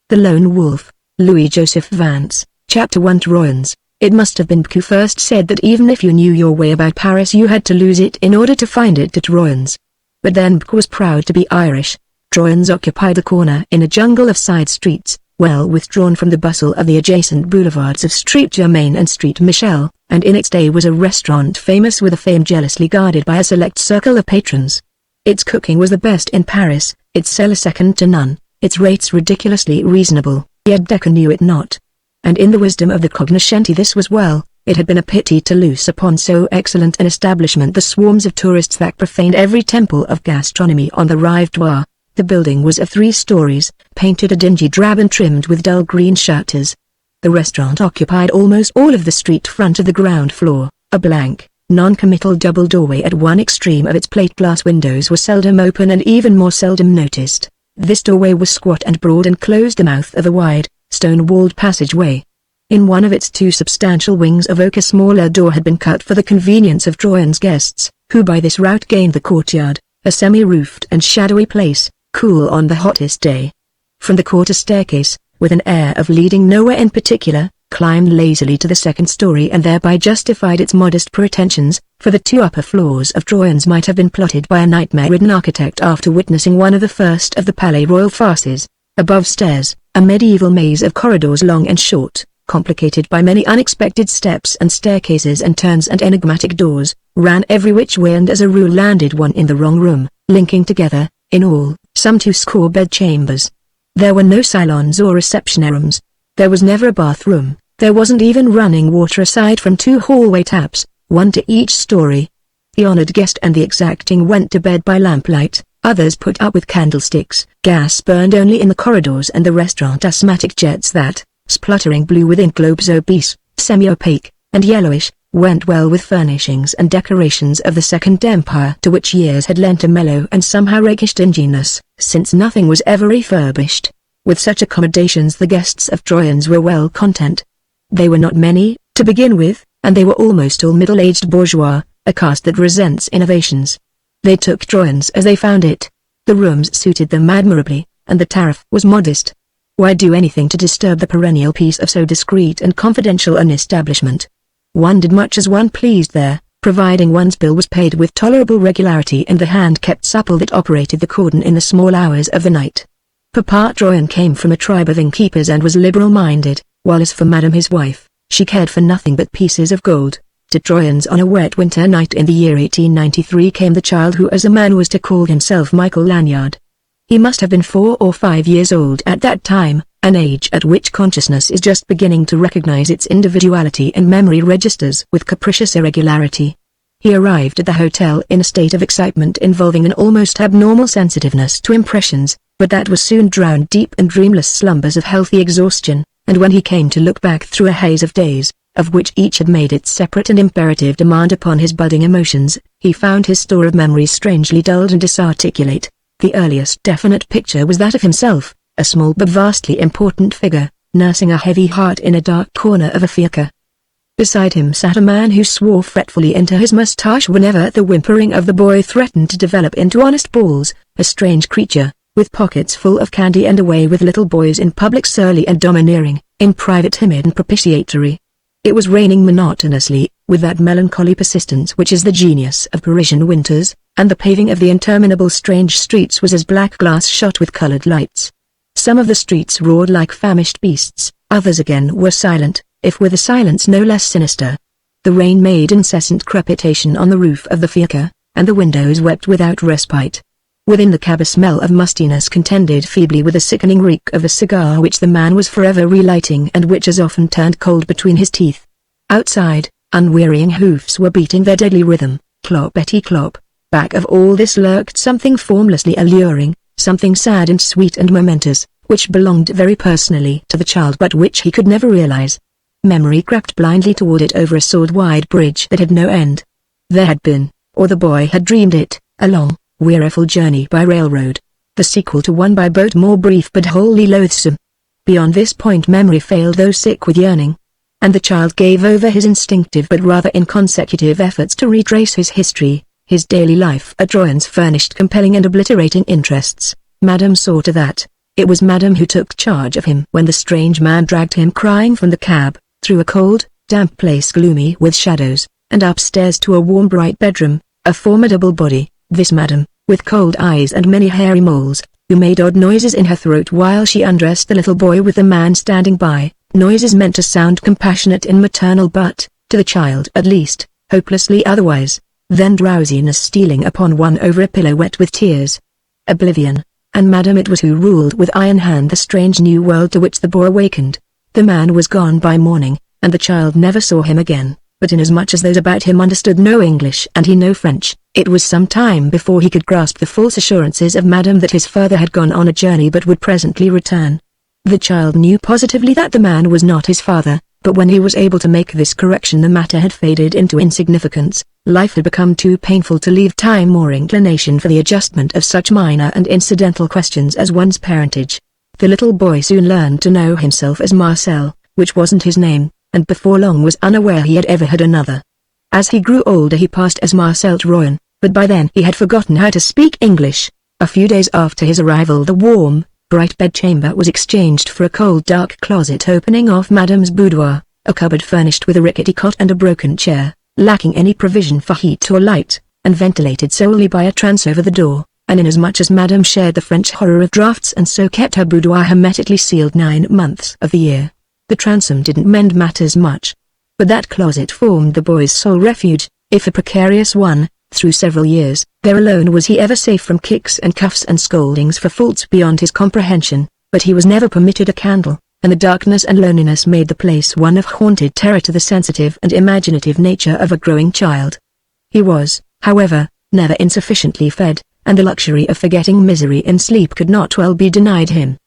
The Lone Wolf, Louis Joseph Vance. Chapter 1. Troyens. It must have been who first said that even if you knew your way about Paris you had to lose it in order to find it. To Troyens. But then was proud to be Irish. Troyens occupied a corner in a jungle of side streets, well withdrawn from the bustle of the adjacent boulevards of Street Germain and Street Michel, and in its day was a restaurant famous with a fame jealously guarded by a select circle of patrons. Its cooking was the best in Paris, its cellar second to none, its rates ridiculously reasonable, yet Decca knew it not. And in the wisdom of the cognoscenti this was well. It had been a pity to loose upon so excellent an establishment the swarms of tourists that profaned every temple of gastronomy on the Rive Droit. The building was of 3 stories, painted a dingy drab and trimmed with dull green shutters. The restaurant occupied almost all of the street front of the ground floor. A blank, non-committal double doorway at one extreme of its plate glass windows was seldom open and even more seldom noticed. This doorway was squat and broad and closed the mouth of a wide, stone-walled passageway. In one of its 2 substantial wings of oak a smaller door had been cut for the convenience of Troyens guests, who by this route gained the courtyard, a semi-roofed and shadowy place, cool on the hottest day. From the court a staircase, with an air of leading nowhere in particular, climbed lazily to the 2nd story and thereby justified its modest pretensions, for the 2 upper floors of Troyens might have been plotted by a nightmare-ridden architect after witnessing one of the first of the Palais Royal farces. Above stairs, a medieval maze of corridors long and short, complicated by many unexpected steps and staircases and turns and enigmatic doors, ran every which way and as a rule landed one in the wrong room, linking together, in all, some 20 bedchambers. There were no salons or reception rooms. There was never a bathroom. There wasn't even running water aside from 2 hallway taps, one to each story. The honored guest and the exacting went to bed by lamplight, others put up with candlesticks. Gas burned only in the corridors and the restaurant asthmatic jets that, spluttering blue within globes obese, semi-opaque, and yellowish, went well with furnishings and decorations of the Second Empire to which years had lent a mellow and somehow rakish dinginess, since nothing was ever refurbished. With such accommodations the guests of Troyens were well content. They were not many, to begin with, and they were almost all middle-aged bourgeois, a caste that resents innovations. They took Troyens as they found it. The rooms suited them admirably, and the tariff was modest. Why do anything to disturb the perennial peace of so discreet and confidential an establishment? One did much as one pleased there, providing one's bill was paid with tolerable regularity and the hand kept supple that operated the cordon in the small hours of the night. Papa Troyen came from a tribe of innkeepers and was liberal-minded, while as for Madame his wife, she cared for nothing but pieces of gold. To Troyens on a wet winter night in the year 1893 came the child who as a man was to call himself Michael Lanyard. He must have been 4 or 5 years old at that time, an age at which consciousness is just beginning to recognize its individuality and memory registers with capricious irregularity. He arrived at the hotel in a state of excitement involving an almost abnormal sensitiveness to impressions, but that was soon drowned deep in dreamless slumbers of healthy exhaustion, and when he came to look back through a haze of days, of which each had made its separate and imperative demand upon his budding emotions, he found his store of memories strangely dulled and disarticulate. The earliest definite picture was that of himself, a small but vastly important figure, nursing a heavy heart in a dark corner of a fiacre. Beside him sat a man who swore fretfully into his moustache whenever the whimpering of the boy threatened to develop into honest bawls, a strange creature, with pockets full of candy and a way with little boys in public surly and domineering, in private timid and propitiatory. It was raining monotonously, with that melancholy persistence which is the genius of Parisian winters, and the paving of the interminable strange streets was as black glass shot with colored lights. Some of the streets roared like famished beasts, others again were silent, if with a silence no less sinister. The rain made incessant crepitation on the roof of the fiacre, and the windows wept without respite. Within the cab a smell of mustiness contended feebly with the sickening reek of a cigar which the man was forever relighting and which as often turned cold between his teeth. Outside, unwearying hoofs were beating their deadly rhythm, clop-etty-clop. Back of all this lurked something formlessly alluring, something sad and sweet and momentous, which belonged very personally to the child but which he could never realize. Memory crept blindly toward it over a sword-wide bridge that had no end. There had been, or the boy had dreamed it, a long, weariful journey by railroad, the sequel to one by boat more brief but wholly loathsome. Beyond this point memory failed though sick with yearning, and the child gave over his instinctive but rather inconsecutive efforts to retrace his history. His daily life at Troyens furnished compelling and obliterating interests. Madame saw to that. It was Madame who took charge of him when the strange man dragged him crying from the cab, through a cold, damp place gloomy with shadows, and upstairs to a warm bright bedroom, a formidable body, this Madame, with cold eyes and many hairy moles, who made odd noises in her throat while she undressed the little boy with the man standing by, noises meant to sound compassionate and maternal but, to the child at least, hopelessly otherwise. Then drowsiness stealing upon one over a pillow wet with tears. Oblivion. And Madame it was who ruled with iron hand the strange new world to which the boy awakened. The man was gone by morning, and the child never saw him again, but inasmuch as those about him understood no English and he no French, it was some time before he could grasp the false assurances of Madame that his father had gone on a journey but would presently return. The child knew positively that the man was not his father, but when he was able to make this correction the matter had faded into insignificance. Life had become too painful to leave time or inclination for the adjustment of such minor and incidental questions as one's parentage. The little boy soon learned to know himself as Marcel, which wasn't his name, and before long was unaware he had ever had another. As he grew older he passed as Marcel Troyen, but by then he had forgotten how to speak English. A few days after his arrival the warm, bright bedchamber was exchanged for a cold dark closet opening off Madame's boudoir, a cupboard furnished with a rickety cot and a broken chair, lacking any provision for heat or light, and ventilated solely by a transom over the door, and inasmuch as Madame shared the French horror of draughts and so kept her boudoir hermetically sealed 9 months of the year, the transom didn't mend matters much. But that closet formed the boy's sole refuge, if a precarious one. Through several years, there alone was he ever safe from kicks and cuffs and scoldings for faults beyond his comprehension, but he was never permitted a candle, and the darkness and loneliness made the place one of haunted terror to the sensitive and imaginative nature of a growing child. He was, however, never insufficiently fed, and the luxury of forgetting misery in sleep could not well be denied him.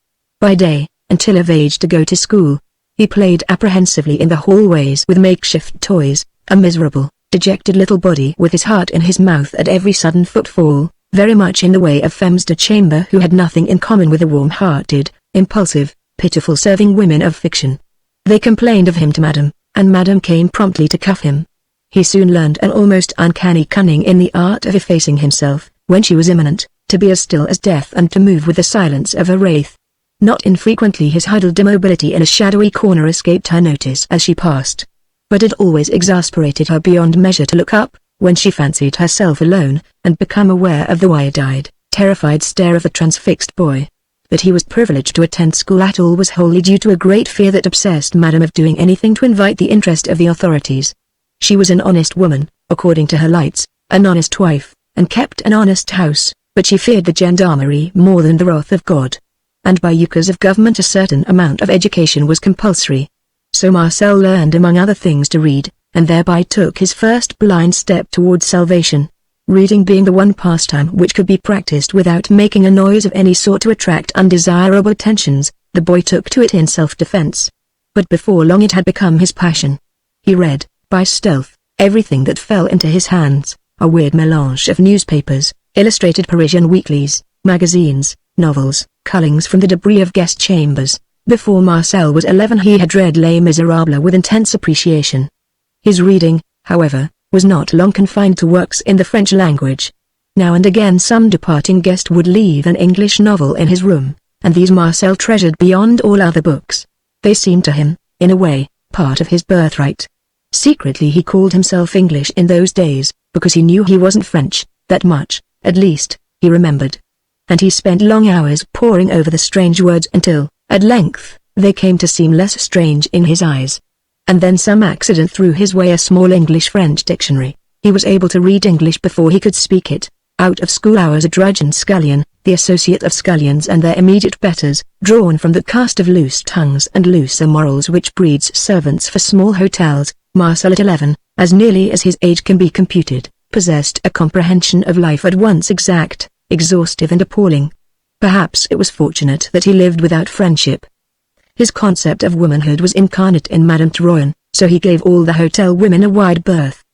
By day, until of age to go to school, he played apprehensively in the hallways with makeshift toys, a miserable, dejected little body with his heart in his mouth at every sudden footfall, very much in the way of femmes de chambre who had nothing in common with the warm-hearted, impulsive, pitiful serving women of fiction. They complained of him to Madame, and Madame came promptly to cuff him. He soon learned an almost uncanny cunning in the art of effacing himself, when she was imminent, to be as still as death and to move with the silence of a wraith. Not infrequently his huddled immobility in a shadowy corner escaped her notice as she passed. But it always exasperated her beyond measure to look up, when she fancied herself alone, and become aware of the wide-eyed, terrified stare of the transfixed boy. That he was privileged to attend school at all was wholly due to a great fear that obsessed Madame of doing anything to invite the interest of the authorities. She was an honest woman, according to her lights, an honest wife, and kept an honest house, but she feared the gendarmerie more than the wrath of God. And by ukase of government a certain amount of education was compulsory. So Marcel learned among other things to read, and thereby took his first blind step towards salvation. Reading being the one pastime which could be practiced without making a noise of any sort to attract undesirable attentions, the boy took to it in self-defense. But before long it had become his passion. He read, by stealth, everything that fell into his hands, a weird melange of newspapers, illustrated Parisian weeklies, magazines, novels, cullings from the debris of guest chambers. Before Marcel was 11 he had read Les Miserables with intense appreciation. His reading, however, was not long confined to works in the French language. Now and again some departing guest would leave an English novel in his room, and these Marcel treasured beyond all other books. They seemed to him, in a way, part of his birthright. Secretly he called himself English in those days, because he knew he wasn't French, that much, at least, he remembered. And he spent long hours poring over the strange words until, at length, they came to seem less strange in his eyes. And then some accident threw his way a small English-French dictionary. He was able to read English before he could speak it. Out of school hours a drudge and scullion, the associate of scullions and their immediate betters, drawn from the cast of loose tongues and looser morals which breeds servants for small hotels, Marcel at 11, as nearly as his age can be computed, possessed a comprehension of life at once exact, exhaustive and appalling. Perhaps it was fortunate that he lived without friendship. His concept of womanhood was incarnate in Madame Troyen, so he gave all the hotel women a wide berth.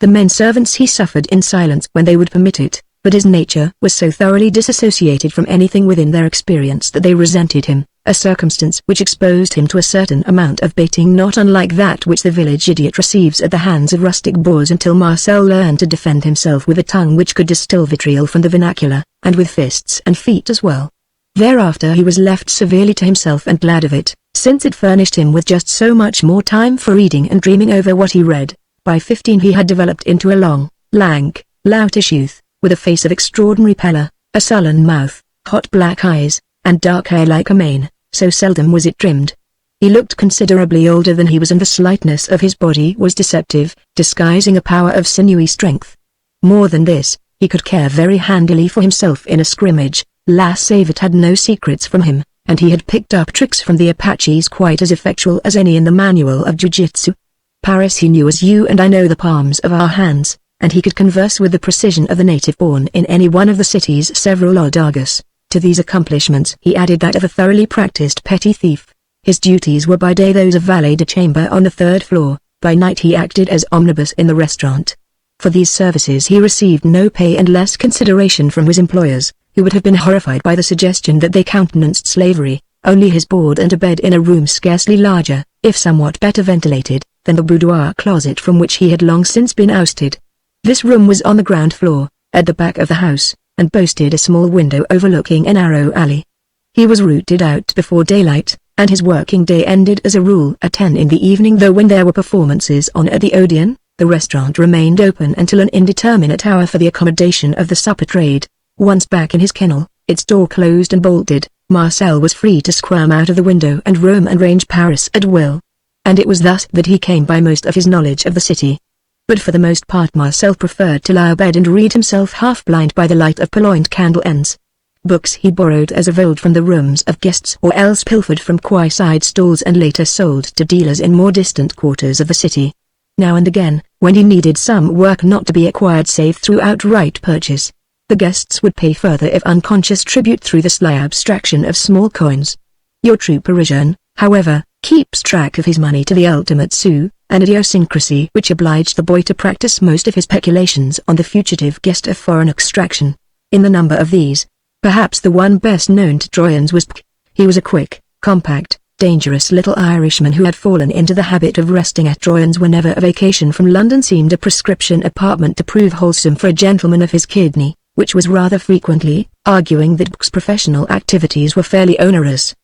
The men servants he suffered in silence when they would permit it, but his nature was so thoroughly disassociated from anything within their experience that they resented him, a circumstance which exposed him to a certain amount of baiting not unlike that which the village idiot receives at the hands of rustic boors until Marcel learned to defend himself with a tongue which could distill vitriol from the vernacular, and with fists and feet as well. Thereafter he was left severely to himself and glad of it, since it furnished him with just so much more time for reading and dreaming over what he read. By 15 he had developed into a long, lank, loutish youth, with a face of extraordinary pallor, a sullen mouth, hot black eyes, and dark hair like a mane, so seldom was it trimmed. He looked considerably older than he was, and the slightness of his body was deceptive, disguising a power of sinewy strength. More than this, he could care very handily for himself in a scrimmage. Las Savit had no secrets from him, and he had picked up tricks from the Apaches quite as effectual as any in the manual of jiu-jitsu. Paris he knew as you and I know the palms of our hands, and he could converse with the precision of the native born in any one of the city's several odagas. To these accomplishments he added that of a thoroughly practiced petty thief. His duties were by day those of valet de chambre on the 3rd floor, by night he acted as omnibus in the restaurant. For these services he received no pay and less consideration from his employers, who would have been horrified by the suggestion that they countenanced slavery. Only his board and a bed in a room scarcely larger, if somewhat better ventilated, than the boudoir closet from which he had long since been ousted. This room was on the ground floor, at the back of the house, and boasted a small window overlooking a narrow alley. He was rooted out before daylight, and his working day ended as a rule at 10 in the evening, though when there were performances on at the Odeon, the restaurant remained open until an indeterminate hour for the accommodation of the supper trade. Once back in his kennel, its door closed and bolted, Marcel was free to squirm out of the window and roam and range Paris at will. And it was thus that he came by most of his knowledge of the city. But for the most part Marcel preferred to lie abed and read himself half-blind by the light of purloined candle ends. Books he borrowed as of old from the rooms of guests or else pilfered from quayside stalls and later sold to dealers in more distant quarters of the city. Now and again, when he needed some work not to be acquired save through outright purchase, the guests would pay further if unconscious tribute through the sly abstraction of small coins. Your true Parisian, however, keeps track of his money to the ultimate sou, an idiosyncrasy which obliged the boy to practice most of his peculations on the fugitive guest of foreign extraction. In the number of these, perhaps the one best known to Troyans was P. He was a quick, compact, dangerous little Irishman who had fallen into the habit of resting at Troyans whenever a vacation from London seemed a prescription apartment to prove wholesome for a gentleman of his kidney, which was rather frequently, arguing that P's professional activities were fairly onerous.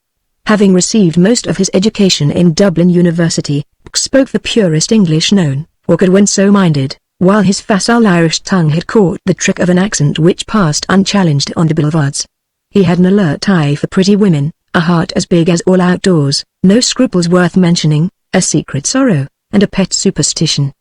Having received most of his education in Dublin University, P spoke the purest English known, or could when so minded, while his facile Irish tongue had caught the trick of an accent which passed unchallenged on the boulevards. He had an alert eye for pretty women, a heart as big as all outdoors, no scruples worth mentioning, a secret sorrow, and a pet superstition.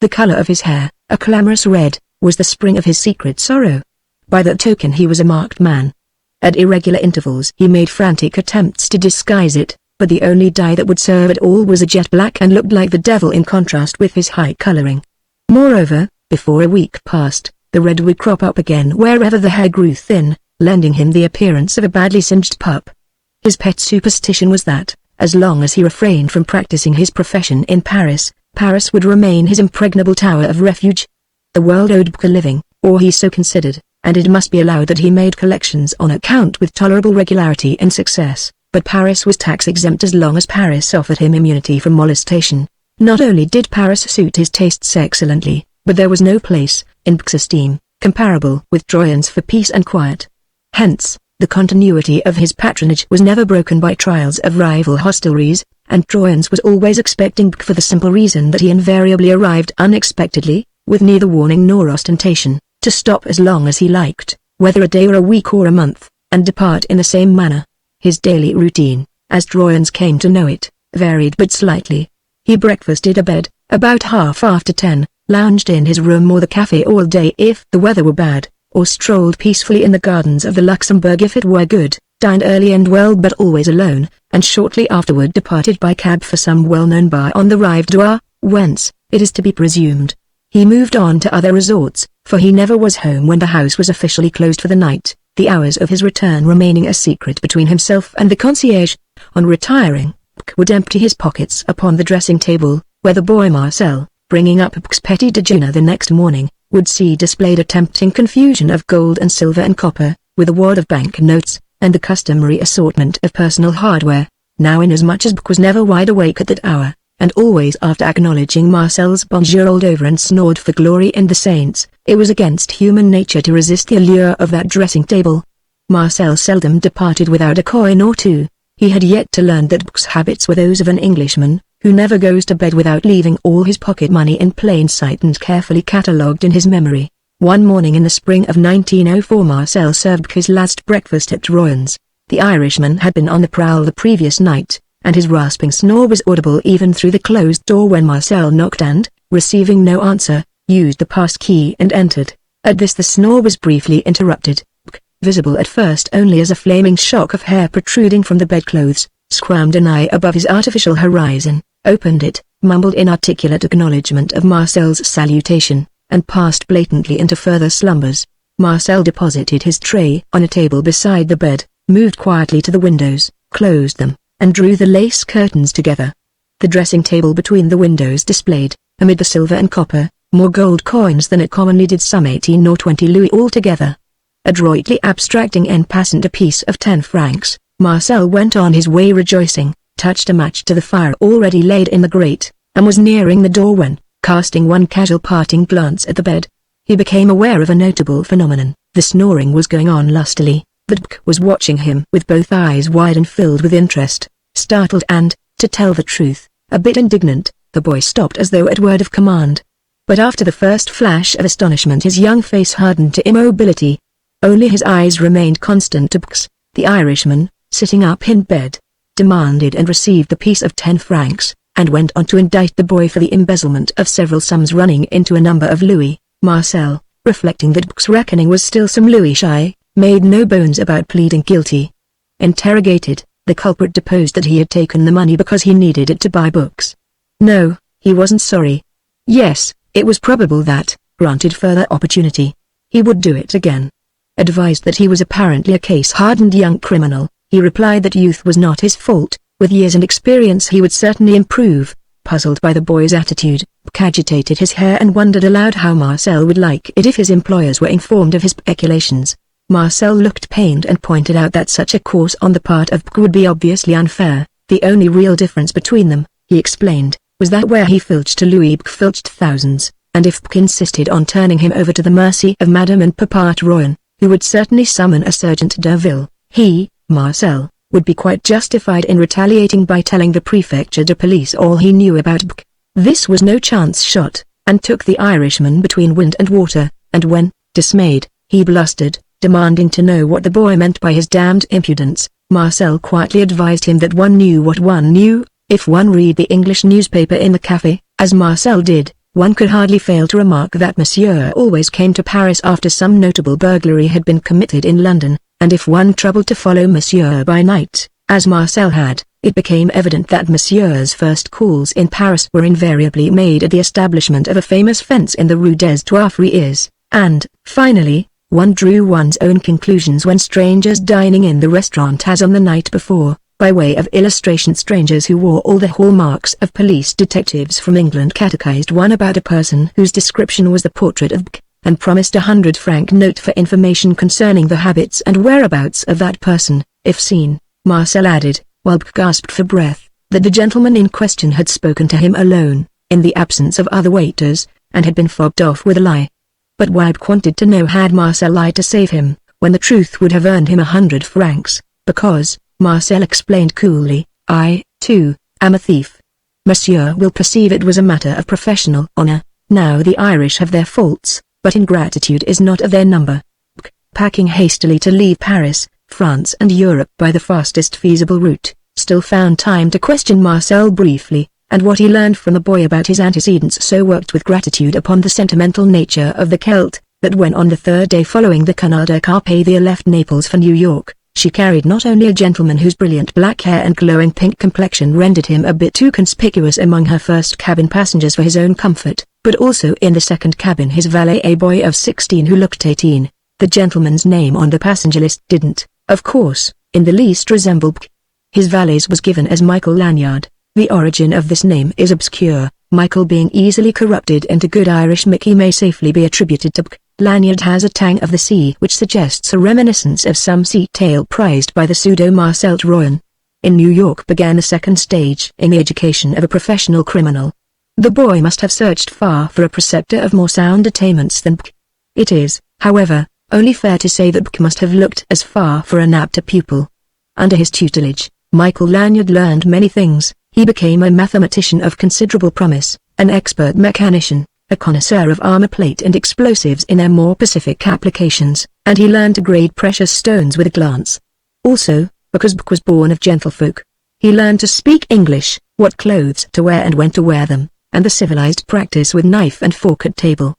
The color of his hair, a clamorous red, was the spring of his secret sorrow. By that token he was a marked man. At irregular intervals he made frantic attempts to disguise it, but the only dye that would serve at all was a jet black and looked like the devil in contrast with his high coloring. Moreover, before a week passed, the red would crop up again wherever the hair grew thin, lending him the appearance of a badly singed pup. His pet superstition was that, as long as he refrained from practicing his profession in Paris, Paris would remain his impregnable tower of refuge. The world owed P a living, or he so considered, and it must be allowed that he made collections on account with tolerable regularity and success, but Paris was tax-exempt as long as Paris offered him immunity from molestation. Not only did Paris suit his tastes excellently, but there was no place, in P's esteem, comparable with Troyans for peace and quiet. Hence, the continuity of his patronage was never broken by trials of rival hostelries, and Troyans was always expecting P for the simple reason that he invariably arrived unexpectedly, with neither warning nor ostentation, to stop as long as he liked, whether a day or a week or a month, and depart in the same manner. His daily routine, as Troyans came to know it, varied but slightly. He breakfasted abed, about 10:30, lounged in his room or the café all day if the weather were bad, or strolled peacefully in the gardens of the Luxembourg if it were good, dined early and well but always alone, and shortly afterward departed by cab for some well-known bar on the Rive Droit, whence, it is to be presumed, he moved on to other resorts, for he never was home when the house was officially closed for the night, the hours of his return remaining a secret between himself and the concierge. On retiring, P would empty his pockets upon the dressing table, where the boy Marcel, bringing up P's petit déjeuner the next morning, would see displayed a tempting confusion of gold and silver and copper, with a wad of bank notes, and the customary assortment of personal hardware. Now inasmuch as P was never wide awake at that hour, and always after acknowledging Marcel's bonjour rolled over and snored for glory and the saints, it was against human nature to resist the allure of that dressing table. Marcel seldom departed without a coin or two. He had yet to learn that B's habits were those of an Englishman, who never goes to bed without leaving all his pocket money in plain sight and carefully catalogued in his memory. One morning in the spring of 1904 Marcel served his last breakfast at Royan's. The Irishman had been on the prowl the previous night, and his rasping snore was audible even through the closed door when Marcel knocked and, receiving no answer, used the pass key and entered. At this the snore was briefly interrupted. Visible at first only as a flaming shock of hair protruding from the bedclothes, squirmed an eye above his artificial horizon, opened it, mumbled inarticulate acknowledgement of Marcel's salutation, and passed blatantly into further slumbers. Marcel deposited his tray on a table beside the bed, moved quietly to the windows, closed them, and drew the lace curtains together. The dressing table between the windows displayed, amid the silver and copper, more gold coins than it commonly did, some 18 or 20 louis altogether. Adroitly abstracting en passant a piece of 10 francs, Marcel went on his way rejoicing, touched a match to the fire already laid in the grate, and was nearing the door when, casting one casual parting glance at the bed, he became aware of a notable phenomenon. The snoring was going on lustily, but Bk was watching him with both eyes wide and filled with interest. Startled and, to tell the truth, a bit indignant, the boy stopped as though at word of command. But after the first flash of astonishment his young face hardened to immobility. Only his eyes remained constant to Bk's. The Irishman, sitting up in bed, demanded and received the piece of 10 francs, and went on to indict the boy for the embezzlement of several sums running into a number of louis. Marcel, reflecting that Bk's reckoning was still some louis shy, made no bones about pleading guilty. Interrogated, the culprit deposed that he had taken the money because he needed it to buy books. No, he wasn't sorry. Yes, it was probable that, granted further opportunity, he would do it again. Advised that he was apparently a case-hardened young criminal, he replied that youth was not his fault, with years and experience he would certainly improve. Puzzled by the boy's attitude, Bk agitated his hair and wondered aloud how Marcel would like it if his employers were informed of his speculations. Marcel looked pained and pointed out that such a course on the part of Bk would be obviously unfair. The only real difference between them, he explained, was that where he filched a louis Bk filched thousands, and if Bk insisted on turning him over to the mercy of Madame and Papa at Royan, who would certainly summon a Sergeant Derville, he, Marcel, would be quite justified in retaliating by telling the Prefecture de Police all he knew about Bk. This was no chance shot, and took the Irishman between wind and water, and when, dismayed, he blustered, demanding to know what the boy meant by his damned impudence, Marcel quietly advised him that one knew what one knew. If one read the English newspaper in the café, as Marcel did, one could hardly fail to remark that Monsieur always came to Paris after some notable burglary had been committed in London, and if one troubled to follow Monsieur by night, as Marcel had, it became evident that Monsieur's first calls in Paris were invariably made at the establishment of a famous fence in the Rue des Trois Freres, and, finally, one drew one's own conclusions when strangers dining in the restaurant as on the night before. By way of illustration, strangers who wore all the hallmarks of police detectives from England catechized one about a person whose description was the portrait of Bk, and promised 100-franc note for information concerning the habits and whereabouts of that person, if seen. Marcel added, while Bk gasped for breath, that the gentleman in question had spoken to him alone, in the absence of other waiters, and had been fobbed off with a lie. But why Bk wanted to know had Marcel lied to save him, when the truth would have earned him 100 francs, because, Marcel explained coolly, I, too, am a thief. Monsieur will perceive it was a matter of professional honor. Now the Irish have their faults, but ingratitude is not of their number. Bk, packing hastily to leave Paris, France and Europe by the fastest feasible route, still found time to question Marcel briefly, and what he learned from the boy about his antecedents so worked with gratitude upon the sentimental nature of the Celt, that when on the third day following the Canal de Carpathia left Naples for New York, she carried not only a gentleman whose brilliant black hair and glowing pink complexion rendered him a bit too conspicuous among her first cabin passengers for his own comfort, but also in the second cabin his valet, a boy of 16 who looked 18. The gentleman's name on the passenger list didn't, of course, in the least resemble Bk. His valet's was given as Michael Lanyard. The origin of this name is obscure, Michael being easily corrupted into good Irish Mickey may safely be attributed to Bk. Lanyard has a tang of the sea which suggests a reminiscence of some sea tale prized by the pseudo-Marcel Royan. In New York began the second stage in the education of a professional criminal. The boy must have searched far for a preceptor of more sound attainments than Bk. It is, however, Only fair to say that must have looked as far for an apter pupil. Under his tutelage, Michael Lanyard learned many things. He became a mathematician of considerable promise, an expert mechanician, a connoisseur of armor plate and explosives in their more specific applications, and he learned to grade precious stones with a glance. Also, because was born of gentlefolk, he learned to speak English, what clothes to wear and when to wear them, and the civilized practice with knife and fork at table.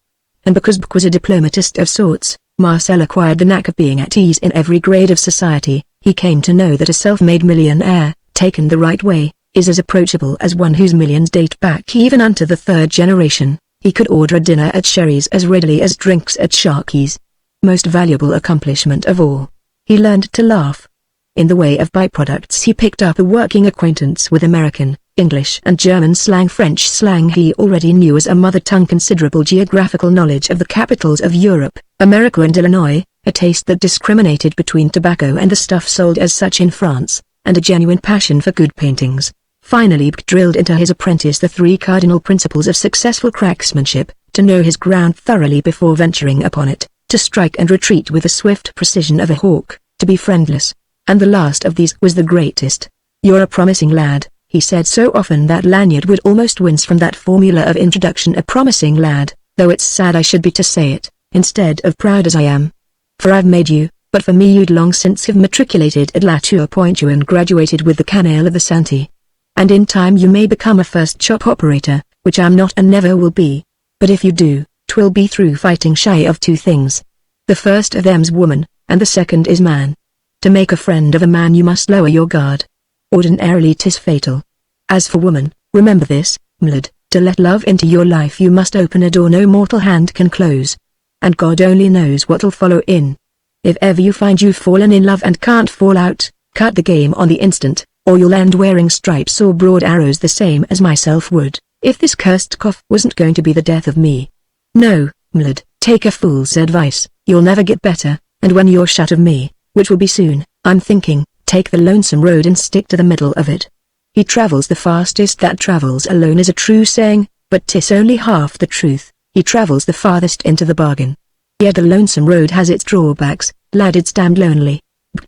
And because was a diplomatist of sorts, Marcel acquired the knack of being at ease in every grade of society. He came to know that a self-made millionaire, taken the right way, is as approachable as one whose millions date back even unto the third generation. He could order a dinner at Sherry's as readily as drinks at Sharkey's. Most valuable accomplishment of all, he learned to laugh. In the way of byproducts he picked up a working acquaintance with American, English and German slang. French slang he already knew as a mother tongue, considerable geographical knowledge of the capitals of Europe, America and Illinois, a taste that discriminated between tobacco and the stuff sold as such in France, and a genuine passion for good paintings. Finally drilled into his apprentice the three cardinal principles of successful cracksmanship: to know his ground thoroughly before venturing upon it, to strike and retreat with the swift precision of a hawk, to be friendless. And the last of these was the greatest. "You're a promising lad," he said so often that Lanyard would almost wince from that formula of introduction. A promising lad, though it's sad I should be to say it, instead of proud as I am. For I've made you, but for me you'd long since have matriculated at La Tour Pointue and graduated with the canaille of the Santee. And in time you may become a first chop operator, which I'm not and never will be. But if you do, 'twill be through fighting shy of two things. The first of them's woman, and the second is man. To make a friend of a man you must lower your guard. Ordinarily 'tis fatal. As for woman, remember this, m'lad, to let love into your life you must open a door no mortal hand can close. And God only knows what'll follow in. If ever you find you've fallen in love and can't fall out, cut the game on the instant, or you'll end wearing stripes or broad arrows the same as myself would, if this cursed cough wasn't going to be the death of me. No, m'lad, take a fool's advice, you'll never get better, and when you're shut of me, which will be soon, I'm thinking, take the lonesome road and stick to the middle of it. He travels the fastest that travels alone is a true saying, but 'tis only half the truth. He travels the farthest into the bargain. Yet the lonesome road has its drawbacks. Lad, it's damned lonely.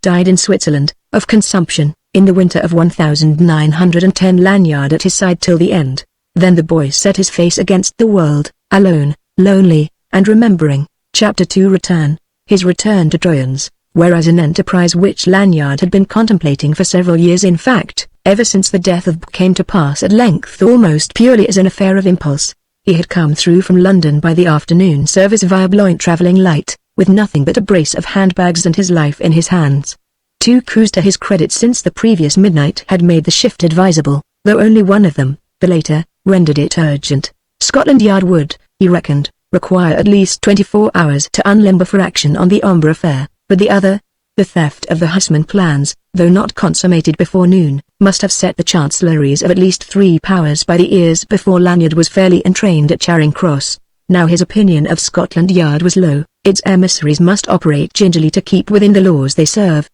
Died in Switzerland, of consumption, in the winter of 1910. Lanyard at his side till the end. Then the boy set his face against the world, alone, lonely, and remembering. Chapter 2 Return. His return to Troyon's, whereas an enterprise which Lanyard had been contemplating for several years, in fact, ever since the death of came to pass at length almost purely as an affair of impulse. He had come through from London by the afternoon service via Boulogne travelling light, with nothing but a brace of handbags and his life in his hands. 2 coups to his credit since the previous midnight had made the shift advisable, though only one of them, the later, rendered it urgent. Scotland Yard would, he reckoned, require at least 24 hours to unlimber for action on the Ombre affair, but the other, the theft of the Husman plans, though not consummated before noon, must have set the chancelleries of at least 3 powers by the ears before Lanyard was fairly entrained at Charing Cross. Now his opinion of Scotland Yard was low. Its emissaries must operate gingerly to keep within the laws they serve.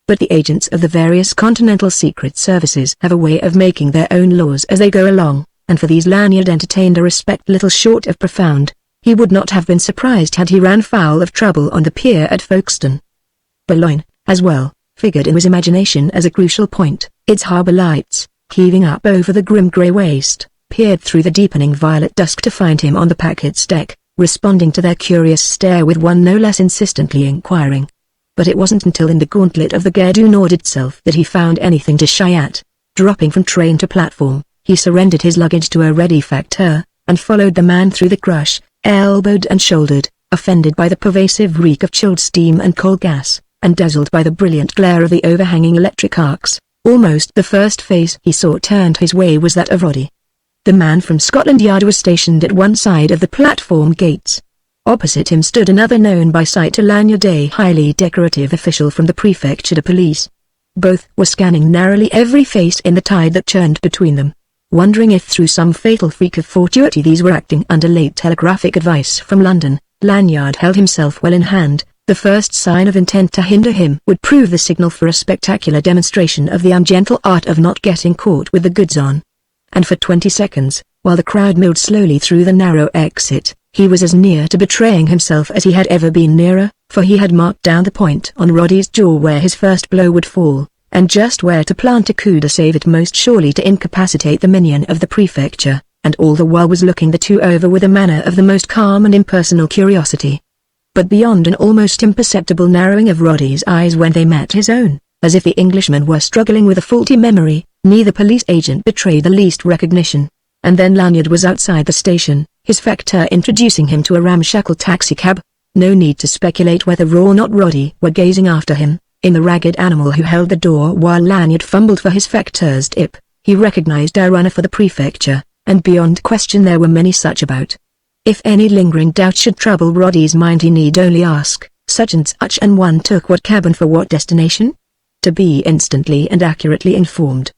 But the agents of the various continental secret services have a way of making their own laws as they go along, and for these Lanyard entertained a respect little short of profound. He would not have been surprised had he ran foul of trouble on the pier at Folkestone. Boulogne, as well, figured in his imagination as a crucial point. Its harbour lights, heaving up over the grim grey waste, peered through the deepening violet dusk to find him on the packet's deck, responding to their curious stare with one no less insistently inquiring. But it wasn't until in the gauntlet of the Gare du Nord itself that he found anything to shy at. Dropping from train to platform, he surrendered his luggage to a ready facteur, and followed the man through the crush, elbowed and shouldered, offended by the pervasive reek of chilled steam and coal gas, and dazzled by the brilliant glare of the overhanging electric arcs. Almost the first face he saw turned his way was that of Roddy. The man from Scotland Yard was stationed at one side of the platform gates. Opposite him stood another known by sight to Lanyard, a highly decorative official from the Prefecture de Police. Both were scanning narrowly every face in the tide that churned between them, wondering if through some fatal freak of fortuity these were acting under late telegraphic advice from London. Lanyard held himself well in hand. The first sign of intent to hinder him would prove the signal for a spectacular demonstration of the ungentle art of not getting caught with the goods on. And for 20 seconds, while the crowd milled slowly through the narrow exit, he was as near to betraying himself as he had ever been nearer. for he had marked down the point on Roddy's jaw where his first blow would fall, and just where to plant a coup de save it most surely to incapacitate the minion of the prefecture, and all the while was looking the two over with a manner of the most calm and impersonal curiosity. But beyond an almost imperceptible narrowing of Roddy's eyes when they met his own, as if the Englishman were struggling with a faulty memory, neither police agent betrayed the least recognition. And then Lanyard was outside the station, his factor introducing him to a ramshackle taxicab. No need to speculate whether or not Roddy were gazing after him. In the ragged animal who held the door while Lanyard fumbled for his factor's tip, he recognized a runner for the prefecture, and beyond question there were many such about. If any lingering doubt should trouble Roddy's mind he need only ask, such and one took what cab and for what destination? To be instantly and accurately informed.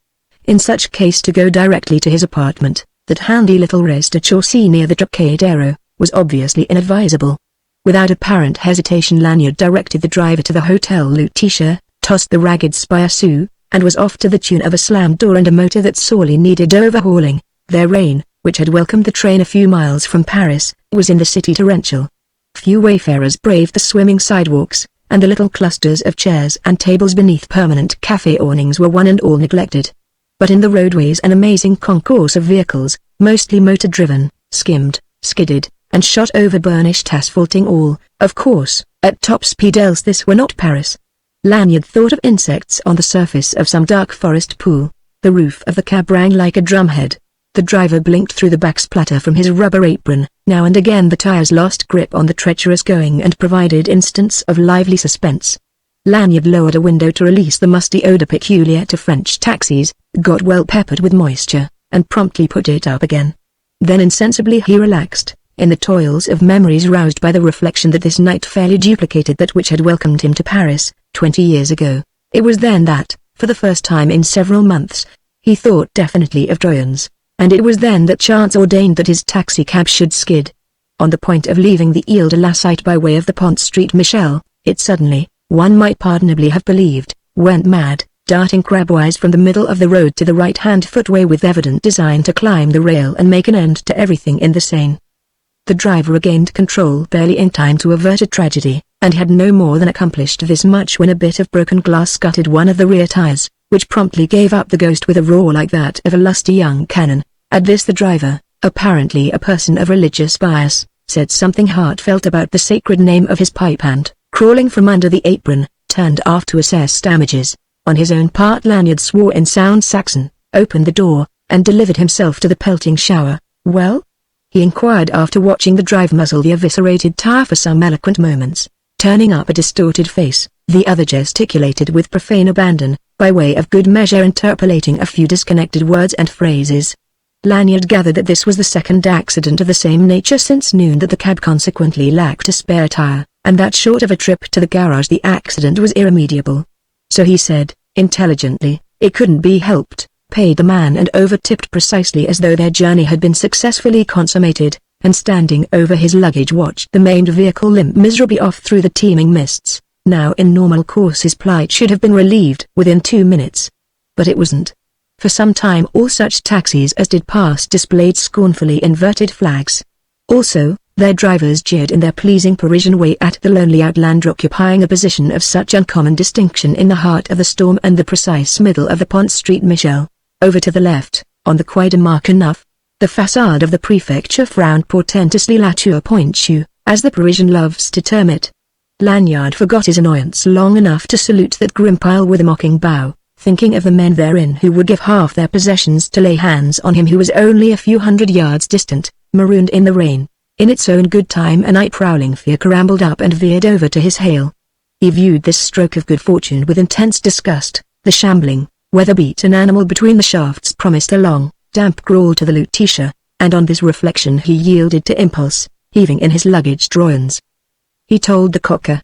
In such case to go directly to his apartment, that handy little restaurant near the Trocadero, was obviously inadvisable. Without apparent hesitation Lanyard directed the driver to the Hotel Lutetia, tossed the ragged spare sou, and was off to the tune of a slammed door and a motor that sorely needed overhauling. Their rain, which had welcomed the train a few miles from Paris, was in the city torrential. Few wayfarers braved the swimming sidewalks, and the little clusters of chairs and tables beneath permanent café awnings were one and all neglected. But in the roadways an amazing concourse of vehicles, mostly motor-driven, skimmed, skidded, and shot over burnished asphalting all, of course, at top speed else this were not Paris. Lanyard thought of insects on the surface of some dark forest pool. The roof of the cab rang like a drumhead. The driver blinked through the back splatter from his rubber apron. Now and again the tires lost grip on the treacherous going and provided instants of lively suspense. Lanyard lowered a window to release the musty odor peculiar to French taxis, got well peppered with moisture, and promptly put it up again. Then insensibly he relaxed, in the toils of memories roused by the reflection that this night fairly duplicated that which had welcomed him to Paris, 20 years ago. It was then that, for the first time in several months, he thought definitely of Troyens, and it was then that chance ordained that his taxicab should skid. On the point of leaving the Ile de la Cite by way of the Pont Street Michel, it suddenly, one might pardonably have believed, went mad, darting crabwise from the middle of the road to the right-hand footway with evident design to climb the rail and make an end to everything in the Seine. The driver regained control barely in time to avert a tragedy, and had no more than accomplished this much when a bit of broken glass gutted one of the rear tires, which promptly gave up the ghost with a roar like that of a lusty young cannon. At this the driver, apparently a person of religious bias, said something heartfelt about the sacred name of his pipe and, crawling from under the apron, turned aft to assess damages. On his own part Lanyard swore in sound Saxon, opened the door, and delivered himself to the pelting shower. "Well?" he inquired after watching the driver muzzle the eviscerated tire for some eloquent moments. Turning up a distorted face, the other gesticulated with profane abandon, by way of good measure interpolating a few disconnected words and phrases. Lanyard gathered that this was the second accident of the same nature since noon, that the cab consequently lacked a spare tire, and that short of a trip to the garage the accident was irremediable. So he said, intelligently, it couldn't be helped, paid the man and over-tipped precisely as though their journey had been successfully consummated, and standing over his luggage watched the maimed vehicle limp miserably off through the teeming mists. Now in normal course his plight should have been relieved within 2 minutes. But it wasn't. For some time all such taxis as did pass displayed scornfully inverted flags. Also, their drivers jeered in their pleasing Parisian way at the lonely outlander occupying a position of such uncommon distinction in the heart of the storm and the precise middle of the Pont Street Michel. Over to the left, on the Quai de Marc-Neuf, the façade of the prefecture frowned portentously La Tour Pointue, as the Parisian loves to term it. Lanyard forgot his annoyance long enough to salute that grim pile with a mocking bow, thinking of the men therein who would give half their possessions to lay hands on him who was only a few hundred yards distant, marooned in the rain. In its own good time a night-prowling fiacre rambled up and veered over to his hail. He viewed this stroke of good fortune with intense disgust. The shambling, weather-beaten animal between the shafts promised a long, damp crawl to the Lutetia, and on this reflection he yielded to impulse, heaving in his luggage drawings. He told the cocker.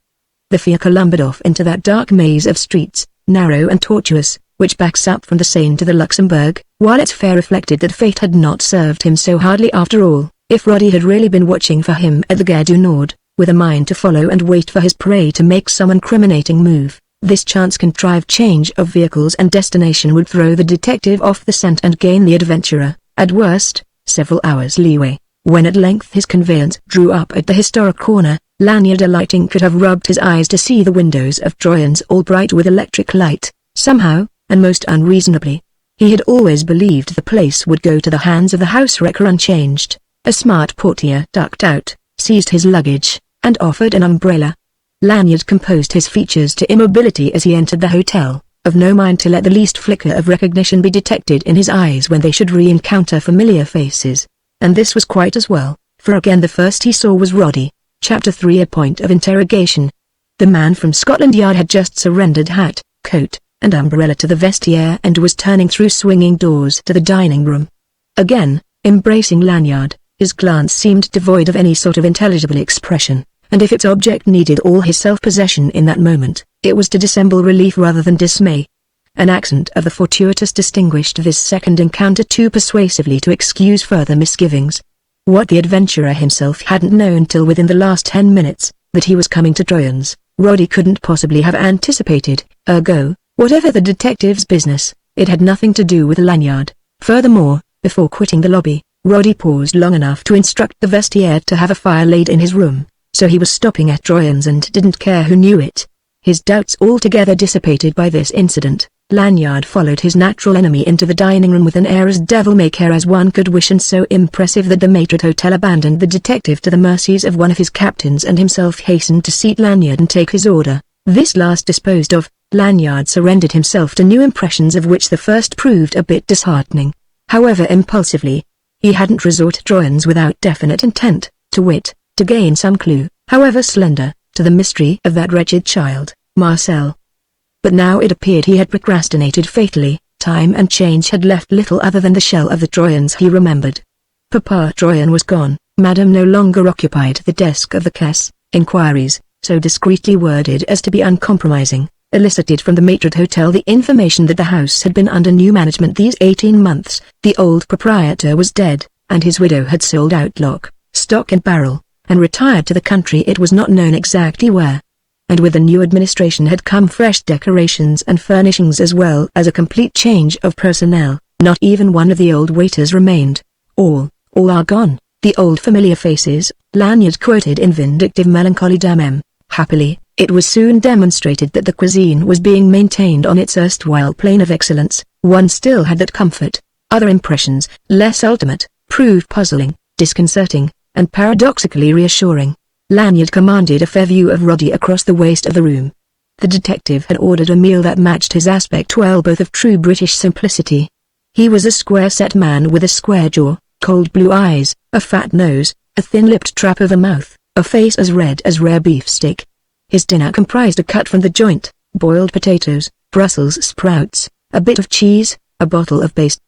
The fiacre lumbered off into that dark maze of streets, narrow and tortuous, which backs up from the Seine to the Luxembourg, while its fare reflected that fate had not served him so hardly after all. If Roddy had really been watching for him at the Gare du Nord, with a mind to follow and wait for his prey to make some incriminating move, this chance-contrived change of vehicles and destination would throw the detective off the scent and gain the adventurer, at worst, several hours leeway. When at length his conveyance drew up at the historic corner, Lanyard alighting could have rubbed his eyes to see the windows of Troyon's all bright with electric light. Somehow, and most unreasonably, he had always believed the place would go to the hands of the house wrecker unchanged. A smart portier ducked out, seized his luggage, and offered an umbrella. Lanyard composed his features to immobility as he entered the hotel, of no mind to let the least flicker of recognition be detected in his eyes when they should re-encounter familiar faces. And this was quite as well, for again the first he saw was Roddy. Chapter 3 A Point of Interrogation. The man from Scotland Yard had just surrendered hat, coat, and umbrella to the vestiaire and was turning through swinging doors to the dining room. Again, embracing Lanyard, his glance seemed devoid of any sort of intelligible expression, and if its object needed all his self-possession in that moment, it was to dissemble relief rather than dismay. An accent of the fortuitous distinguished this second encounter too persuasively to excuse further misgivings. What the adventurer himself hadn't known till within the last 10 minutes, that he was coming to Troyon's, Roddy couldn't possibly have anticipated. Ergo, whatever the detective's business, it had nothing to do with Lanyard. Furthermore, before quitting the lobby, Roddy paused long enough to instruct the vestiaire to have a fire laid in his room, so he was stopping at Troyon's and didn't care who knew it. His doubts altogether dissipated by this incident, Lanyard followed his natural enemy into the dining room with an air as devil-may-care as one could wish, and so impressive that the maitre d'hotel abandoned the detective to the mercies of one of his captains and himself hastened to seat Lanyard and take his order. This last disposed of, Lanyard surrendered himself to new impressions of which the first proved a bit disheartening. However impulsively, he hadn't resorted to Troyon's without definite intent, to wit, to gain some clue, however slender, to the mystery of that wretched child, Marcel. But now it appeared he had procrastinated fatally. Time and change had left little other than the shell of the Troyons he remembered. Papa Troyon was gone, Madame no longer occupied the desk of the caisse. Inquiries, so discreetly worded as to be uncompromising, elicited from the maitre d'hotel the information that the house had been under new management these 18 months, the old proprietor was dead, and his widow had sold out lock, stock and barrel, and retired to the country it was not known exactly where. And with the new administration had come fresh decorations and furnishings as well as a complete change of personnel. Not even one of the old waiters remained. All are gone, the old familiar faces, Lanyard quoted in vindictive melancholy. Damn. Happily, it was soon demonstrated that the cuisine was being maintained on its erstwhile plane of excellence. One still had that comfort. Other impressions, less ultimate, proved puzzling, disconcerting, and paradoxically reassuring. Lanyard commanded a fair view of Roddy across the waist of the room. The detective had ordered a meal that matched his aspect well, both of true British simplicity. He was a square-set man with a square jaw, cold blue eyes, a fat nose, a thin-lipped trap of a mouth, a face as red as rare beefsteak. His dinner comprised a cut from the joint, boiled potatoes, Brussels sprouts, a bit of cheese, a bottle of paste.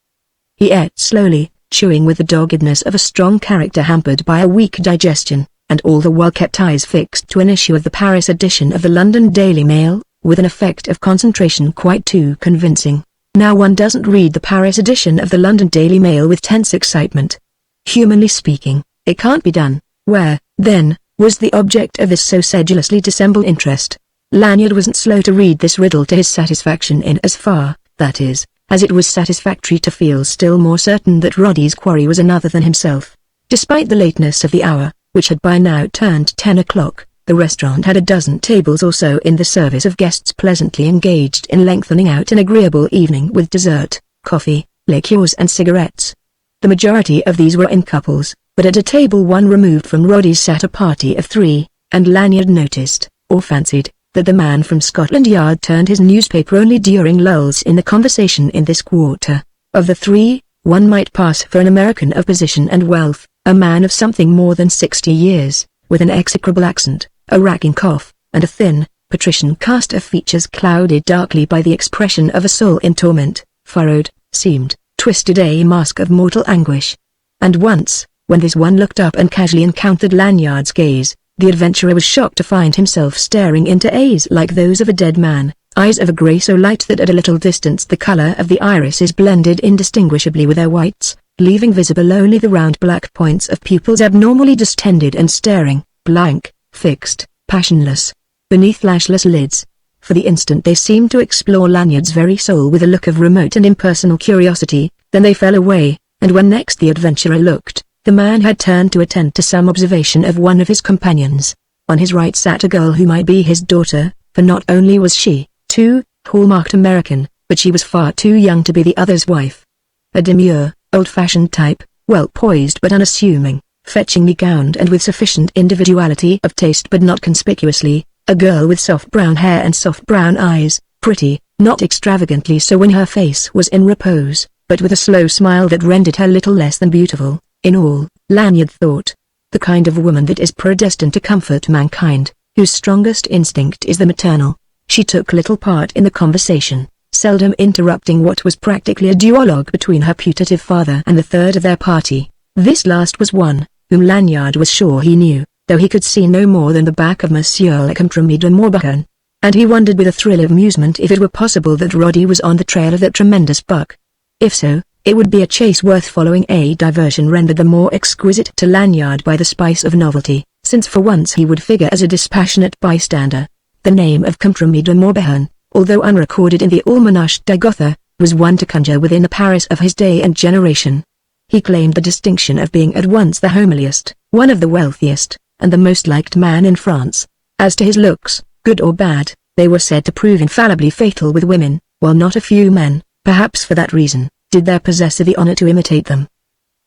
He ate slowly, chewing with the doggedness of a strong character hampered by a weak digestion, and all the while kept eyes fixed to an issue of the Paris edition of the London Daily Mail, with an effect of concentration quite too convincing. Now one doesn't read the Paris edition of the London Daily Mail with tense excitement. Humanly speaking, it can't be done. Where, then, was the object of this so sedulously dissembled interest? Lanyard wasn't slow to read this riddle to his satisfaction in as far, that is, as it was satisfactory to feel still more certain that Roddy's quarry was another than himself. Despite the lateness of the hour, which had by now turned 10 o'clock, the restaurant had a dozen tables or so in the service of guests pleasantly engaged in lengthening out an agreeable evening with dessert, coffee, liqueurs and cigarettes. The majority of these were in couples, but at a table one removed from Roddy's sat a party of 3, and Lanyard noticed, or fancied, that the man from Scotland Yard turned his newspaper only during lulls in the conversation in this quarter. Of the 3, one might pass for an American of position and wealth, a man of something more than 60 years, with an execrable accent, a racking cough, and a thin, patrician cast of features clouded darkly by the expression of a soul in torment, furrowed, seamed, twisted a mask of mortal anguish. And once, when this one looked up and casually encountered Lanyard's gaze, the adventurer was shocked to find himself staring into eyes like those of a dead man, eyes of a grey so light that at a little distance the colour of the irises blended indistinguishably with their whites, leaving visible only the round black points of pupils abnormally distended and staring, blank, fixed, passionless, beneath lashless lids. For the instant they seemed to explore Lanyard's very soul with a look of remote and impersonal curiosity, then they fell away, and when next the adventurer looked, the man had turned to attend to some observation of one of his companions. On his right sat a girl who might be his daughter, for not only was she, too, hallmarked American, but she was far too young to be the other's wife. A demure, old-fashioned type, well-poised but unassuming, fetchingly gowned and with sufficient individuality of taste but not conspicuously, a girl with soft brown hair and soft brown eyes, pretty, not extravagantly so when her face was in repose, but with a slow smile that rendered her little less than beautiful, in all, Lanyard thought. The kind of woman that is predestined to comfort mankind, whose strongest instinct is the maternal. She took little part in the conversation, seldom interrupting what was practically a duologue between her putative father and the third of their party. This last was one, whom Lanyard was sure he knew, though he could see no more than the back of Monsieur le Comte de Morbihan. And he wondered with a thrill of amusement if it were possible that Roddy was on the trail of that tremendous buck. If so, it would be a chase worth following, a diversion rendered the more exquisite to Lanyard by the spice of novelty, since for once he would figure as a dispassionate bystander. The name of Comte de Morbihan, although unrecorded in the Almanach de Gotha, was one to conjure within the Paris of his day and generation. He claimed the distinction of being at once the homeliest, one of the wealthiest, and the most liked man in France. As to his looks, good or bad, they were said to prove infallibly fatal with women, while not a few men, perhaps for that reason, did their possessor the honor to imitate them.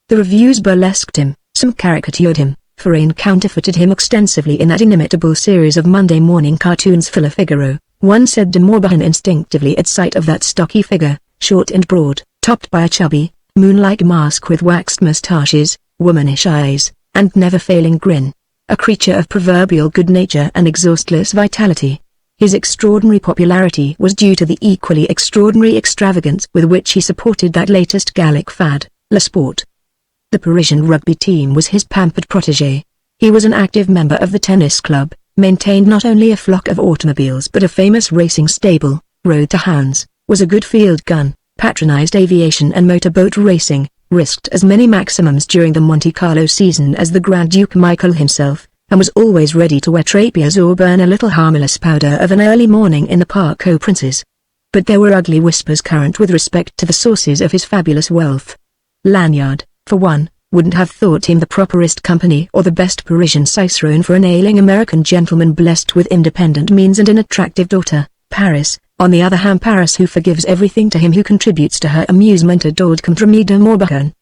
The reviews burlesqued him, some caricatured him, Forain counterfeited him extensively in that inimitable series of Monday morning cartoons for Le Figaro. One said de Morbihan instinctively at sight of that stocky figure, short and broad, topped by a chubby, moon-like mask with waxed moustaches, womanish eyes, and never-failing grin. A creature of proverbial good nature and exhaustless vitality. His extraordinary popularity was due to the equally extraordinary extravagance with which he supported that latest Gallic fad, Le Sport. The Parisian rugby team was his pampered protégé. He was an active member of the tennis club, maintained not only a flock of automobiles but a famous racing stable, rode to hounds, was a good field gun, patronized aviation and motorboat racing, risked as many maximums during the Monte Carlo season as the Grand Duke Michael himself, and was always ready to wear trapiers or burn a little harmless powder of an early morning in the Parc aux Princes. But there were ugly whispers current with respect to the sources of his fabulous wealth. Lanyard, for one, wouldn't have thought him the properest company or the best Parisian cicerone for an ailing American gentleman blessed with independent means and an attractive daughter. Paris, on the other hand, Paris, who forgives everything to him who contributes to her amusement, adored Comte de Morbihan.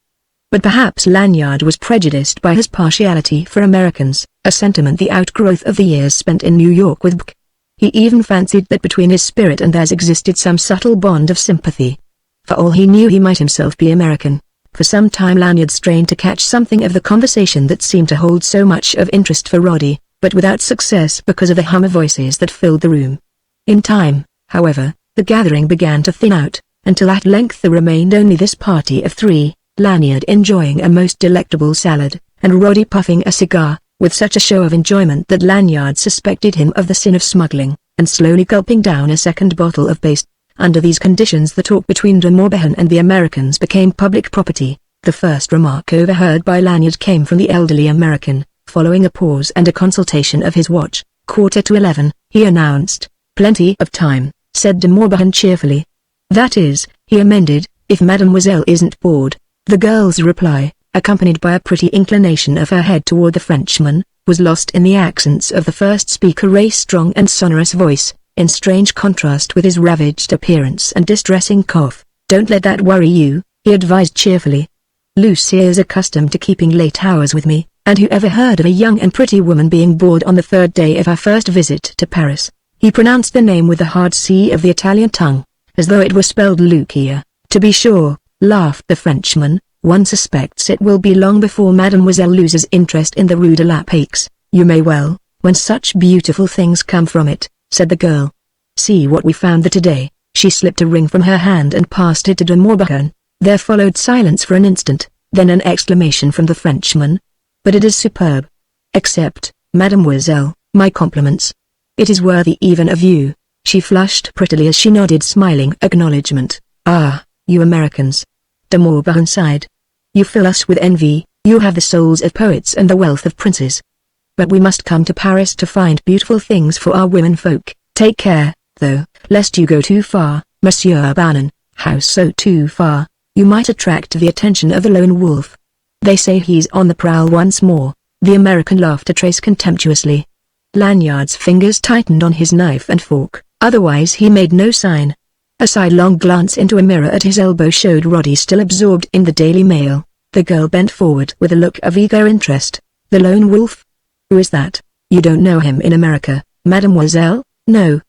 But perhaps Lanyard was prejudiced by his partiality for Americans, a sentiment the outgrowth of the years spent in New York with Bk. He even fancied that between his spirit and theirs existed some subtle bond of sympathy. For all he knew, he might himself be American. For some time Lanyard strained to catch something of the conversation that seemed to hold so much of interest for Roddy, but without success because of the hum of voices that filled the room. In time, however, the gathering began to thin out, until at length there remained only this party of three, Lanyard enjoying a most delectable salad, and Roddy puffing a cigar, with such a show of enjoyment that Lanyard suspected him of the sin of smuggling, and slowly gulping down a second bottle of paste. Under these conditions the talk between de Morbihan and the Americans became public property. The first remark overheard by Lanyard came from the elderly American. Following a pause and a consultation of his watch, 11:15, he announced, "Plenty of time," said de Morbihan cheerfully. "That is," he amended, "if mademoiselle isn't bored." The girl's reply, accompanied by a pretty inclination of her head toward the Frenchman, was lost in the accents of the first speaker's strong and sonorous voice, in strange contrast with his ravaged appearance and distressing cough. "Don't let that worry you," he advised cheerfully. "Lucy is accustomed to keeping late hours with me, and who ever heard of a young and pretty woman being bored on the third day of her first visit to Paris?" He pronounced the name with the hard C of the Italian tongue, as though it were spelled Lucia. "To be sure," laughed the Frenchman, "one suspects it will be long before mademoiselle loses interest in the Rue de la Paix." "You may well, when such beautiful things come from it," said the girl. "See what we found there today." She slipped a ring from her hand and passed it to de Morbihan. There followed silence for an instant, then an exclamation from the Frenchman. "But it is superb. Accept, mademoiselle, my compliments. It is worthy even of you." She flushed prettily as she nodded smiling acknowledgment. "Ah, you Americans." De Morbihan sighed. "You fill us with envy. You have the souls of poets and the wealth of princes. But we must come to Paris to find beautiful things for our women folk. Take care, though, lest you go too far, Monsieur Bannon." "How so too far?" "You might attract the attention of the lone wolf. They say he's on the prowl once more." The American laughed a trace contemptuously. Lanyard's fingers tightened on his knife and fork, otherwise he made no sign. A sidelong glance into a mirror at his elbow showed Roddy still absorbed in the Daily Mail. The girl bent forward with a look of eager interest. "The Lone Wolf? Who is that? You don't know him in America, mademoiselle?" "No.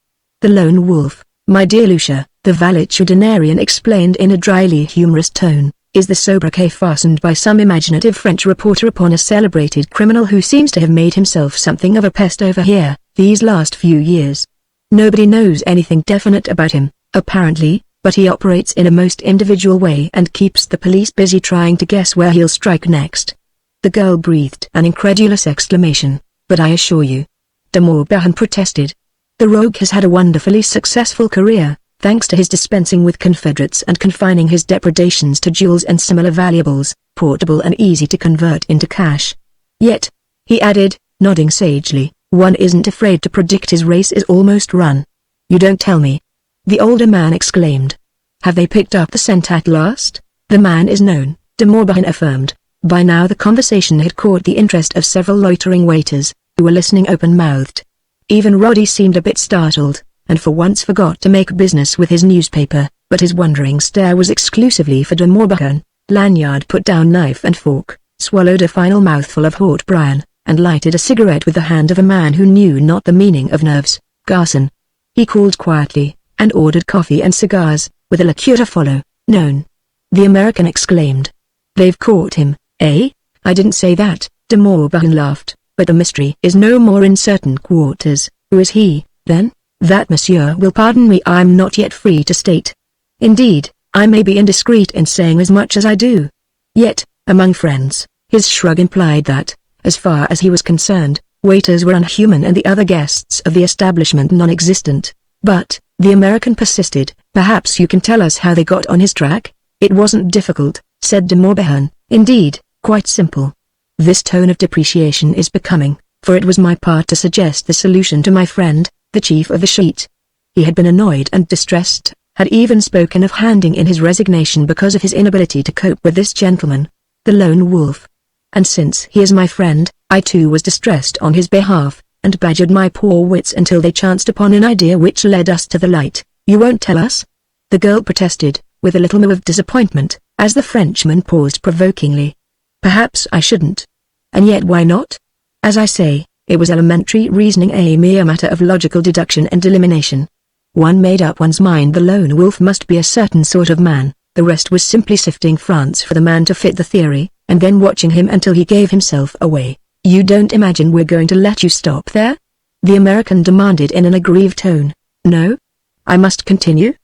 The Lone Wolf, my dear Lucia," the valetudinarian explained in a dryly humorous tone, "is the sobriquet fastened by some imaginative French reporter upon a celebrated criminal who seems to have made himself something of a pest over here, these last few years. Nobody knows anything definite about him, apparently, but he operates in a most individual way and keeps the police busy trying to guess where he'll strike next." The girl breathed an incredulous exclamation. "But I assure you," de Morbihan protested, "the rogue has had a wonderfully successful career, thanks to his dispensing with Confederates and confining his depredations to jewels and similar valuables, portable and easy to convert into cash. Yet," he added, nodding sagely, "one isn't afraid to predict his race is almost run." "You don't tell me," the older man exclaimed. "Have they picked up the scent at last?" "The man is known," de Morbihan affirmed. By now the conversation had caught the interest of several loitering waiters, who were listening open-mouthed. Even Roddy seemed a bit startled, and for once forgot to make business with his newspaper, but his wondering stare was exclusively for de Morbihan. Lanyard put down knife and fork, swallowed a final mouthful of hot brine, and lighted a cigarette with the hand of a man who knew not the meaning of nerves. "Garçon," he called quietly, and ordered coffee and cigars, with a liqueur to follow. "Known," the American exclaimed. "They've caught him, eh?" "I didn't say that," de Morbihan laughed, "but the mystery is no more in certain quarters." "Who is he, then?" "That monsieur will pardon me, I'm not yet free to state. Indeed, I may be indiscreet in saying as much as I do. Yet, among friends," his shrug implied that, as far as he was concerned, waiters were unhuman and the other guests of the establishment non-existent. "But," the American persisted, "perhaps you can tell us how they got on his track?" "It wasn't difficult," said de Morbihan. "Indeed, quite simple." This tone of depreciation is becoming, for it was my part to suggest the solution to my friend, the chief of the sheet. He had been annoyed and distressed, had even spoken of handing in his resignation because of his inability to cope with this gentleman, the Lone Wolf. And since he is my friend, I too was distressed on his behalf, and badgered my poor wits until they chanced upon an idea which led us to the light. "You won't tell us?" the girl protested, with a little moue of disappointment, as the Frenchman paused provokingly. "Perhaps I shouldn't. And yet why not? As I say, it was elementary reasoning, a mere matter of logical deduction and elimination. One made up one's mind the Lone Wolf must be a certain sort of man, the rest was simply sifting France for the man to fit the theory, and then watching him until he gave himself away." "You don't imagine we're going to let you stop there?" the American demanded in an aggrieved tone. "No? I must continue?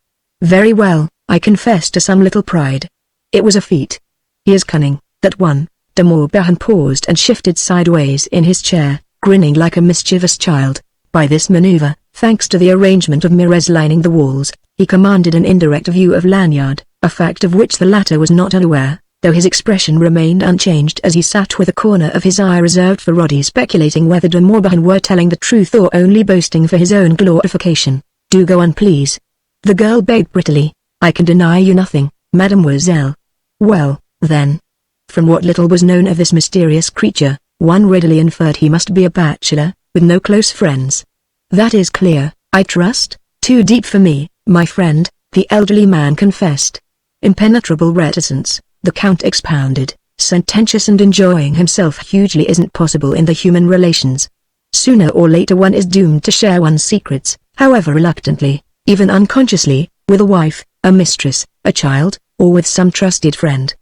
Very well, I confess to some little pride. It was a feat. He is cunning, that one." De Morbihan paused and shifted sideways in his chair, grinning like a mischievous child. By this maneuver, thanks to the arrangement of mirrors lining the walls, he commanded an indirect view of Lanyard, a fact of which the latter was not unaware, though his expression remained unchanged as he sat with a corner of his eye reserved for Roddy, speculating whether de Morbihan were telling the truth or only boasting for his own glorification. "Do go on, please," the girl begged prettily. "I can deny you nothing, mademoiselle." "Well, then." From what little was known of this mysterious creature, one readily inferred he must be a bachelor, with no close friends. "That is clear, I trust." "Too deep for me, my friend," the elderly man confessed. Impenetrable reticence, the Count expounded, sententious and enjoying himself hugely, isn't possible in the human relations. Sooner or later one is doomed to share one's secrets, however reluctantly, even unconsciously, with a wife, a mistress, a child, or with some trusted friend.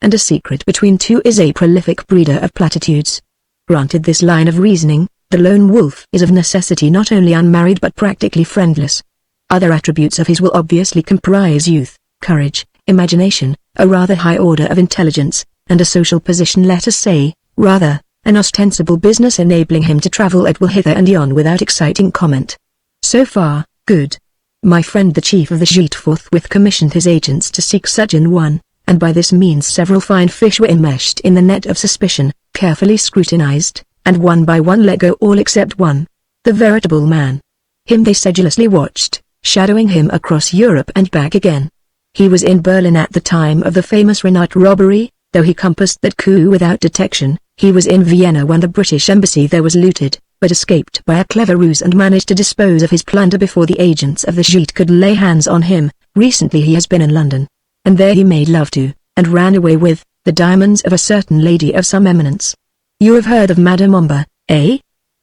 And a secret between two is a prolific breeder of platitudes. Granted this line of reasoning, the Lone Wolf is of necessity not only unmarried but practically friendless. Other attributes of his will obviously comprise youth, courage, imagination, a rather high order of intelligence, and a social position, let us say, rather, an ostensible business enabling him to travel at will hither and yon without exciting comment. So far, good. My friend the chief of the sheet forthwith commissioned his agents to seek such an one, and by this means several fine fish were enmeshed in the net of suspicion, carefully scrutinized, and one by one let go, all except one. The veritable man. Him they sedulously watched, shadowing him across Europe and back again. He was in Berlin at the time of the famous Renat robbery, though he compassed that coup without detection. He was in Vienna when the British embassy there was looted, but escaped by a clever ruse and managed to dispose of his plunder before the agents of the Gite could lay hands on him. Recently he has been in London, and there he made love to, and ran away with, the diamonds of a certain lady of some eminence. You have heard of Madame Omber, eh?"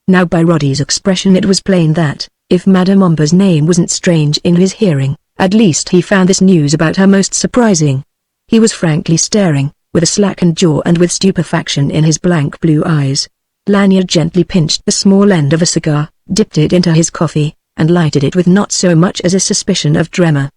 Now by Roddy's expression it was plain that, if Madame Omber's name wasn't strange in his hearing, at least he found this news about her most surprising. He was frankly staring, with a slackened jaw and with stupefaction in his blank blue eyes. Lanyard gently pinched the small end of a cigar, dipped it into his coffee, and lighted it with not so much as a suspicion of tremor.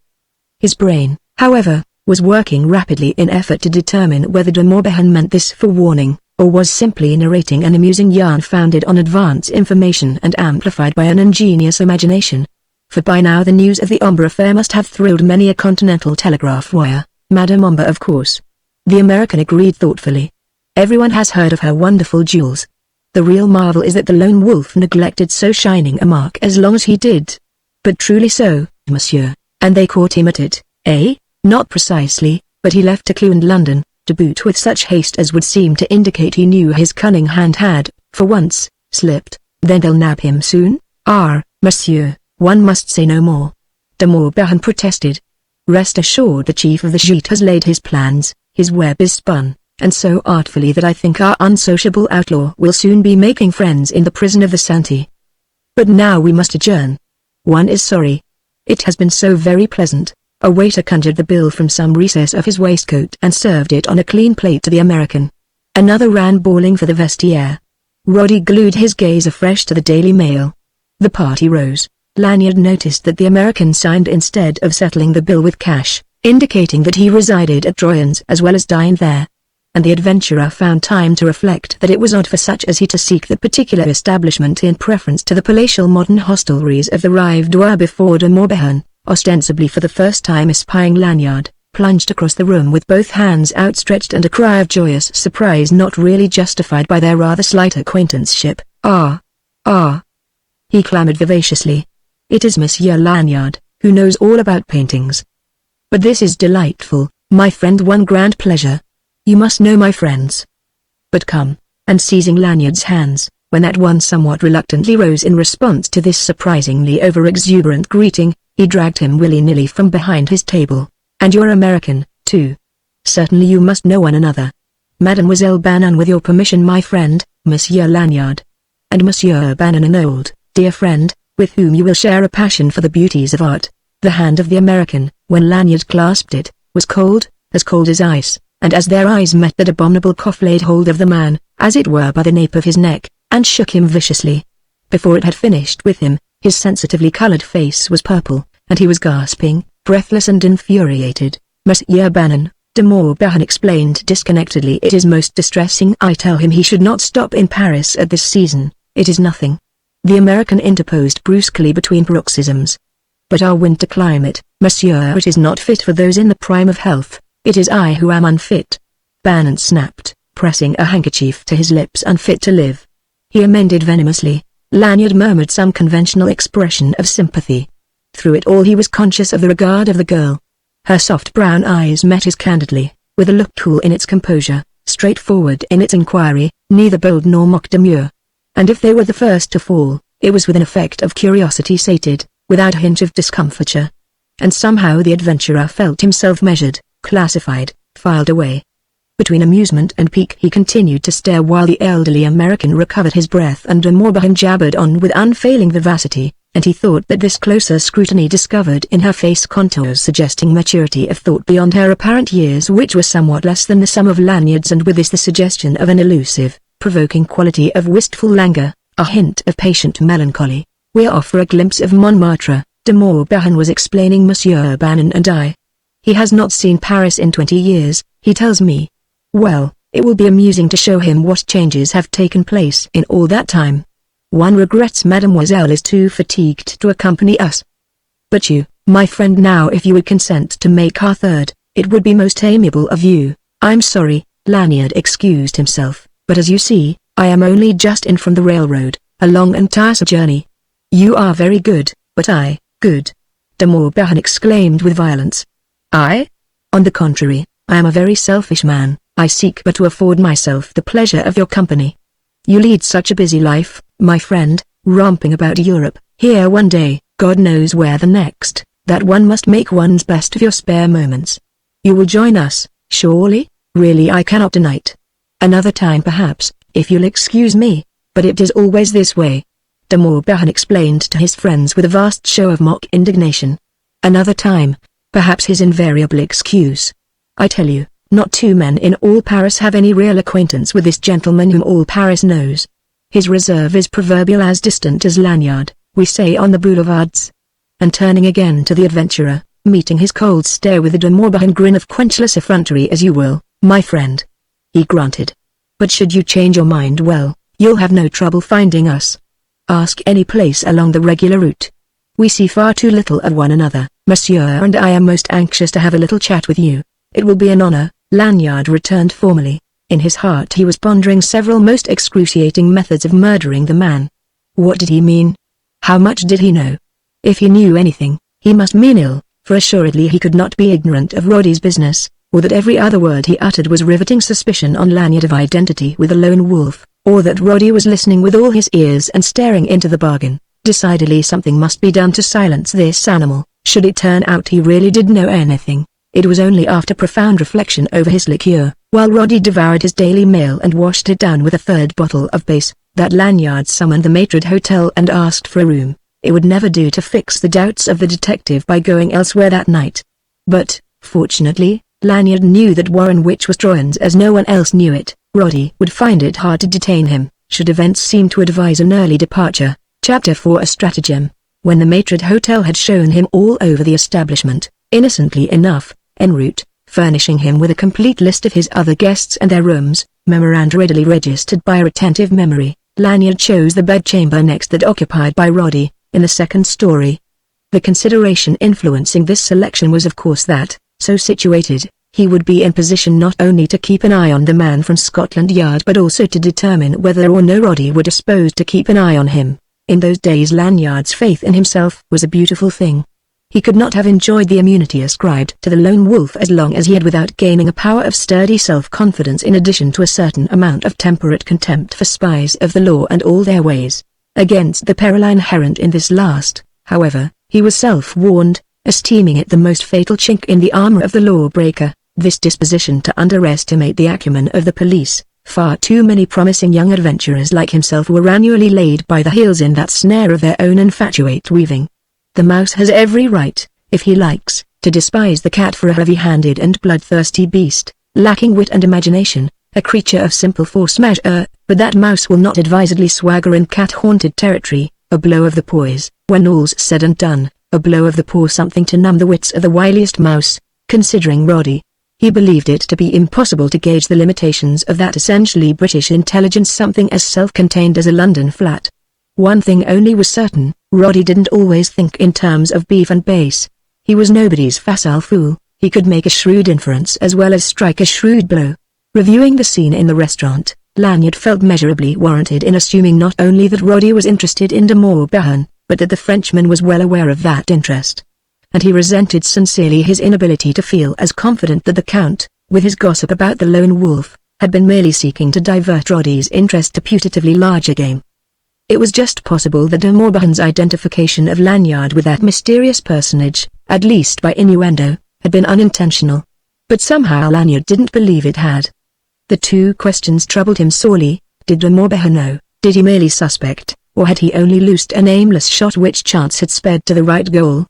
His brain, however, was working rapidly in effort to determine whether de Morbihan meant this for warning, or was simply narrating an amusing yarn founded on advance information and amplified by an ingenious imagination. For by now the news of the Omber affair must have thrilled many a continental telegraph wire. Madame Omber, of course. The American agreed thoughtfully. Everyone has heard of her wonderful jewels. The real marvel is that the lone wolf neglected so shining a mark as long as he did. But truly so, monsieur, and they caught him at it, eh? Not precisely, but he left a clue in London, to boot with such haste as would seem to indicate he knew his cunning hand had, for once, slipped. Then they'll nab him soon? Ah, monsieur, one must say no more. De Morbihan protested. Rest assured the chief of the Gite has laid his plans, his web is spun, and so artfully that I think our unsociable outlaw will soon be making friends in the prison of the Santee. But now we must adjourn. One is sorry. It has been so very pleasant. A waiter conjured the bill from some recess of his waistcoat and served it on a clean plate to the American. Another ran bawling for the vestiaire. Roddy glued his gaze afresh to the Daily Mail. The party rose. Lanyard noticed that the American signed instead of settling the bill with cash, indicating that he resided at Troyon's as well as dined there. And the adventurer found time to reflect that it was odd for such as he to seek that particular establishment in preference to the palatial modern hostelries of the Rive Droit before de Morbihan, ostensibly for the first time espying Lanyard, plunged across the room with both hands outstretched and a cry of joyous surprise not really justified by their rather slight acquaintanceship. "Ah! Ah!" he clamored vivaciously. "It is Monsieur Lanyard, who knows all about paintings. But this is delightful, my friend, one grand pleasure. You must know my friends. But come," and seizing Lanyard's hands, when that one somewhat reluctantly rose in response to this surprisingly over-exuberant greeting, he dragged him willy-nilly from behind his table. "And you're American, too. Certainly you must know one another. Mademoiselle Bannon, with your permission, my friend, Monsieur Lanyard. And Monsieur Bannon, an old, dear friend, with whom you will share a passion for the beauties of art." The hand of the American, when Lanyard clasped it, was cold as ice, and as their eyes met that abominable cough laid hold of the man, as it were by the nape of his neck, and shook him viciously. Before it had finished with him, his sensitively colored face was purple, and he was gasping, breathless and infuriated. "Monsieur Bannon," de Morbihan explained disconnectedly, "it is most distressing. I tell him he should not stop in Paris at this season. It is nothing." The American interposed brusquely between paroxysms. "But our winter climate, monsieur, it is not fit for those in the prime of health. It is I who am unfit." Bannon snapped, pressing a handkerchief to his lips. "Unfit to live," he amended venomously. Lanyard murmured some conventional expression of sympathy. Through it all he was conscious of the regard of the girl. Her soft brown eyes met his candidly, with a look cool in its composure, straightforward in its inquiry, neither bold nor mock demure. And if they were the first to fall, it was with an effect of curiosity sated, without a hint of discomfiture. And somehow the adventurer felt himself measured, classified, filed away. Between amusement and pique he continued to stare while the elderly American recovered his breath and de Morbihan jabbered on with unfailing vivacity, and he thought that this closer scrutiny discovered in her face contours suggesting maturity of thought beyond her apparent years, which were somewhat less than the sum of Lanyard's, and with this the suggestion of an elusive, provoking quality of wistful languor, a hint of patient melancholy. "We're off for a glimpse of Montmartre," de Morbihan was explaining. "Monsieur Bannon and I. He has not seen Paris in 20 years, he tells me. Well, it will be amusing to show him what changes have taken place in all that time. One regrets Mademoiselle is too fatigued to accompany us. But you, my friend, now if you would consent to make our third, it would be most amiable of you." "I'm sorry," Lanyard excused himself, "but as you see, I am only just in from the railroad, a long and tiresome journey." "You are very good, but I, good?" de Morbihan exclaimed with violence. "I? On the contrary, I am a very selfish man. I seek but to afford myself the pleasure of your company. You lead such a busy life, my friend, romping about Europe, here one day, God knows where the next, that one must make one's best of your spare moments. You will join us, surely? Really, I cannot deny it. Another time perhaps, if you'll excuse me, but it is always this way. De Morbihan explained to his friends with a vast show of mock indignation. Another time, perhaps his invariable excuse. I tell you, not two men in all Paris have any real acquaintance with this gentleman whom all Paris knows. His reserve is proverbial as distant as Lanyard, we say on the boulevards. And turning again to the adventurer, meeting his cold stare with a De Morbihan grin of quenchless effrontery, as you will, my friend. He grunted. But should you change your mind, well, you'll have no trouble finding us. Ask any place along the regular route. We see far too little of one another, monsieur, and I am most anxious to have a little chat with you. It will be an honor, Lanyard returned formally. In his heart he was pondering several most excruciating methods of murdering the man. What did he mean? How much did he know? If he knew anything, he must mean ill, for assuredly he could not be ignorant of Roddy's business, or that every other word he uttered was riveting suspicion on Lanyard of identity with the lone wolf, or that Roddy was listening with all his ears and staring into the bargain. Decidedly something must be done to silence this animal, should it turn out he really did know anything. It was only after profound reflection over his liqueur, while Roddy devoured his daily mail and washed it down with a third bottle of base, that Lanyard summoned the Maitre d'Hotel and asked for a room. It would never do to fix the doubts of the detective by going elsewhere that night. But, fortunately, Lanyard knew that Warren-Which was Troyon's as no one else knew it. Roddy would find it hard to detain him, should events seem to advise an early departure. Chapter 4 A Stratagem. When the Maitre d'Hotel had shown him all over the establishment, innocently enough, en route, furnishing him with a complete list of his other guests and their rooms, memoranda readily registered by a retentive memory, Lanyard chose the bedchamber next that occupied by Roddy, in the second story. The consideration influencing this selection was of course that, so situated, he would be in position not only to keep an eye on the man from Scotland Yard but also to determine whether or no Roddy were disposed to keep an eye on him. In those days Lanyard's faith in himself was a beautiful thing. He could not have enjoyed the immunity ascribed to the lone wolf as long as he had without gaining a power of sturdy self-confidence in addition to a certain amount of temperate contempt for spies of the law and all their ways. Against the peril inherent in this last, however, he was self-warned, esteeming it the most fatal chink in the armor of the lawbreaker, this disposition to underestimate the acumen of the police. Far too many promising young adventurers like himself were annually laid by the heels in that snare of their own infatuate weaving. The mouse has every right, if he likes, to despise the cat for a heavy-handed and bloodthirsty beast, lacking wit and imagination, a creature of simple force majeure, but that mouse will not advisedly swagger in cat-haunted territory. A blow of the paws, when all's said and done, a blow of the paw, something to numb the wits of the wiliest mouse. Considering Roddy, he believed it to be impossible to gauge the limitations of that essentially British intelligence, something as self-contained as a London flat. One thing only was certain, Roddy didn't always think in terms of beef and base. He was nobody's facile fool, he could make a shrewd inference as well as strike a shrewd blow. Reviewing the scene in the restaurant, Lanyard felt measurably warranted in assuming not only that Roddy was interested in De Morbihan, but that the Frenchman was well aware of that interest. And he resented sincerely his inability to feel as confident that the Count, with his gossip about the lone wolf, had been merely seeking to divert Roddy's interest to putatively larger game. It was just possible that De Morbihan's identification of Lanyard with that mysterious personage, at least by innuendo, had been unintentional. But somehow Lanyard didn't believe it had. The two questions troubled him sorely. Did De Morbihan know? Did he merely suspect, or had he only loosed an aimless shot which chance had sped to the right goal?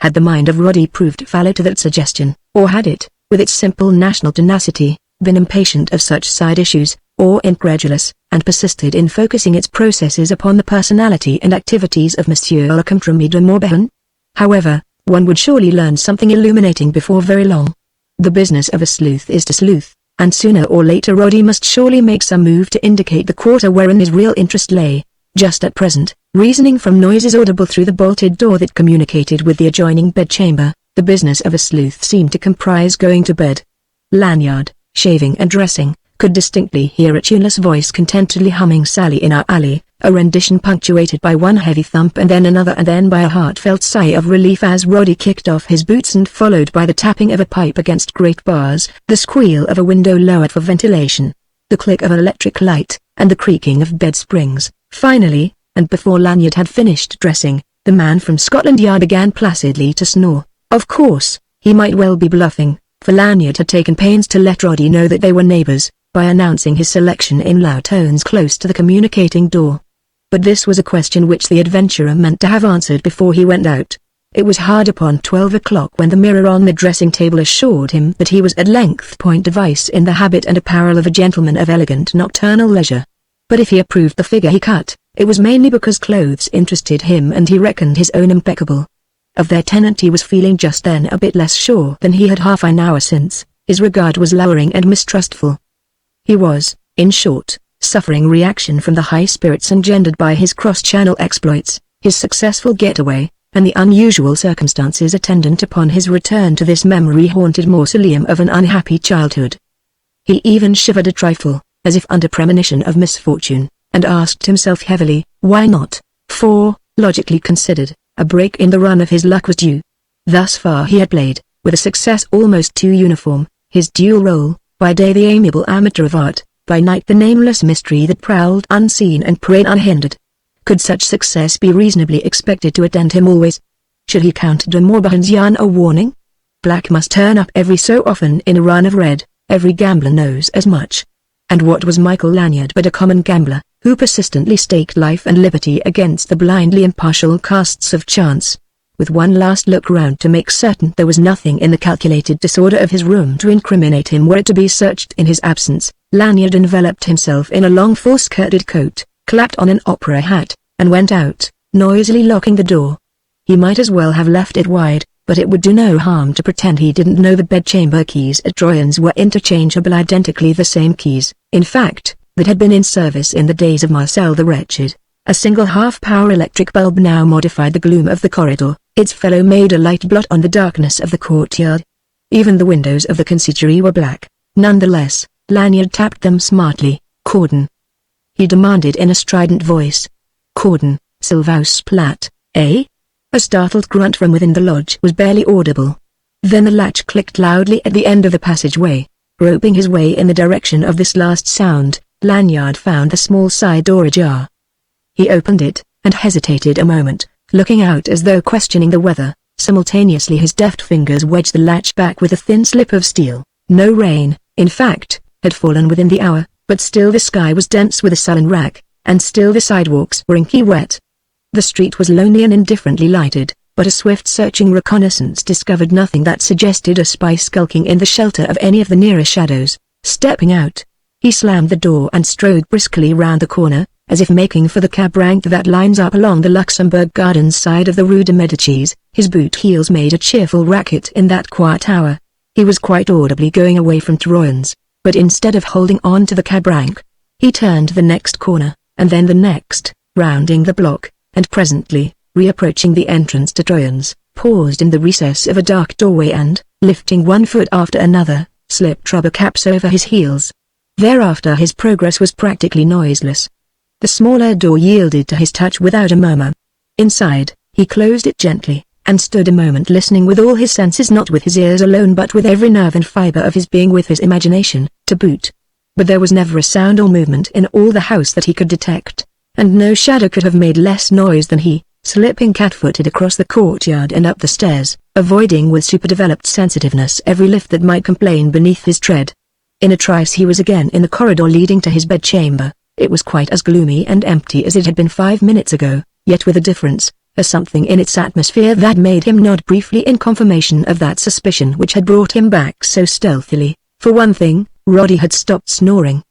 Had the mind of Roddy proved fallow to that suggestion, or had it, with its simple national tenacity, been impatient of such side issues, or incredulous, and persisted in focusing its processes upon the personality and activities of Monsieur le Comte de Morbihan? However, one would surely learn something illuminating before very long. The business of a sleuth is to sleuth, and sooner or later Roddy must surely make some move to indicate the quarter wherein his real interest lay. Just at present, reasoning from noises audible through the bolted door that communicated with the adjoining bedchamber, the business of a sleuth seemed to comprise going to bed. Lanyard, shaving and dressing, could distinctly hear a tuneless voice contentedly humming Sally in Our Alley, a rendition punctuated by one heavy thump and then another and then by a heartfelt sigh of relief as Roddy kicked off his boots and followed by the tapping of a pipe against grate bars, the squeal of a window lowered for ventilation, the click of an electric light, and the creaking of bed springs. Finally, and before Lanyard had finished dressing, the man from Scotland Yard began placidly to snore. Of course, he might well be bluffing, for Lanyard had taken pains to let Roddy know that they were neighbors, by announcing his selection in loud tones close to the communicating door. But this was a question which the adventurer meant to have answered before he went out. It was hard upon 12 o'clock when the mirror on the dressing table assured him that he was at length point device in the habit and apparel of a gentleman of elegant nocturnal leisure. But if he approved the figure he cut, it was mainly because clothes interested him and he reckoned his own impeccable. Of their tenant he was feeling just then a bit less sure than he had half an hour since. His regard was lowering and mistrustful. He was, in short, suffering reaction from the high spirits engendered by his cross-channel exploits, his successful getaway, and the unusual circumstances attendant upon his return to this memory-haunted mausoleum of an unhappy childhood. He even shivered a trifle, as if under premonition of misfortune, and asked himself heavily, why not? For, logically considered, a break in the run of his luck was due. Thus far he had played, with a success almost too uniform, his dual role, by day the amiable amateur of art, by night the nameless mystery that prowled unseen and preyed unhindered. Could such success be reasonably expected to attend him always? Should he count de Morbihan's yarn a warning? Black must turn up every so often in a run of red, every gambler knows as much. And what was Michael Lanyard but a common gambler, who persistently staked life and liberty against the blindly impartial casts of chance? With one last look round to make certain there was nothing in the calculated disorder of his room to incriminate him were it to be searched in his absence, Lanyard enveloped himself in a long full-skirted coat, clapped on an opera hat, and went out, noisily locking the door. He might as well have left it wide, but it would do no harm to pretend he didn't know the bedchamber keys at Troyan's were interchangeable, identically the same keys, in fact, that had been in service in the days of Marcel the Wretched. A single half-power electric bulb now modified the gloom of the corridor, its fellow made a light blot on the darkness of the courtyard. Even the windows of the consistory were black. Nonetheless, Lanyard tapped them smartly. "Cordon?" he demanded in a strident voice. "Cordon, Sylvaus Platt, eh?" A startled grunt from within the lodge was barely audible. Then the latch clicked loudly at the end of the passageway. Groping his way in the direction of this last sound, Lanyard found the small side door ajar. He opened it, and hesitated a moment, looking out as though questioning the weather. Simultaneously his deft fingers wedged the latch back with a thin slip of steel. No rain, in fact, had fallen within the hour, but still the sky was dense with a sullen rack, and still the sidewalks were inky wet. The street was lonely and indifferently lighted, but a swift searching reconnaissance discovered nothing that suggested a spy skulking in the shelter of any of the nearer shadows. Stepping out, he slammed the door and strode briskly round the corner, as if making for the cab rank that lines up along the Luxembourg Gardens side of the Rue de Medicis. His boot heels made a cheerful racket in that quiet hour. He was quite audibly going away from Troyan's, but instead of holding on to the cab rank, he turned the next corner, and then the next, rounding the block, and presently, reapproaching the entrance to Troyan's, paused in the recess of a dark doorway and, lifting one foot after another, slipped rubber caps over his heels. Thereafter his progress was practically noiseless. The smaller door yielded to his touch without a murmur. Inside, he closed it gently, and stood a moment listening with all his senses, not with his ears alone but with every nerve and fibre of his being, with his imagination, to boot. But there was never a sound or movement in all the house that he could detect, and no shadow could have made less noise than he, slipping cat-footed across the courtyard and up the stairs, avoiding with superdeveloped sensitiveness every lift that might complain beneath his tread. In a trice he was again in the corridor leading to his bedchamber. It was quite as gloomy and empty as it had been 5 minutes ago, yet with a difference, a something in its atmosphere that made him nod briefly in confirmation of that suspicion which had brought him back so stealthily. For one thing, Roddy had stopped snoring.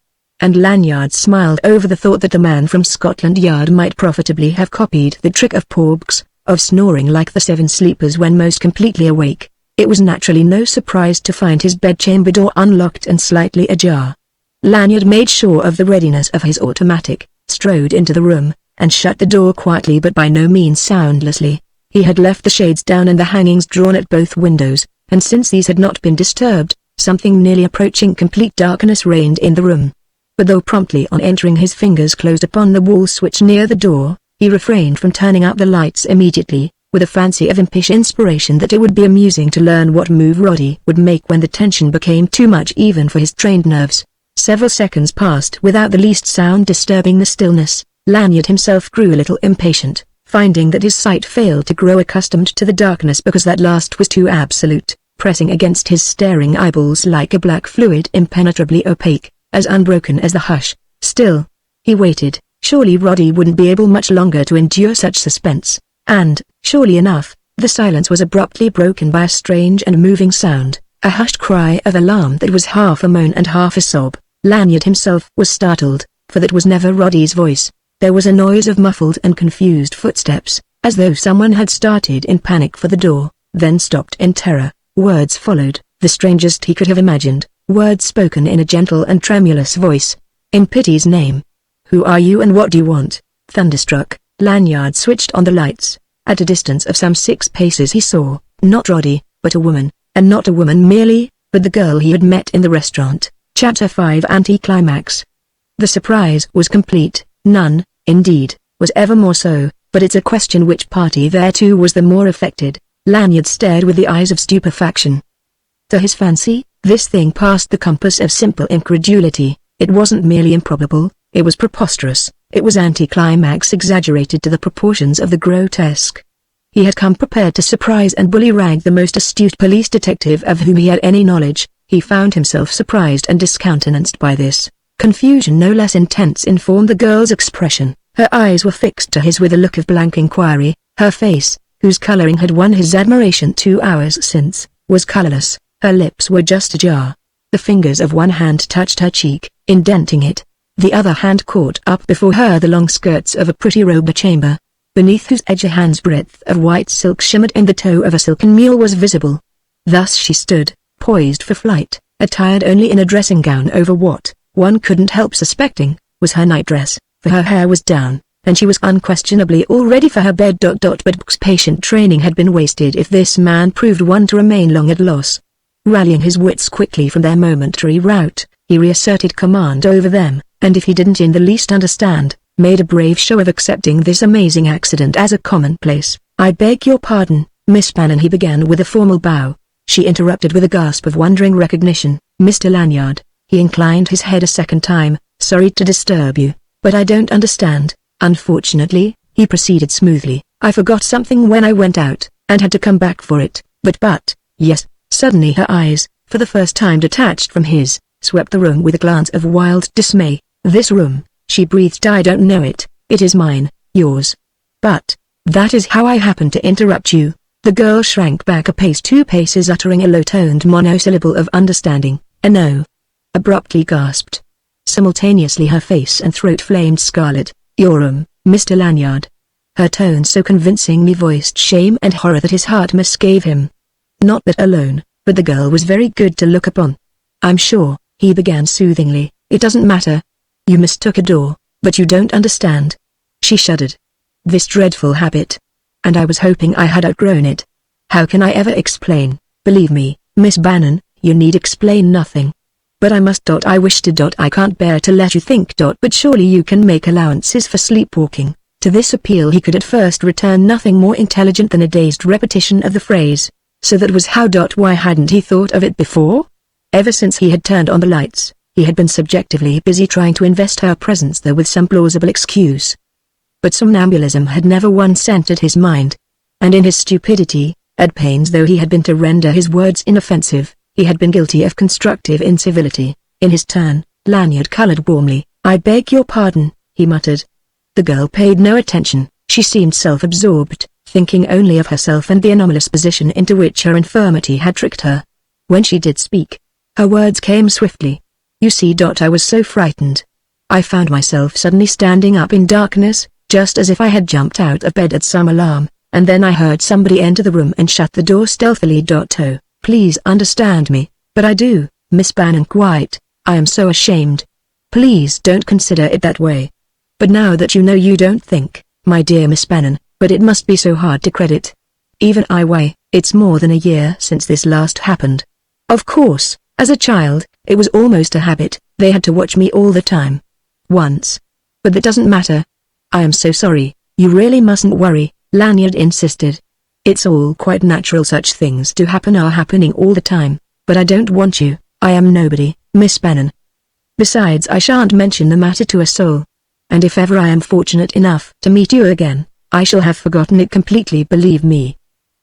And Lanyard smiled over the thought that the man from Scotland Yard might profitably have copied the trick of Porgs, of snoring like the seven sleepers when most completely awake. It was naturally no surprise to find his bedchamber door unlocked and slightly ajar. Lanyard made sure of the readiness of his automatic, strode into the room, and shut the door quietly but by no means soundlessly. He had left the shades down and the hangings drawn at both windows, and since these had not been disturbed, something nearly approaching complete darkness reigned in the room. But though promptly on entering his fingers closed upon the wall switch near the door, he refrained from turning out the lights immediately, with a fancy of impish inspiration that it would be amusing to learn what move Roddy would make when the tension became too much even for his trained nerves. Several seconds passed without the least sound disturbing the stillness, Lanyard himself grew a little impatient, finding that his sight failed to grow accustomed to the darkness because that last was too absolute, pressing against his staring eyeballs like a black fluid impenetrably opaque, as unbroken as the hush. Still, he waited. Surely Roddy wouldn't be able much longer to endure such suspense, and, surely enough, the silence was abruptly broken by a strange and moving sound, a hushed cry of alarm that was half a moan and half a sob. Lanyard himself was startled, for that was never Roddy's voice. There was a noise of muffled and confused footsteps, as though someone had started in panic for the door, then stopped in terror. Words followed, the strangest he could have imagined, words spoken in a gentle and tremulous voice. In pity's name. Who are you and what do you want? Thunderstruck, Lanyard switched on the lights. At a distance of some 6 paces he saw, not Roddy, but a woman, and not a woman merely, but the girl he had met in the restaurant. Chapter 5 Anticlimax. The surprise was complete. None, indeed, was ever more so, but it's a question which party thereto was the more affected. Lanyard stared with the eyes of stupefaction. To his fancy, this thing passed the compass of simple incredulity. It wasn't merely improbable, it was preposterous, it was anticlimax exaggerated to the proportions of the grotesque. He had come prepared to surprise and bullyrag the most astute police detective of whom he had any knowledge. He found himself surprised and discountenanced by this. Confusion no less intense informed the girl's expression. Her eyes were fixed to his with a look of blank inquiry. Her face, whose coloring had won his admiration 2 hours since, was colorless. Her lips were just ajar. The fingers of one hand touched her cheek, indenting it. The other hand caught up before her the long skirts of a pretty robe chamber, beneath whose edge a hand's breadth of white silk shimmered and the toe of a silken mule was visible. Thus she stood, poised for flight, attired only in a dressing gown over what, one couldn't help suspecting, was her nightdress, for her hair was down, and she was unquestionably all ready for her bed. But Book's patient training had been wasted if this man proved one to remain long at loss. Rallying his wits quickly from their momentary rout, he reasserted command over them, and if he didn't in the least understand, made a brave show of accepting this amazing accident as a commonplace. "I beg your pardon, Miss Bannon," he began with a formal bow. She interrupted with a gasp of wondering recognition. "Mr. Lanyard." He inclined his head a second time. "Sorry to disturb you, but I don't understand. Unfortunately," he proceeded smoothly, "I forgot something when I went out, and had to come back for it. But, yes." Suddenly her eyes, for the first time detached from his, swept the room with a glance of wild dismay. "This room," she breathed. "I don't know it. It is mine, yours. But, that is how I happened to interrupt you." The girl shrank back a pace, 2 paces, uttering a low-toned monosyllable of understanding. "No." Abruptly gasped. Simultaneously her face and throat flamed scarlet. "Your room, Mr. Lanyard." Her tone so convincingly voiced shame and horror that his heart misgave him. Not that alone, but the girl was very good to look upon. "I'm sure," he began soothingly, "it doesn't matter. You mistook a door, but you don't understand." She shuddered. "This dreadful habit. And I was hoping I had outgrown it. How can I ever explain?" "Believe me, Miss Bannon, you need explain nothing." "But I must. I wish to. I can't bear to let you think. But surely you can make allowances for sleepwalking." To this appeal he could at first return nothing more intelligent than a dazed repetition of the phrase. So that was how. Why hadn't he thought of it before? Ever since he had turned on the lights, he had been subjectively busy trying to invest her presence there with some plausible excuse. But somnambulism had never once entered his mind. And in his stupidity, at pains though he had been to render his words inoffensive, he had been guilty of constructive incivility. In his turn, Lanyard colored warmly. "I beg your pardon," he muttered. The girl paid no attention. She seemed self-absorbed, thinking only of herself and the anomalous position into which her infirmity had tricked her. When she did speak, her words came swiftly. "You see. I was so frightened. I found myself suddenly standing up in darkness, just as if I had jumped out of bed at some alarm, and then I heard somebody enter the room and shut the door stealthily. Oh, please understand me, but I do, Miss Bannon. Quite. I am so ashamed. Please don't consider it that way. But now that you know, you don't think, my dear Miss Bannon, but it must be so hard to credit. Even why, it's more than a year since this last happened. Of course, as a child, it was almost a habit. They had to watch me all the time. Once. But that doesn't matter. I am so sorry. You really mustn't worry," Lanyard insisted. "It's all quite natural. Such things do happen, are happening all the time. But I don't want you. I am nobody, Miss Bannon. Besides, I shan't mention the matter to a soul." and if ever I am fortunate enough to meet you again, I shall have forgotten it completely, believe me."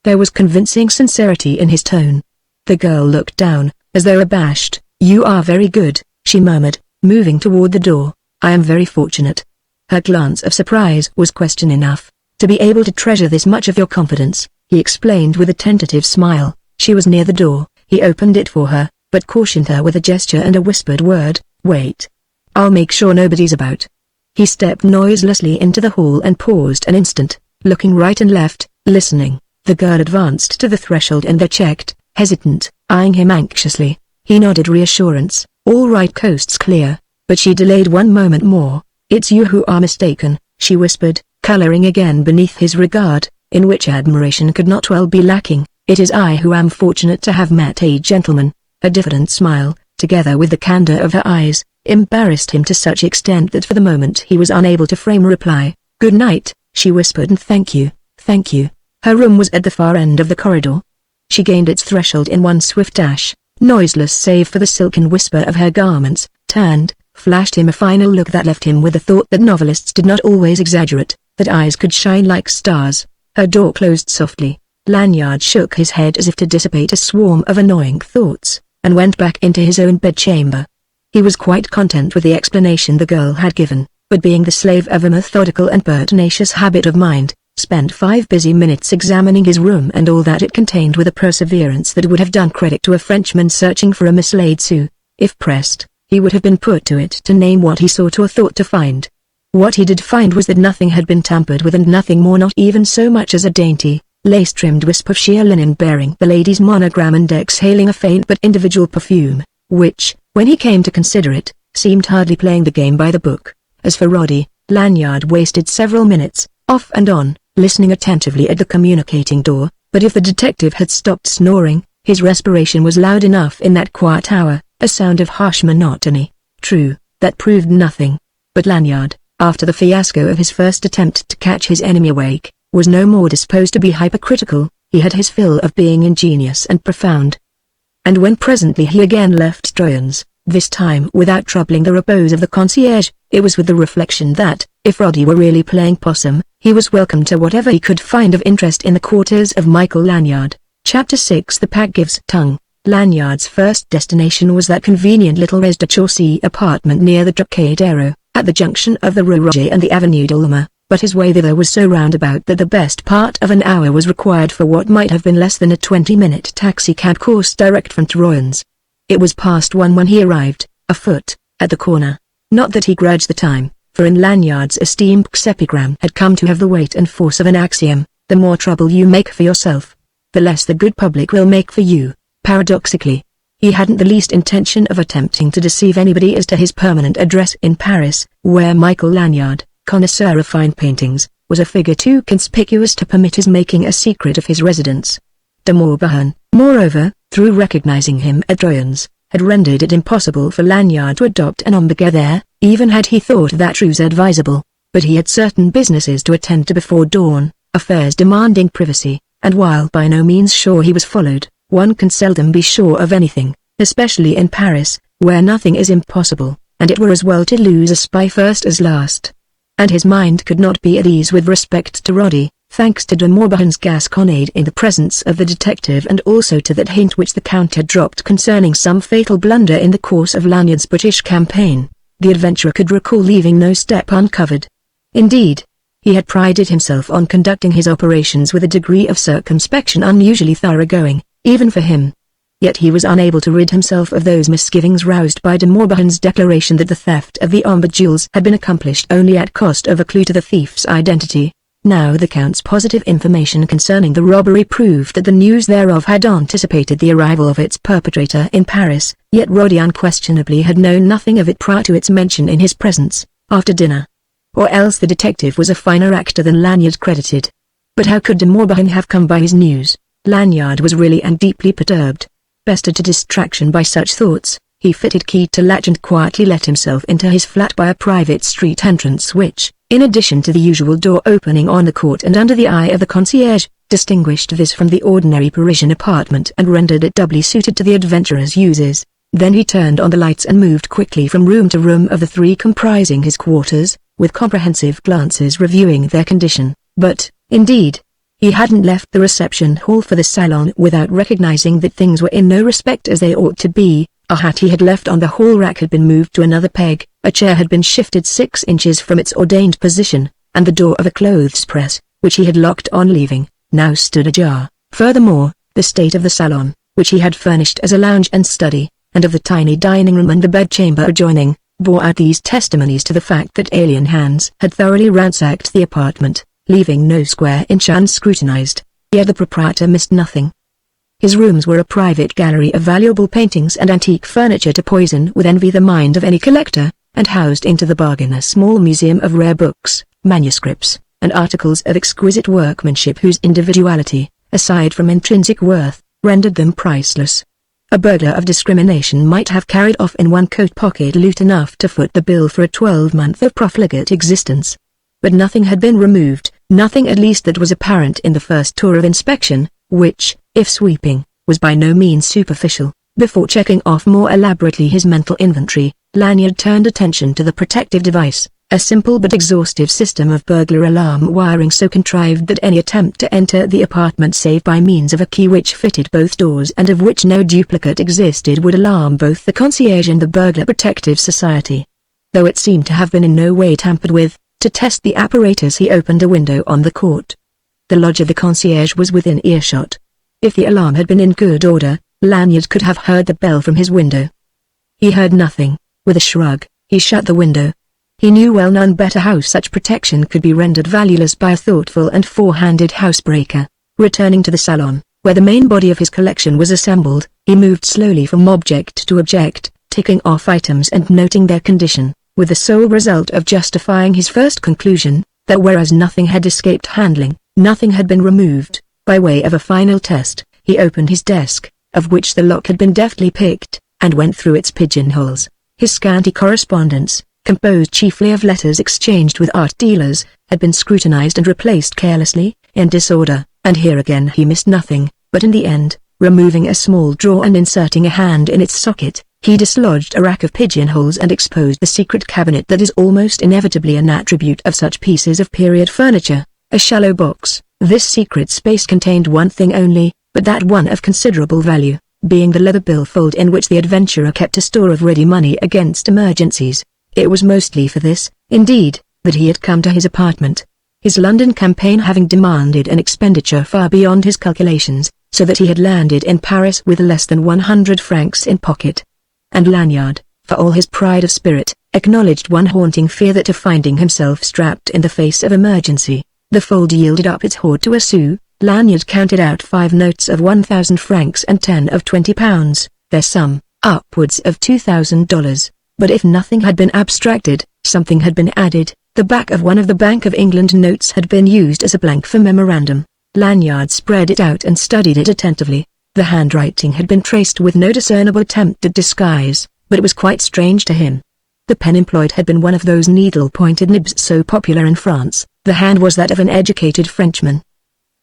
There was convincing sincerity in his tone. The girl looked down, as though abashed. "You are very good," she murmured, moving toward the door. "I am very fortunate." Her glance of surprise was question enough. "To be able to treasure this much of your confidence," he explained with a tentative smile. She was near the door. He opened it for her, but cautioned her with a gesture and a whispered word, "Wait. I'll make sure nobody's about." He stepped noiselessly into the hall and paused an instant, looking right and left, listening. The girl advanced to the threshold and there checked, hesitant, eyeing him anxiously. He nodded reassurance. "All right, coast's clear," but she delayed one moment more. "It's you who are mistaken," she whispered, coloring again beneath his regard, in which admiration could not well be lacking. "It is I who am fortunate to have met a gentleman." A diffident smile, together with the candor of her eyes, embarrassed him to such extent that for the moment he was unable to frame a reply. "Good night," she whispered, "and thank you, thank you." Her room was at the far end of the corridor. She gained its threshold in one swift dash, noiseless save for the silken whisper of her garments, turned, flashed him a final look that left him with the thought that novelists did not always exaggerate, that eyes could shine like stars. Her door closed softly. Lanyard shook his head as if to dissipate a swarm of annoying thoughts, and went back into his own bedchamber. He was quite content with the explanation the girl had given, but being the slave of a methodical and pertinacious habit of mind, spent 5 busy minutes examining his room and all that it contained with a perseverance that would have done credit to a Frenchman searching for a mislaid sou. If pressed, he would have been put to it to name what he sought or thought to find. What he did find was that nothing had been tampered with, and nothing more, not even so much as a dainty, lace-trimmed wisp of sheer linen bearing the lady's monogram and exhaling a faint but individual perfume, which, when he came to consider it, seemed hardly playing the game by the book. As for Roddy, Lanyard wasted several minutes, off and on, listening attentively at the communicating door, but if the detective had stopped snoring, his respiration was loud enough in that quiet hour, a sound of harsh monotony. True, that proved nothing. But Lanyard, after the fiasco of his first attempt to catch his enemy awake, was no more disposed to be hypercritical. He had his fill of being ingenious and profound. And when presently he again left Troyon's, this time without troubling the repose of the concierge, it was with the reflection that, if Roddy were really playing possum, he was welcome to whatever he could find of interest in the quarters of Michael Lanyard. Chapter 6 The Pack Gives Tongue. Lanyard's first destination was that convenient little rez-de-chaussée apartment near the Trocadero, at the junction of the Rue Roger and the Avenue d'Ulma, but his way thither was so roundabout that the best part of an hour was required for what might have been less than a 20-minute taxi-cab course direct from Troyon's. It was past 1 when he arrived, afoot, at the corner. Not that he grudged the time, for in Lanyard's esteemed epigram had come to have the weight and force of an axiom: the more trouble you make for yourself, the less the good public will make for you. Paradoxically, he hadn't the least intention of attempting to deceive anybody as to his permanent address in Paris, where Michael Lanyard, connoisseur of fine paintings, was a figure too conspicuous to permit his making a secret of his residence. De Morbihan, moreover, through recognizing him at Troyon's, had rendered it impossible for Lanyard to adopt an ombre there, even had he thought that ruse advisable. But he had certain businesses to attend to before dawn, affairs demanding privacy, and while by no means sure he was followed, one can seldom be sure of anything, especially in Paris, where nothing is impossible, and it were as well to lose a spy first as last. And his mind could not be at ease with respect to Roddy, thanks to de Morbihan's gasconade in the presence of the detective, and also to that hint which the Count had dropped concerning some fatal blunder in the course of Lanyard's British campaign. The adventurer could recall leaving no step uncovered. Indeed, he had prided himself on conducting his operations with a degree of circumspection unusually thoroughgoing, even for him. Yet he was unable to rid himself of those misgivings roused by de Morbihan's declaration that the theft of the ombre jewels had been accomplished only at cost of a clue to the thief's identity. Now the Count's positive information concerning the robbery proved that the news thereof had anticipated the arrival of its perpetrator in Paris, yet Roddy unquestionably had known nothing of it prior to its mention in his presence, after dinner. Or else the detective was a finer actor than Lanyard credited. But how could de Morbihan have come by his news? Lanyard was really and deeply perturbed. Bested to distraction by such thoughts, he fitted key to latch and quietly let himself into his flat by a private street entrance which, in addition to the usual door opening on the court and under the eye of the concierge, distinguished this from the ordinary Parisian apartment and rendered it doubly suited to the adventurer's uses. Then he turned on the lights and moved quickly from room to room of the 3 comprising his quarters, with comprehensive glances reviewing their condition, but, indeed, he hadn't left the reception hall for the salon without recognizing that things were in no respect as they ought to be. A hat he had left on the hall rack had been moved to another peg, a chair had been shifted 6 inches from its ordained position, and the door of a clothes press, which he had locked on leaving, now stood ajar. Furthermore, the state of the salon, which he had furnished as a lounge and study, and of the tiny dining room and the bedchamber adjoining, bore out these testimonies to the fact that alien hands had thoroughly ransacked the apartment, leaving no square inch unscrutinized. Yet the proprietor missed nothing. His rooms were a private gallery of valuable paintings and antique furniture to poison with envy the mind of any collector, and housed into the bargain a small museum of rare books, manuscripts, and articles of exquisite workmanship whose individuality, aside from intrinsic worth, rendered them priceless. A burglar of discrimination might have carried off in one coat pocket loot enough to foot the bill for a 12-month of profligate existence. But nothing had been removed, nothing at least that was apparent in the first tour of inspection, which, if sweeping, was by no means superficial. Before checking off more elaborately his mental inventory, Lanyard turned attention to the protective device, a simple but exhaustive system of burglar alarm wiring so contrived that any attempt to enter the apartment save by means of a key which fitted both doors and of which no duplicate existed would alarm both the concierge and the Burglar Protective Society. Though it seemed to have been in no way tampered with, to test the apparatus he opened a window on the court. The lodge of the concierge was within earshot. If the alarm had been in good order, Lanyard could have heard the bell from his window. He heard nothing. With a shrug, he shut the window. He knew well none better how such protection could be rendered valueless by a thoughtful and forehanded housebreaker. Returning to the salon, where the main body of his collection was assembled, he moved slowly from object to object, ticking off items and noting their condition, with the sole result of justifying his first conclusion, that whereas nothing had escaped handling, nothing had been removed. By way of a final test, he opened his desk, of which the lock had been deftly picked, and went through its pigeonholes. His scanty correspondence, composed chiefly of letters exchanged with art dealers, had been scrutinized and replaced carelessly, in disorder, and here again he missed nothing, but in the end, removing a small drawer and inserting a hand in its socket, he dislodged a rack of pigeonholes and exposed the secret cabinet that is almost inevitably an attribute of such pieces of period furniture, a shallow box. This secret space contained one thing only, but that one of considerable value, being the leather billfold in which the adventurer kept a store of ready money against emergencies. It was mostly for this, indeed, that he had come to his apartment. His London campaign having demanded an expenditure far beyond his calculations, so that he had landed in Paris with less than 100 francs in pocket. And Lanyard, for all his pride of spirit, acknowledged one haunting fear that of finding himself strapped in the face of emergency. The fold yielded up its hoard to a sou. Lanyard counted out 5 notes of 1,000 francs and 10 of £20, their sum, upwards of $2,000. But if nothing had been abstracted, something had been added. The back of one of the Bank of England notes had been used as a blank for memorandum. Lanyard spread it out and studied it attentively. The handwriting had been traced with no discernible attempt at disguise, but it was quite strange to him. The pen employed had been one of those needle-pointed nibs so popular in France. The hand was that of an educated Frenchman.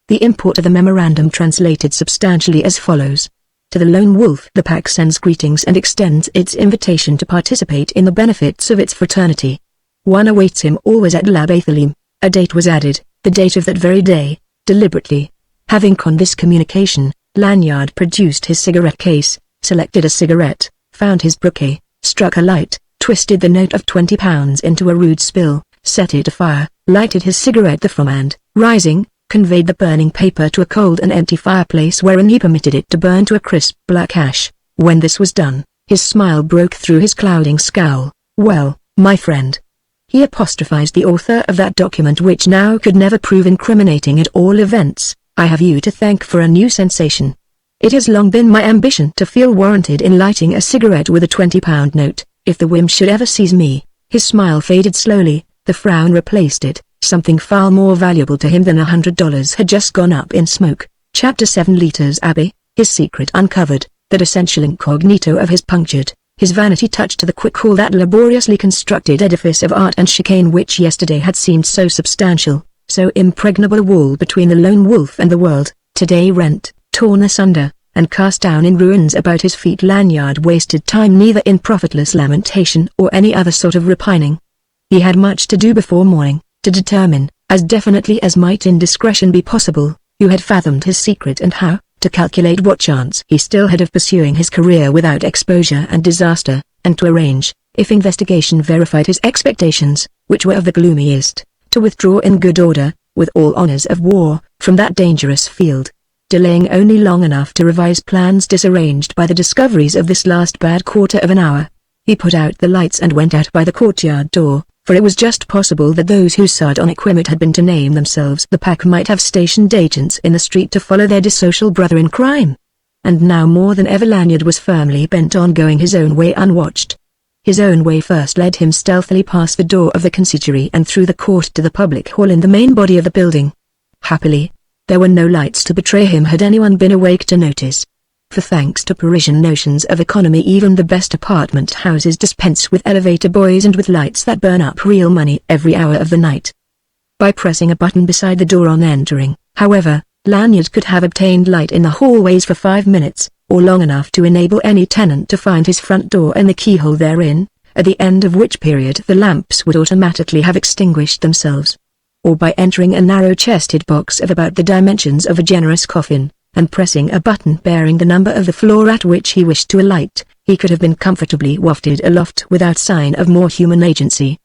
The import of the memorandum translated substantially as follows. To the Lone Wolf, the pack sends greetings and extends its invitation to participate in the benefits of its fraternity. One awaits him always at La Bethlehem. A date was added, the date of that very day, deliberately. Having conned this communication, Lanyard produced his cigarette case, selected a cigarette, found his bouquet, struck a light, twisted the note of £20 into a rude spill, set it afire, lighted his cigarette therefrom and, rising, conveyed the burning paper to a cold and empty fireplace wherein he permitted it to burn to a crisp black ash. When this was done, his smile broke through his clouding scowl. "Well, my friend," he apostrophized the author of that document which now could never prove incriminating at all events, "I have you to thank for a new sensation. It has long been my ambition to feel warranted in lighting a cigarette with a £20 note, if the whim should ever seize me." His smile faded slowly, the frown replaced it. Something far more valuable to him than $100 had just gone up in smoke. Chapter 7 Letters Abbey, his secret uncovered, that essential incognito of his punctured, his vanity touched to the quick all that laboriously constructed edifice of art and chicane which yesterday had seemed so substantial, so impregnable a wall between the Lone Wolf and the world, today rent, torn asunder, and cast down in ruins about his feet. Lanyard wasted time neither in profitless lamentation or any other sort of repining. He had much to do before morning, to determine, as definitely as might indiscretion be possible, who had fathomed his secret and how, to calculate what chance he still had of pursuing his career without exposure and disaster, and to arrange, if investigation verified his expectations, which were of the gloomiest, to withdraw in good order, with all honors of war, from that dangerous field, delaying only long enough to revise plans disarranged by the discoveries of this last bad quarter of an hour. He put out the lights and went out by the courtyard door, for it was just possible that those whose sardonic whim it had been to name themselves the Pack might have stationed agents in the street to follow their dissocial brother in crime. And now more than ever Lanyard was firmly bent on going his own way unwatched. His own way first led him stealthily past the door of the consistory and through the court to the public hall in the main body of the building. Happily, there were no lights to betray him had anyone been awake to notice. For thanks to Parisian notions of economy, even the best apartment houses dispense with elevator boys and with lights that burn up real money every hour of the night. By pressing a button beside the door on entering, however, Lanyard could have obtained light in the hallways for 5 minutes, or long enough to enable any tenant to find his front door and the keyhole therein, at the end of which period the lamps would automatically have extinguished themselves. Or by entering a narrow-chested box of about the dimensions of a generous coffin, and pressing a button bearing the number of the floor at which he wished to alight, he could have been comfortably wafted aloft without sign of more human agency.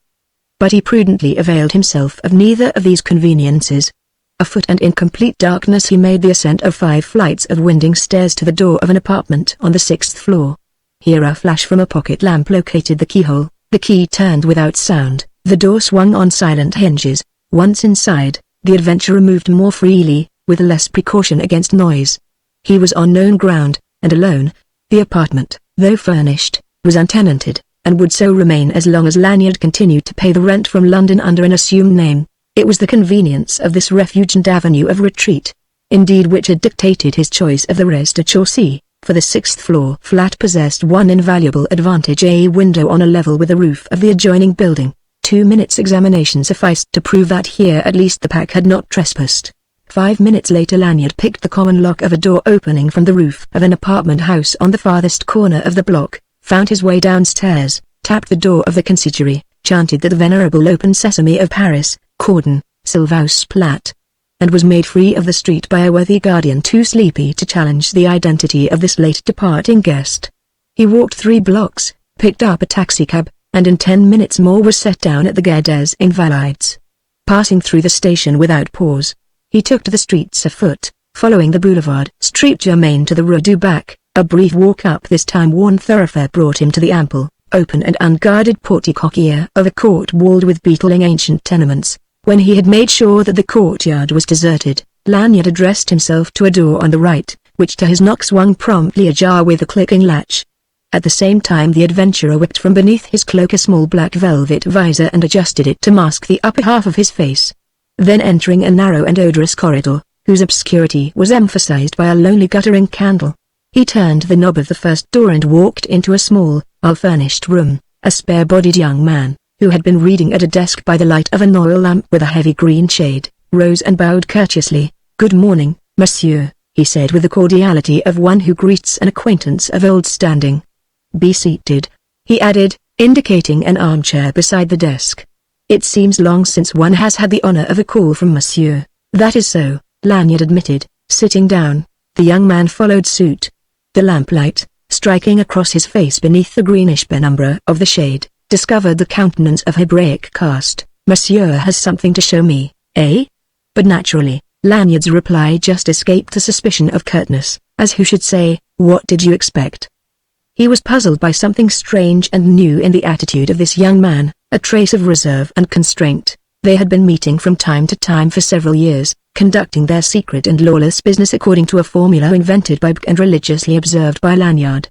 But he prudently availed himself of neither of these conveniences. Afoot and in complete darkness he made the ascent of 5 flights of winding stairs to the door of an apartment on the 6th floor. Here a flash from a pocket lamp located the keyhole, the key turned without sound, the door swung on silent hinges. Once inside, the adventurer moved more freely, with less precaution against noise. He was on known ground, and alone. The apartment, though furnished, was untenanted, and would so remain as long as Lanyard continued to pay the rent from London under an assumed name. It was the convenience of this refuge and avenue of retreat, indeed, which had dictated his choice of the rez-de-chaussée, for the 6th floor flat possessed one invaluable advantage: a window on a level with the roof of the adjoining building. 2 minutes' examination sufficed to prove that here at least the Pack had not trespassed. 5 minutes later Lanyard picked the common lock of a door opening from the roof of an apartment house on the farthest corner of the block, found his way downstairs, tapped the door of the consistory, chanted the venerable Open Sesame of Paris, Cordon, Sylvaus Plat, and was made free of the street by a worthy guardian too sleepy to challenge the identity of this late departing guest. He walked 3 blocks, picked up a taxicab, and in 10 minutes more was set down at the Gare des Invalides. Passing through the station without pause, he took to the streets afoot, following the Boulevard Street Germain to the Rue du Bac. A brief walk up this time-worn thoroughfare brought him to the ample, open and unguarded porte-cochere of a court walled with beetling ancient tenements. When he had made sure that the courtyard was deserted, Lanyard addressed himself to a door on the right, which to his knock swung promptly ajar with a clicking latch. At the same time the adventurer whipped from beneath his cloak a small black velvet visor and adjusted it to mask the upper half of his face. Then entering a narrow and odorous corridor, whose obscurity was emphasized by a lonely guttering candle, he turned the knob of the first door and walked into a small, well-furnished room. A spare-bodied young man, who had been reading at a desk by the light of an oil lamp with a heavy green shade, rose and bowed courteously. "Good morning, monsieur," he said with the cordiality of one who greets an acquaintance of old standing. "Be seated," he added, indicating an armchair beside the desk. "It seems long since one has had the honor of a call from monsieur." "That is so," Lanyard admitted, sitting down. The young man followed suit. The lamplight, striking across his face beneath the greenish penumbra of the shade, discovered the countenance of Hebraic cast. "Monsieur has something to show me, eh?" But naturally, Lanyard's reply just escaped a suspicion of curtness, as who should say, "What did you expect?" He was puzzled by something strange and new in the attitude of this young man, a trace of reserve and constraint. They had been meeting from time to time for several years, conducting their secret and lawless business according to a formula invented by Buck and religiously observed by Lanyard.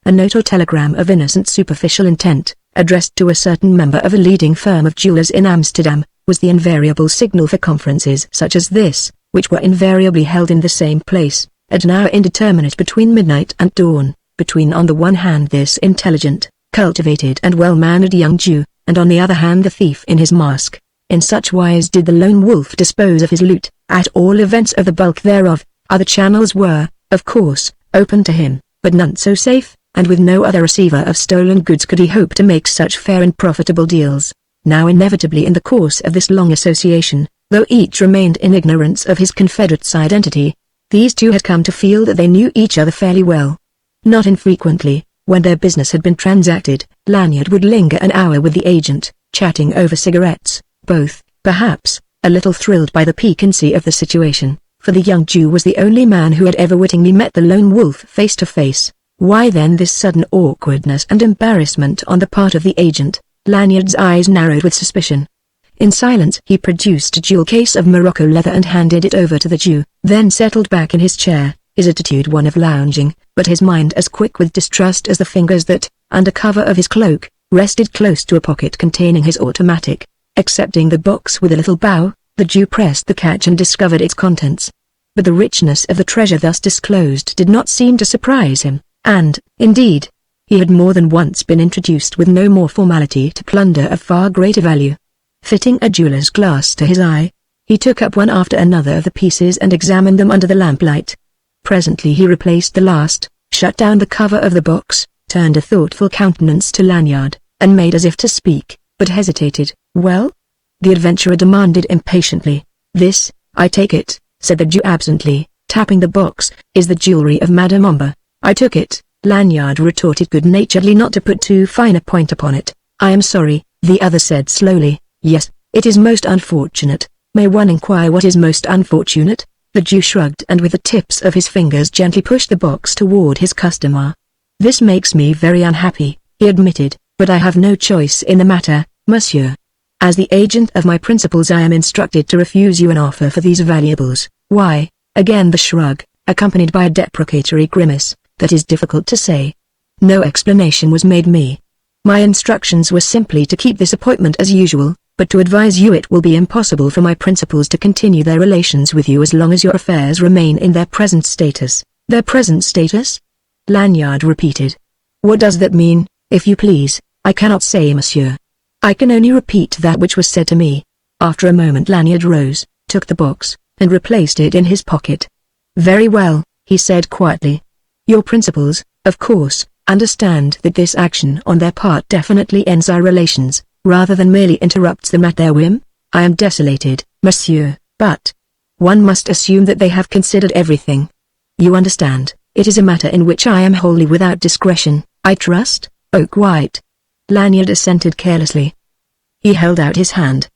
A note or telegram of innocent superficial intent, addressed to a certain member of a leading firm of jewelers in Amsterdam, was the invariable signal for conferences such as this, which were invariably held in the same place, at an hour indeterminate between midnight and dawn, between on the one hand this intelligent, cultivated and well-mannered young Jew, and on the other hand the thief in his mask. In such wise did the lone wolf dispose of his loot. At all events of the bulk thereof, other channels were, of course, open to him, but none so safe, and with no other receiver of stolen goods could he hope to make such fair and profitable deals. Now inevitably in the course of this long association, though each remained in ignorance of his confederate's identity, these two had come to feel that they knew each other fairly well. Not infrequently, when their business had been transacted, Lanyard would linger an hour with the agent, chatting over cigarettes, both, perhaps, a little thrilled by the piquancy of the situation, for the young Jew was the only man who had ever wittingly met the lone wolf face to face. Why then this sudden awkwardness and embarrassment on the part of the agent? Lanyard's eyes narrowed with suspicion. In silence he produced a jewel case of Morocco leather and handed it over to the Jew, then settled back in his chair, his attitude one of lounging, but his mind as quick with distrust as the fingers that, under cover of his cloak, rested close to a pocket containing his automatic. Accepting the box with a little bow, the Jew pressed the catch and discovered its contents. But the richness of the treasure thus disclosed did not seem to surprise him, and, indeed, he had more than once been introduced with no more formality to plunder of far greater value. Fitting a jeweler's glass to his eye, he took up one after another of the pieces and examined them under the lamplight. Presently he replaced the last, shut down the cover of the box, turned a thoughtful countenance to Lanyard, and made as if to speak, but hesitated. "Well?" the adventurer demanded impatiently. "This, I take it," said the Jew absently, tapping the box, "is the jewelry of Madame Omber." "I took it," Lanyard retorted good-naturedly not to put too fine a point upon it. "I am sorry," the other said slowly. "Yes, it is most unfortunate. May one inquire what is most unfortunate?" The Jew shrugged and with the tips of his fingers gently pushed the box toward his customer. "This makes me very unhappy," he admitted, "but I have no choice in the matter, monsieur. As the agent of my principals I am instructed to refuse you an offer for these valuables." "Why?" Again the shrug, accompanied by a deprecatory grimace. "That is difficult to say. No explanation was made me. My instructions were simply to keep this appointment as usual, but to advise you it will be impossible for my principals to continue their relations with you as long as your affairs remain in their present status." "Their present status?" Lanyard repeated. "What does that mean, if you please?" "I cannot say, monsieur. I can only repeat that which was said to me." After a moment Lanyard rose, took the box, and replaced it in his pocket. "Very well," he said quietly. "Your principals, of course, understand that this action on their part definitely ends our relations, rather than merely interrupts them at their whim?" "I am desolated, monsieur, but one must assume that they have considered everything. You understand, it is a matter in which I am wholly without discretion, I trust?" "Oh, quite." Lanyard assented carelessly. He held out his hand.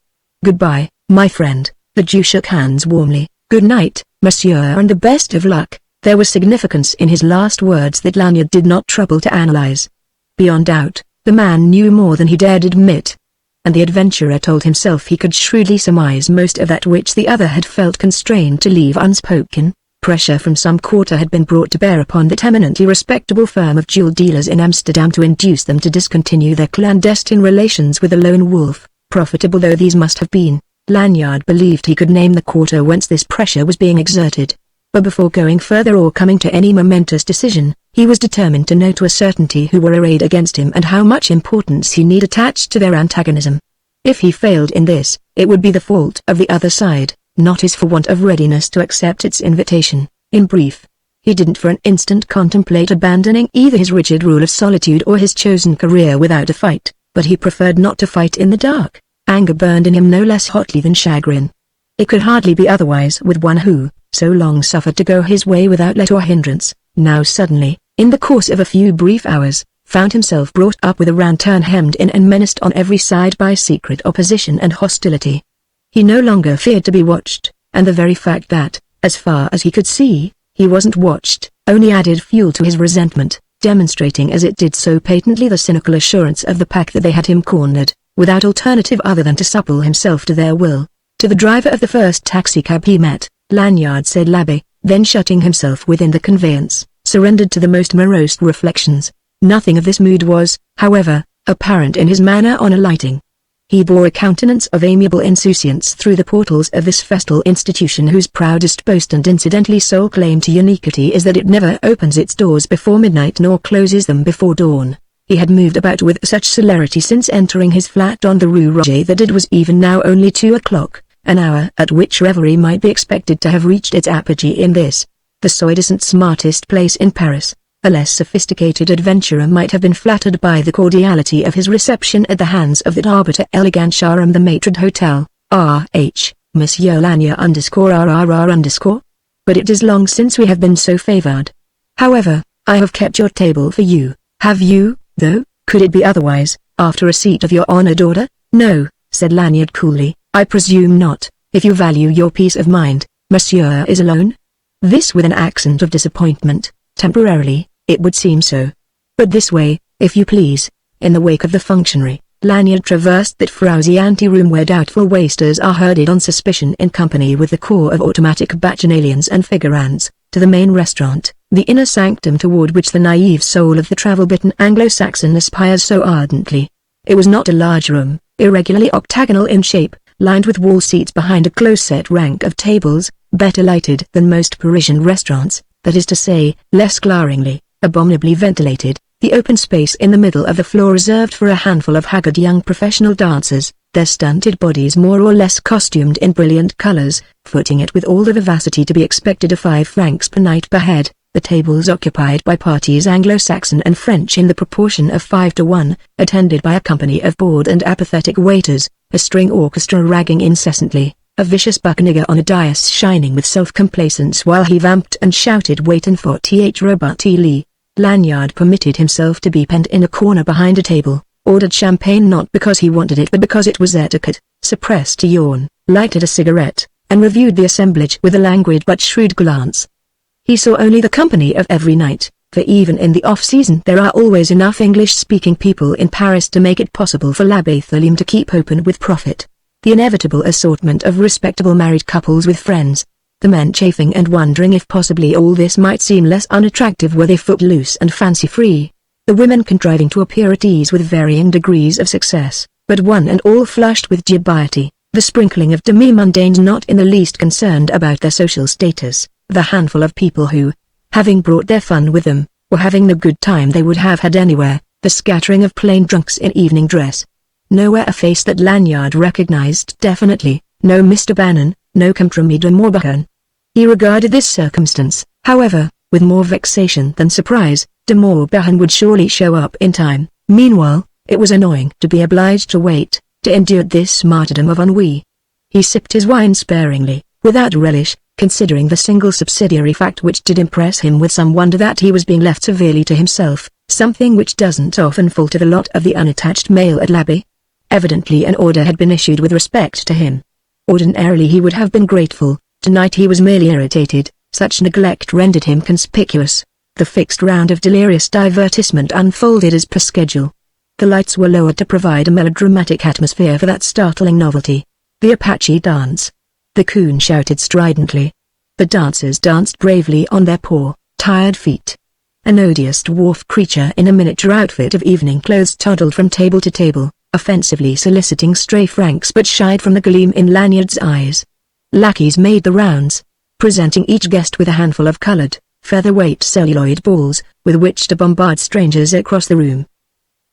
"Goodbye, my friend." The Jew shook hands warmly. "Good night, monsieur, and the best of luck." There was significance in his last words that Lanyard did not trouble to analyze. Beyond doubt, the man knew more than he dared admit. And the adventurer told himself he could shrewdly surmise most of that which the other had felt constrained to leave unspoken. Pressure from some quarter had been brought to bear upon that eminently respectable firm of jewel dealers in Amsterdam to induce them to discontinue their clandestine relations with the lone wolf, profitable though these must have been. Lanyard believed he could name the quarter whence this pressure was being exerted. But before going further or coming to any momentous decision, he was determined to know to a certainty who were arrayed against him and how much importance he need attach to their antagonism. If he failed in this, it would be the fault of the other side, not his for want of readiness to accept its invitation. In brief, he didn't for an instant contemplate abandoning either his rigid rule of solitude or his chosen career without a fight, but he preferred not to fight in the dark. Anger burned in him no less hotly than chagrin. It could hardly be otherwise with one who, so long suffered to go his way without let or hindrance, now suddenly, in the course of a few brief hours, found himself brought up with a lantern hemmed in and menaced on every side by secret opposition and hostility. He no longer feared to be watched, and the very fact that, as far as he could see, he wasn't watched, only added fuel to his resentment, demonstrating as it did so patently the cynical assurance of the pack that they had him cornered, without alternative other than to supple himself to their will. To the driver of the first taxicab he met, Lanyard said "L'Abbé," then shutting himself within the conveyance, surrendered to the most morose reflections. Nothing of this mood was, however, apparent in his manner on alighting. He bore a countenance of amiable insouciance through the portals of this festal institution whose proudest boast and incidentally sole claim to uniquity is that it never opens its doors before midnight nor closes them before dawn. He had moved about with such celerity since entering his flat on the Rue Roger that it was even now only 2 o'clock, an hour at which reverie might be expected to have reached its apogee in this, the soi-disant smartest place in Paris. A less sophisticated adventurer might have been flattered by the cordiality of his reception at the hands of that arbiter elegant charm the Maitre d'Hotel, R.H., Monsieur Lanier_RRR_. But it is long since we have been so favored. However, I have kept your table for you. Have you, though? Could it be otherwise, after receipt of your honored order? No, said Lanyard coolly, I presume not. If you value your peace of mind, Monsieur is alone? This with an accent of disappointment. Temporarily, it would seem so. But this way, if you please. In the wake of the functionary, Lanyard traversed that frowsy anteroom where doubtful wasters are herded on suspicion in company with the corps of automatic bacchanalians and figurants, to the main restaurant, the inner sanctum toward which the naive soul of the travel-bitten Anglo-Saxon aspires so ardently. It was not a large room, irregularly octagonal in shape, lined with wall seats behind a close-set rank of tables, better lighted than most Parisian restaurants, that is to say, less glaringly, abominably ventilated, the open space in the middle of the floor reserved for a handful of haggard young professional dancers, their stunted bodies more or less costumed in brilliant colors, footing it with all the vivacity to be expected of 5 francs per night per head, the tables occupied by parties Anglo-Saxon and French in the proportion of 5 to 1, attended by a company of bored and apathetic waiters, a string orchestra ragging incessantly, a vicious buccaneer on a dais shining with self-complacence while he vamped and shouted wait and 48 Robert-Lee. Lanyard permitted himself to be penned in a corner behind a table, ordered champagne not because he wanted it but because it was etiquette, suppressed a yawn, lighted a cigarette, and reviewed the assemblage with a languid but shrewd glance. He saw only the company of every night, for even in the off-season there are always enough English-speaking people in Paris to make it possible for l'Abbé Tholime to keep open with profit. The inevitable assortment of respectable married couples with friends, the men chafing and wondering if possibly all this might seem less unattractive were they footloose and fancy-free, the women contriving to appear at ease with varying degrees of success, but one and all flushed with dubiety, the sprinkling of demi-mondaines not in the least concerned about their social status, the handful of people who, having brought their fun with them, were having the good time they would have had anywhere, the scattering of plain drunks in evening dress. Nowhere a face that Lanyard recognized definitely, no Mr. Bannon, no Comtramie de Morbihan. He regarded this circumstance, however, with more vexation than surprise. De Morbihan would surely show up in time. Meanwhile, it was annoying to be obliged to wait, to endure this martyrdom of ennui. He sipped his wine sparingly, without relish, considering the single subsidiary fact which did impress him with some wonder that he was being left severely to himself, something which doesn't often fall to the lot of the unattached male at l'Abbé. Evidently an order had been issued with respect to him. Ordinarily he would have been grateful, tonight he was merely irritated, such neglect rendered him conspicuous. The fixed round of delirious divertissement unfolded as per schedule. The lights were lowered to provide a melodramatic atmosphere for that startling novelty. The Apache dance. The coon shouted stridently. The dancers danced bravely on their poor, tired feet. An odious dwarf creature in a miniature outfit of evening clothes toddled from table to table, offensively soliciting stray francs but shied from the gleam in Lanyard's eyes. Lackeys made the rounds, presenting each guest with a handful of colored, featherweight celluloid balls, with which to bombard strangers across the room.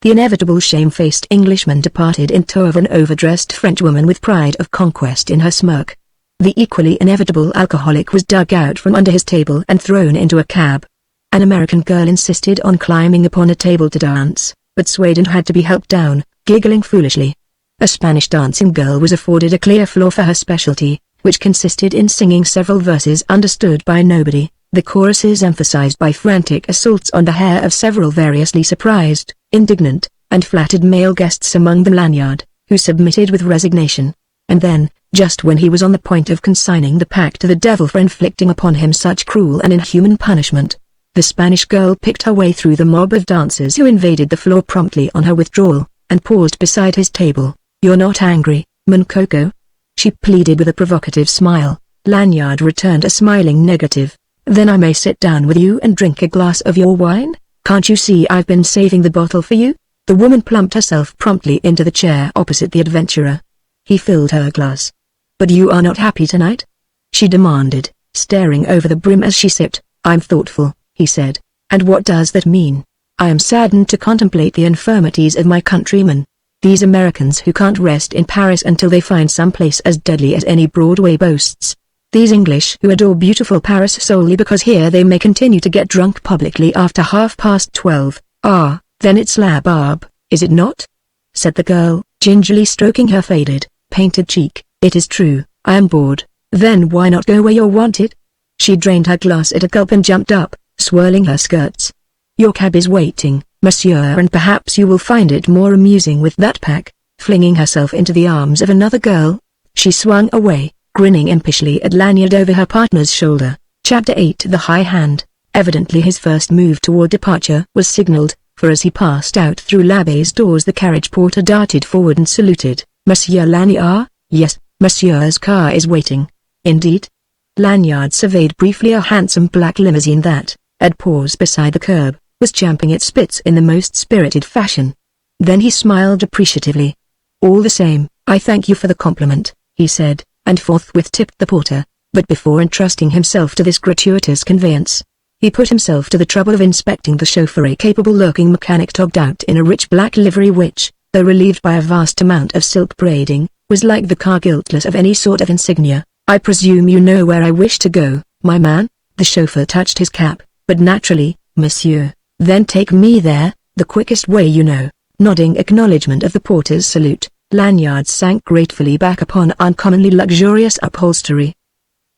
The inevitable shame-faced Englishman departed in tow of an overdressed Frenchwoman with pride of conquest in her smirk. The equally inevitable alcoholic was dug out from under his table and thrown into a cab. An American girl insisted on climbing upon a table to dance, but swayed and had to be helped down, giggling foolishly. A Spanish dancing girl was afforded a clear floor for her specialty, which consisted in singing several verses understood by nobody, the choruses emphasized by frantic assaults on the hair of several variously surprised, indignant, and flattered male guests among them Lanyard, who submitted with resignation. And then, just when he was on the point of consigning the pack to the devil for inflicting upon him such cruel and inhuman punishment, the Spanish girl picked her way through the mob of dancers who invaded the floor promptly on her withdrawal, and paused beside his table. "You're not angry, mon coco?" she pleaded with a provocative smile. Lanyard returned a smiling negative. "Then I may sit down with you and drink a glass of your wine? Can't you see I've been saving the bottle for you?" The woman plumped herself promptly into the chair opposite the adventurer. He filled her glass. "But you are not happy tonight?" she demanded, staring over the brim as she sipped. "I'm thoughtful," he said. "And what does that mean? I am saddened to contemplate the infirmities of my countrymen. These Americans who can't rest in Paris until they find some place as deadly as any Broadway boasts. These English who adore beautiful Paris solely because here they may continue to get drunk publicly after 12:30. Ah, then it's La Barbe, is it not? Said the girl, gingerly stroking her faded, painted cheek. It is true, I am bored. Then why not go where you're wanted? She drained her glass at a gulp and jumped up, swirling her skirts. Your cab is waiting, monsieur, and perhaps you will find it more amusing with that pack. Flinging herself into the arms of another girl, she swung away, grinning impishly at Lanyard over her partner's shoulder. Chapter 8. The High Hand. Evidently his first move toward departure was signaled, for as he passed out through l'Abbé's doors the carriage porter darted forward and saluted. Monsieur Lanyard? Yes, monsieur's car is waiting. Indeed? Lanyard surveyed briefly a handsome black limousine that, at pause beside the curb, was champing its spits in the most spirited fashion. Then he smiled appreciatively. All the same, I thank you for the compliment, he said, and forthwith tipped the porter. But before entrusting himself to this gratuitous conveyance, he put himself to the trouble of inspecting the chauffeur, a capable-looking mechanic togged out in a rich black livery which, though relieved by a vast amount of silk braiding, was like the car guiltless of any sort of insignia. I presume you know where I wish to go, my man? The chauffeur touched his cap. But naturally, monsieur. Then take me there, the quickest way you know. Nodding acknowledgement of the porter's salute, Lanyard sank gratefully back upon uncommonly luxurious upholstery.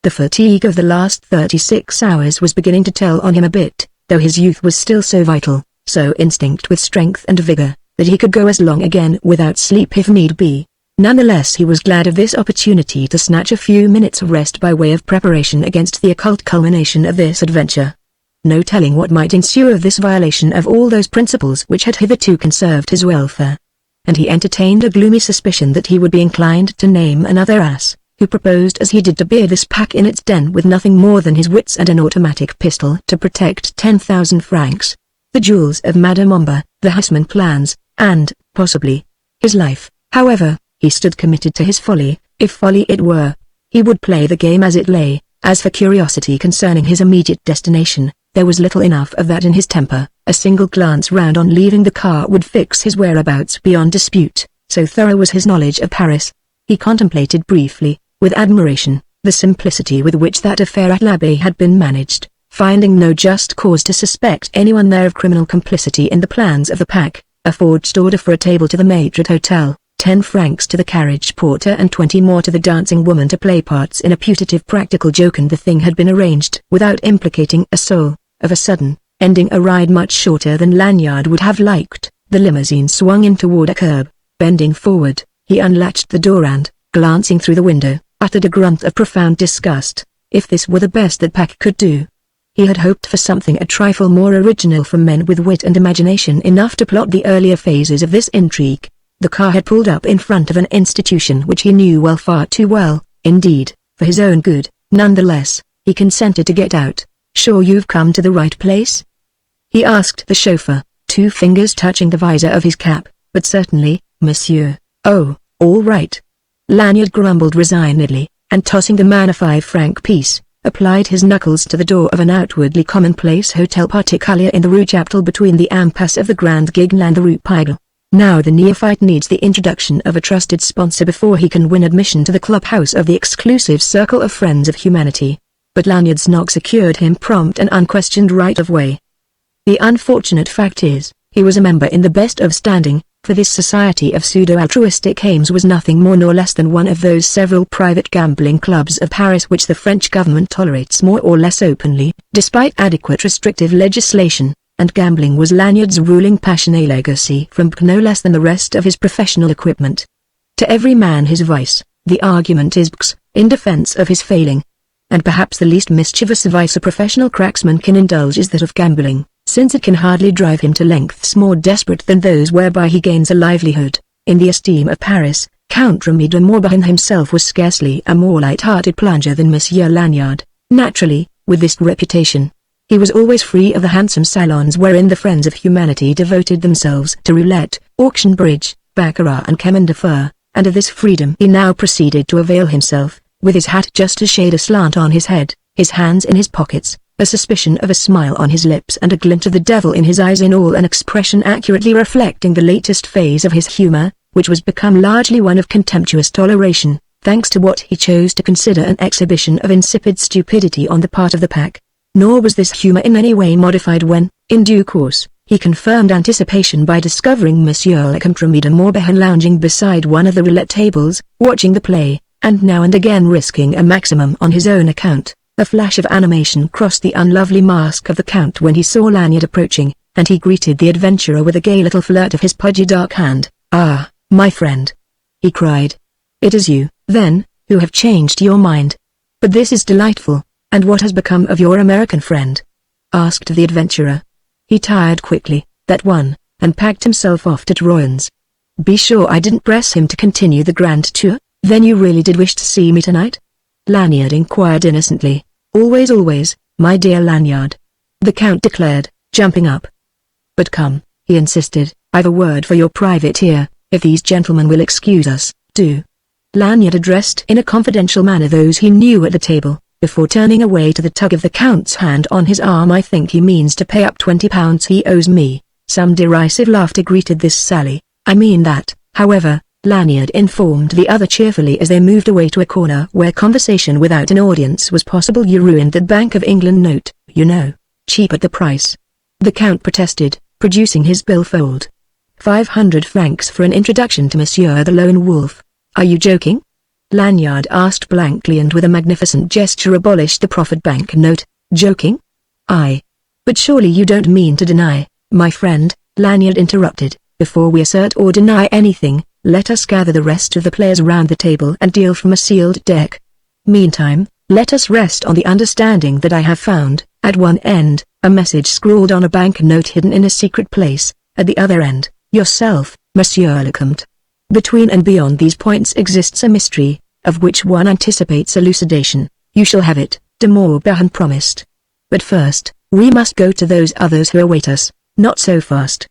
The fatigue of the last 36 hours was beginning to tell on him a bit, though his youth was still so vital, so instinct with strength and vigor, that he could go as long again without sleep if need be. Nonetheless he was glad of this opportunity to snatch a few minutes of rest by way of preparation against the occult culmination of this adventure. No telling what might ensue of this violation of all those principles which had hitherto conserved his welfare. And he entertained a gloomy suspicion that he would be inclined to name another ass, who proposed as he did to bear this pack in its den with nothing more than his wits and an automatic pistol to protect 10,000 francs, the jewels of Madame Ombre, the Haussmann plans, and, possibly, his life. However, he stood committed to his folly, if folly it were. He would play the game as it lay. As for curiosity concerning his immediate destination, there was little enough of that in his temper. A single glance round on leaving the car would fix his whereabouts beyond dispute, so thorough was his knowledge of Paris. He contemplated briefly, with admiration, the simplicity with which that affair at l'Abbé had been managed, finding no just cause to suspect anyone there of criminal complicity in the plans of the pack. A forged order for a table to the Madrid Hotel, 10 francs to the carriage porter and 20 more to the dancing woman to play parts in a putative practical joke, and the thing had been arranged without implicating a soul. Of a sudden, ending a ride much shorter than Lanyard would have liked, the limousine swung in toward a curb. Bending forward, he unlatched the door and, glancing through the window, uttered a grunt of profound disgust. If this were the best that Pack could do, he had hoped for something a trifle more original from men with wit and imagination enough to plot the earlier phases of this intrigue. The car had pulled up in front of an institution which he knew well, far too well, indeed, for his own good. Nonetheless, he consented to get out. Sure you've come to the right place? He asked the chauffeur, 2 fingers touching the visor of his cap. But certainly, monsieur. Oh, all right. Lanyard grumbled resignedly, and tossing the man a 5-franc piece, applied his knuckles to the door of an outwardly commonplace hotel particulier in the Rue Chaptal between the impasse of the Grand Guigne and the Rue Pigalle. Now the neophyte needs the introduction of a trusted sponsor before he can win admission to the clubhouse of the exclusive circle of friends of humanity. But Lanyard's knock secured him prompt and unquestioned right of way. The unfortunate fact is, he was a member in the best of standing, for this society of pseudo-altruistic aims was nothing more nor less than one of those several private gambling clubs of Paris which the French government tolerates more or less openly, despite adequate restrictive legislation, and gambling was Lanyard's ruling passion, a legacy from no less than the rest of his professional equipment. To every man his vice, the argument is in defense of his failing. And perhaps the least mischievous vice a professional cracksman can indulge is that of gambling, since it can hardly drive him to lengths more desperate than those whereby he gains a livelihood. In the esteem of Paris, Count Remy de Morbihan himself was scarcely a more light-hearted plunger than Monsieur Lanyard. Naturally, with this reputation, he was always free of the handsome salons wherein the friends of humanity devoted themselves to roulette, auction bridge, baccarat and chemin de fer, and of this freedom he now proceeded to avail himself, with his hat just a shade aslant on his head, his hands in his pockets, a suspicion of a smile on his lips and a glint of the devil in his eyes, in all an expression accurately reflecting the latest phase of his humor, which was become largely one of contemptuous toleration. thanks to what he chose to consider an exhibition of insipid stupidity on the part of the pack. Nor was this humor in any way modified when, in due course, he confirmed anticipation by discovering Monsieur Lecomte de Morbihan lounging beside one of the roulette tables, watching the play, and now and again risking a maximum on his own account. A flash of animation crossed the unlovely mask of the Count when he saw Lanyard approaching, and he greeted the adventurer with a gay little flirt of his pudgy dark hand. "Ah, my friend!" he cried. "It is you, then, who have changed your mind. But this is delightful. And what has become of your American friend?" asked the adventurer. "He tired quickly, that one, and packed himself off to Troyon's." "Be sure I didn't press him to continue the grand tour? Then you really did wish to see me tonight?" Lanyard inquired innocently. Always, my dear Lanyard," the Count declared, jumping up. "But come," he insisted, "I've a word for your private ear, if these gentlemen will excuse us, do." Lanyard addressed in a confidential manner those he knew at the table, before turning away to the tug of the Count's hand on his arm. "I think he means to pay up £20 he owes me." Some derisive laughter greeted this sally. "I mean that, however," Lanyard informed the other cheerfully as they moved away to a corner where conversation without an audience was possible. "You ruined the Bank of England note, you know. Cheap at the price," the Count protested, producing his billfold. 500 francs for an introduction to Monsieur the Lone Wolf. "Are you joking?" Lanyard asked blankly, and with a magnificent gesture abolished the proffered bank note. "Joking? Aye. But surely you don't mean to deny, my friend," Lanyard interrupted. "Before we assert or deny anything, let us gather the rest of the players round the table and deal from a sealed deck. Meantime, let us rest on the understanding that I have found, at one end, a message scrawled on a bank note hidden in a secret place, at the other end, yourself, Monsieur Lecomte. Between and beyond these points exists a mystery, of which one anticipates elucidation. You shall have it," de Morbihan promised. "But first, we must go to those others who await us." "Not so fast,"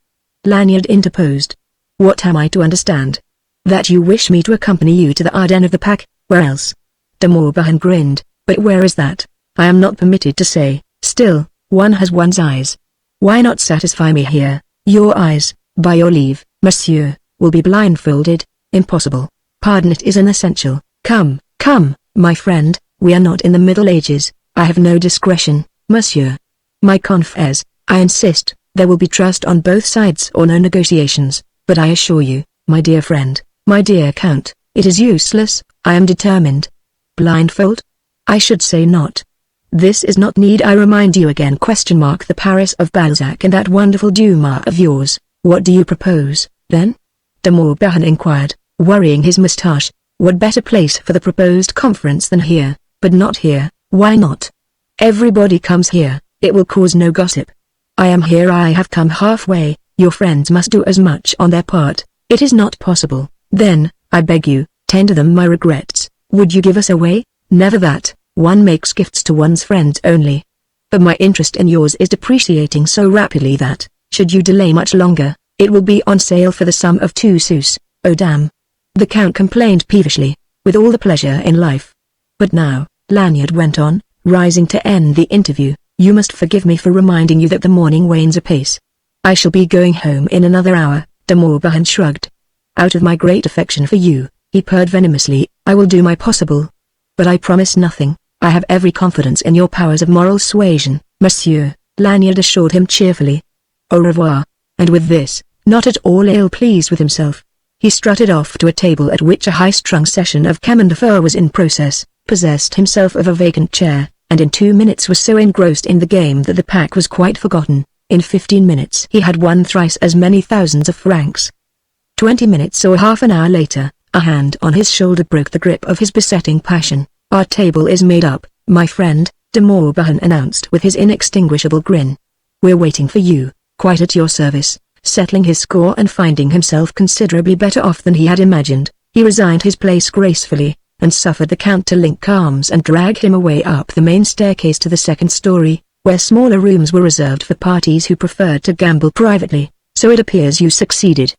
Lanyard interposed. "What am I to understand? That you wish me to accompany you to the Ardennes of the pack? Where else?" De Morbihan grinned. "But where is that? I am not permitted to say. Still, one has one's eyes. Why not satisfy me here? Your eyes, by your leave, monsieur, will be blindfolded." "Impossible. Pardon, it is an essential." Come, my friend, we are not in the Middle Ages. I have no discretion, monsieur. My confess, I insist, there will be trust on both sides or no negotiations, but I assure you, my dear friend, my dear Count, it is useless. I am determined." "Blindfold? I should say not. This is not need I remind you again. The Paris of Balzac and that wonderful Dumas of yours. What do you propose, then?" de Morbihan inquired, worrying his moustache. "What better place for the proposed conference than here? But not here. Why not? Everybody comes here, it will cause no gossip. I am here, I have come halfway, your friends must do as much on their part. It is not possible, then, I beg you, tender them my regrets. Would you give us away?" "Never that, one makes gifts to one's friends only. But my interest in yours is depreciating so rapidly that, should you delay much longer, it will be on sale for the sum of 2 sous, oh damn," the Count complained peevishly. "With all the pleasure in life. But now," Lanyard went on, rising to end the interview, "you must forgive me for reminding you that the morning wanes apace. I shall be going home in another hour." De Morbihan shrugged. "Out of my great affection for you," he purred venomously, "I will do my possible. But I promise nothing. I have every confidence in your powers of moral suasion, monsieur," Lanyard assured him cheerfully. "Au revoir." And with this, not at all ill-pleased with himself, he strutted off to a table at which a high-strung session of chemin de fer was in process, possessed himself of a vacant chair, and in 2 minutes was so engrossed in the game that the pack was quite forgotten. In 15 minutes he had won thrice as many thousands of francs. 20 minutes or half an hour later, a hand on his shoulder broke the grip of his besetting passion. "Our table is made up, my friend," de Morbihan announced with his inextinguishable grin. "We're waiting for you, quite at your service." Settling his score and finding himself considerably better off than he had imagined, he resigned his place gracefully, and suffered the Count to link arms and drag him away up the main staircase to the second story, where smaller rooms were reserved for parties who preferred to gamble privately. "So it appears you succeeded."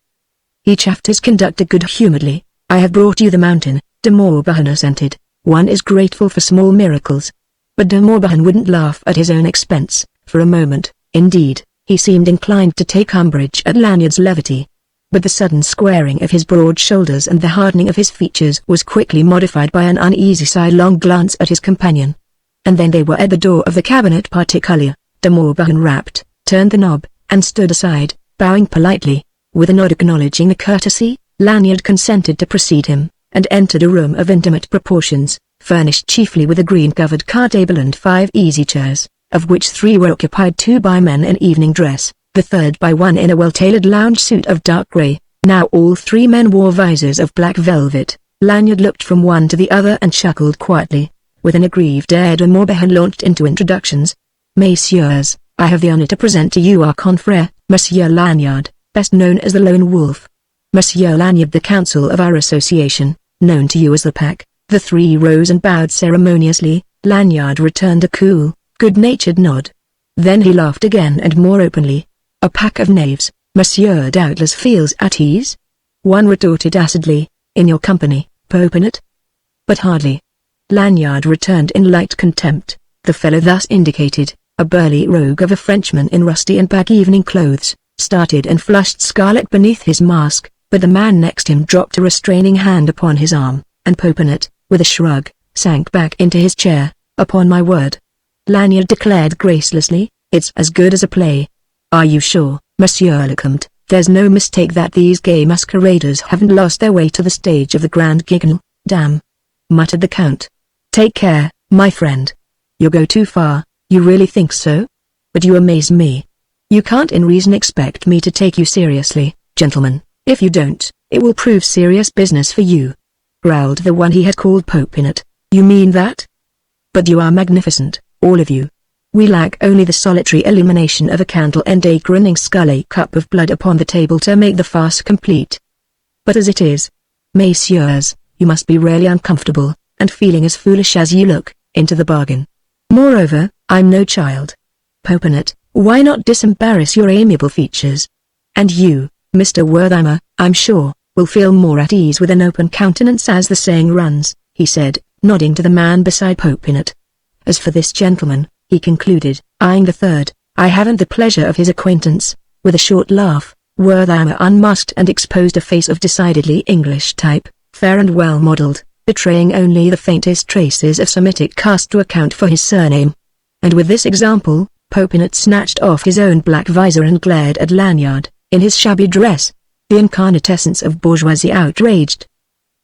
He chaffed his conductor good-humoredly. "I have brought you the mountain," de Morbihan assented. "One is grateful for small miracles." But de Morbihan wouldn't laugh at his own expense, for a moment, indeed. He seemed inclined to take umbrage at Lanyard's levity. but the sudden squaring of his broad shoulders and the hardening of his features was quickly modified by an uneasy sidelong glance at his companion. And then they were at the door of the cabinet particulier. De Morbihan rapped, turned the knob, and stood aside, bowing politely. With a nod acknowledging the courtesy, Lanyard consented to precede him, and entered a room of intimate proportions, furnished chiefly with a green-covered card table and 5 easy chairs, of which 3 were occupied 2 by men in evening dress, the third by one in a well-tailored lounge suit of dark grey. Now all 3 men wore visors of black velvet. Lanyard looked from one to the other and chuckled quietly. With an aggrieved air de Morbihan launched into introductions. Messieurs, I have the honor to present to you our confrère, Monsieur Lanyard, best known as the Lone Wolf. Monsieur Lanyard, the counsel of our association, known to you as the Pack. The 3 rose and bowed ceremoniously. Lanyard returned a cool, good-natured nod. Then he laughed again and more openly. A pack of knaves, Monsieur doubtless feels at ease? One retorted acidly, in your company, Popinot? But hardly. Lanyard returned in light contempt. The fellow thus indicated, a burly rogue of a Frenchman in rusty and baggy evening clothes, started and flushed scarlet beneath his mask, but the man next him dropped a restraining hand upon his arm, and Popinot, with a shrug, sank back into his chair. Upon my word, Lanyard declared gracelessly, it's as good as a play. Are you sure, Monsieur le Comte, there's no mistake that these gay masqueraders haven't lost their way to the stage of the Grand Guignol? Damn, muttered the Count. Take care, my friend. You go too far. You really think so? But you amaze me. You can't in reason expect me to take you seriously, gentlemen. If you don't, it will prove serious business for you. Growled the one he had called Popinot. You mean that? But you are magnificent, all of you. We lack only the solitary illumination of a candle and a grinning scully cup of blood upon the table to make the farce complete. But as it is, messieurs, you must be really uncomfortable, and feeling as foolish as you look, into the bargain. Moreover, I'm no child. Popinot, why not disembarrass your amiable features? And you, Mr. Wertheimer, I'm sure, will feel more at ease with an open countenance as the saying runs, he said, nodding to the man beside Popinot. As for this gentleman, he concluded, eyeing the third, I haven't the pleasure of his acquaintance. With a short laugh, Wertheimer unmasked and exposed a face of decidedly English type, fair and well-modelled, betraying only the faintest traces of Semitic caste to account for his surname. And with this example, Popinot snatched off his own black visor and glared at Lanyard, in his shabby dress, the incarnate essence of bourgeoisie outraged.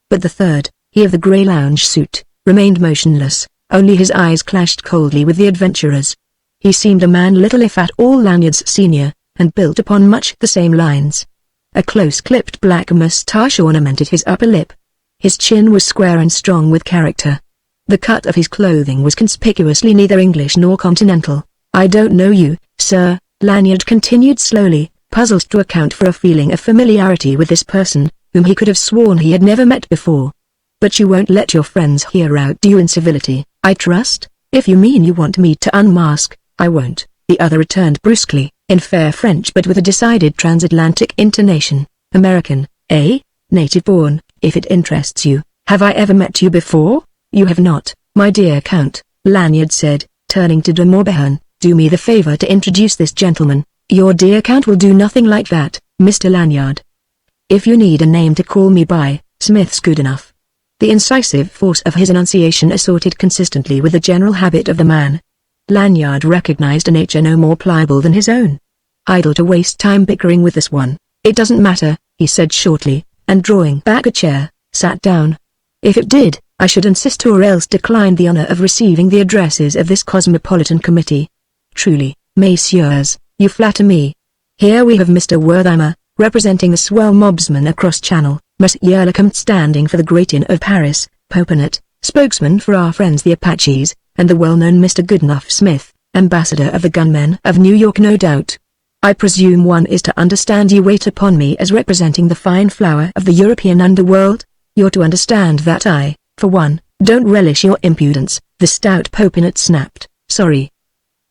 But the third, he of the grey lounge suit, remained motionless. Only his eyes clashed coldly with the adventurers. He seemed a man little if at all Lanyard's senior, and built upon much the same lines. A close-clipped black moustache ornamented his upper lip. His chin was square and strong with character. The cut of his clothing was conspicuously neither English nor continental. I don't know you, sir, Lanyard continued slowly, puzzled to account for a feeling of familiarity with this person, whom he could have sworn he had never met before. But you won't let your friends here outdo you in civility, I trust? If you mean you want me to unmask, I won't, the other returned brusquely, in fair French but with a decided transatlantic intonation. American, eh? Native-born, if it interests you. Have I ever met you before? You have not, my dear Count, Lanyard said, turning to de Morbihan. Do me the favor to introduce this gentleman. Your dear Count will do nothing like that, Mr. Lanyard. If you need a name to call me by, Smith's good enough. The incisive force of his enunciation assorted consistently with the general habit of the man. Lanyard recognized a nature no more pliable than his own. Idle to waste time bickering with this one. It doesn't matter, he said shortly, and drawing back a chair, sat down. If it did, I should insist or else decline the honor of receiving the addresses of this cosmopolitan committee. Truly, messieurs, you flatter me. Here we have Mr. Wertheimer, representing the swell mobsman across channel, Monsieur le Comte standing for the great inn of Paris, Popinot, spokesman for our friends the Apaches, and the well-known Mr. Goodenough Smith, ambassador of the gunmen of New York no doubt. I presume one is to understand you wait upon me as representing the fine flower of the European underworld? You're to understand that I, for one, don't relish your impudence, the stout Popinot snapped. Sorry.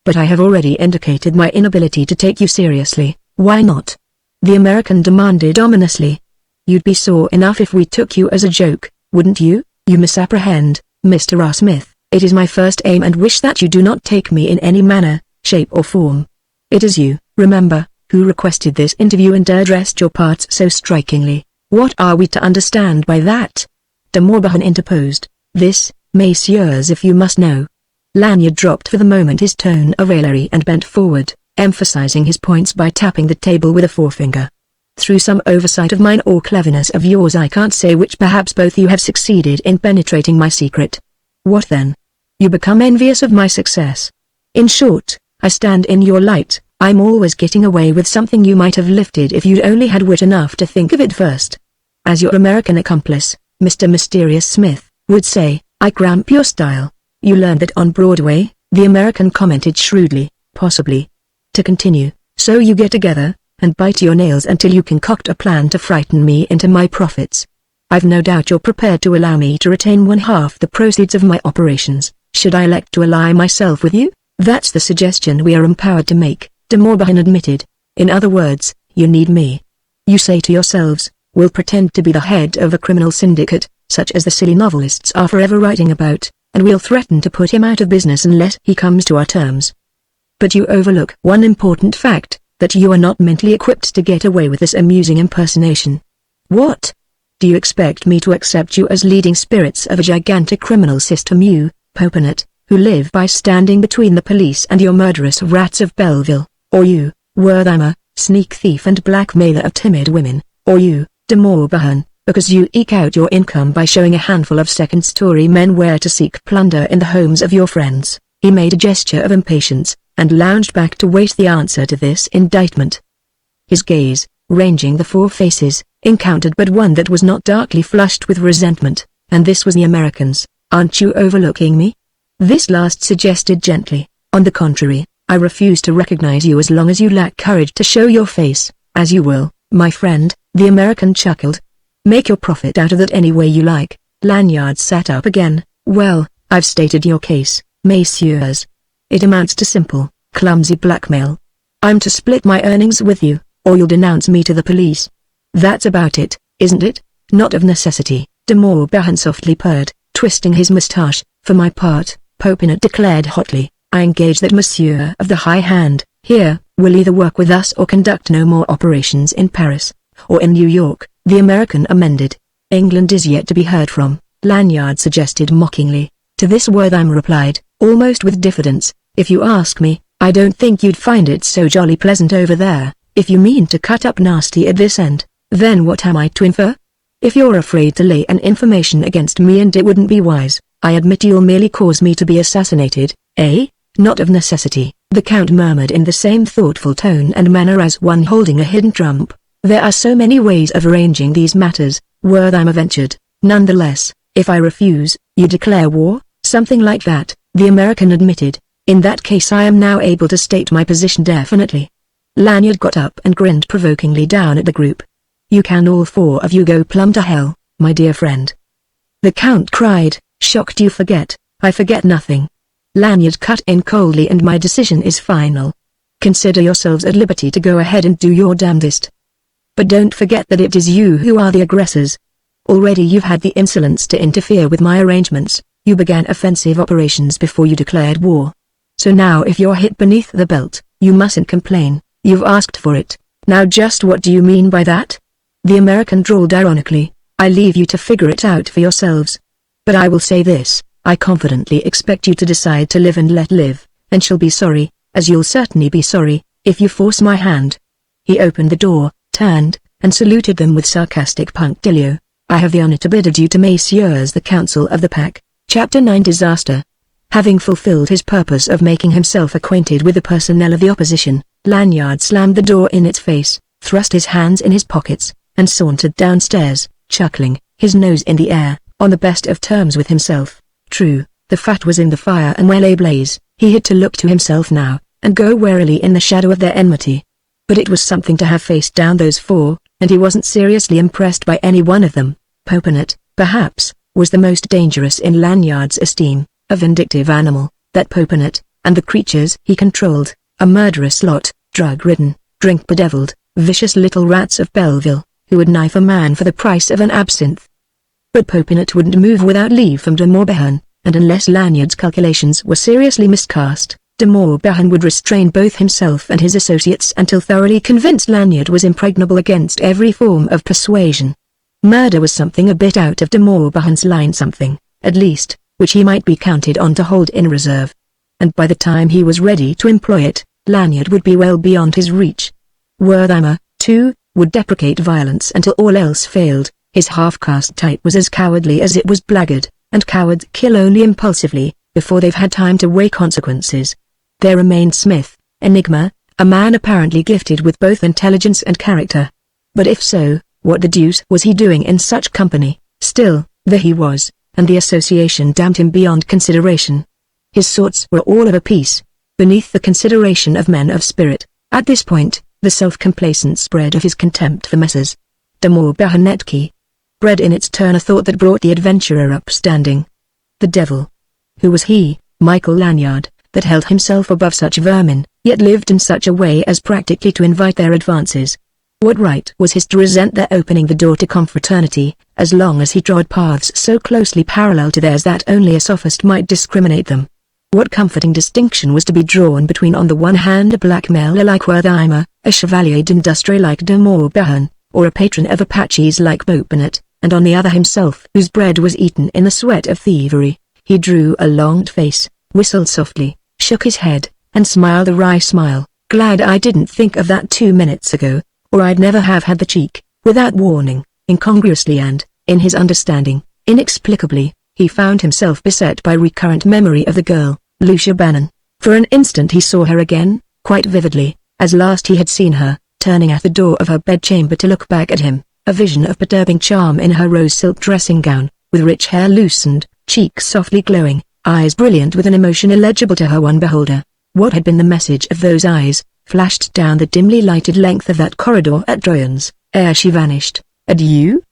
But I have already indicated my inability to take you seriously. Why not? The American demanded ominously. You'd be sore enough if we took you as a joke, wouldn't you? You misapprehend, Mr. R. Smith. It is my first aim and wish that you do not take me in any manner, shape or form. It is you, remember, who requested this interview and addressed your parts so strikingly. What are we to understand by that? De Morbihan interposed. This, messieurs, if you must know. Lanyard dropped for the moment his tone of raillery and bent forward, emphasizing his points by tapping the table with a forefinger. Through some oversight of mine or cleverness of yours, I can't say which, perhaps both, you have succeeded in penetrating my secret. What then? You become envious of my success. In short, I stand in your light. I'm always getting away with something you might have lifted if you'd only had wit enough to think of it first. As your American accomplice, Mr. Mysterious Smith, would say, I cramp your style. You learned that on Broadway, the American commented shrewdly, possibly. To continue, so you get together, and bite your nails until you concoct a plan to frighten me into my profits. I've no doubt you're prepared to allow me to retain 1/2 the proceeds of my operations, should I elect to ally myself with you? That's the suggestion we are empowered to make, De Morbihan admitted. In other words, you need me. You say to yourselves, we'll pretend to be the head of a criminal syndicate, such as the silly novelists are forever writing about, and we'll threaten to put him out of business unless he comes to our terms. But you overlook one important fact, that you are not mentally equipped to get away with this amusing impersonation. What? Do you expect me to accept you as leading spirits of a gigantic criminal system, you, Popinot, who live by standing between the police and your murderous rats of Belleville, or you, Wertheimer, sneak thief and blackmailer of timid women, or you, De Morbihan, because you eke out your income by showing a handful of second-story men where to seek plunder in the homes of your friends? He made a gesture of impatience, and lounged back to wait the answer to this indictment. His gaze, ranging the four faces, encountered but one that was not darkly flushed with resentment, and this was the American's. Aren't you overlooking me? This last suggested gently, on the contrary, I refuse to recognize you as long as you lack courage to show your face. As you will, my friend, the American chuckled. Make your profit out of that any way you like. Lanyard sat up again. Well, I've stated your case, messieurs. It amounts to simple, clumsy blackmail. I'm to split my earnings with you, or you'll denounce me to the police. That's about it, isn't it? Not of necessity, De Morbihan softly purred, twisting his moustache. For my part, Popinot declared hotly, I engage that Monsieur of the High Hand, here, will either work with us or conduct no more operations in Paris, or in New York, the American amended. England is yet to be heard from, Lanyard suggested mockingly. To this Wertheimer replied, almost with diffidence, if you ask me, I don't think you'd find it so jolly pleasant over there. If you mean to cut up nasty at this end, then what am I to infer? If you're afraid to lay an information against me and it wouldn't be wise, I admit you'll merely cause me to be assassinated, eh? Not of necessity, the Count murmured in the same thoughtful tone and manner as one holding a hidden trump. There are so many ways of arranging these matters, Wertheimer ventured. Nonetheless, if I refuse, you declare war? Something like that, the American admitted. In that case I am now able to state my position definitely. Lanyard got up and grinned provokingly down at the group. You can all four of you go plumb to hell, my dear friend. The Count cried, shocked. You forget. I forget nothing. Lanyard cut in coldly, and my decision is final. Consider yourselves at liberty to go ahead and do your damnedest. But don't forget that it is you who are the aggressors. Already you've had the insolence to interfere with my arrangements. You began offensive operations before you declared war. So now if you're hit beneath the belt, you mustn't complain. You've asked for it. Now just what do you mean by that? The American drawled ironically. I leave you to figure it out for yourselves. But I will say this, I confidently expect you to decide to live and let live, and shall be sorry, as you'll certainly be sorry, if you force my hand. He opened the door, turned, and saluted them with sarcastic punctilio. I have the honor to bid adieu to messieurs the Council of the Pack. Chapter 9 Disaster. Having fulfilled his purpose of making himself acquainted with the personnel of the opposition, Lanyard slammed the door in its face, thrust his hands in his pockets, and sauntered downstairs, chuckling, his nose in the air, on the best of terms with himself. True, the fat was in the fire and well ablaze. He had to look to himself now, and go warily in the shadow of their enmity. But it was something to have faced down those four, and he wasn't seriously impressed by any one of them. Popinot, perhaps, was the most dangerous in Lanyard's esteem, a vindictive animal, that Popinot, and the creatures he controlled, a murderous lot, drug-ridden, drink-bedeviled, vicious little rats of Belleville, who would knife a man for the price of an absinthe. But Popinot wouldn't move without leave from De Morbihan, and unless Lanyard's calculations were seriously miscast, de Morbihan would restrain both himself and his associates until thoroughly convinced Lanyard was impregnable against every form of persuasion. Murder was something a bit out of de Morbihan's line, something, at least, which he might be counted on to hold in reserve. And by the time he was ready to employ it, Lanyard would be well beyond his reach. Wertheimer, too, would deprecate violence until all else failed. His half-caste type was as cowardly as it was blackguard, and cowards kill only impulsively, before they've had time to weigh consequences. There remained Smith, Enigma, a man apparently gifted with both intelligence and character. But if so, what the deuce was he doing in such company? Still, there he was, and the association damned him beyond consideration. His sorts were all of a piece, beneath the consideration of men of spirit. At this point, the self-complacent spread of his contempt for Messrs. de Morbihan bred in its turn a thought that brought the adventurer up standing. The devil! Who was he, Michael Lanyard, that held himself above such vermin, yet lived in such a way as practically to invite their advances? What right was his to resent their opening the door to confraternity, as long as he trod paths so closely parallel to theirs that only a sophist might discriminate them? What comforting distinction was to be drawn between on the one hand a blackmailer like Wertheimer, a chevalier d'industrie like de Morbihan, or a patron of Apaches like Beaupinet, and on the other himself whose bread was eaten in the sweat of thievery? He drew a long face, whistled softly, shook his head, and smiled a wry smile. Glad I didn't think of that 2 minutes ago, or I'd never have had the cheek. Without warning, incongruously and, in his understanding, inexplicably, he found himself beset by recurrent memory of the girl, Lucia Bannon. For an instant he saw her again, quite vividly, as last he had seen her, turning at the door of her bedchamber to look back at him, a vision of perturbing charm in her rose silk dressing gown, with rich hair loosened, cheeks softly glowing, eyes brilliant with an emotion illegible to her one beholder. What had been the message of those eyes, flashed down the dimly lighted length of that corridor at Troyon's, ere she vanished? Adieu?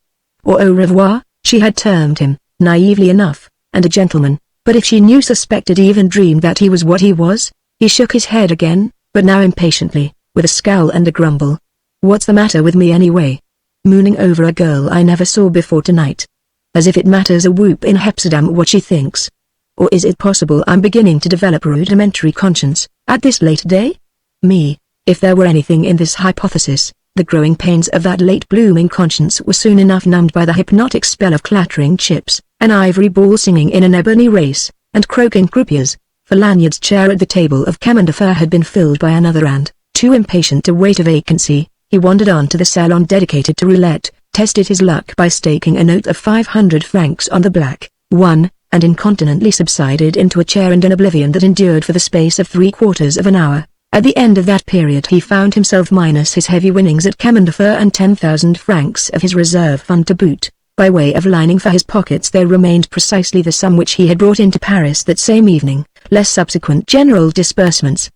Or au revoir, she had termed him, naively enough, and a gentleman, but if she knew, suspected, even dreamed that he was what he was? He shook his head again, but now impatiently, with a scowl and a grumble. What's the matter with me anyway? Mooning over a girl I never saw before tonight. As if it matters a whoop in Hepsidam what she thinks. Or is it possible I'm beginning to develop a rudimentary conscience, at this late day? Me, if there were anything in this hypothesis, the growing pains of that late-blooming conscience were soon enough numbed by the hypnotic spell of clattering chips, an ivory ball singing in an ebony race, and croaking croupiers, for Lanyard's chair at the table of Commandeur had been filled by another and, too impatient to wait a vacancy, he wandered on to the salon dedicated to roulette, tested his luck by staking a note of 500 francs on the black, won, and incontinently subsided into a chair and an oblivion that endured for the space of 3/4 of an hour. At the end of that period he found himself minus his heavy winnings at Commandeur and 10,000 francs of his reserve fund to boot. By way of lining for his pockets there remained precisely the sum which he had brought into Paris that same evening, less subsequent general disbursements.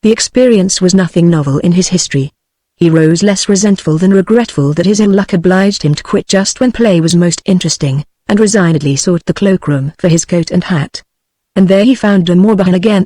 The experience was nothing novel in his history. He rose less resentful than regretful that his ill luck obliged him to quit just when play was most interesting, and resignedly sought the cloakroom for his coat and hat. And there he found de Morbihan again!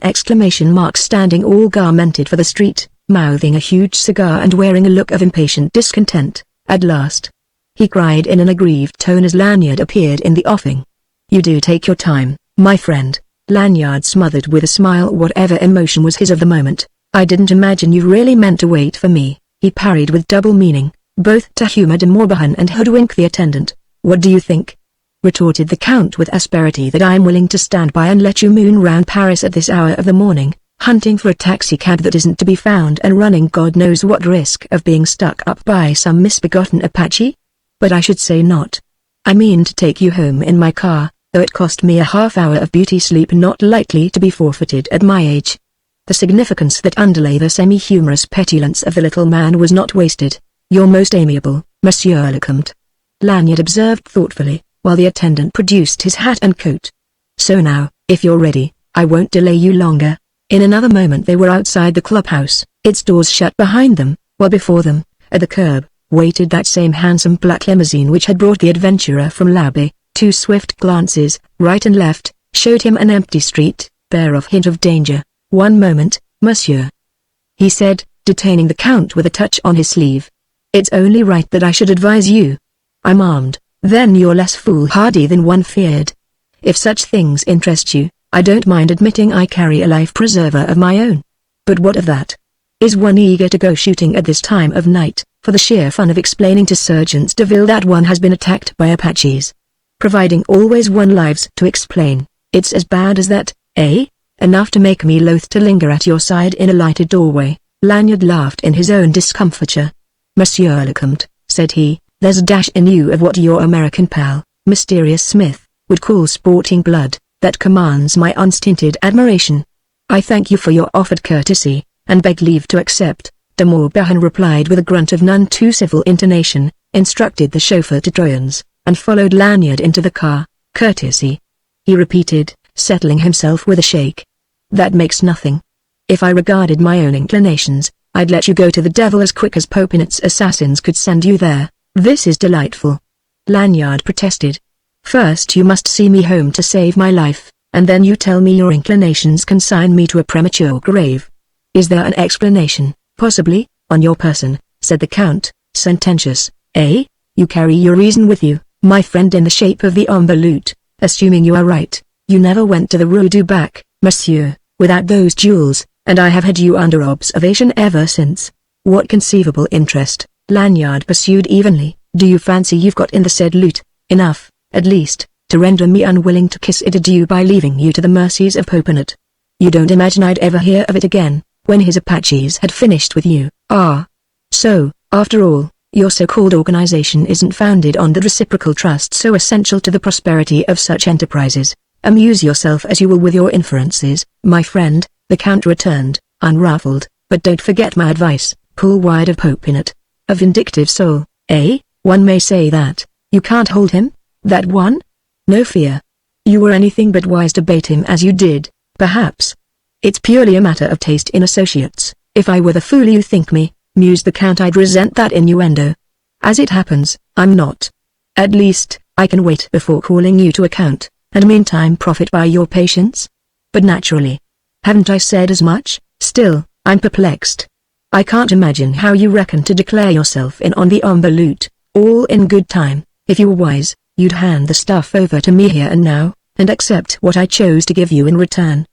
Standing all garmented for the street, mouthing a huge cigar and wearing a look of impatient discontent. At last, he cried in an aggrieved tone as Lanyard appeared in the offing. "You do take your time, my friend." Lanyard smothered with a smile whatever emotion was his of the moment. "I didn't imagine you really meant to wait for me," he parried with double meaning, both to humour de Morbihan and hoodwink the attendant. "What do you think?" retorted the Count with asperity. "That I'm willing to stand by and let you moon round Paris at this hour of the morning, hunting for a taxicab that isn't to be found and running God knows what risk of being stuck up by some misbegotten Apache? But I should say not. I mean to take you home in my car, though it cost me a half-hour of beauty sleep not likely to be forfeited at my age." The significance that underlay the semi-humorous petulance of the little man was not wasted. "You're most amiable, Monsieur le Comte," Lanyard observed thoughtfully, while the attendant produced his hat and coat. "So now, if you're ready, I won't delay you longer." In another moment they were outside the clubhouse, its doors shut behind them, while before them, at the curb, waited that same handsome black limousine which had brought the adventurer from l'Abbaye. 2 swift glances, right and left, showed him an empty street, bare of hint of danger. "One moment, monsieur," he said, detaining the Count with a touch on his sleeve. "It's only right that I should advise you. I'm armed." "Then you're less foolhardy than one feared. If such things interest you, I don't mind admitting I carry a life preserver of my own. But what of that? Is one eager to go shooting at this time of night, for the sheer fun of explaining to Sergeant DeVille that one has been attacked by Apaches? Providing always one lives to explain, it's as bad as that, eh? Enough to make me loath to linger at your side in a lighted doorway. Lanyard laughed in his own discomfiture. Monsieur Lecomte, said he, there's a dash in you of what your American pal, Mysterious Smith, would call sporting blood, that commands my unstinted admiration. I thank you for your offered courtesy, and beg leave to accept, de Morbihan replied with a grunt of none too civil intonation, instructed the chauffeur to Troyon's, and followed Lanyard into the car. Courtesy, he repeated, settling himself with a shake. That makes nothing. If I regarded my own inclinations, I'd let you go to the devil as quick as Popinot's assassins could send you there. This is delightful. Lanyard protested. First you must see me home to save my life, and then you tell me your inclinations consign me to a premature grave. Is there an explanation, possibly, on your person, said the Count, sententious, eh? You carry your reason with you, my friend, in the shape of the Ombre. Assuming you are right, you never went to the Rue du Bac, monsieur, without those jewels, and I have had you under observation ever since. What conceivable interest, Lanyard pursued evenly, do you fancy you've got in the said loot? Enough, at least, to render me unwilling to kiss it adieu by leaving you to the mercies of Popinot. You don't imagine I'd ever hear of it again, when his Apaches had finished with you? Ah. So, after all, your so-called organization isn't founded on the reciprocal trust so essential to the prosperity of such enterprises. Amuse yourself as you will with your inferences, my friend, the Count returned, unruffled, but don't forget my advice, pull wide of Popinot. A vindictive soul, eh? One may say that. You can't hold him? That one? No fear. You were anything but wise to bait him as you did, perhaps. It's purely a matter of taste in associates. If I were the fool you think me, mused the Count, I'd resent that innuendo. As it happens, I'm not. At least, I can wait before calling you to account, and meantime profit by your patience. But naturally. Haven't I said as much? Still, I'm perplexed. I can't imagine how you reckon to declare yourself in on the Ombre. All in good time. If you were wise, you'd hand the stuff over to me here and now, and accept what I chose to give you in return.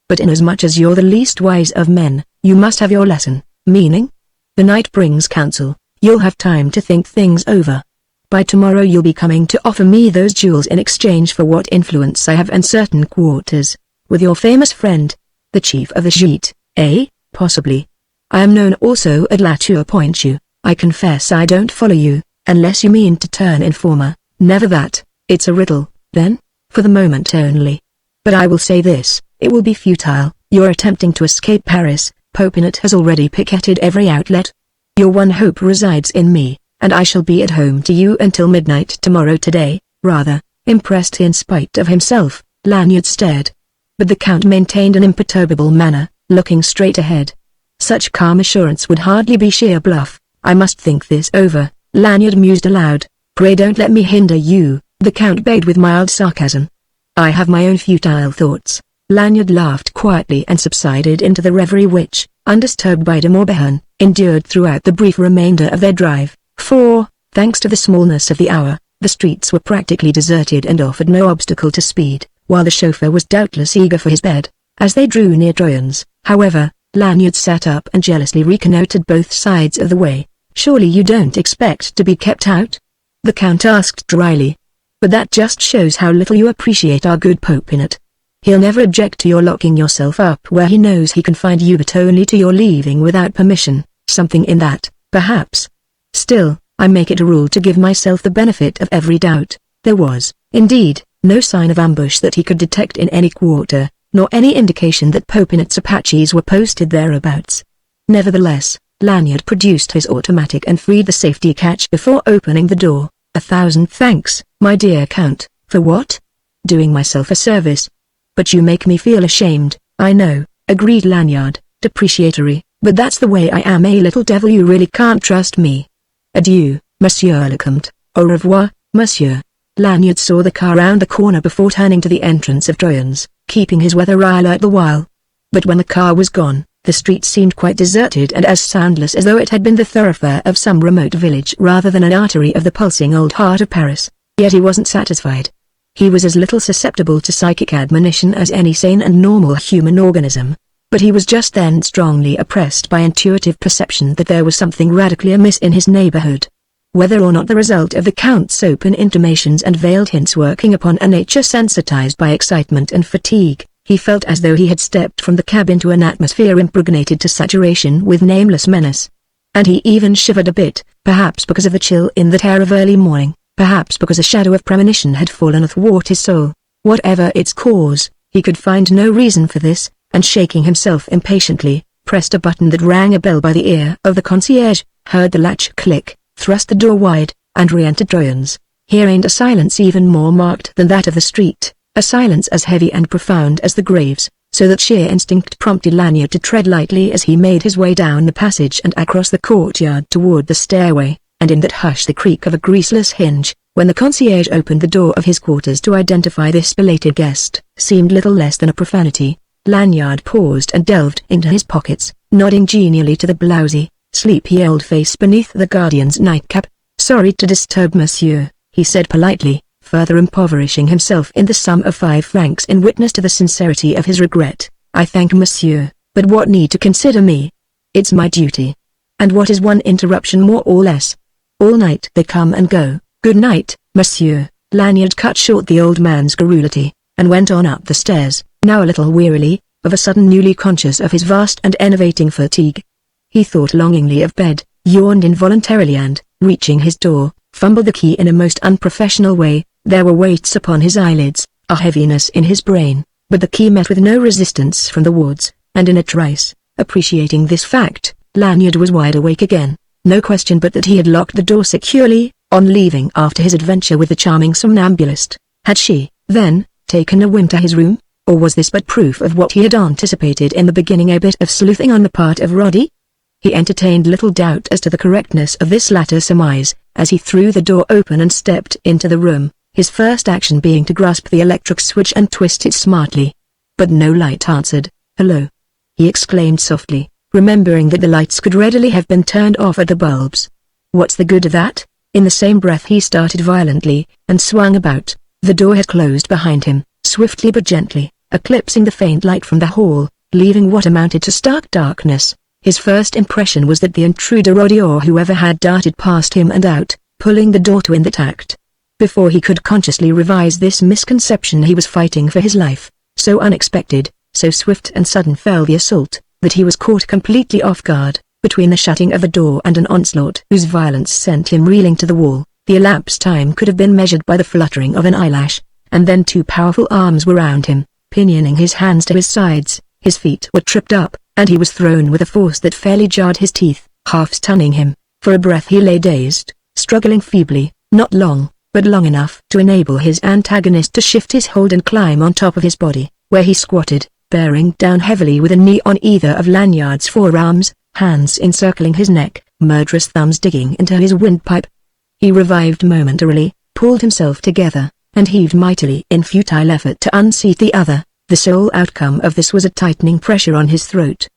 But inasmuch as you're the least wise of men, you must have your lesson, meaning? The night brings counsel, you'll have time to think things over. By tomorrow you'll be coming to offer me those jewels in exchange for what influence I have in certain quarters, with your famous friend, the chief of the Gite, eh? Possibly. I am known also at La Tour Pointue. I confess I don't follow you, unless you mean to turn informer. Never that. It's a riddle, then, for the moment only. But I will say this, it will be futile. You're attempting to escape Paris. Popinot has already picketed every outlet. Your one hope resides in me, and I shall be at home to you until midnight tomorrow. Today, rather, impressed in spite of himself, Lanyard stared. But the Count maintained an imperturbable manner, looking straight ahead. Such calm assurance would hardly be sheer bluff. I must think this over, Lanyard mused aloud. Pray don't let me hinder you, the Count begged with mild sarcasm. I have my own futile thoughts. Lanyard laughed quietly and subsided into the reverie which, undisturbed by de Morbihan, endured throughout the brief remainder of their drive, for, thanks to the smallness of the hour, the streets were practically deserted and offered no obstacle to speed, while the chauffeur was doubtless eager for his bed. As they drew near Troyon's, however, Lanyard sat up and jealously reconnoitered both sides of the way. Surely you don't expect to be kept out? The Count asked dryly. But that just shows how little you appreciate our good Popinot. He'll never object to your locking yourself up where he knows he can find you, but only to your leaving without permission. Something in that, perhaps. Still, I make it a rule to give myself the benefit of every doubt. There was, indeed, no sign of ambush that he could detect in any quarter, nor any indication that Popinot's Apaches were posted thereabouts. Nevertheless, Lanyard produced his automatic and freed the safety catch before opening the door. 1,000 thanks, my dear Count. For what? Doing myself a service. But you make me feel ashamed. I know, agreed Lanyard, depreciatory, but that's the way I am. A little devil, you really can't trust me. Adieu, Monsieur Lecomte. Au revoir, Monsieur. Lanyard saw the car round the corner before turning to the entrance of Troyon's, keeping his weather eye alert the while. But when the car was gone, the street seemed quite deserted and as soundless as though it had been the thoroughfare of some remote village rather than an artery of the pulsing old heart of Paris. Yet he wasn't satisfied. He was as little susceptible to psychic admonition as any sane and normal human organism. But he was just then strongly oppressed by intuitive perception that there was something radically amiss in his neighborhood. Whether or not the result of the Count's open intimations and veiled hints working upon a nature sensitized by excitement and fatigue, he felt as though he had stepped from the cab into an atmosphere impregnated to saturation with nameless menace. And he even shivered a bit, perhaps because of the chill in that air of early morning, perhaps because a shadow of premonition had fallen athwart his soul. Whatever its cause, he could find no reason for this, and shaking himself impatiently, pressed a button that rang a bell by the ear of the concierge, heard the latch click, thrust the door wide, and re-entered Troyon's. Here reigned a silence even more marked than that of the street, a silence as heavy and profound as the graves, so that sheer instinct prompted Lanyard to tread lightly as he made his way down the passage and across the courtyard toward the stairway, and in that hush the creak of a greaseless hinge, when the concierge opened the door of his quarters to identify this belated guest, seemed little less than a profanity. Lanyard paused and delved into his pockets, nodding genially to the blousy, sleepy old face beneath the guardian's nightcap. "Sorry to disturb monsieur," he said politely, further impoverishing himself in the sum of 5 francs in witness to the sincerity of his regret. "I thank monsieur, but what need to consider me? It's my duty. And what is one interruption more or less? All night they come and go. Good night, monsieur." Lanyard cut short the old man's garrulity, and went on up the stairs, now a little wearily, of a sudden newly conscious of his vast and enervating fatigue. He thought longingly of bed, yawned involuntarily and, reaching his door, fumbled the key in a most unprofessional way. There were weights upon his eyelids, a heaviness in his brain, but the key met with no resistance from the wards, and in a trice, appreciating this fact, Lanyard was wide awake again. No question but that he had locked the door securely, on leaving after his adventure with the charming somnambulist. Had she, then, taken a whim to his room? Or was this but proof of what he had anticipated in the beginning, a bit of sleuthing on the part of Roddy? He entertained little doubt as to the correctness of this latter surmise, as he threw the door open and stepped into the room, his first action being to grasp the electric switch and twist it smartly. But no light answered. "Hello," he exclaimed softly, remembering that the lights could readily have been turned off at the bulbs. "What's the good of that?" In the same breath he started violently, and swung about. The door had closed behind him, swiftly but gently, eclipsing the faint light from the hall, leaving what amounted to stark darkness. His first impression was that the intruder Roddy or whoever had darted past him and out, pulling the door to in that act. Before he could consciously revise this misconception he was fighting for his life. So unexpected, so swift and sudden fell the assault, that he was caught completely off guard, between the shutting of the door and an onslaught whose violence sent him reeling to the wall. The elapsed time could have been measured by the fluttering of an eyelash, and then 2 powerful arms were round him, pinioning his hands to his sides. His feet were tripped up, and he was thrown with a force that fairly jarred his teeth, half stunning him. For a breath he lay dazed, struggling feebly, not long, but long enough to enable his antagonist to shift his hold and climb on top of his body, where he squatted, bearing down heavily with a knee on either of Lanyard's forearms, hands encircling his neck, murderous thumbs digging into his windpipe. He revived momentarily, pulled himself together, and heaved mightily in futile effort to unseat the other. The sole outcome of this was a tightening pressure on his throat.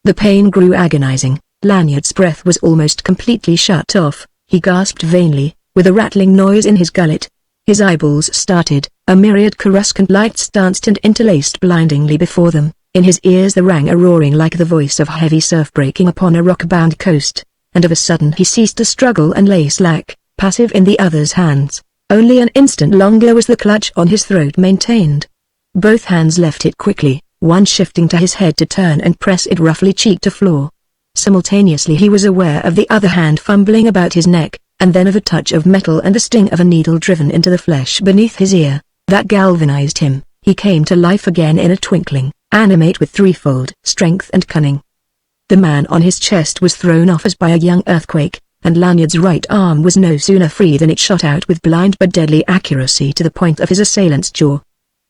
The pain grew agonizing. Lanyard's breath was almost completely shut off. He gasped vainly, with a rattling noise in his gullet. His eyeballs started, a myriad coruscant lights danced and interlaced blindingly before them. In his ears there rang a roaring like the voice of heavy surf breaking upon a rock-bound coast, and of a sudden he ceased to struggle and lay slack, passive in the other's hands. Only an instant longer was the clutch on his throat maintained. Both hands left it quickly, one shifting to his head to turn and press it roughly cheek to floor. Simultaneously he was aware of the other hand fumbling about his neck, and then of a touch of metal and the sting of a needle driven into the flesh beneath his ear. That galvanized him. He came to life again in a twinkling, animate with threefold strength and cunning. The man on his chest was thrown off as by a young earthquake, and Lanyard's right arm was no sooner free than it shot out with blind but deadly accuracy to the point of his assailant's jaw.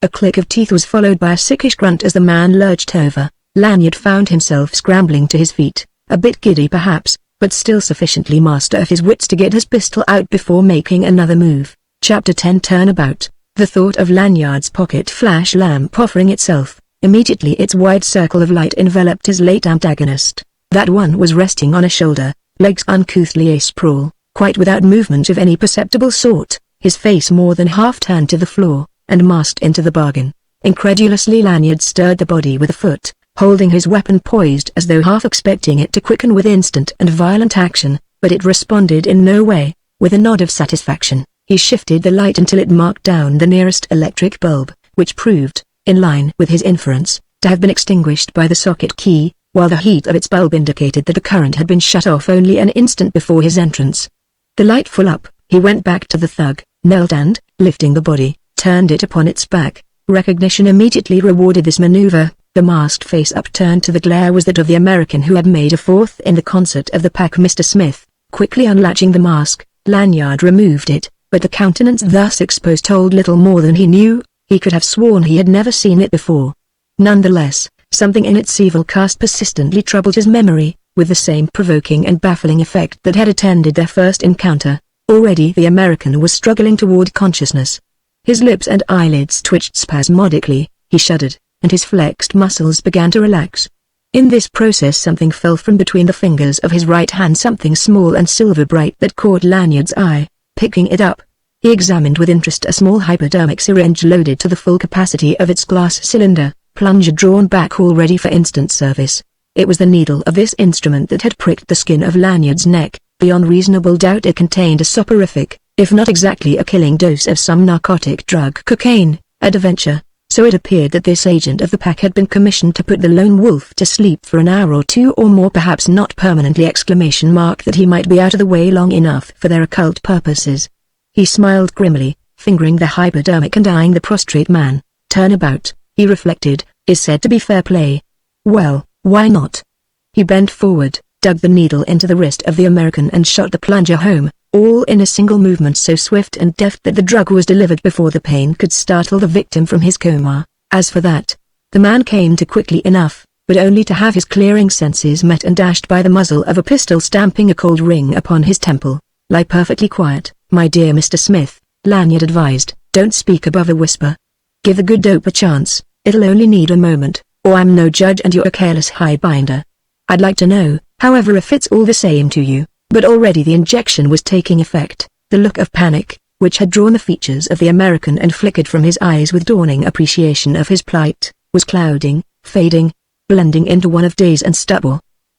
A click of teeth was followed by a sickish grunt as the man lurched over. Lanyard found himself scrambling to his feet, a bit giddy perhaps, but still sufficiently master of his wits to get his pistol out before making another move. Chapter 10 Turnabout. The thought of Lanyard's pocket flash lamp offering itself, immediately its wide circle of light enveloped his late antagonist. That one was resting on a shoulder, legs uncouthly asprawl, quite without movement of any perceptible sort, his face more than half turned to the floor, and masked into the bargain. Incredulously Lanyard stirred the body with a foot, holding his weapon poised as though half expecting it to quicken with instant and violent action, but it responded in no way. With a nod of satisfaction, he shifted the light until it marked down the nearest electric bulb, which proved, in line with his inference, to have been extinguished by the socket key, while the heat of its bulb indicated that the current had been shut off only an instant before his entrance. The light full up, he went back to the thug, knelt and, lifting the body, turned it upon its back. Recognition immediately rewarded this maneuver. The masked face upturned to the glare was that of the American who had made a fourth in the concert of the pack. Mr. Smith, quickly unlatching the mask, Lanyard removed it, but the countenance thus exposed told little more than he knew. He could have sworn he had never seen it before. Nonetheless, something in its evil cast persistently troubled his memory, with the same provoking and baffling effect that had attended their first encounter. Already the American was struggling toward consciousness. His lips and eyelids twitched spasmodically, he shuddered, and his flexed muscles began to relax. In this process something fell from between the fingers of his right hand, something small and silver-bright that caught Lanyard's eye. Picking it up, he examined with interest a small hypodermic syringe loaded to the full capacity of its glass cylinder, plunger drawn back all ready for instant service. It was the needle of this instrument that had pricked the skin of Lanyard's neck. Beyond reasonable doubt it contained a soporific, if not exactly a killing dose of some narcotic drug. Cocaine, at a venture. So it appeared that this agent of the pack had been commissioned to put the lone wolf to sleep for an hour or two or more, perhaps not permanently, that he might be out of the way long enough for their occult purposes. He smiled grimly, fingering the hypodermic and eyeing the prostrate man. Turnabout, he reflected, is said to be fair play. Well, why not? He bent forward, dug the needle into the wrist of the American and shot the plunger home, all in a single movement so swift and deft that the drug was delivered before the pain could startle the victim from his coma. As for that, the man came to quickly enough, but only to have his clearing senses met and dashed by the muzzle of a pistol stamping a cold ring upon his temple. Lie perfectly quiet, my dear Mr. Smith, Lanyard advised, don't speak above a whisper. Give the good dope a chance, it'll only need a moment, or I'm no judge and you're a careless highbinder. I'd like to know, however, if it's all the same to you. But already the injection was taking effect. The look of panic, which had drawn the features of the American and flickered from his eyes with dawning appreciation of his plight, was clouding, fading, blending into one of daze and stupor.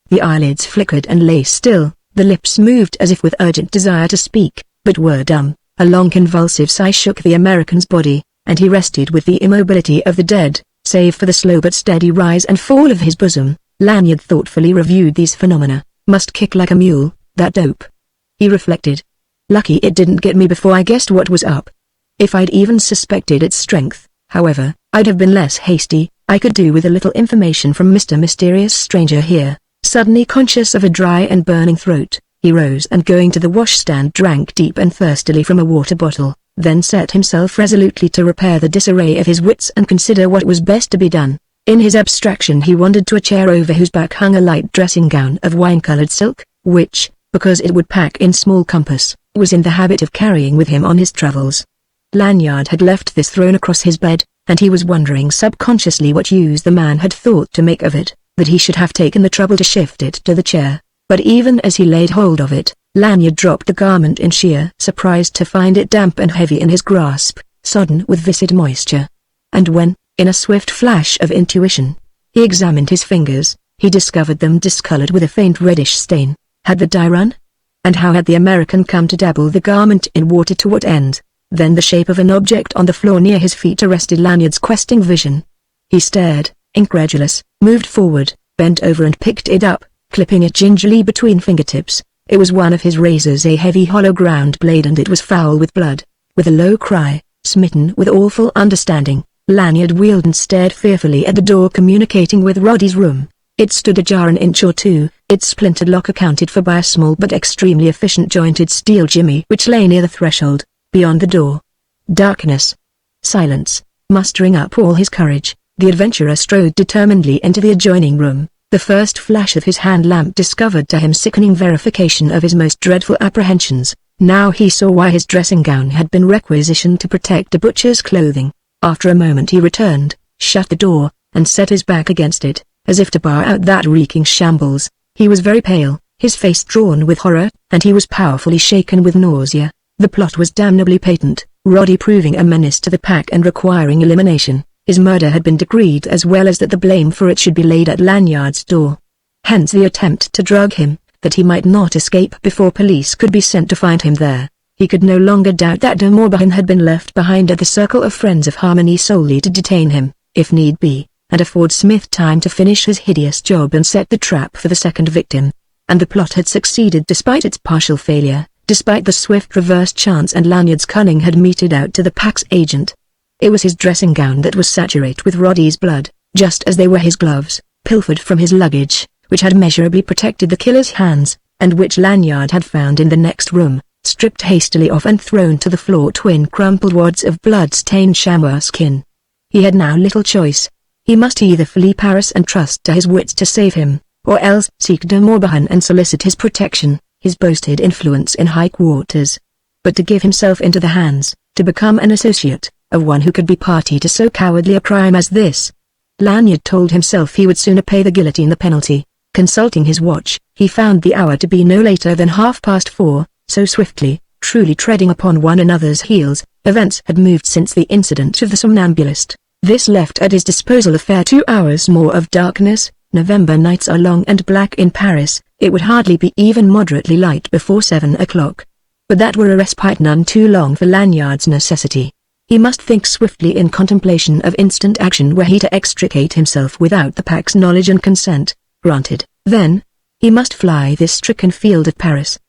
The eyelids flickered and lay still, the lips moved as if with urgent desire to speak, but were dumb. A long convulsive sigh shook the American's body, and he rested with the immobility of the dead, save for the slow but steady rise and fall of his bosom. Lanyard thoughtfully reviewed these phenomena. Must kick like a mule, that dope. He reflected. Lucky it didn't get me before I guessed what was up. If I'd even suspected its strength, however, I'd have been less hasty. I could do with a little information from Mr. Mysterious Stranger here. Suddenly conscious of a dry and burning throat, he rose and going to the washstand drank deep and thirstily from a water bottle, then set himself resolutely to repair the disarray of his wits and consider what was best to be done. In his abstraction he wandered to a chair over whose back hung a light dressing gown of wine-colored silk, which, because it would pack in small compass, was in the habit of carrying with him on his travels. Lanyard had left this thrown across his bed, and he was wondering subconsciously what use the man had thought to make of it, that he should have taken the trouble to shift it to the chair. But even as he laid hold of it, Lanyard dropped the garment in sheer surprise to find it damp and heavy in his grasp, sodden with viscid moisture. And when, in a swift flash of intuition, he examined his fingers, he discovered them discolored with a faint reddish stain. Had the dye run? And how had the American come to dabble the garment in water? To what end? Then the shape of an object on the floor near his feet arrested Lanyard's questing vision. He stared, incredulous, moved forward, bent over and picked it up, clipping it gingerly between fingertips. It was one of his razors, a heavy hollow ground blade, and it was foul with blood. With a low cry, smitten with awful understanding, Lanyard wheeled and stared fearfully at the door communicating with Roddy's room. It stood ajar an inch or two, its splintered lock accounted for by a small but extremely efficient jointed steel jimmy which lay near the threshold. Beyond the door, darkness. Silence. Mustering up all his courage, the adventurer strode determinedly into the adjoining room. The first flash of his hand lamp discovered to him sickening verification of his most dreadful apprehensions. Now he saw why his dressing gown had been requisitioned to protect a butcher's clothing. After a moment he returned, shut the door, and set his back against it, as if to bar out that reeking shambles. He was very pale, his face drawn with horror, and he was powerfully shaken with nausea. The plot was damnably patent. Roddy proving a menace to the pack and requiring elimination, his murder had been decreed, as well as that the blame for it should be laid at Lanyard's door. Hence the attempt to drug him, that he might not escape before police could be sent to find him there. He could no longer doubt that de Morbihan had been left behind at the Circle of Friends of Harmony solely to detain him, if need be, and afford Smith time to finish his hideous job and set the trap for the second victim. And the plot had succeeded despite its partial failure, despite the swift reverse chance and Lanyard's cunning had meted out to the pack's agent. It was his dressing gown that was saturated with Roddy's blood, just as they were his gloves, pilfered from his luggage, which had measurably protected the killer's hands, and which Lanyard had found in the next room, stripped hastily off and thrown to the floor, twin crumpled wads of blood-stained chamois skin. He had now little choice. He must either flee Paris and trust to his wits to save him, or else seek de Morbihan and solicit his protection, his boasted influence in high quarters. But to give himself into the hands, to become an associate, of one who could be party to so cowardly a crime as this. Lanyard told himself he would sooner pay the guillotine the penalty. Consulting his watch, he found the hour to be no later than 4:30, so swiftly, truly treading upon one another's heels, events had moved since the incident of the somnambulist. This left at his disposal a fair 2 hours more of darkness. November nights are long and black in Paris. It would hardly be even moderately light before 7 o'clock. But that were a respite none too long for Lanyard's necessity. He must think swiftly in contemplation of instant action were he to extricate himself without the pack's knowledge and consent. Granted, then, he must fly this stricken field of Paris.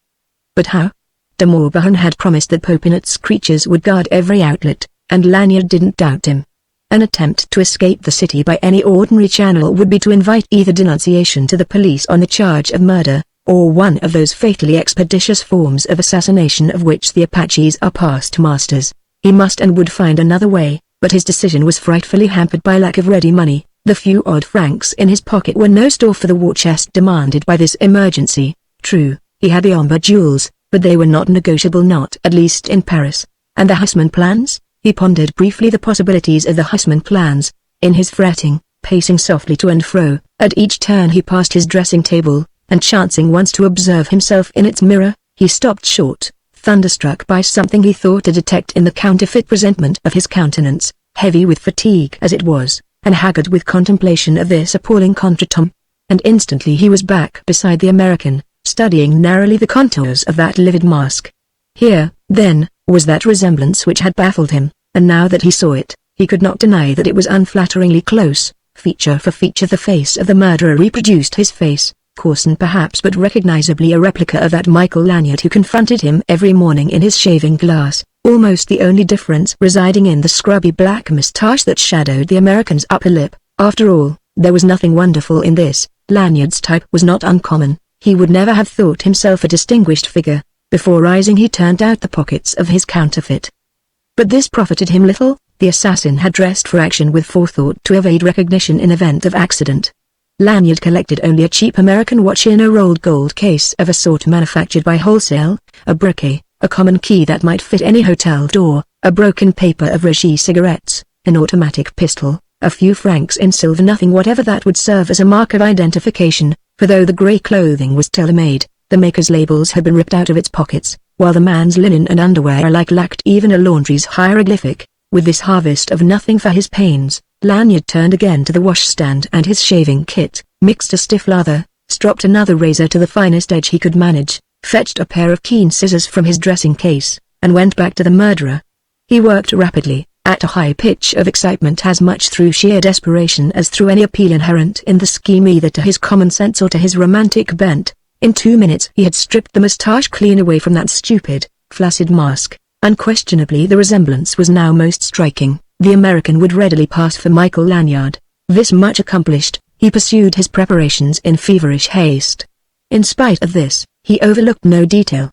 But how? De Morbihan had promised that Popinot's creatures would guard every outlet, and Lanyard didn't doubt him. An attempt to escape the city by any ordinary channel would be to invite either denunciation to the police on the charge of murder, or one of those fatally expeditious forms of assassination of which the Apaches are past masters. He must and would find another way, but his decision was frightfully hampered by lack of ready money. The few odd francs in his pocket were no store for the war chest demanded by this emergency. True, he had the Omber jewels, but they were not negotiable, not at least in Paris. And the Haussmann plans? He pondered briefly the possibilities of the Haussmann plans. In his fretting, pacing softly to and fro, at each turn he passed his dressing table, and chancing once to observe himself in its mirror, he stopped short, thunderstruck by something he thought to detect in the counterfeit presentment of his countenance, heavy with fatigue as it was, and haggard with contemplation of this appalling contretemps. And instantly he was back beside the American, studying narrowly the contours of that livid mask. Here, then, was that resemblance which had baffled him, and now that he saw it, he could not deny that it was unflatteringly close. Feature for feature the face of the murderer reproduced his face, coarsened perhaps but recognizably a replica of that Michael Lanyard who confronted him every morning in his shaving glass, almost the only difference residing in the scrubby black moustache that shadowed the American's upper lip. After all, there was nothing wonderful in this. Lanyard's type was not uncommon. He would never have thought himself a distinguished figure. Before rising he turned out the pockets of his counterfeit. But this profited him little. The assassin had dressed for action with forethought to evade recognition in event of accident. Lanyard collected only a cheap American watch in a rolled gold case of a sort manufactured by wholesale, a briquet, a common key that might fit any hotel door, a broken paper of Reggie cigarettes, an automatic pistol, a few francs in silver, nothing whatever that would serve as a mark of identification, for though the grey clothing was tailor-made, the maker's labels had been ripped out of its pockets, while the man's linen and underwear alike lacked even a laundry's hieroglyphic. With this harvest of nothing for his pains, Lanyard turned again to the washstand and his shaving kit, mixed a stiff lather, stropped another razor to the finest edge he could manage, fetched a pair of keen scissors from his dressing case, and went back to the murderer. He worked rapidly, at a high pitch of excitement, as much through sheer desperation as through any appeal inherent in the scheme either to his common sense or to his romantic bent. In 2 minutes he had stripped the moustache clean away from that stupid, flaccid mask. Unquestionably the resemblance was now most striking. The American would readily pass for Michael Lanyard. This much accomplished, he pursued his preparations in feverish haste. In spite of this, he overlooked no detail.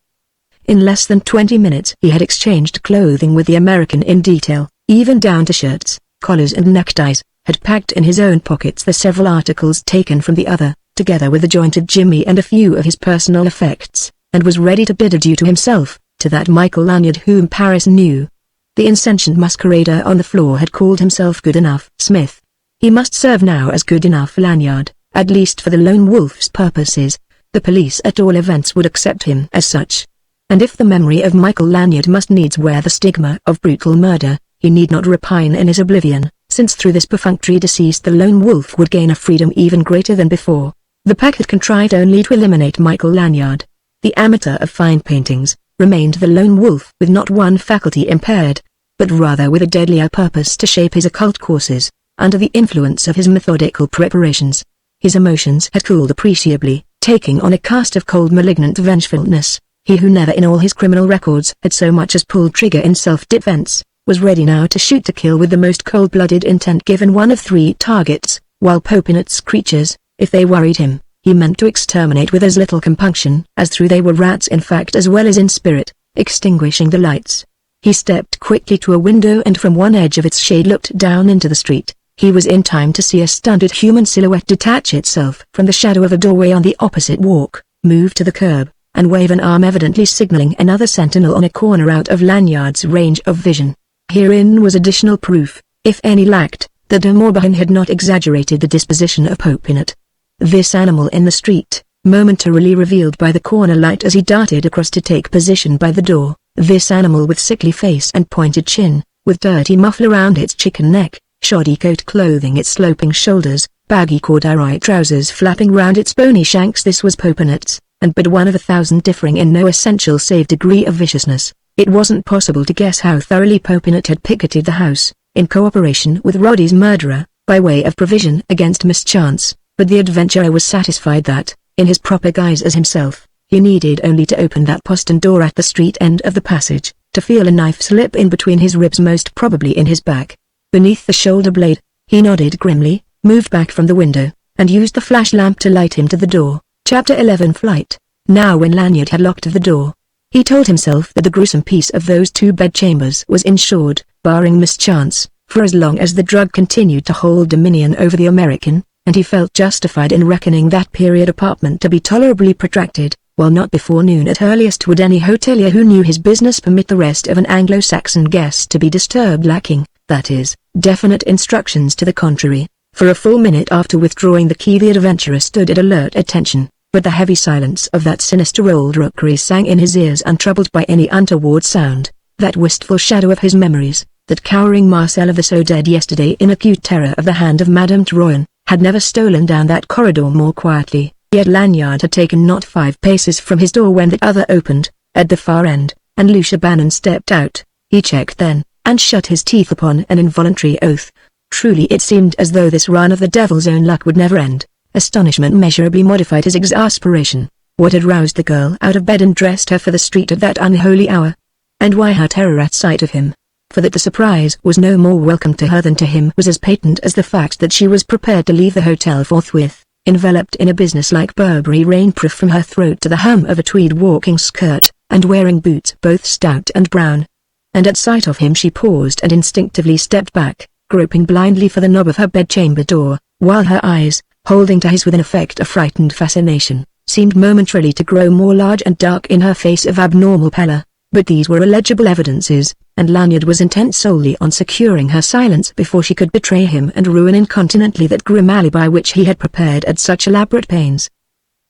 In less than 20 minutes he had exchanged clothing with the American in detail, even down to shirts, collars and neckties, had packed in his own pockets the several articles taken from the other, together with the jointed jimmy and a few of his personal effects, and was ready to bid adieu to himself, to that Michael Lanyard whom Paris knew. The insentient masquerader on the floor had called himself Good Enough Smith. He must serve now as Good Enough Lanyard, at least for the lone wolf's purposes. The police at all events would accept him as such. And if the memory of Michael Lanyard must needs wear the stigma of brutal murder, he need not repine in his oblivion, since through this perfunctory decease the lone wolf would gain a freedom even greater than before. The pack had contrived only to eliminate Michael Lanyard, the amateur of fine paintings, remained the lone wolf with not one faculty impaired, but rather with a deadlier purpose to shape his occult courses, under the influence of his methodical preparations. His emotions had cooled appreciably, taking on a cast of cold malignant vengefulness. He who never in all his criminal records had so much as pulled trigger in self-defense, was ready now to shoot to kill with the most cold-blooded intent given one of 3 targets, while Popinot's creatures, if they worried him, he meant to exterminate with as little compunction as though they were rats in fact as well as in spirit. Extinguishing the lights, he stepped quickly to a window and from one edge of its shade looked down into the street. He was in time to see a stunted human silhouette detach itself from the shadow of a doorway on the opposite walk, move to the curb, and wave an arm evidently signaling another sentinel on a corner out of Lanyard's range of vision. Herein was additional proof, if any lacked, that de Morbihan had not exaggerated the disposition of Popinot. This animal in the street, momentarily revealed by the corner light as he darted across to take position by the door, this animal with sickly face and pointed chin, with dirty muffler around its chicken neck, shoddy coat clothing its sloping shoulders, baggy corduroy trousers flapping round its bony shanks, this was Popinot's, and but one of 1,000 differing in no essential save degree of viciousness. It wasn't possible to guess how thoroughly Popinot had picketed the house, in cooperation with Roddy's murderer, by way of provision against mischance, but the adventurer was satisfied that, in his proper guise as himself, he needed only to open that postern door at the street end of the passage, to feel a knife slip in between his ribs, most probably in his back, beneath the shoulder blade. He nodded grimly, moved back from the window, and used the flash lamp to light him to the door. Chapter 11 Flight. Now when Lanyard had locked the door, he told himself that the gruesome peace of those 2 bedchambers was insured, barring mischance, for as long as the drug continued to hold dominion over the American, and he felt justified in reckoning that period apartment to be tolerably protracted, while not before noon at earliest would any hotelier who knew his business permit the rest of an Anglo-Saxon guest to be disturbed, lacking, that is, definite instructions to the contrary. For a full minute after withdrawing the key the adventurer stood at alert attention, but the heavy silence of that sinister old rookery sang in his ears untroubled by any untoward sound. That wistful shadow of his memories, that cowering Marcel of the so dead yesterday in acute terror of the hand of Madame Troyan, had never stolen down that corridor more quietly. Yet Lanyard had taken not 5 paces from his door when the other opened, at the far end, and Lucia Bannon stepped out. He checked then, and shut his teeth upon an involuntary oath. Truly it seemed as though this run of the devil's own luck would never end. Astonishment measurably modified his exasperation. What had roused the girl out of bed and dressed her for the street at that unholy hour? And why her terror at sight of him? For that the surprise was no more welcome to her than to him was as patent as the fact that she was prepared to leave the hotel forthwith, enveloped in a business-like Burberry rainproof from her throat to the hem of a tweed walking skirt, and wearing boots both stout and brown. And at sight of him she paused and instinctively stepped back, groping blindly for the knob of her bedchamber door, while her eyes, holding to his with an effect of frightened fascination, seemed momentarily to grow more large and dark in her face of abnormal pallor. But these were illegible evidences, and Lanyard was intent solely on securing her silence before she could betray him and ruin incontinently that grim alibi which he had prepared at such elaborate pains.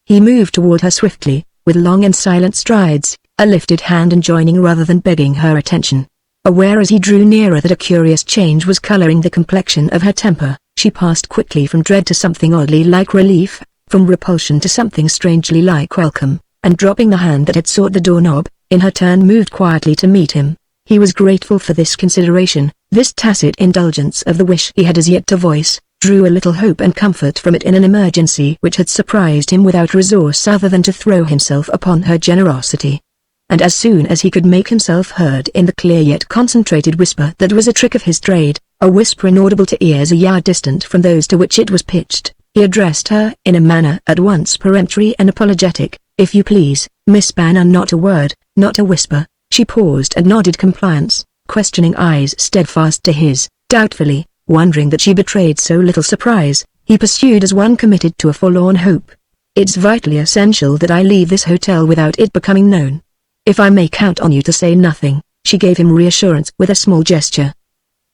He moved toward her swiftly, with long and silent strides, a lifted hand enjoining rather than begging her attention. Aware as he drew nearer that a curious change was coloring the complexion of her temper, she passed quickly from dread to something oddly like relief, from repulsion to something strangely like welcome, and dropping the hand that had sought the doorknob, in her turn moved quietly to meet him. He was grateful for this consideration, this tacit indulgence of the wish he had as yet to voice, drew a little hope and comfort from it in an emergency which had surprised him without resource other than to throw himself upon her generosity. And as soon as he could make himself heard in the clear yet concentrated whisper that was a trick of his trade, a whisper inaudible to ears a yard distant from those to which it was pitched, he addressed her in a manner at once peremptory and apologetic. "If you please, Miss Bannon." Not a word, not a whisper. She paused and nodded compliance, questioning eyes steadfast to his. Doubtfully, wondering that she betrayed so little surprise, he pursued as one committed to a forlorn hope. "It's vitally essential that I leave this hotel without it becoming known. If I may count on you to say nothing." She gave him reassurance with a small gesture.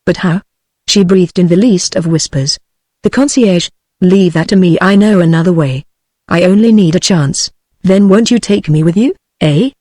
"But how?" She breathed in the least of whispers. "The concierge? Leave that to me. I know another way. I only need a chance." "Then won't you take me with you, eh?"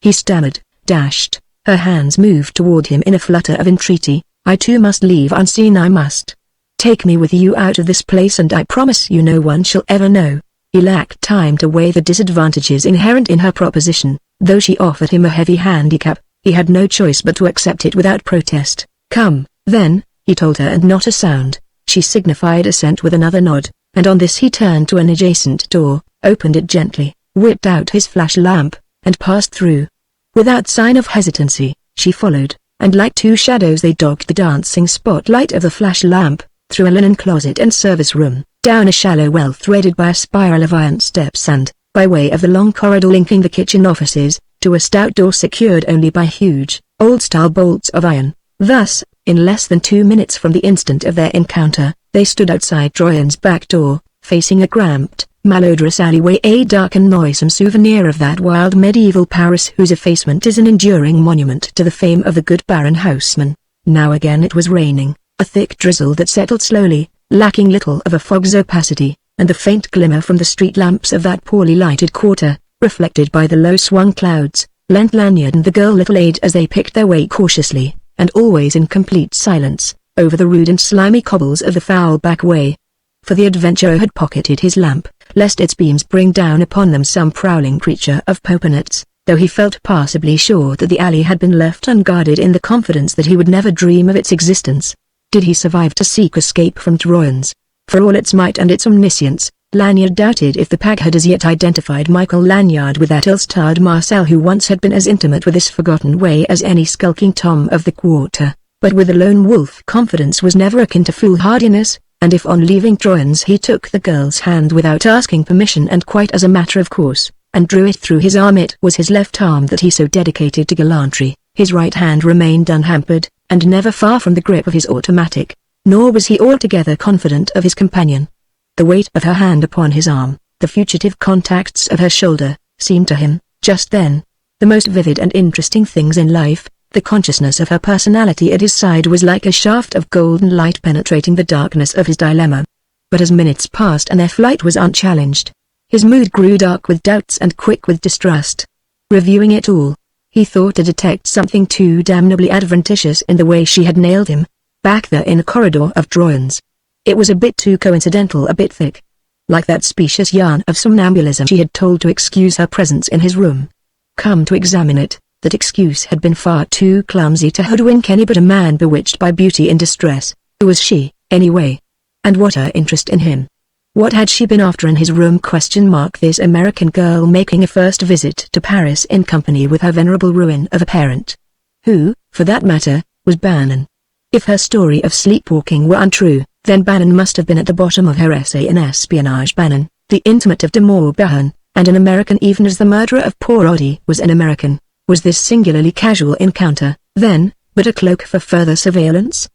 he stammered, dashed. Her hands moved toward him in a flutter of entreaty. I too must leave unseen, I must. Take me with you out of this place, and I promise you no one shall ever know. He lacked time to weigh the disadvantages inherent in her proposition. Though she offered him a heavy handicap, he had no choice but to accept it without protest. Come, then, he told her, and not a sound. She signified assent with another nod, and on this he turned to an adjacent door, opened it gently, whipped out his flash lamp, and passed through. Without sign of hesitancy, she followed, and like two shadows they dogged the dancing spotlight of the flash lamp, through a linen closet and service room, down a shallow well threaded by a spiral of iron steps and, by way of the long corridor linking the kitchen offices, to a stout door secured only by huge, old-style bolts of iron. Thus, in less than 2 minutes from the instant of their encounter, they stood outside Troyan's back door, facing a cramped, malodorous alleyway, a dark and noisome souvenir of that wild medieval Paris whose effacement is an enduring monument to the fame of the good Baron Haussmann. Now again it was raining, a thick drizzle that settled slowly, lacking little of a fog's opacity, and the faint glimmer from the street lamps of that poorly lighted quarter, reflected by the low-swung clouds, lent Lanyard and the girl little aid as they picked their way cautiously, and always in complete silence, over the rude and slimy cobbles of the foul back way. For the adventurer had pocketed his lamp, lest its beams bring down upon them some prowling creature of Popinot's, though he felt passably sure that the alley had been left unguarded in the confidence that he would never dream of its existence. Did he survive to seek escape from Troyon's? For all its might and its omniscience, Lanyard doubted if the pack had as yet identified Michael Lanyard with that ill-starred Marcel who once had been as intimate with this forgotten way as any skulking Tom of the quarter. But with the lone wolf confidence was never akin to foolhardiness, and if on leaving Troyon's he took the girl's hand without asking permission and quite as a matter of course, and drew it through his arm, it was his left arm that he so dedicated to gallantry. His right hand remained unhampered, and never far from the grip of his automatic, nor was he altogether confident of his companion. The weight of her hand upon his arm, the fugitive contacts of her shoulder, seemed to him, just then, the most vivid and interesting things in life. The consciousness of her personality at his side was like a shaft of golden light penetrating the darkness of his dilemma. But as minutes passed and their flight was unchallenged, his mood grew dark with doubts and quick with distrust. Reviewing it all, he thought to detect something too damnably adventitious in the way she had nailed him, back there in the corridor of Troyon's. It was a bit too coincidental, a bit thick. Like that specious yarn of somnambulism she had told to excuse her presence in his room. Come to examine it, that excuse had been far too clumsy to hoodwink any but a man bewitched by beauty in distress. Who was she, anyway? And what her interest in him? What had she been after in his room? This American girl making a first visit to Paris in company with her venerable ruin of a parent. Who, for that matter, was Bannon? If her story of sleepwalking were untrue, then Bannon must have been at the bottom of her essay in espionage. Bannon, the intimate of de Morbihan, and an American even as the murderer of poor Oddie was an American. Was this singularly casual encounter, then, but a cloak for further surveillance?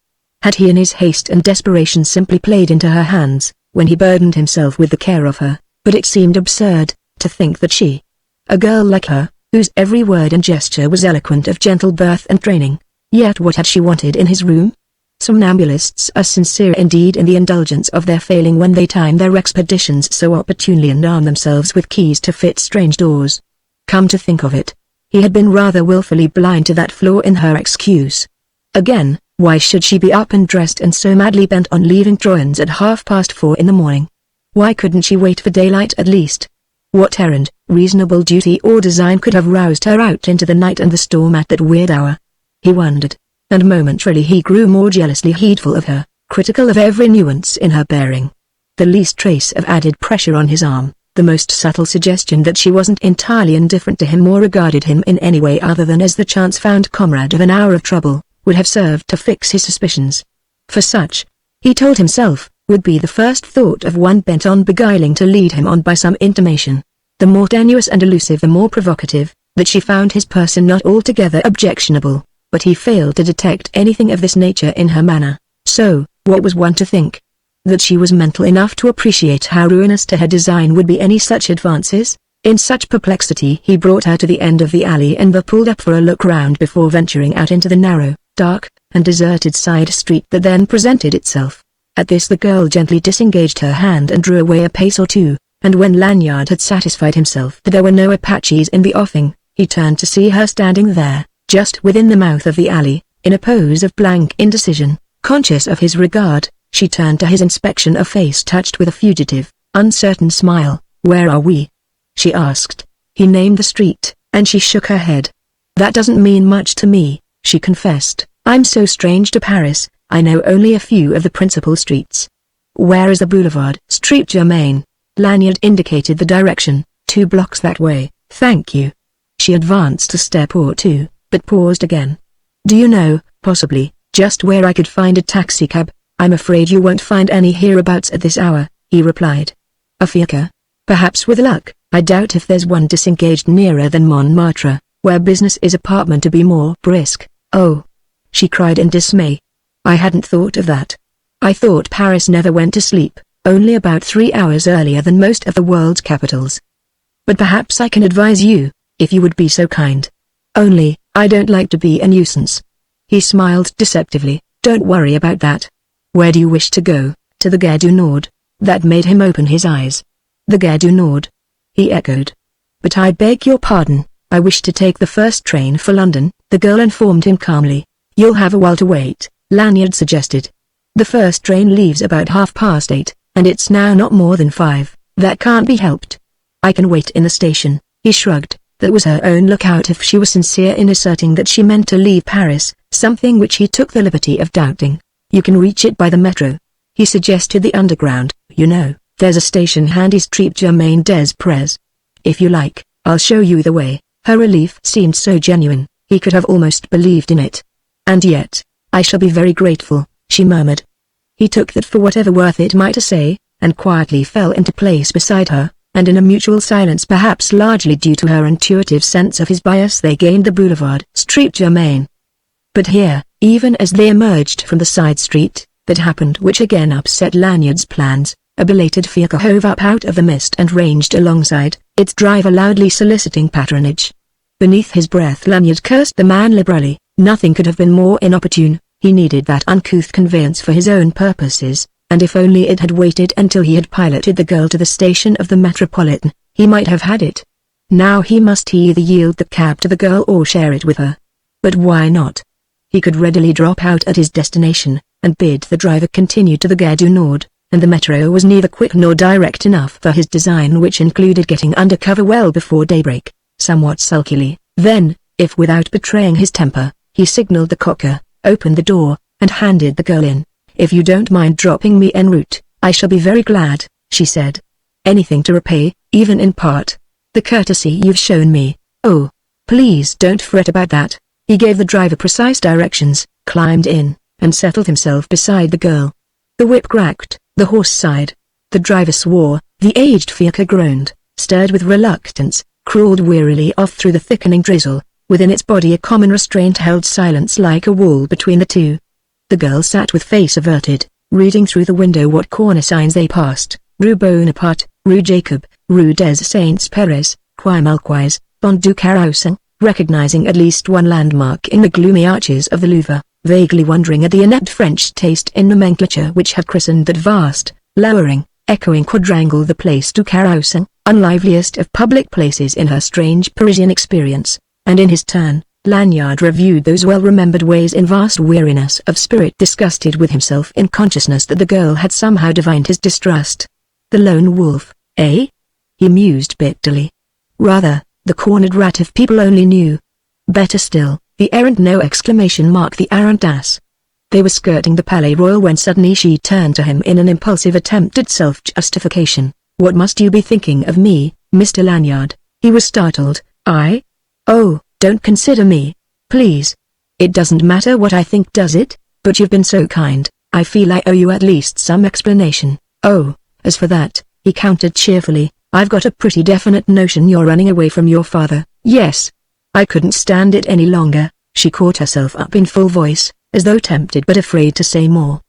Had he in his haste and desperation simply played into her hands, when he burdened himself with the care of her? But it seemed absurd, to think that she, a girl like her, whose every word and gesture was eloquent of gentle birth and training, yet what had she wanted in his room? Somnambulists are sincere indeed in the indulgence of their failing when they time their expeditions so opportunely and arm themselves with keys to fit strange doors. Come to think of it, he had been rather willfully blind to that flaw in her excuse. Again, why should she be up and dressed and so madly bent on leaving Troyon's at 4:30 in the morning? Why couldn't she wait for daylight at least? What errand, reasonable duty or design could have roused her out into the night and the storm at that weird hour? He wondered, and momentarily he grew more jealously heedful of her, critical of every nuance in her bearing. The least trace of added pressure on his arm, the most subtle suggestion that she wasn't entirely indifferent to him or regarded him in any way other than as the chance-found comrade of an hour of trouble, would have served to fix his suspicions. For such, he told himself, would be the first thought of one bent on beguiling to lead him on by some intimation, the more tenuous and elusive the more provocative, that she found his person not altogether objectionable, but he failed to detect anything of this nature in her manner. So, what was one to think? That she was mental enough to appreciate how ruinous to her design would be any such advances? In such perplexity he brought her to the end of the alley and pulled up for a look round before venturing out into the narrow, dark, and deserted side street that then presented itself. At this the girl gently disengaged her hand and drew away a pace or two, and when Lanyard had satisfied himself that there were no Apaches in the offing, He turned to see her standing there, just within the mouth of the alley, in a pose of blank indecision. Conscious of his regard, she turned to his inspection, a face touched with a fugitive, uncertain smile. "Where are we?" she asked. He named the street, and she shook her head. "That doesn't mean much to me," she confessed. "I'm so strange to Paris, I know only a few of the principal streets." "Where is the boulevard?" "Street Germain." Lanyard indicated the direction. "2 blocks that way, thank you." She advanced a step or two, but paused again. "Do you know, possibly, just where I could find a taxicab?" "I'm afraid you won't find any hereabouts at this hour," he replied. "A fiacre? Perhaps with luck. I doubt if there's one disengaged nearer than Montmartre, where business is apartment, to be more brisk." "Oh!" she cried in dismay. "I hadn't thought of that. I thought Paris never went to sleep, only about 3 hours earlier than most of the world's capitals. But perhaps I can advise you, if you would be so kind. Only, I don't like to be a nuisance." He smiled deceptively. "Don't worry about that. Where do you wish to go?" "To the Gare du Nord." That made him open his eyes. "The Gare du Nord?" he echoed. "But I beg your pardon, I wish to take the first train for London," the girl informed him calmly. "You'll have a while to wait," Lanyard suggested. "The first train leaves about 8:30, and it's now not more than 5, that can't be helped." "I can wait in the station," he shrugged. That was her own lookout if she was sincere in asserting that she meant to leave Paris, something which he took the liberty of doubting. "You can reach it by the metro," he suggested. "The underground, you know, there's a station handy, Street Germain des Prés. If you like, I'll show you the way." Her relief seemed so genuine, he could have almost believed in it. "And yet, I shall be very grateful," she murmured. He took that for whatever worth it might to say, and quietly fell into place beside her, and in a mutual silence, perhaps largely due to her intuitive sense of his bias, they gained the boulevard Street Germain. But here, even as they emerged from the side street, that happened which again upset Lanyard's plans. A belated fiacre hove up out of the mist and ranged alongside, its driver loudly soliciting patronage. Beneath his breath Lanyard cursed the man liberally. Nothing could have been more inopportune. He needed that uncouth conveyance for his own purposes, and if only it had waited until he had piloted the girl to the station of the Metropolitan, he might have had it. Now he must either yield the cab to the girl or share it with her. But why not? He could readily drop out at his destination, and bid the driver continue to the Gare du Nord, and the metro was neither quick nor direct enough for his design, which included getting under cover well before daybreak. Somewhat sulkily, then, if without betraying his temper, he signaled the cocker, opened the door, and handed the girl in. "If you don't mind dropping me en route, I shall be very glad," she said. "Anything to repay, even in part, the courtesy you've shown me." "Oh, please don't fret about that." He gave the driver precise directions, climbed in, and settled himself beside the girl. The whip cracked, the horse sighed. The driver swore, the aged fiacre groaned, stirred with reluctance, crawled wearily off through the thickening drizzle. Within its body a common restraint held silence like a wall between the two. The girl sat with face averted, reading through the window what corner signs they passed: Rue Bonaparte, Rue Jacob, Rue des Saints-Pères, Quai Malquais, Pont du Carrousel, recognizing at least one landmark in the gloomy arches of the Louvre, vaguely wondering at the inept French taste in nomenclature which had christened that vast, lowering, echoing quadrangle the Place du Carrousel, unliveliest of public places in her strange Parisian experience. And in his turn, Lanyard reviewed those well-remembered ways in vast weariness of spirit, disgusted with himself in consciousness that the girl had somehow divined his distrust. The lone wolf, eh? He mused bitterly. Rather, the cornered rat if people only knew. Better still, the errant no! The arrant ass. They were skirting the Palais Royal when suddenly she turned to him in an impulsive attempt at self-justification. "What must you be thinking of me, Mr. Lanyard?" He was startled. "I? Oh, don't consider me, please. It doesn't matter what I think, does it? But you've been so kind, I feel I owe you at least some explanation." "Oh, as for that," he countered cheerfully, "I've got a pretty definite notion you're running away from your father." "Yes. I couldn't stand it any longer." She caught herself up in full voice, as though tempted but afraid to say more.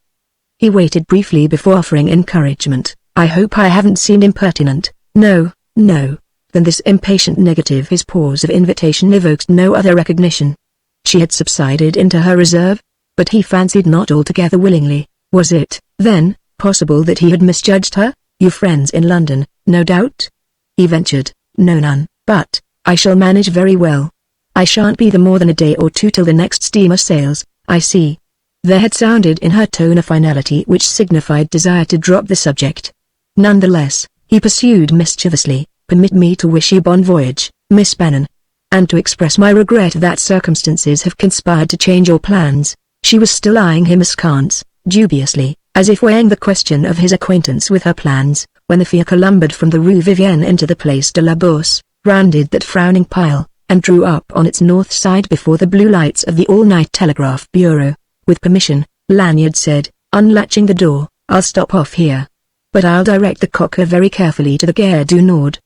He waited briefly before offering encouragement. "I hope I haven't seemed impertinent." "No, no." Then this impatient negative, his pause of invitation, evoked no other recognition. She had subsided into her reserve, but he fancied not altogether willingly. Was it, then, possible that he had misjudged her? "You friends in London, no doubt?" he ventured. "No, none, but, I shall manage very well. I shan't be there more than a day or two till the next steamer sails, I see." There had sounded in her tone a finality which signified desire to drop the subject. Nonetheless, he pursued mischievously, "Permit me to wish you bon voyage, Miss Bannon. And to express my regret that circumstances have conspired to change your plans." She was still eyeing him askance, dubiously, as if weighing the question of his acquaintance with her plans, when the vehicle lumbered from the Rue Vivienne into the Place de la Bourse, rounded that frowning pile, and drew up on its north side before the blue lights of the all-night telegraph bureau. "With permission," Lanyard said, unlatching the door, "I'll stop off here. But I'll direct the cocker very carefully to the Gare du Nord."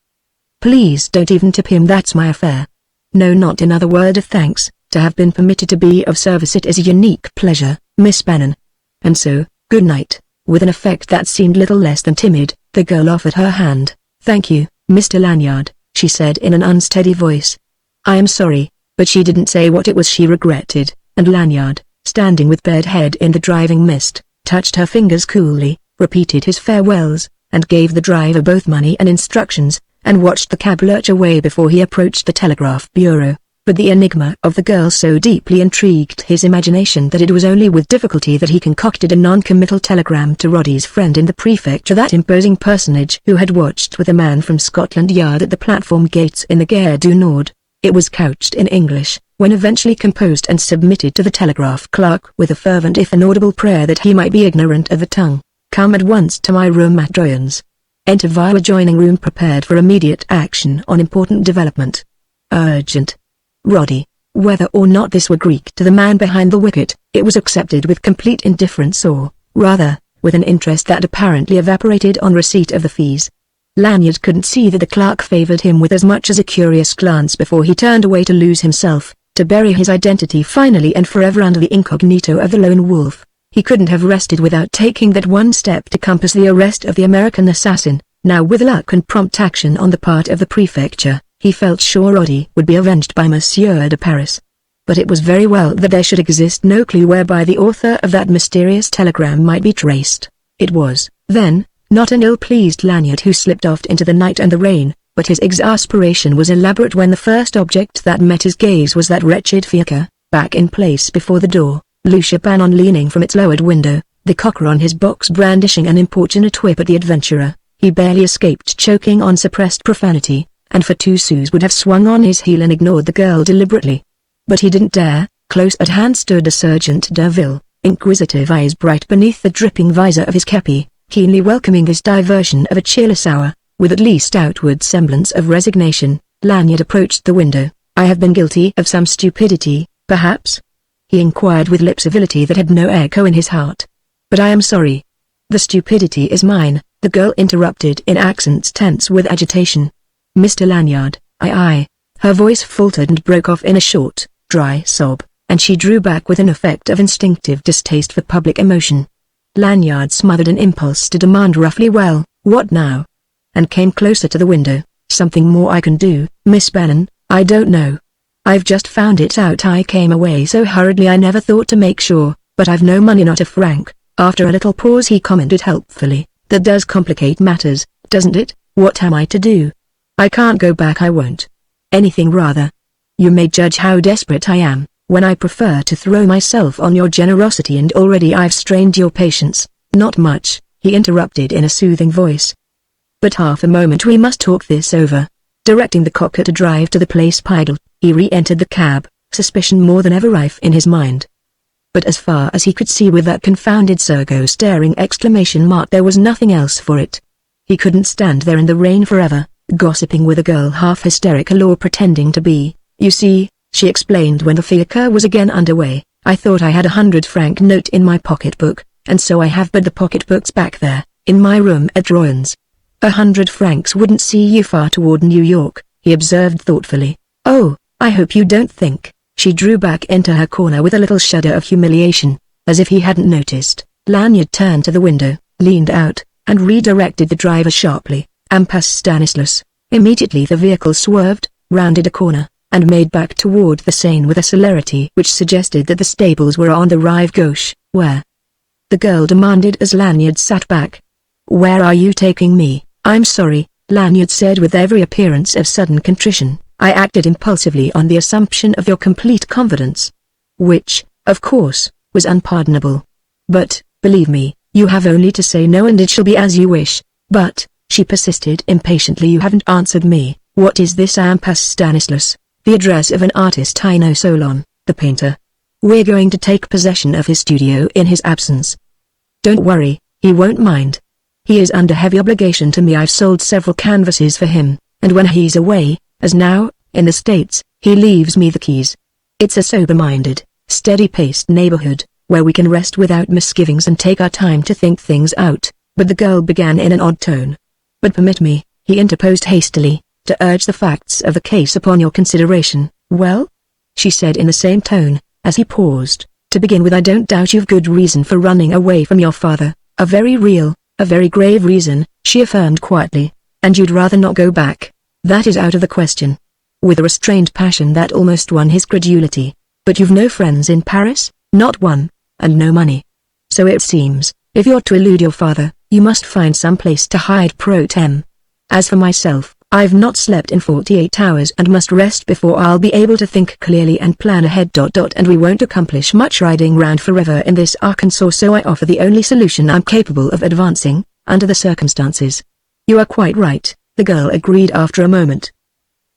"Please don't even tip him, that's my affair." "No, not another word of thanks. To have been permitted to be of service, it is a unique pleasure, Miss Bannon. And so, good night." With an effect that seemed little less than timid, the girl offered her hand. "Thank you, Mr. Lanyard," she said in an unsteady voice. "I am sorry," but she didn't say what it was she regretted, and Lanyard, standing with bared head in the driving mist, touched her fingers coolly, repeated his farewells, and gave the driver both money and instructions, and watched the cab lurch away before he approached the telegraph bureau. But the enigma of the girl so deeply intrigued his imagination that it was only with difficulty that he concocted a non-committal telegram to Roddy's friend in the prefecture, that imposing personage who had watched with a man from Scotland Yard at the platform gates in the Gare du Nord. It was couched in English, when eventually composed and submitted to the telegraph clerk with a fervent if inaudible prayer that he might be ignorant of the tongue. "Come at once to my room at Royans. Enter via adjoining room prepared for immediate action on important development. Urgent. Roddy." Whether or not this were Greek to the man behind the wicket, it was accepted with complete indifference, or, rather, with an interest that apparently evaporated on receipt of the fees. Lanyard couldn't see that the clerk favored him with as much as a curious glance before he turned away to lose himself, to bury his identity finally and forever under the incognito of the lone wolf. He couldn't have rested without taking that one step to compass the arrest of the American assassin. Now, with luck and prompt action on the part of the prefecture, he felt sure Roddy would be avenged by Monsieur de Paris. But it was very well that there should exist no clue whereby the author of that mysterious telegram might be traced. It was, then, not an ill-pleased Lanyard who slipped off into the night and the rain, but his exasperation was elaborate when the first object that met his gaze was that wretched fiacre, back in place before the door, Lucia Bannon leaning from its lowered window, the cocker on his box brandishing an importunate whip at the adventurer. He barely escaped choking on suppressed profanity, and for 2 sous would have swung on his heel and ignored the girl deliberately. But he didn't dare. Close at hand stood a Sergeant Derville, inquisitive eyes bright beneath the dripping visor of his kepi, keenly welcoming this diversion of a cheerless hour. With at least outward semblance of resignation, Lanyard approached the window. "I have been guilty of some stupidity, perhaps?" he inquired with lip civility that had no echo in his heart. "But I am sorry." "The stupidity is mine," the girl interrupted in accents tense with agitation. "Mr. Lanyard, I." Her voice faltered and broke off in a short, dry sob, and she drew back with an effect of instinctive distaste for public emotion. Lanyard smothered an impulse to demand roughly, "Well, what now?" and came closer to the window. "Something more I can do, Miss Bannon, I don't know. I've just found it out. I came away so hurriedly I never thought to make sure, but I've no money, not a franc." After a little pause he commented helpfully, "That does complicate matters, doesn't it? What am I to do?" "I can't go back, I won't." "Anything rather. You may judge how desperate I am, when I prefer to throw myself on your generosity, and already I've strained your patience." "Not much," he interrupted in a soothing voice. "But half a moment, we must talk this over." Directing the cocker to drive to the Place Pigalle, he re-entered the cab, suspicion more than ever rife in his mind. But as far as he could see with that confounded Sergo staring exclamation mark, there was nothing else for it. He couldn't stand there in the rain forever, gossiping with a girl half hysterical or pretending to be. "You see," she explained when the fiacre was again underway, "I thought I had a 100-franc note in my pocketbook, and so I have, but the pocketbook's back there, in my room at Royans." 100 francs wouldn't see you far toward New York," he observed thoughtfully. "Oh, I hope you don't think." She drew back into her corner with a little shudder of humiliation, as if he hadn't noticed. Lanyard turned to the window, leaned out, and redirected the driver sharply. "Impasse Stanislas." Immediately the vehicle swerved, rounded a corner, and made back toward the Seine with a celerity which suggested that the stables were on the Rive Gauche. "Where?" the girl demanded as Lanyard sat back. "Where are you taking me?" "I'm sorry," Lanyard said with every appearance of sudden contrition. I acted impulsively on the assumption of your complete confidence. Which, of course, was unpardonable. But, believe me, you have only to say no and it shall be as you wish. But, she persisted impatiently, you haven't answered me. What is this Ampas Stanislas? The address of an artist I know, Solon, the painter. We're going to take possession of his studio in his absence. Don't worry, he won't mind. He is under heavy obligation to me. I've sold several canvases for him, and when he's away, as now, in the States, he leaves me the keys. It's a sober-minded, steady-paced neighborhood, where we can rest without misgivings and take our time to think things out. But the girl began in an odd tone. But permit me, he interposed hastily, to urge the facts of the case upon your consideration. Well? She said in the same tone, as he paused. To begin with, I don't doubt you've good reason for running away from your father. A very real, a very grave reason, she affirmed quietly. And you'd rather not go back. That is out of the question. With a restrained passion that almost won his credulity. But you've no friends in Paris? Not one. And no money. So it seems, if you're to elude your father, you must find some place to hide pro tem. As for myself, I've not slept in 48 hours and must rest before I'll be able to think clearly and plan ahead. And we won't accomplish much riding round forever in this Arkansas, so I offer the only solution I'm capable of advancing, under the circumstances. You are quite right, the girl agreed after a moment.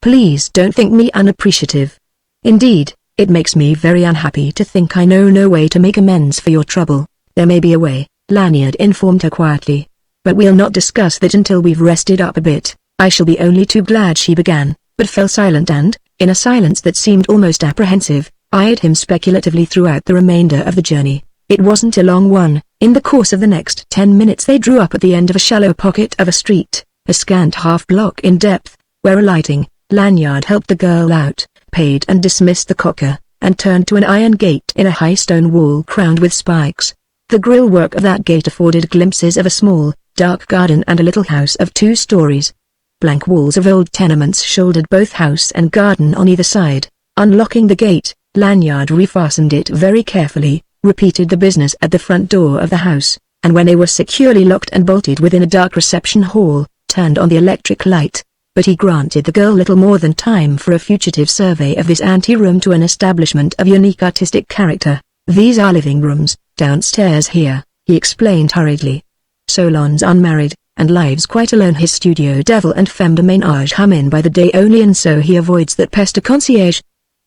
Please don't think me unappreciative. Indeed, it makes me very unhappy to think I know no way to make amends for your trouble. There may be a way, Lanyard informed her quietly. But we'll not discuss that until we've rested up a bit. I shall be only too glad, she began, but fell silent and, in a silence that seemed almost apprehensive, eyed him speculatively throughout the remainder of the journey. It wasn't a long one. In the course of the next 10 minutes they drew up at the end of a shallow pocket of a street, a scant half-block in depth, where alighting, Lanyard helped the girl out, paid and dismissed the cocker, and turned to an iron gate in a high stone wall crowned with spikes. The grille work of that gate afforded glimpses of a small, dark garden and a little house of 2 stories. Blank walls of old tenements shouldered both house and garden on either side. Unlocking the gate, Lanyard refastened it very carefully, repeated the business at the front door of the house, and when they were securely locked and bolted within a dark reception hall, turned on the electric light. But he granted the girl little more than time for a fugitive survey of this anteroom to an establishment of unique artistic character. These are living rooms, downstairs here, he explained hurriedly. Solon's unmarried, and lives quite alone. His studio devil and femme de ménage come in by the day only, and so he avoids that pest a concierge.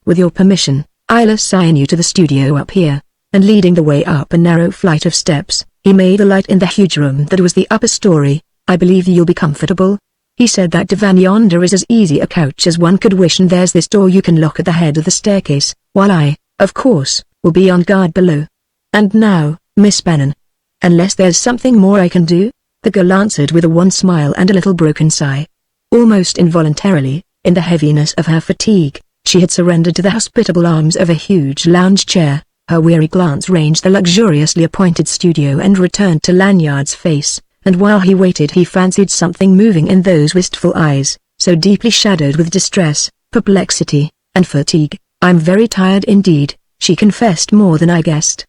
With your permission, I'll assign you to the studio up here. And leading the way up a narrow flight of steps, he made a light in the huge room that was the upper story. I believe you'll be comfortable. He said that divan yonder is as easy a couch as one could wish, and there's this door you can lock at the head of the staircase, while I, of course, will be on guard below. And now, Miss Bannon. Unless there's something more I can do? The girl answered with a wan smile and a little broken sigh. Almost involuntarily, in the heaviness of her fatigue, she had surrendered to the hospitable arms of a huge lounge chair. Her weary glance ranged the luxuriously appointed studio and returned to Lanyard's face, and while he waited he fancied something moving in those wistful eyes, so deeply shadowed with distress, perplexity, and fatigue. I'm very tired indeed, she confessed, more than I guessed.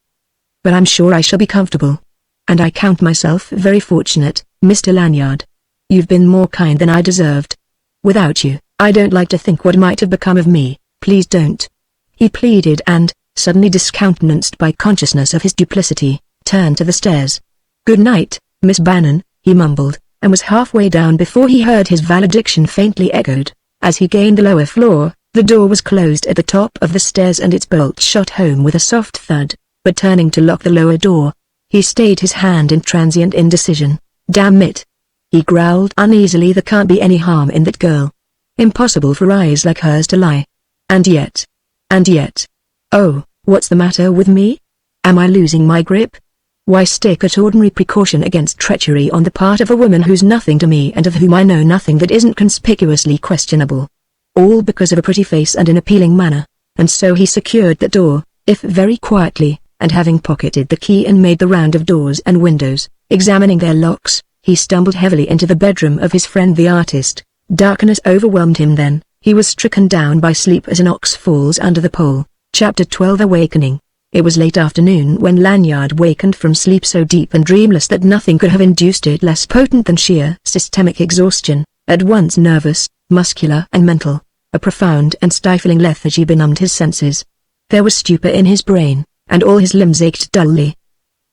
But I'm sure I shall be comfortable. And I count myself very fortunate, Mr. Lanyard. You've been more kind than I deserved. Without you, I don't like to think what might have become of me. Please don't. He pleaded and, suddenly discountenanced by consciousness of his duplicity, turned to the stairs. Good night, Miss Bannon, he mumbled, and was halfway down before he heard his valediction faintly echoed. As he gained the lower floor, the door was closed at the top of the stairs and its bolt shot home with a soft thud, but turning to lock the lower door, he stayed his hand in transient indecision. Damn it! He growled uneasily, there can't be any harm in that girl. Impossible for eyes like hers to lie. And yet. Oh, what's the matter with me? Am I losing my grip? Why stick at ordinary precaution against treachery on the part of a woman who's nothing to me and of whom I know nothing that isn't conspicuously questionable? All because of a pretty face and an appealing manner. And so he secured the door, if very quietly, and having pocketed the key and made the round of doors and windows, examining their locks, he stumbled heavily into the bedroom of his friend the artist. Darkness overwhelmed him then, he was stricken down by sleep as an ox falls under the pole. Chapter 12 Awakening. It was late afternoon when Lanyard wakened from sleep so deep and dreamless that nothing could have induced it less potent than sheer systemic exhaustion, at once nervous, muscular and mental. A profound and stifling lethargy benumbed his senses. There was stupor in his brain, and all his limbs ached dully.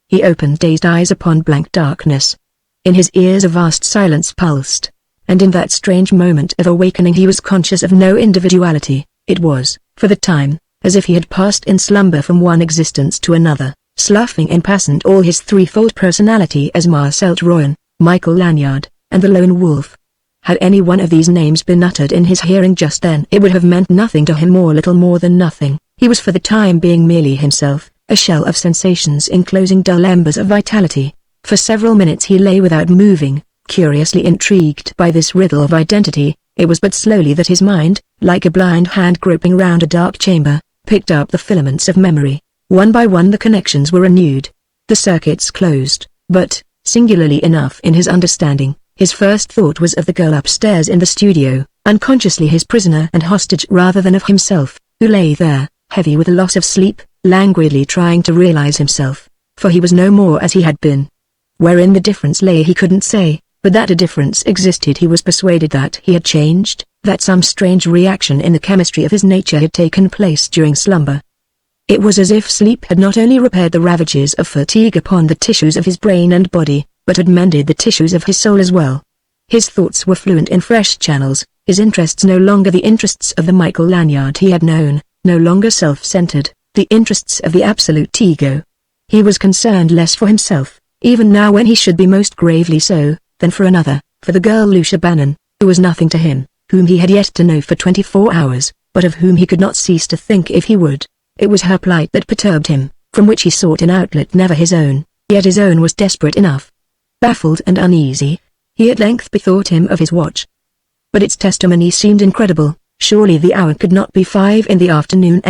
He opened dazed eyes upon blank darkness. In his ears a vast silence pulsed, and in that strange moment of awakening he was conscious of no individuality. It was, for the time, as if he had passed in slumber from one existence to another, sloughing in passant all his threefold personality as Marcel Royan, Michael Lanyard, and the Lone Wolf. Had any one of these names been uttered in his hearing just then, it would have meant nothing to him, or little more than nothing. He was for the time being merely himself, a shell of sensations enclosing dull embers of vitality. For several minutes he lay without moving, curiously intrigued by this riddle of identity. It was but slowly that his mind, like a blind hand groping round a dark chamber, picked up the filaments of memory. One by one the connections were renewed. The circuits closed, but, singularly enough in his understanding, his first thought was of the girl upstairs in the studio, unconsciously his prisoner and hostage rather than of himself, who lay there, heavy with the loss of sleep, languidly trying to realize himself, for he was no more as he had been. Wherein the difference lay he couldn't say, but that a difference existed he was persuaded that he had changed, that some strange reaction in the chemistry of his nature had taken place during slumber. It was as if sleep had not only repaired the ravages of fatigue upon the tissues of his brain and body, but had mended the tissues of his soul as well. His thoughts were fluent in fresh channels, his interests no longer the interests of the Michael Lanyard he had known, no longer self-centered, the interests of the absolute ego. He was concerned less for himself, even now when he should be most gravely so, than for another, for the girl Lucia Bannon, who was nothing to him, whom he had yet to know for 24 hours, but of whom he could not cease to think if he would. It was her plight that perturbed him, from which he sought an outlet never his own, yet his own was desperate enough. Baffled and uneasy, he at length bethought him of his watch. But its testimony seemed incredible. Surely the hour could not be 5 in the afternoon!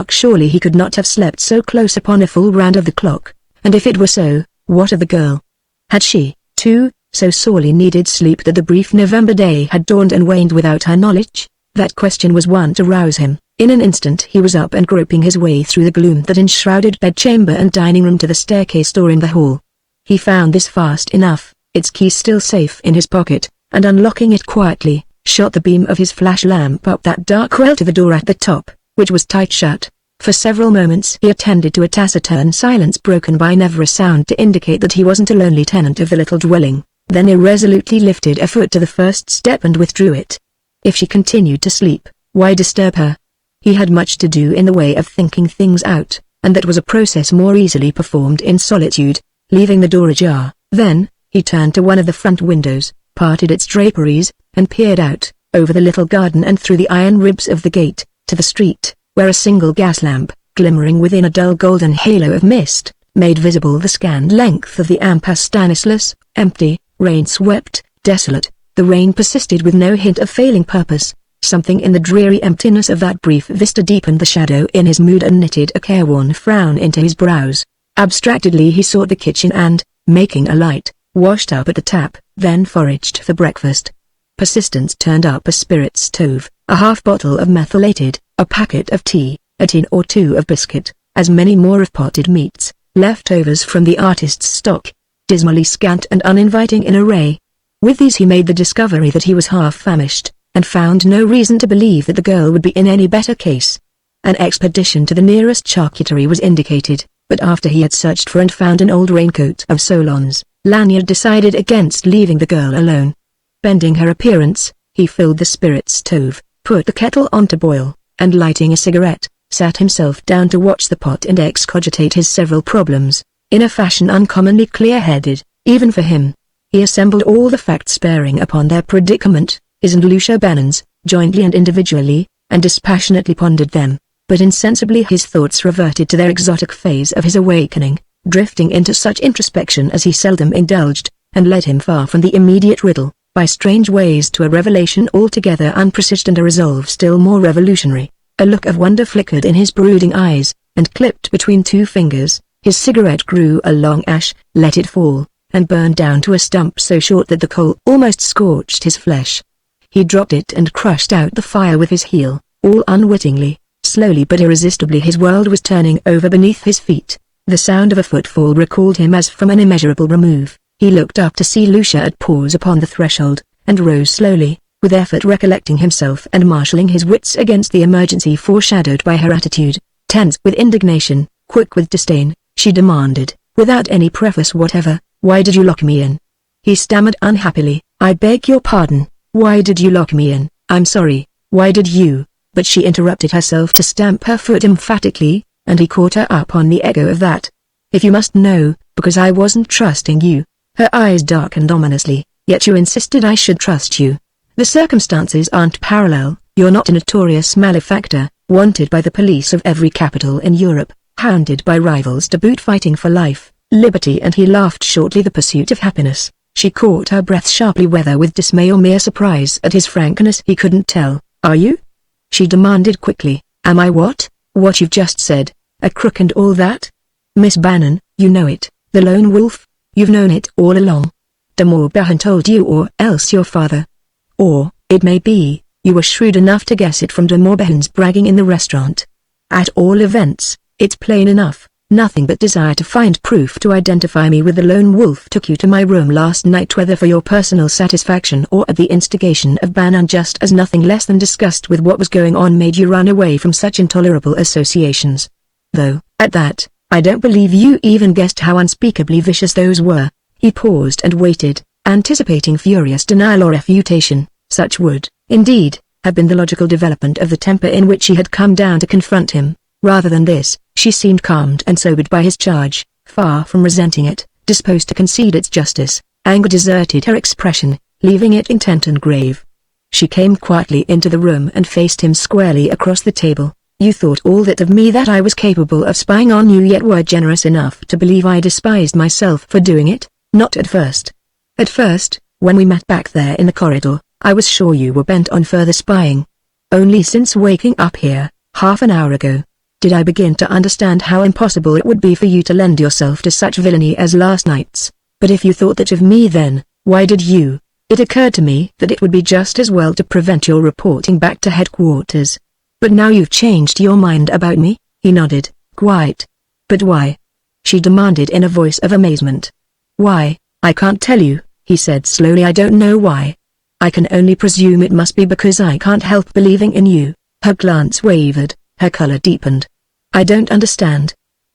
Surely he could not have slept so close upon a full round of the clock, and if it were so, what of the girl? Had she, too, so sorely needed sleep that the brief November day had dawned and waned without her knowledge? That question was one to rouse him. In an instant he was up and groping his way through the gloom that enshrouded bedchamber and dining room to the staircase door in the hall. He found this fast enough, its key still safe in his pocket, and unlocking it quietly, shot the beam of his flash lamp up that dark well to the door at the top, which was tight shut. For several moments he attended to a taciturn silence broken by never a sound to indicate that he wasn't a lonely tenant of the little dwelling, then irresolutely lifted a foot to the first step and withdrew it. If she continued to sleep, why disturb her? He had much to do in the way of thinking things out, and that was a process more easily performed in solitude. Leaving the door ajar, then, he turned to one of the front windows, parted its draperies, and peered out, over the little garden and through the iron ribs of the gate, to the street, where a single gas lamp, glimmering within a dull golden halo of mist, made visible the scant length of the Ampas Stanislas, empty, rain-swept, desolate. The rain persisted with no hint of failing purpose. Something in the dreary emptiness of that brief vista deepened the shadow in his mood and knitted a careworn frown into his brows. Abstractedly he sought the kitchen and, making a light, washed up at the tap, then foraged for breakfast. Persistence turned up a spirit stove, a half bottle of methylated, a packet of tea, a tin or two of biscuit, as many more of potted meats, leftovers from the artist's stock, dismally scant and uninviting in array. With these he made the discovery that he was half famished, and found no reason to believe that the girl would be in any better case. An expedition to the nearest charcuterie was indicated, but after he had searched for and found an old raincoat of Solon's, Lanyard decided against leaving the girl alone. Bending her appearance, he filled the spirit stove, put the kettle on to boil, and lighting a cigarette, sat himself down to watch the pot and excogitate his several problems, in a fashion uncommonly clear-headed, even for him. He assembled all the facts bearing upon their predicament, his and Lucia Bannon's, jointly and individually, and dispassionately pondered them. But insensibly his thoughts reverted to their exotic phase of his awakening, drifting into such introspection as he seldom indulged, and led him far from the immediate riddle, by strange ways to a revelation altogether unpresaged and a resolve still more revolutionary. A look of wonder flickered in his brooding eyes, and clipped between two fingers, his cigarette grew a long ash, let it fall, and burned down to a stump so short that the coal almost scorched his flesh. He dropped it and crushed out the fire with his heel, all unwittingly. Slowly but irresistibly his world was turning over beneath his feet. The sound of a footfall recalled him as from an immeasurable remove. He looked up to see Lucia at pause upon the threshold, and rose slowly, with effort recollecting himself and marshalling his wits against the emergency foreshadowed by her attitude. Tense with indignation, quick with disdain, she demanded, without any preface whatever, "Why did you lock me in?" He stammered unhappily, "I beg your pardon, why did you lock me in? I'm sorry, why did you?" But she interrupted herself to stamp her foot emphatically, and he caught her up on the echo of that. "If you must know, because I wasn't trusting you." Her eyes darkened ominously, "Yet you insisted I should trust you. The circumstances aren't parallel. You're not a notorious malefactor, wanted by the police of every capital in Europe, hounded by rivals to boot, fighting for life, liberty," and he laughed shortly, "the pursuit of happiness." She caught her breath sharply, whether with dismay or mere surprise at his frankness he couldn't tell. "Are you?" she demanded quickly. "Am I what? What you've just said, a crook and all that? Miss Bannon, you know it, the lone wolf? You've known it all along. De Morbihan told you, or else your father. Or, it may be, you were shrewd enough to guess it from de Morbihan's bragging in the restaurant. At all events, it's plain enough, nothing but desire to find proof to identify me with the lone wolf took you to my room last night, whether for your personal satisfaction or at the instigation of Bannon, just as nothing less than disgust with what was going on made you run away from such intolerable associations. Though, at that, I don't believe you even guessed how unspeakably vicious those were." He paused and waited, anticipating furious denial or refutation. Such would, indeed, have been the logical development of the temper in which she had come down to confront him. Rather than this, she seemed calmed and sobered by his charge, far from resenting it, disposed to concede its justice. Anger deserted her expression, leaving it intent and grave. She came quietly into the room and faced him squarely across the table. "You thought all that of me, that I was capable of spying on you, yet were generous enough to believe I despised myself for doing it?" "Not at first. At first, when we met back there in the corridor, I was sure you were bent on further spying. Only since waking up here, half an hour ago, did I begin to understand how impossible it would be for you to lend yourself to such villainy as last night's. But if you thought that of me then, why did you? It occurred to me that it would be just as well to prevent your reporting back to headquarters. But now you've changed your mind about me?" He nodded, "Quite. But why?" she demanded in a voice of amazement. "Why, I can't tell you," he said slowly. "I don't know why. I can only presume it must be because I can't help believing in you." Her glance wavered, her color deepened. "I don't understand,"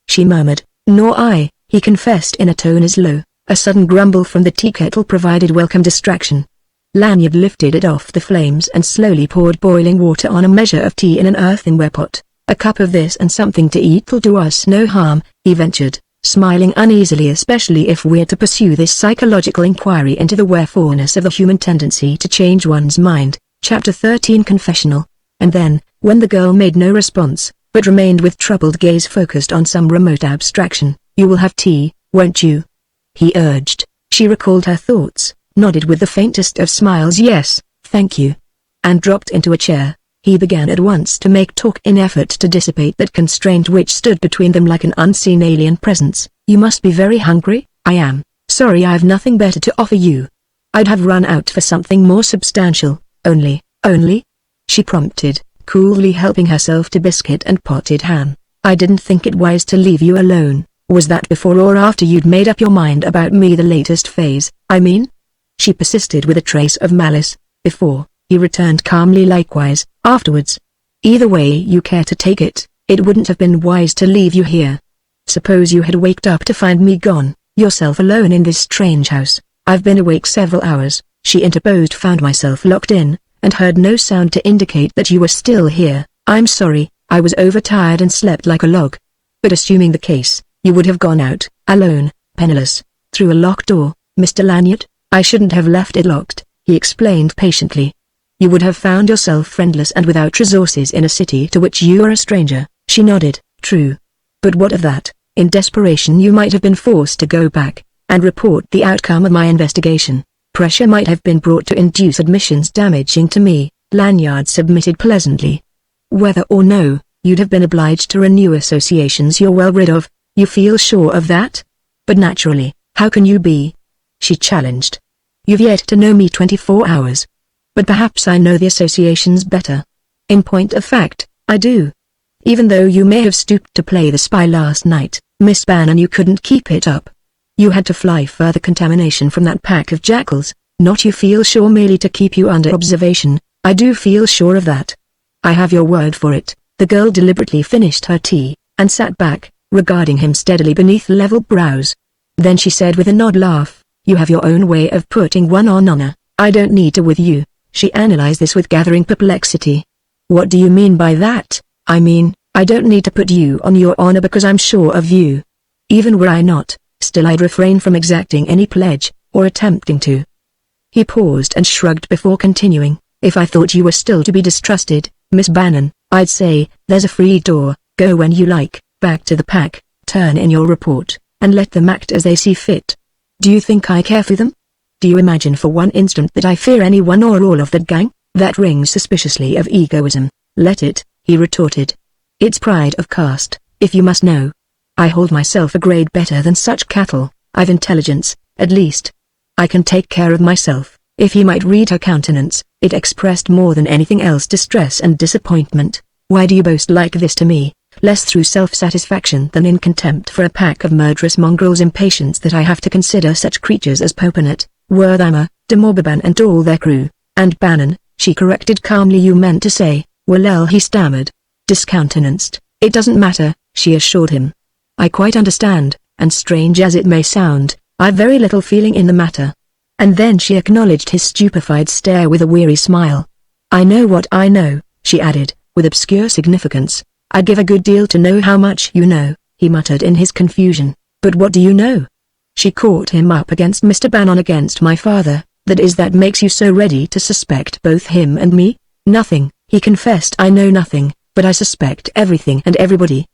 she murmured. "Nor I," he confessed in a tone as low. A sudden grumble from the tea kettle provided welcome distraction. Lanyard lifted it off the flames and slowly poured boiling water on a measure of tea in an earthenware pot. "A cup of this and something to eat will do us no harm," he ventured, smiling uneasily, "especially if we're to pursue this psychological inquiry into the whereforeness of the human tendency to change one's mind." Chapter 13 Confessional. And then, when the girl made no response, but remained with troubled gaze focused on some remote abstraction, "You will have tea, won't you?" he urged. She recalled her thoughts, nodded with the faintest of smiles. "Yes, thank you," and dropped into a chair. He began at once to make talk in effort to dissipate that constraint which stood between them like an unseen alien presence. "You must be very hungry." "I am. Sorry, I've nothing better to offer you. I'd have run out for something more substantial." Only?" she prompted, coolly helping herself to biscuit and potted ham. "I didn't think it wise to leave you alone." "Was that before or after you'd made up your mind about me, the latest phase, I mean?" she persisted with a trace of malice. "Before," he returned calmly. "Likewise, afterwards. Either way you care to take it, it wouldn't have been wise to leave you here. Suppose you had waked up to find me gone, yourself alone in this strange house." "I've been awake several hours," she interposed. "Found myself locked in, and heard no sound to indicate that you were still here." "I'm sorry, I was overtired and slept like a log." "But assuming the case, you would have gone out, alone, penniless, through a locked door, Mr. Lanyard?" "I shouldn't have left it locked," he explained patiently. "You would have found yourself friendless and without resources in a city to which you are a stranger." She nodded. "True. But what of that? In desperation you might have been forced to go back, and report the outcome of my investigation. Pressure might have been brought to induce admissions damaging to me," Lanyard submitted pleasantly. "Whether or no, you'd have been obliged to renew associations you're well rid of. You feel sure of that?" "But naturally, how can you be?" she challenged. "You've yet to know me 24 hours. But perhaps I know the associations better. In point of fact, I do. Even though you may have stooped to play the spy last night, Miss Bannon, you couldn't keep it up. You had to fly further contamination from that pack of jackals. Not you feel sure merely to keep you under observation. I do feel sure of that. I have your word for it. The girl deliberately finished her tea, and sat back, regarding him steadily beneath level brows. Then she said with an odd laugh, "You have your own way of putting one on honor. I don't need to with you." She analyzed this with gathering perplexity. "What do you mean by that?" "I mean, I don't need to put you on your honor because I'm sure of you. Even were I not, still I'd refrain from exacting any pledge, or attempting to." He paused and shrugged before continuing, "If I thought you were still to be distrusted, Miss Bannon, I'd say, there's a free door, go when you like, back to the pack, turn in your report, and let them act as they see fit. Do you think I care for them? Do you imagine for one instant that I fear any one or all of that gang? That rings suspiciously of egoism." "Let it," he retorted. "It's pride of caste, if you must know. I hold myself a grade better than such cattle. I've intelligence, at least. I can take care of myself." If he might read her countenance, it expressed more than anything else distress and disappointment. "Why do you boast like this to me, less through self-satisfaction than in contempt for a pack of murderous mongrels, impatience that I have to consider such creatures as Popanet, Wertheimer, de Morbihan and all their crew, and Bannon," she corrected calmly. "You meant to say, Wallel," he stammered. Discountenanced. "It doesn't matter," she assured him. "I quite understand, and strange as it may sound, I've very little feeling in the matter." And then she acknowledged his stupefied stare with a weary smile. "I know what I know," she added, with obscure significance. "I'd give a good deal to know how much you know," he muttered in his confusion. "But what do you know?" She caught him up against Mr. Bannon, "Against my father, that makes you so ready to suspect both him and me?" "Nothing," he confessed. "I know nothing, but I suspect everything and everybody.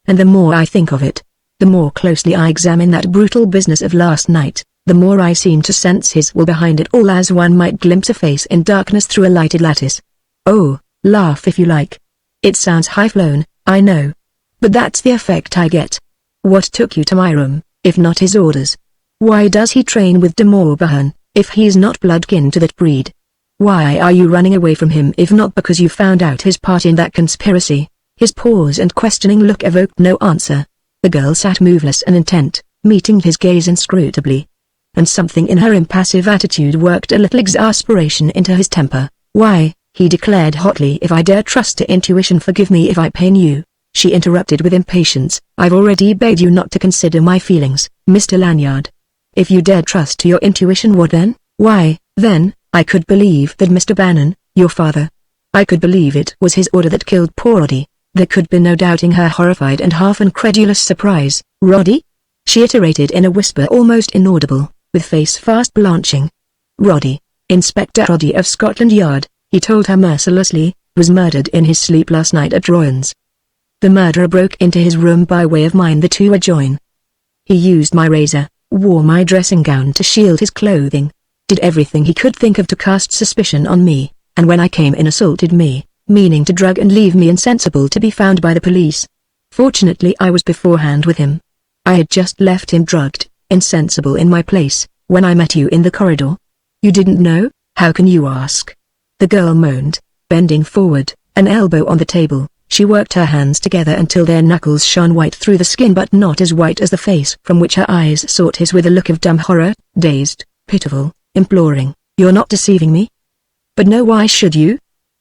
And the more I think of it, the more closely I examine that brutal business of last night, the more I seem to sense his will behind it all, as one might glimpse a face in darkness through a lighted lattice. Oh, laugh if you like. It sounds high-flown, I know. But that's the effect I get. What took you to my room, if not his orders? Why does he train with de Morbihan, if he's not blood-kin to that breed? Why are you running away from him if not because you found out his part in that conspiracy?" His pause and questioning look evoked no answer. The girl sat moveless and intent, meeting his gaze inscrutably. And something in her impassive attitude worked a little exasperation into his temper. "Why," he declared hotly, "if I dare trust to intuition, forgive me if I pain you." She interrupted with impatience. "I've already begged you not to consider my feelings, Mr. Lanyard. If you dare trust to your intuition, what then?" "Why, then, I could believe that Mr. Bannon, your father. I could believe it was his order that killed poor Roddy." There could be no doubting her horrified and half-incredulous surprise. "Roddy?" she iterated in a whisper almost inaudible, with face fast blanching. "Roddy, Inspector Roddy of Scotland Yard," he told her mercilessly, "was murdered in his sleep last night at Royan's. The murderer broke into his room by way of mine. The two adjoin. He used my razor, wore my dressing gown to shield his clothing, did everything he could think of to cast suspicion on me, and when I came in assaulted me, meaning to drug and leave me insensible to be found by the police. Fortunately I was beforehand with him. I had just left him drugged, insensible in my place, when I met you in the corridor. You didn't know? How can you ask?" The girl moaned, bending forward, an elbow on the table. She worked her hands together until their knuckles shone white through the skin, but not as white as the face from which her eyes sought his with a look of dumb horror, dazed, pitiful, imploring. "You're not deceiving me?" "But no, why should you?"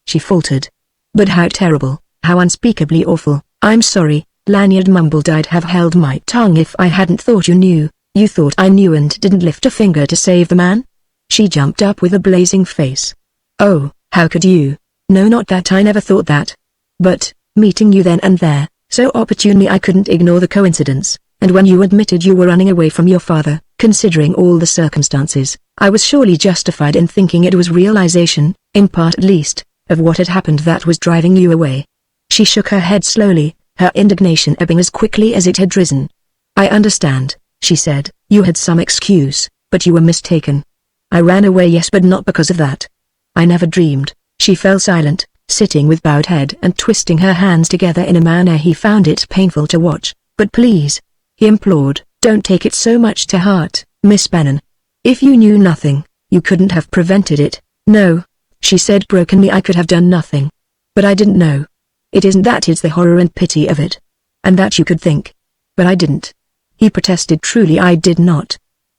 she faltered. "But how terrible, how unspeakably awful." "I'm sorry," Lanyard mumbled. "I'd have held my tongue if I hadn't thought you knew." "You thought I knew and didn't lift a finger to save the man?" She jumped up with a blazing face. "Oh, how could you?" "No, not that. I never thought that. But, meeting you then and there, so opportunely, I couldn't ignore the coincidence, and when you admitted you were running away from your father, considering all the circumstances, I was surely justified in thinking it was realization, in part at least, of what had happened that was driving you away." She shook her head slowly, her indignation ebbing as quickly as it had risen. "I understand," she said. "You had some excuse, but you were mistaken. I ran away, yes, but not because of that. I never dreamed." She fell silent, sitting with bowed head and twisting her hands together in a manner he found it painful to watch. "But please," he implored, "don't take it so much to heart, Miss Bannon. If you knew nothing, you couldn't have prevented it." "No," she said brokenly, "I could have done nothing. But I didn't know. It isn't that, it's the horror and pity of it. And that you could think. But I didn't." He protested. "Truly I did not.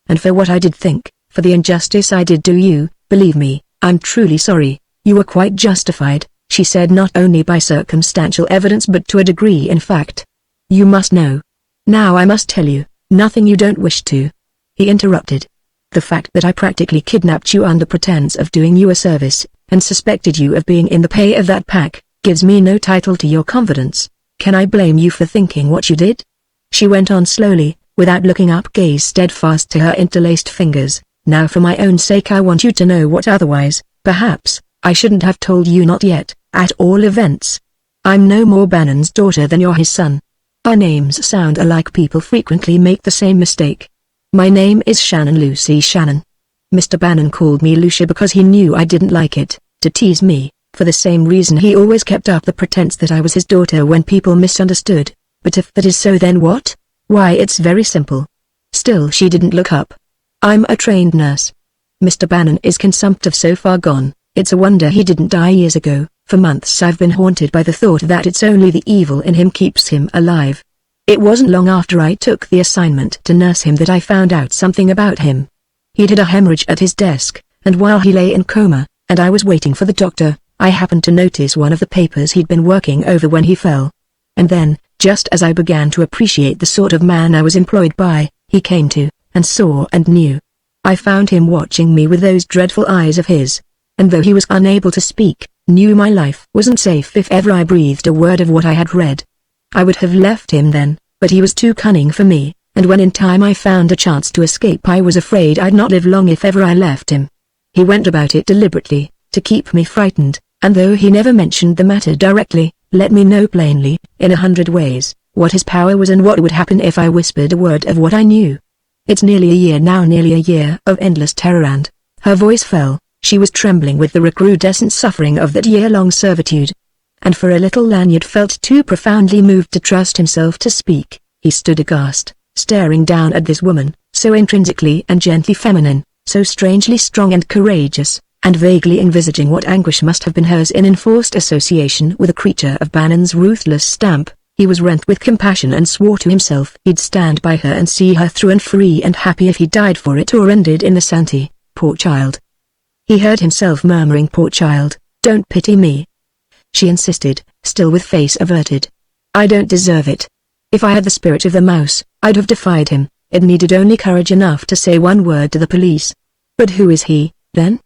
And for what I did think, for the injustice I did to you. Believe me, I'm truly sorry. You were quite justified, she said, not only by circumstantial evidence but to a degree in fact. You must know. Now I must tell you, nothing you don't wish to. He interrupted. The fact that I practically kidnapped you under pretense of doing you a service, and suspected you of being in the pay of that pack, gives me no title to your confidence. Can I blame you for thinking what you did? She went on slowly, without looking up, gaze steadfast to her interlaced fingers. Now for my own sake I want you to know what otherwise, perhaps, I shouldn't have told you, not yet, at all events. I'm no more Bannon's daughter than you're his son. Our names sound alike, people frequently make the same mistake. My name is Shannon, Lucy Shannon. Mr. Bannon called me Lucia because he knew I didn't like it, to tease me. For the same reason he always kept up the pretense that I was his daughter when people misunderstood. But if that is so, then what? Why, it's very simple. Still she didn't look up. I'm a trained nurse. Mr. Bannon is consumptive, so far gone. It's a wonder he didn't die years ago. For months I've been haunted by the thought that it's only the evil in him keeps him alive. It wasn't long after I took the assignment to nurse him that I found out something about him. He'd had a hemorrhage at his desk, and while he lay in coma, and I was waiting for the doctor, I happened to notice one of the papers he'd been working over when he fell. And then, just as I began to appreciate the sort of man I was employed by, he came to, and saw and knew. I found him watching me with those dreadful eyes of his, and though he was unable to speak, knew my life wasn't safe if ever I breathed a word of what I had read. I would have left him then, but he was too cunning for me, and when in time I found a chance to escape I was afraid I'd not live long if ever I left him. He went about it deliberately, to keep me frightened, and though he never mentioned the matter directly, let me know plainly, in 100 ways, what his power was and what would happen if I whispered a word of what I knew. It's nearly a year now, nearly a year of endless terror, and her voice fell. She was trembling with the recrudescent suffering of that year-long servitude. And for a little Lanyard felt too profoundly moved to trust himself to speak. He stood aghast, staring down at this woman, so intrinsically and gently feminine, so strangely strong and courageous, and vaguely envisaging what anguish must have been hers in enforced association with a creature of Bannon's ruthless stamp. He was rent with compassion and swore to himself he'd stand by her and see her through and free and happy if he died for it or ended in the Santee. Poor child. He heard himself murmuring, poor child, don't pity me. She insisted, still with face averted. I don't deserve it. If I had the spirit of the mouse, I'd have defied him. It needed only courage enough to say one word to the police. But who is he, then?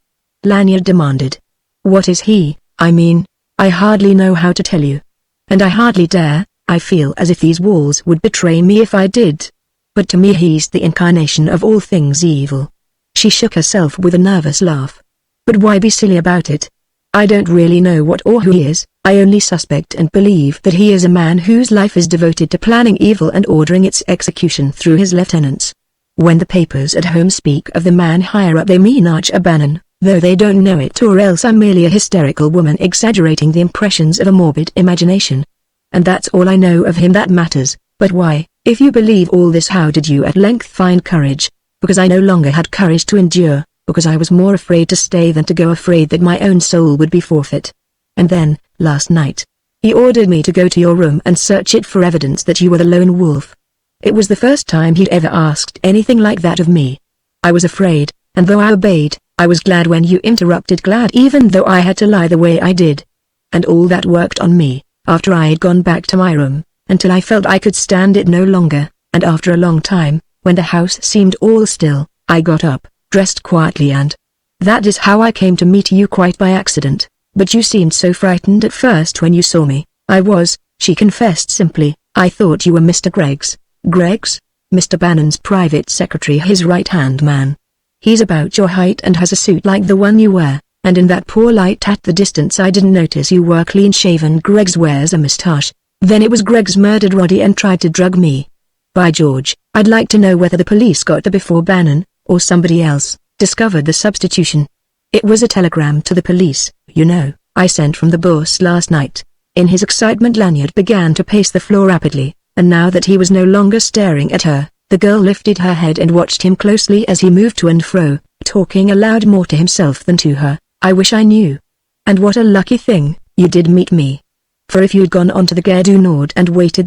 Lanyard demanded. What is he, I mean? I hardly know how to tell you. And I hardly dare. I feel as if these walls would betray me if I did. But to me he's the incarnation of all things evil. She shook herself with a nervous laugh. But why be silly about it? I don't really know what or who he is. I only suspect and believe that he is a man whose life is devoted to planning evil and ordering its execution through his lieutenants. When the papers at home speak of the man higher up they mean Archer Bannon, though they don't know it, or else I'm merely a hysterical woman exaggerating the impressions of a morbid imagination. And that's all I know of him that matters. But why, if you believe all this, how did you at length find courage? Because I no longer had courage to endure, because I was more afraid to stay than to go, afraid that my own soul would be forfeit. And then, last night, he ordered me to go to your room and search it for evidence that you were the lone wolf. It was the first time he'd ever asked anything like that of me. I was afraid, and though I obeyed, I was glad when you interrupted, glad even though I had to lie the way I did. And all that worked on me, after I had gone back to my room, until I felt I could stand it no longer, and after a long time, when the house seemed all still, I got up, dressed quietly, and that is how I came to meet you, quite by accident. But you seemed so frightened at first when you saw me. I was, she confessed simply. I thought you were Mr. Greggs. Greggs? Mr. Bannon's private secretary, his right-hand man. He's about your height and has a suit like the one you wear, and in that poor light at the distance I didn't notice you were clean-shaven. Greggs wears a moustache. Then it was Greggs murdered Roddy and tried to drug me. By George, I'd like to know whether the police got there before Bannon, or somebody else, discovered the substitution. It was a telegram to the police, you know, I sent from the boss last night. In his excitement Lanyard began to pace the floor rapidly, and now that he was no longer staring at her, the girl lifted her head and watched him closely as he moved to and fro, talking aloud more to himself than to her. I wish I knew. And what a lucky thing, you did meet me. For if you'd gone on to the Gare du Nord and waited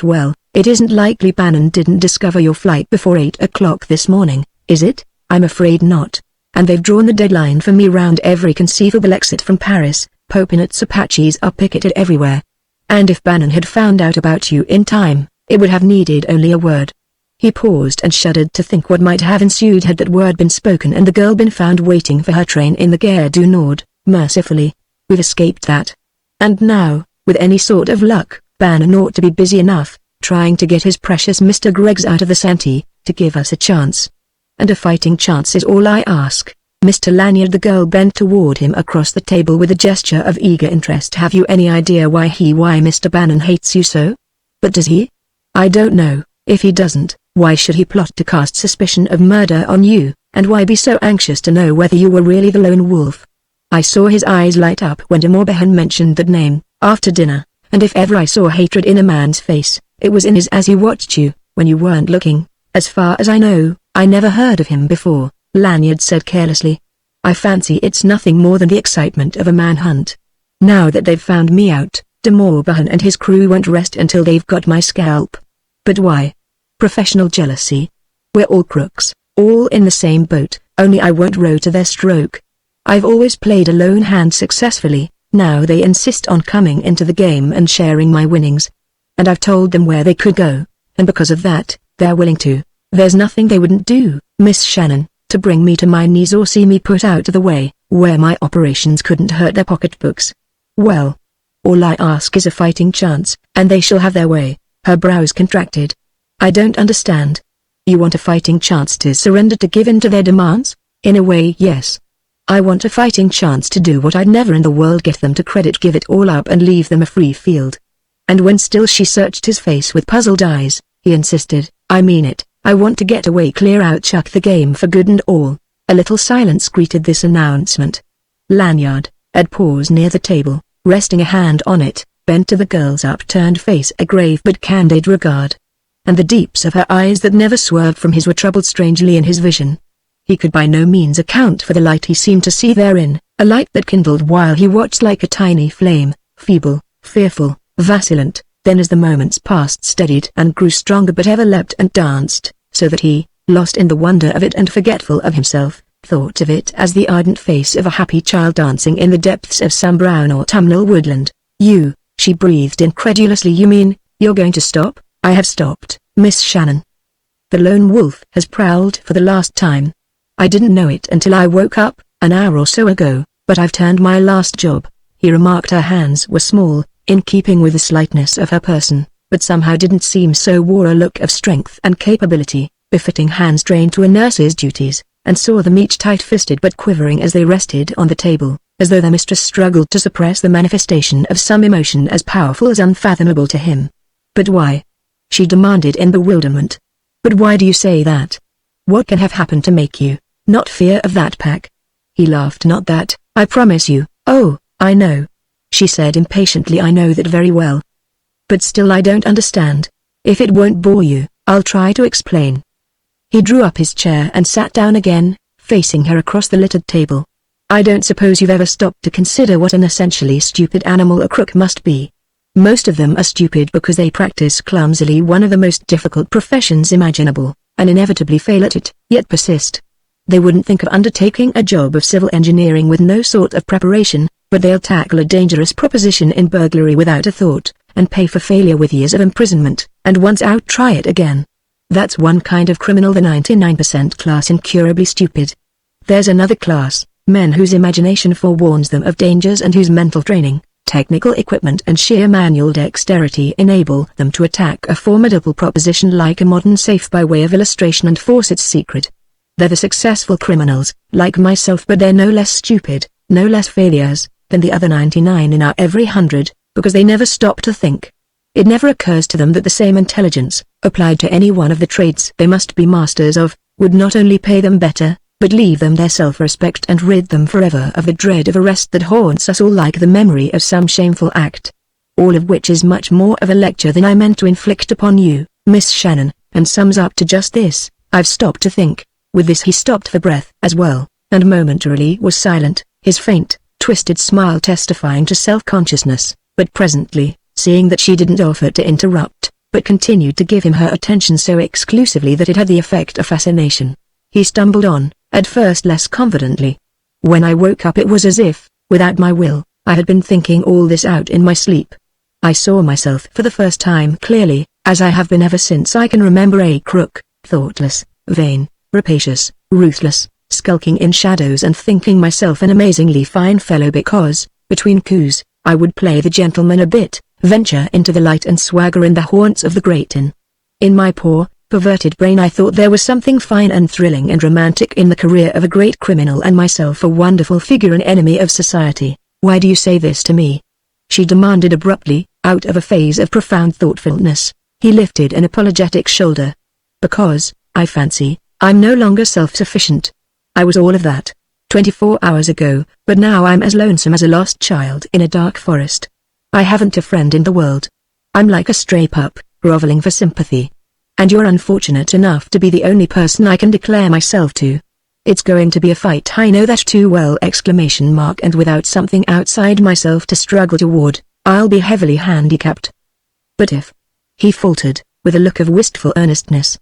well, it isn't likely Bannon didn't discover your flight before 8 o'clock this morning, is it? I'm afraid not. And they've drawn the deadline for me round every conceivable exit from Paris. Popinets Apaches are picketed everywhere. And if Bannon had found out about you in time, it would have needed only a word. He paused and shuddered to think what might have ensued had that word been spoken and the girl been found waiting for her train in the Gare du Nord. Mercifully, we've escaped that. And now, with any sort of luck, Bannon ought to be busy enough, trying to get his precious Mr. Greggs out of the Santee, to give us a chance. And a fighting chance is all I ask, Mr. Lanyard. The girl bent toward him across the table with a gesture of eager interest. Have you any idea why Mr. Bannon hates you so? But does he? I don't know. If he doesn't, why should he plot to cast suspicion of murder on you, and why be so anxious to know whether you were really the lone wolf? I saw his eyes light up when de Morbihan mentioned that name, after dinner, and if ever I saw hatred in a man's face, it was in his as he watched you, when you weren't looking. As far as I know, I never heard of him before, Lanyard said carelessly. I fancy it's nothing more than the excitement of a manhunt. Now that they've found me out, de Morbihan and his crew won't rest until they've got my scalp. But why? Professional jealousy. We're all crooks, all in the same boat, only I won't row to their stroke. I've always played a lone hand successfully, now they insist on coming into the game and sharing my winnings. And I've told them where they could go, and because of that, they're willing to. There's nothing they wouldn't do, Miss Shannon, to bring me to my knees or see me put out of the way, where my operations couldn't hurt their pocketbooks. Well, all I ask is a fighting chance, and they shall have their way. Her brows contracted. I don't understand. You want a fighting chance to surrender, to give in to their demands? In a way, yes. I want a fighting chance to do what I'd never in the world get them to credit, give it all up and leave them a free field. And when still she searched his face with puzzled eyes, he insisted, I mean it, I want to get away, clear out, chuck the game for good and all. A little silence greeted this announcement. Lanyard, at pause near the table, resting a hand on it, bent to the girl's upturned face a grave but candid regard. And the deeps of her eyes that never swerved from his were troubled strangely in his vision. He could by no means account for the light he seemed to see therein, a light that kindled while he watched like a tiny flame, feeble, fearful, vacillant, then as the moments passed steadied and grew stronger but ever leapt and danced, so that he, lost in the wonder of it and forgetful of himself, thought of it as the ardent face of a happy child dancing in the depths of some brown autumnal woodland. You, she breathed incredulously. You mean, you're going to stop? I have stopped, Miss Shannon. The lone wolf has prowled for the last time. I didn't know it until I woke up, an hour or so ago, but I've turned my last job, he remarked. Her hands were small, in keeping with the slightness of her person, but somehow didn't seem so, wore a look of strength and capability, befitting hands trained to a nurse's duties, and saw them each tight-fisted but quivering as they rested on the table, as though their mistress struggled to suppress the manifestation of some emotion as powerful as unfathomable to him. But why? She demanded in bewilderment. But why do you say that? What can have happened to make you not fear of that pack? He laughed. Not that, I promise you. Oh, I know, she said impatiently. I know that very well. But still I don't understand. If it won't bore you, I'll try to explain. He drew up his chair and sat down again, facing her across the littered table. I don't suppose you've ever stopped to consider what an essentially stupid animal a crook must be. Most of them are stupid because they practice clumsily one of the most difficult professions imaginable, and inevitably fail at it, yet persist. They wouldn't think of undertaking a job of civil engineering with no sort of preparation, but they'll tackle a dangerous proposition in burglary without a thought, and pay for failure with years of imprisonment, and once out try it again. That's one kind of criminal, the 99% class, incurably stupid. There's another class, men whose imagination forewarns them of dangers and whose mental training, technical equipment and sheer manual dexterity enable them to attack a formidable proposition like a modern safe by way of illustration and force its secret. They're the successful criminals, like myself, but they're no less stupid, no less failures, than the other 99 in our every 100, because they never stop to think. It never occurs to them that the same intelligence, applied to any one of the traits they must be masters of, would not only pay them better, but leave them their self-respect and rid them forever of the dread of arrest that haunts us all like the memory of some shameful act. All of which is much more of a lecture than I meant to inflict upon you, Miss Shannon, and sums up to just this: I've stopped to think. With this he stopped for breath as well, and momentarily was silent, his faint, twisted smile testifying to self-consciousness, but presently, seeing that she didn't offer to interrupt, but continued to give him her attention so exclusively that it had the effect of fascination, he stumbled on, at first less confidently. When I woke up it was as if, without my will, I had been thinking all this out in my sleep. I saw myself for the first time clearly, as I have been ever since I can remember, a crook, thoughtless, vain, rapacious, ruthless, skulking in shadows and thinking myself an amazingly fine fellow because, between coups, I would play the gentleman a bit, venture into the light and swagger in the haunts of the great inn. In my poor, perverted brain I thought there was something fine and thrilling and romantic in the career of a great criminal and myself a wonderful figure, an enemy of society. "Why do you say this to me?" she demanded abruptly, out of a phase of profound thoughtfulness. He lifted an apologetic shoulder. "Because, I fancy, I'm no longer self-sufficient. I was all of that 24 hours ago, but now I'm as lonesome as a lost child in a dark forest. I haven't a friend in the world. I'm like a stray pup, groveling for sympathy. And you're unfortunate enough to be the only person I can declare myself to. It's going to be a fight, I know that too well! And without something outside myself to struggle toward, I'll be heavily handicapped." "But if," he faltered, with a look of wistful earnestness,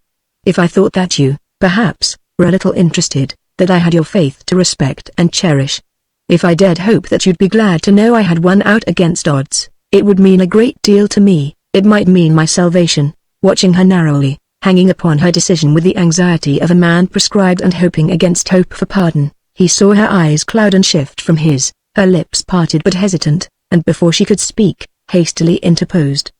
"if I thought that you, perhaps, were a little interested, that I had your faith to respect and cherish. If I dared hope that you'd be glad to know I had won out against odds, it would mean a great deal to me. It might mean my salvation." Watching her narrowly, hanging upon her decision with the anxiety of a man prescribed and hoping against hope for pardon, he saw her eyes cloud and shift from his, her lips parted but hesitant, and before she could speak, hastily interposed.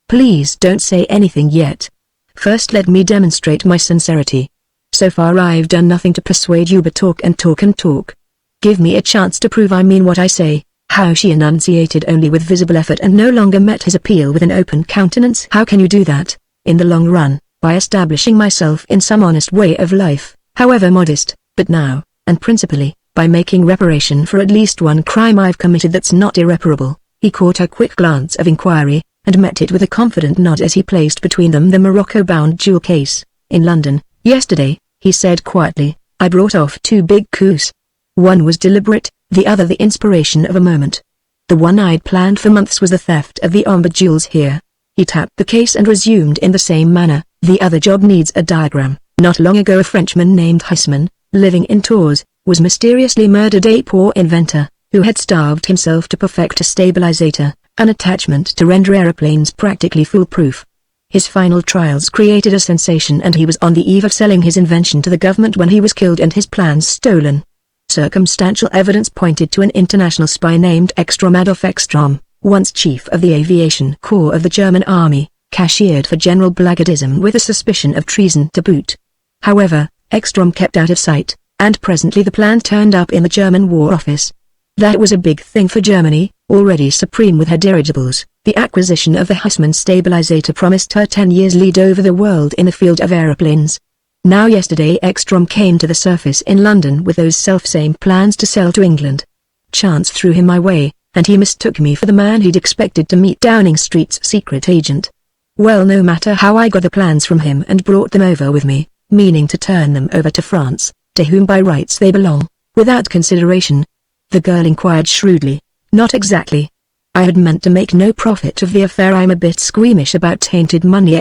"Please don't say anything yet. First let me demonstrate my sincerity. So far I've done nothing to persuade you but talk and talk and talk. Give me a chance to prove I mean what I say." How she enunciated only with visible effort and no longer met his appeal with an open countenance. "How can you do that, in the long run, by establishing myself in some honest way of life, however modest, but now, and principally, by making reparation for at least one crime I've committed that's not irreparable." He caught her quick glance of inquiry, and met it with a confident nod as he placed between them the Morocco-bound jewel case. "In London, yesterday," he said quietly, "I brought off 2 big coups. One was deliberate, the other the inspiration of a moment. The one I'd planned for months was the theft of the Ombre jewels here." He tapped the case and resumed in the same manner, "The other job needs a diagram. Not long ago a Frenchman named Huysman, living in Tours, was mysteriously murdered. A poor inventor, who had starved himself to perfect a stabilizer, an attachment to render aeroplanes practically foolproof. His final trials created a sensation and he was on the eve of selling his invention to the government when he was killed and his plans stolen. Circumstantial evidence pointed to an international spy named Adolf Ekstrom, once chief of the aviation corps of the German army, cashiered for general blackguardism with a suspicion of treason to boot. However, Ekstrom kept out of sight, and presently the plan turned up in the German War Office. That was a big thing for Germany, already supreme with her dirigibles. The acquisition of the Huysman stabilizer promised her 10 years lead over the world in the field of aeroplanes. Now yesterday Ekstrom came to the surface in London with those self-same plans to sell to England. Chance threw him my way, and he mistook me for the man he'd expected to meet, Downing Street's secret agent. Well, no matter how, I got the plans from him and brought them over with me, meaning to turn them over to France, to whom by rights they belong, without consideration." The girl inquired shrewdly. "Not exactly. I had meant to make no profit of the affair. I'm a bit squeamish about tainted money!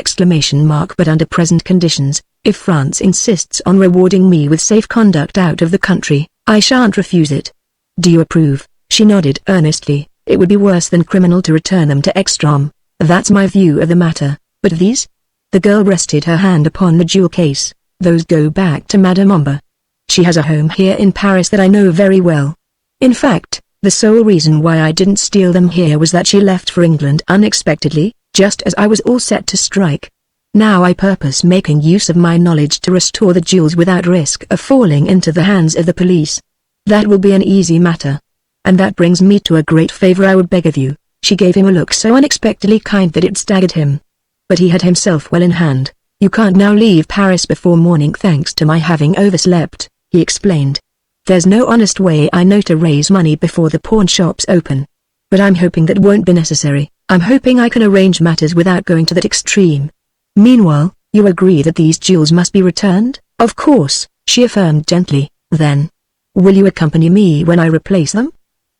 But under present conditions, if France insists on rewarding me with safe conduct out of the country, I shan't refuse it. Do you approve?" She nodded earnestly. "It would be worse than criminal to return them to Ekstrom. That's my view of the matter. But these?" The girl rested her hand upon the jewel case. "Those go back to Madame Ombre. She has a home here in Paris that I know very well. In fact, the sole reason why I didn't steal them here was that she left for England unexpectedly, just as I was all set to strike. Now I purpose making use of my knowledge to restore the jewels without risk of falling into the hands of the police. That will be an easy matter. And that brings me to a great favor I would beg of you." She gave him a look so unexpectedly kind that it staggered him. But he had himself well in hand. "You can't now leave Paris before morning thanks to my having overslept," he explained. "There's no honest way I know to raise money before the pawn shops open. But I'm hoping that won't be necessary. I'm hoping I can arrange matters without going to that extreme. Meanwhile, you agree that these jewels must be returned?" "Of course," she affirmed gently. "Then, will you accompany me when I replace them?"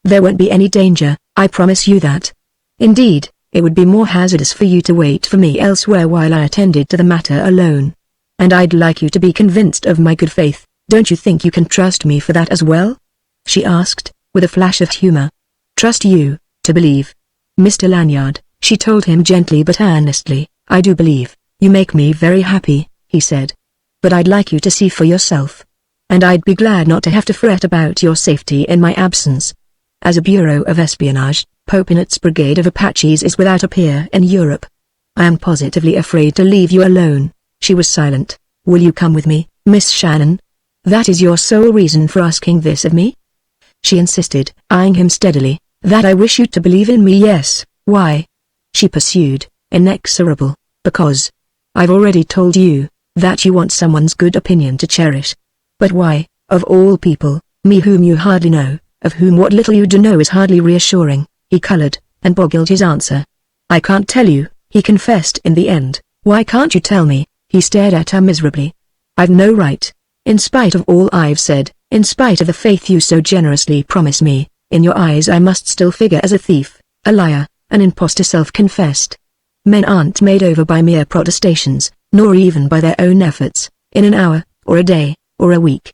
"There won't be any danger, I promise you that. Indeed, it would be more hazardous for you to wait for me elsewhere while I attended to the matter alone." and I'd like you to be convinced of my good faith. Don't you think you can trust me for that as well?" she asked, with a flash of humor. "Trust you, to believe?" "Mr. Lanyard," she told him gently but earnestly, "I do believe. You make me very happy," he said. "But I'd like you to see for yourself. And I'd be glad not to have to fret about your safety in my absence. As a Bureau of Espionage, Popinot's brigade of Apaches is without a peer in Europe. I am positively afraid to leave you alone." She was silent. "Will you come with me, Miss Shannon? That is your sole reason for asking this of me?" she insisted, eyeing him steadily. "That I wish you to believe in me, yes. Why?" she pursued, inexorable. "Because I've already told you that you want someone's good opinion to cherish." "But why, of all people, me whom you hardly know, of whom what little you do know is hardly reassuring?" He colored, and boggled his answer. "I can't tell you," he confessed in the end. "Why can't you tell me?" He stared at her miserably. "I've no right. In spite of all I've said, in spite of the faith you so generously promise me, in your eyes I must still figure as a thief, a liar, an impostor self-confessed. Men aren't made over by mere protestations, nor even by their own efforts, in an hour, or a day, or a week.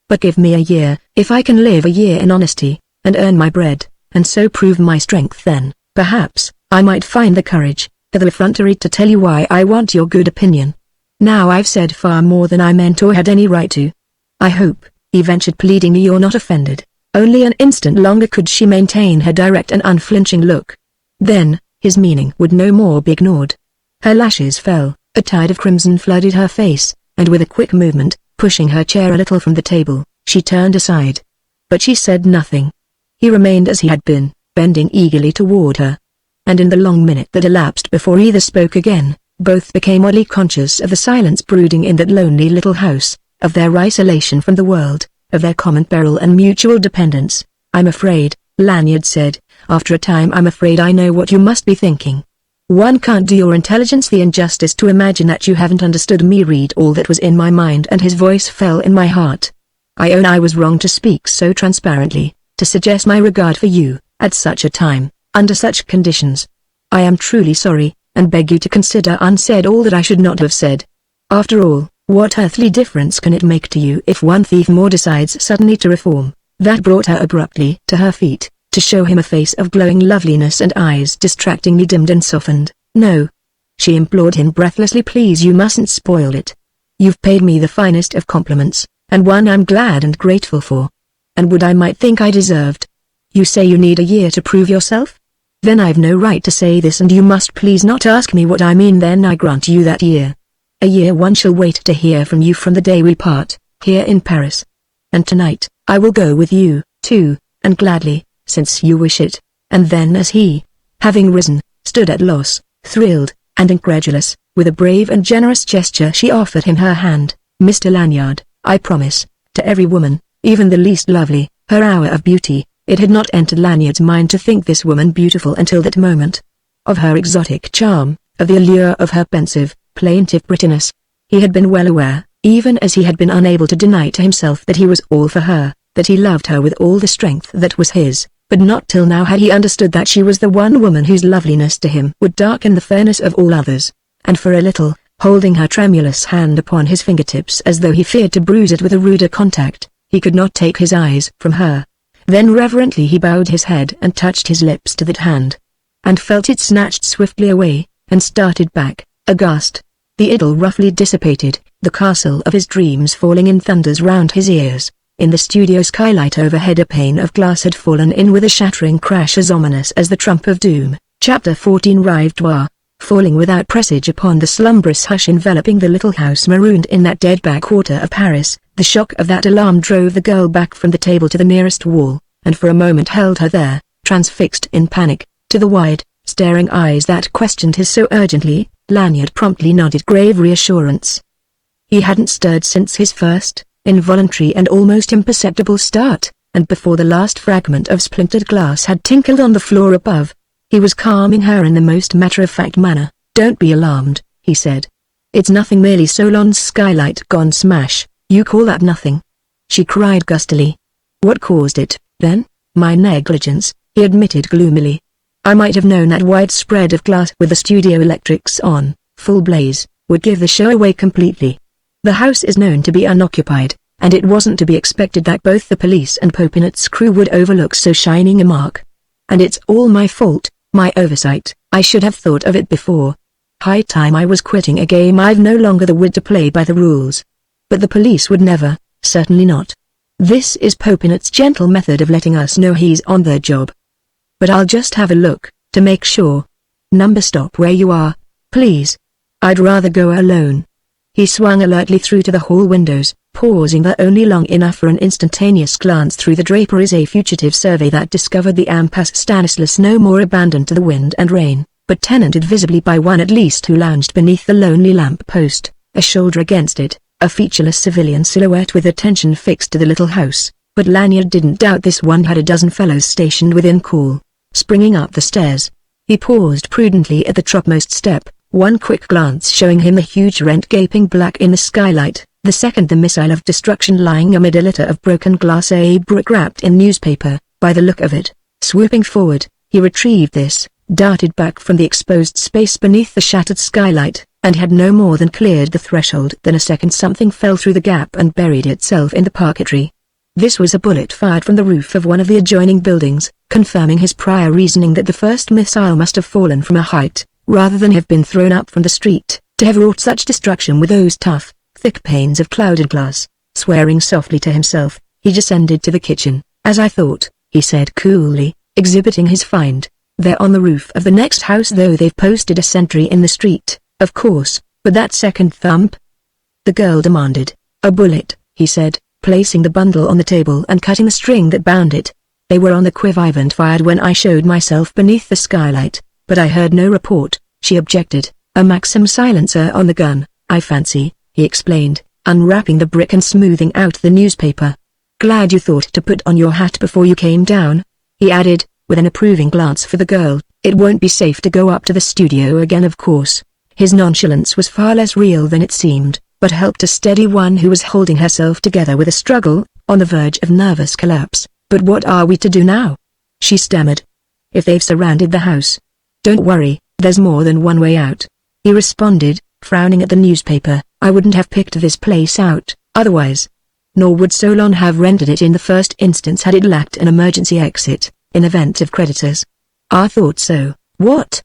But give me a year, if I can live a year in honesty, and earn my bread, and so prove my strength, then, perhaps, I might find the courage, the effrontery to tell you why I want your good opinion. Now I've said far more than I meant or had any right to. I hope," he ventured pleadingly, "you're not offended." Only an instant longer could she maintain her direct and unflinching look. Then, his meaning would no more be ignored. Her lashes fell, a tide of crimson flooded her face, and with a quick movement, pushing her chair a little from the table, she turned aside. But she said nothing. He remained as he had been, bending eagerly toward her. And in the long minute that elapsed before either spoke again, both became oddly conscious of the silence brooding in that lonely little house, of their isolation from the world, of their common peril and mutual dependence. "I'm afraid," Lanyard said, after a time, "I'm afraid I know what you must be thinking. One can't do your intelligence the injustice to imagine that you haven't understood me. Read all that was in my mind," and his voice fell in my heart. "I own I was wrong to speak so transparently, to suggest my regard for you, at such a time, under such conditions. I am truly sorry, and beg you to consider unsaid all that I should not have said. After all, what earthly difference can it make to you if one thief more decides suddenly to reform?" That brought her abruptly to her feet, to show him a face of glowing loveliness and eyes distractingly dimmed and softened. "No," she implored him breathlessly, "please, you mustn't spoil it. You've paid me the finest of compliments, and one I'm glad and grateful for. And would I might think I deserved. You say you need a year to prove yourself? Then I've no right to say this, and you must please not ask me what I mean. Then I grant you that year. A year one shall wait to hear from you from the day we part, here in Paris. And tonight, I will go with you, too, and gladly, since you wish it." And then as he, having risen, stood at loss, thrilled, and incredulous, with a brave and generous gesture she offered him her hand. "Mr. Lanyard, I promise, to every woman, even the least lovely, her hour of beauty." It had not entered Lanyard's mind to think this woman beautiful until that moment. Of her exotic charm, of the allure of her pensive, plaintive prettiness. He had been well aware, even as he had been unable to deny to himself, that he was all for her, that he loved her with all the strength that was his, but not till now had he understood that she was the one woman whose loveliness to him would darken the fairness of all others. And for a little, holding her tremulous hand upon his fingertips as though he feared to bruise it with a ruder contact, he could not take his eyes from her. Then reverently he bowed his head and touched his lips to that hand, and felt it snatched swiftly away, and started back, aghast. The idyll roughly dissipated, the castle of his dreams falling in thunders round his ears. In the studio skylight overhead a pane of glass had fallen in with a shattering crash as ominous as the trump of doom. Chapter 14 Rive-Droit. Falling without presage upon the slumbrous hush enveloping the little house marooned in that dead backwater of Paris, the shock of that alarm drove the girl back from the table to the nearest wall, and for a moment held her there, transfixed in panic, to the wide, staring eyes that questioned his so urgently. Lanyard promptly nodded grave reassurance. He hadn't stirred since his first, involuntary and almost imperceptible start, and before the last fragment of splintered glass had tinkled on the floor above, he was calming her in the most matter-of-fact manner. "Don't be alarmed," he said. "It's nothing, merely Solon's skylight gone smash." "You call that nothing?" she cried gustily. "What caused it, then?" "My negligence," he admitted gloomily. "I might have known that wide spread of glass with the studio electrics on, full blaze, would give the show away completely. The house is known to be unoccupied, and it wasn't to be expected that both the police and Popinot's crew would overlook so shining a mark. And it's all my fault, my oversight. I should have thought of it before. High time I was quitting a game I've no longer the wit to play by the rules. But the police would never, certainly not. This is Popinot's gentle method of letting us know he's on their job. But I'll just have a look, to make sure. Number, stop where you are, please. I'd rather go alone. He swung alertly through to the hall windows, pausing there only long enough for an instantaneous glance through the draperies, a fugitive survey that discovered the impasse Stanislas no more abandoned to the wind and rain, but tenanted visibly by one at least who lounged beneath the lonely lamp post, a shoulder against it, a featureless civilian silhouette with attention fixed to the little house. But Lanyard didn't doubt this one had a dozen fellows stationed within call. Springing up the stairs, he paused prudently at the topmost step, one quick glance showing him the huge rent gaping black in the skylight, the second the missile of destruction lying amid a litter of broken glass, a brick wrapped in newspaper, by the look of it. Swooping forward, he retrieved this, darted back from the exposed space beneath the shattered skylight, and had no more than cleared the threshold than a second something fell through the gap and buried itself in the parquetry. This was a bullet fired from the roof of one of the adjoining buildings, confirming his prior reasoning that the first missile must have fallen from a height, rather than have been thrown up from the street, to have wrought such destruction with those tough, thick panes of clouded glass. Swearing softly to himself, he descended to the kitchen. As I thought, he said coolly, exhibiting his find. They're on the roof of the next house, though they've posted a sentry in the street, of course. But that second thump? The girl demanded. A bullet, he said, placing the bundle on the table and cutting the string that bound it. They were on the quiver and fired when I showed myself beneath the skylight, but I heard no report, she objected. A Maxim silencer on the gun, I fancy, he explained, unwrapping the brick and smoothing out the newspaper. Glad you thought to put on your hat before you came down, he added, with an approving glance for the girl. It won't be safe to go up to the studio again, of course. His nonchalance was far less real than it seemed, but helped to steady one who was holding herself together with a struggle, on the verge of nervous collapse. But what are we to do now? She stammered. If they've surrounded the house. Don't worry, there's more than one way out. He responded, frowning at the newspaper. I wouldn't have picked this place out, otherwise. Nor would Solon have rented it in the first instance had it lacked an emergency exit, in event of creditors. I thought so. What?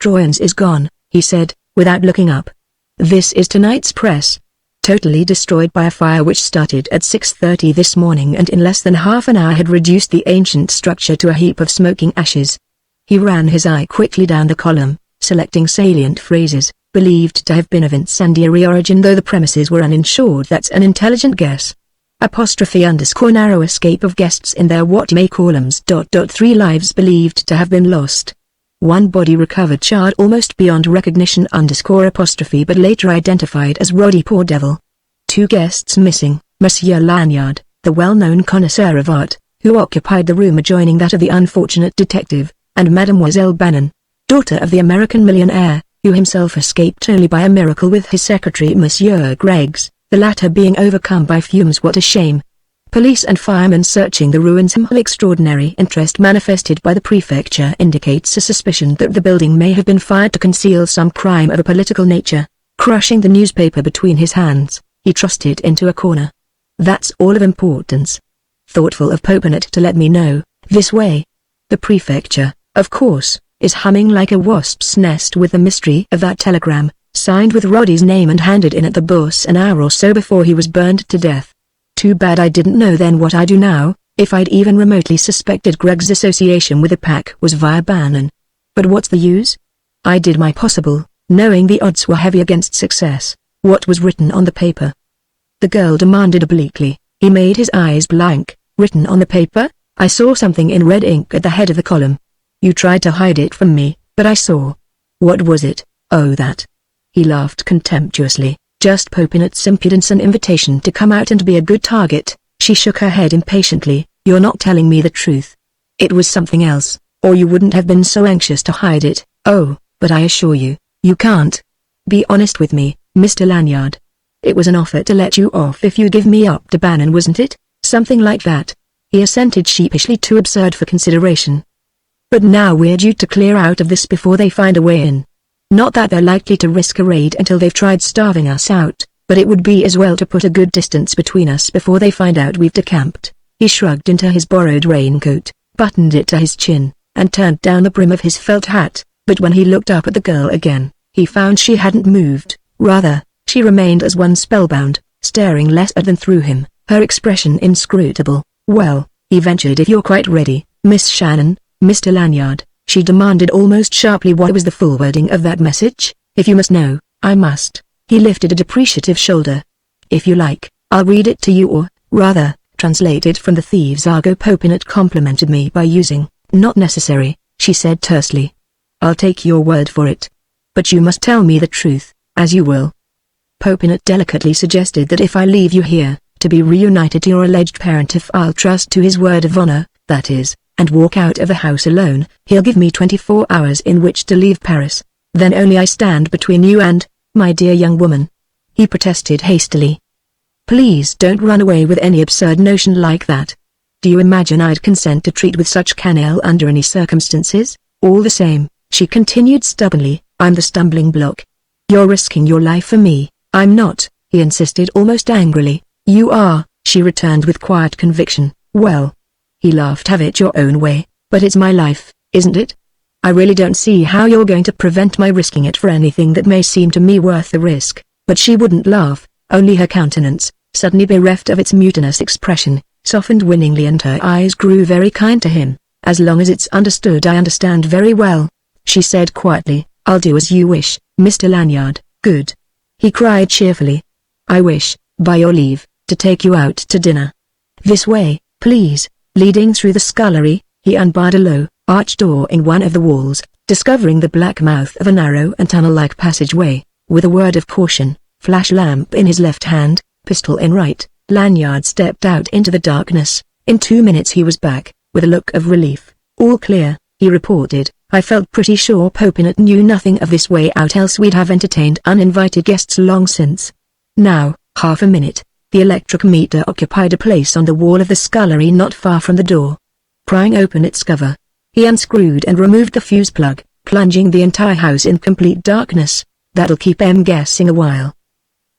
Troyon's is gone, he said, without looking up. This is tonight's press. Totally destroyed by a fire which started at 6:30 this morning and in less than half an hour had reduced the ancient structure to a heap of smoking ashes. He ran his eye quickly down the column, selecting salient phrases, believed to have been of incendiary origin though the premises were uninsured. That's an intelligent guess. _narrow escape of guests in their what may columns. 3 lives believed to have been lost. 1 body recovered charred almost beyond recognition _, but later identified as Roddy Poor Devil. 2 guests missing, Monsieur Lanyard, the well-known connoisseur of art, who occupied the room adjoining that of the unfortunate detective, and Mademoiselle Bannon, daughter of the American millionaire, who himself escaped only by a miracle with his secretary Monsieur Greggs, the latter being overcome by fumes. What a shame. Police and firemen searching the ruins. Extraordinary interest manifested by the prefecture indicates a suspicion that the building may have been fired to conceal some crime of a political nature. Crushing the newspaper between his hands, he thrust it into a corner. That's all of importance. Thoughtful of Popinot to let me know, this way. The prefecture, of course, is humming like a wasp's nest with the mystery of that telegram, signed with Roddy's name and handed in at the boss an hour or so before he was burned to death. Too bad I didn't know then what I do now. If I'd even remotely suspected Greg's association with the pack was via Bannon. But what's the use? I did my possible, knowing the odds were heavy against success. What was written on the paper? The girl demanded obliquely. He made his eyes blank. Written on the paper? I saw something in red ink at the head of the column. You tried to hide it from me, but I saw. What was it? Oh, that. He laughed contemptuously. Just Popinot's impudence, an invitation to come out and be a good target. She shook her head impatiently. You're not telling me the truth. It was something else, or you wouldn't have been so anxious to hide it. Oh, but I assure you, you can't. Be honest with me, Mr. Lanyard. It was an offer to let you off if you give me up to Bannon, wasn't it? Something like that. He assented sheepishly, too absurd for consideration. But now we're due to clear out of this before they find a way in. Not that they're likely to risk a raid until they've tried starving us out. but it would be as well to put a good distance between us before they find out we've decamped. He shrugged into his borrowed raincoat, buttoned it to his chin, and turned down the brim of his felt hat, but when he looked up at the girl again, he found she hadn't moved. Rather, she remained as one spellbound, staring less at than through him, her expression inscrutable. "Well," he ventured, "if you're quite ready, Miss Shannon, Mr. Lanyard," she demanded almost sharply. What was the full wording of that message? "If you must know, I must." He lifted a depreciative shoulder. "If you like, I'll read it to you, or, rather, translate it from the thieves' argot Popinot complimented me by using." "Not necessary," she said tersely. "I'll take your word for it. But you must tell me the truth, as you will." Popinot delicately suggested that if I leave you here, to be reunited to your alleged parent, if I'll trust to his word of honor, that is, and walk out of the house alone, he'll give me 24 hours in which to leave Paris. Then only I stand between you and, my dear young woman." He protested hastily. "Please don't run away with any absurd notion like that. Do you imagine I'd consent to treat with such canaille under any circumstances? All the same," she continued stubbornly, "I'm the stumbling block. You're risking your life for me." "I'm not," he insisted almost angrily. "You are," she returned with quiet conviction. "Well," he laughed, "have it your own way, but it's my life, isn't it? I really don't see how you're going to prevent my risking it for anything that may seem to me worth the risk." But she wouldn't laugh, only her countenance, suddenly bereft of its mutinous expression, softened winningly and her eyes grew very kind to him. "As long as it's understood, I understand very well," she said quietly. "I'll do as you wish, Mr. Lanyard." "Good," he cried cheerfully. "I wish, by your leave, to take you out to dinner. This way, please." Leading through the scullery, he unbarred a low, arched door in one of the walls, discovering the black mouth of a narrow and tunnel-like passageway. With a word of caution, flash lamp in his left hand, pistol in right, Lanyard stepped out into the darkness. In 2 minutes he was back, with a look of relief. "All clear," he reported. "I felt pretty sure Popinot knew nothing of this way out, else we'd have entertained uninvited guests long since." Now, half a minute. The electric meter occupied a place on the wall of the scullery not far from the door. Prying open its cover, he unscrewed and removed the fuse plug, plunging the entire house in complete darkness. "That'll keep them guessing a while,"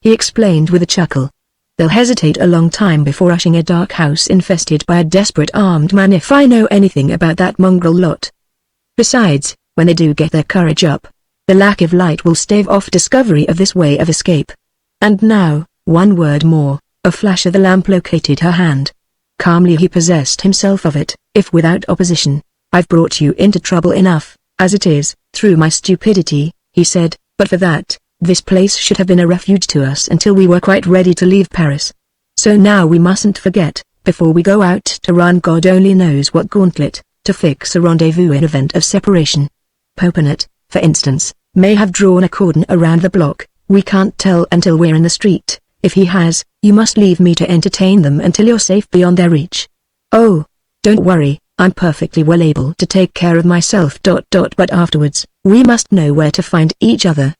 he explained with a chuckle. "They'll hesitate a long time before rushing a dark house infested by a desperate armed man if I know anything about that mongrel lot. Besides, when they do get their courage up, the lack of light will stave off discovery of this way of escape. And now, one word more." A flash of the lamp located her hand. Calmly he possessed himself of it. "If without opposition, I've brought you into trouble enough, as it is, through my stupidity," he said, "but for that, this place should have been a refuge to us until we were quite ready to leave Paris. So now we mustn't forget, before we go out to run God only knows what gauntlet, to fix a rendezvous in event of separation. Popinot, for instance, may have drawn a cordon around the block. We can't tell until we're in the street. If he has, you must leave me to entertain them until you're safe beyond their reach." "Oh, don't worry, I'm perfectly well able to take care of myself. But afterwards, we must know where to find each other.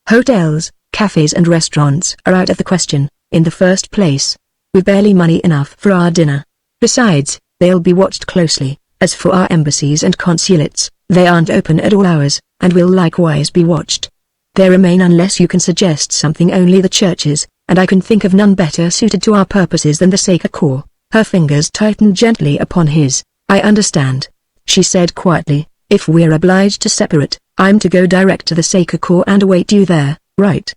Hotels, cafes and restaurants are out of the question. In the first place, we've barely money enough for our dinner. Besides, they'll be watched closely. As for our embassies and consulates, they aren't open at all hours, and will likewise be watched. There remain, unless you can suggest something, only the churches, and I can think of none better suited to our purposes than the Sacred Corps." Her fingers tightened gently upon his. "I understand," she said quietly. "If we're obliged to separate, I'm to go direct to the Sacred Corps and await you there, right?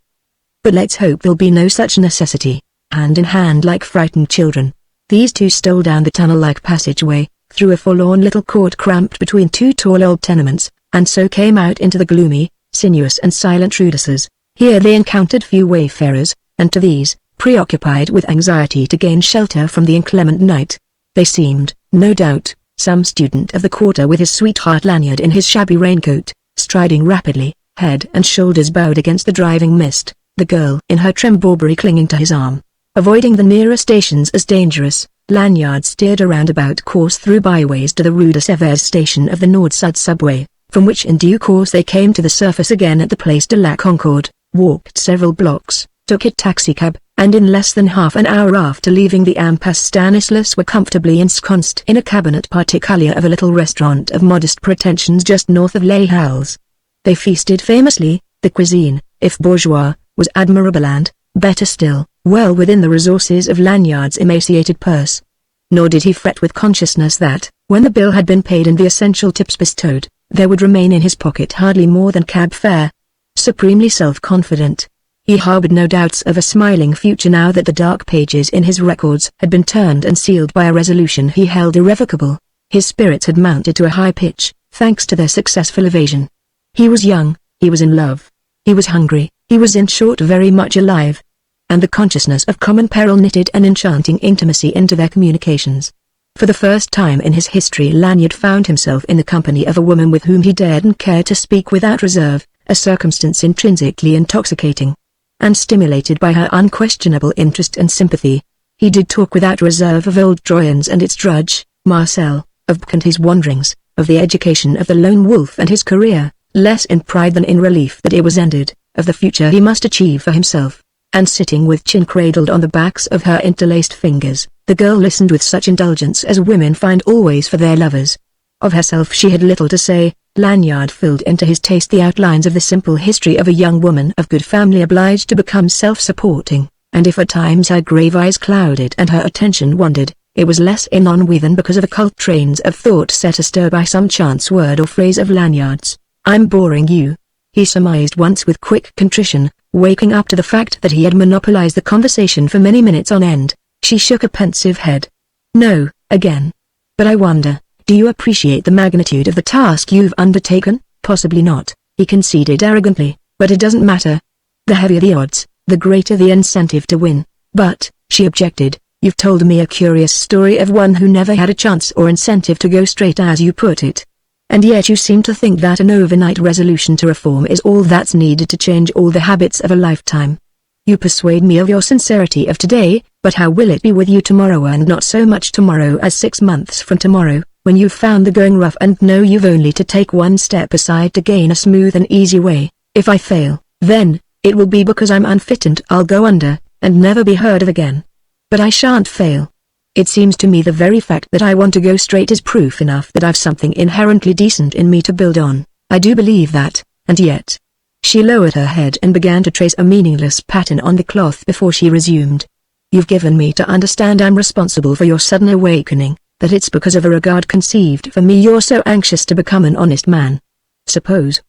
But let's hope there'll be no such necessity." Hand in hand like frightened children, these two stole down the tunnel-like passageway, through a forlorn little court cramped between two tall old tenements, and so came out into the gloomy, sinuous and silent rudices. Here they encountered few wayfarers, and to these, preoccupied with anxiety to gain shelter from the inclement night, they seemed, no doubt, some student of the quarter with his sweetheart Lanyard in his shabby raincoat, striding rapidly, head and shoulders bowed against the driving mist, the girl in her trim Burberry clinging to his arm. Avoiding the nearer stations as dangerous, Lanyard steered a roundabout course through byways to the Rue de Sèvres station of the Nord-Sud subway, from which in due course they came to the surface again at the Place de la Concorde, walked several blocks, took a taxicab, and in less than half an hour after leaving the Impasse Stanislas were comfortably ensconced in a cabinet particulier of a little restaurant of modest pretensions just north of Les Halles. They feasted famously. The cuisine, if bourgeois, was admirable and, better still, well within the resources of Lanyard's emaciated purse. Nor did he fret with consciousness that, when the bill had been paid and the essential tips bestowed, there would remain in his pocket hardly more than cab fare. Supremely self-confident, he harbored no doubts of a smiling future now that the dark pages in his records had been turned and sealed by a resolution he held irrevocable. His spirits had mounted to a high pitch, thanks to their successful evasion. He was young, he was in love, he was hungry, he was in short very much alive. And the consciousness of common peril knitted an enchanting intimacy into their communications. For the first time in his history Lanyard found himself in the company of a woman with whom he dared and cared to speak without reserve, a circumstance intrinsically intoxicating. And stimulated by her unquestionable interest and sympathy, he did talk without reserve of old Troyon's and its drudge, Marcel, of Buck and his wanderings, of the education of the lone wolf and his career, less in pride than in relief that it was ended, of the future he must achieve for himself. And sitting with chin cradled on the backs of her interlaced fingers, the girl listened with such indulgence as women find always for their lovers. Of herself she had little to say. Lanyard filled into his taste the outlines of the simple history of a young woman of good family obliged to become self-supporting, and if at times her grave eyes clouded and her attention wandered, it was less in ennui than because of occult trains of thought set astir by some chance word or phrase of Lanyard's. "I'm boring you," he surmised once with quick contrition, waking up to the fact that he had monopolized the conversation for many minutes on end. She shook a pensive head. "No, again. But I wonder, do you appreciate the magnitude of the task you've undertaken?" "Possibly not," he conceded arrogantly, "but it doesn't matter. The heavier the odds, the greater the incentive to win." "But," she objected, "you've told me a curious story of one who never had a chance or incentive to go straight as you put it. And yet you seem to think that an overnight resolution to reform is all that's needed to change all the habits of a lifetime. You persuade me of your sincerity of today, but how will it be with you tomorrow, and not so much tomorrow as 6 months from tomorrow, when you've found the going rough and know you've only to take one step aside to gain a smooth and easy way? If I fail, then, it will be because I'm unfit and I'll go under, and never be heard of again. But I shan't fail. It seems to me the very fact that I want to go straight is proof enough that I've something inherently decent in me to build on. I do believe that, and yet." She lowered her head and began to trace a meaningless pattern on the cloth before she resumed. "You've given me to understand I'm responsible for your sudden awakening, that it's because of a regard conceived for me you're so anxious to become an honest man. Suppose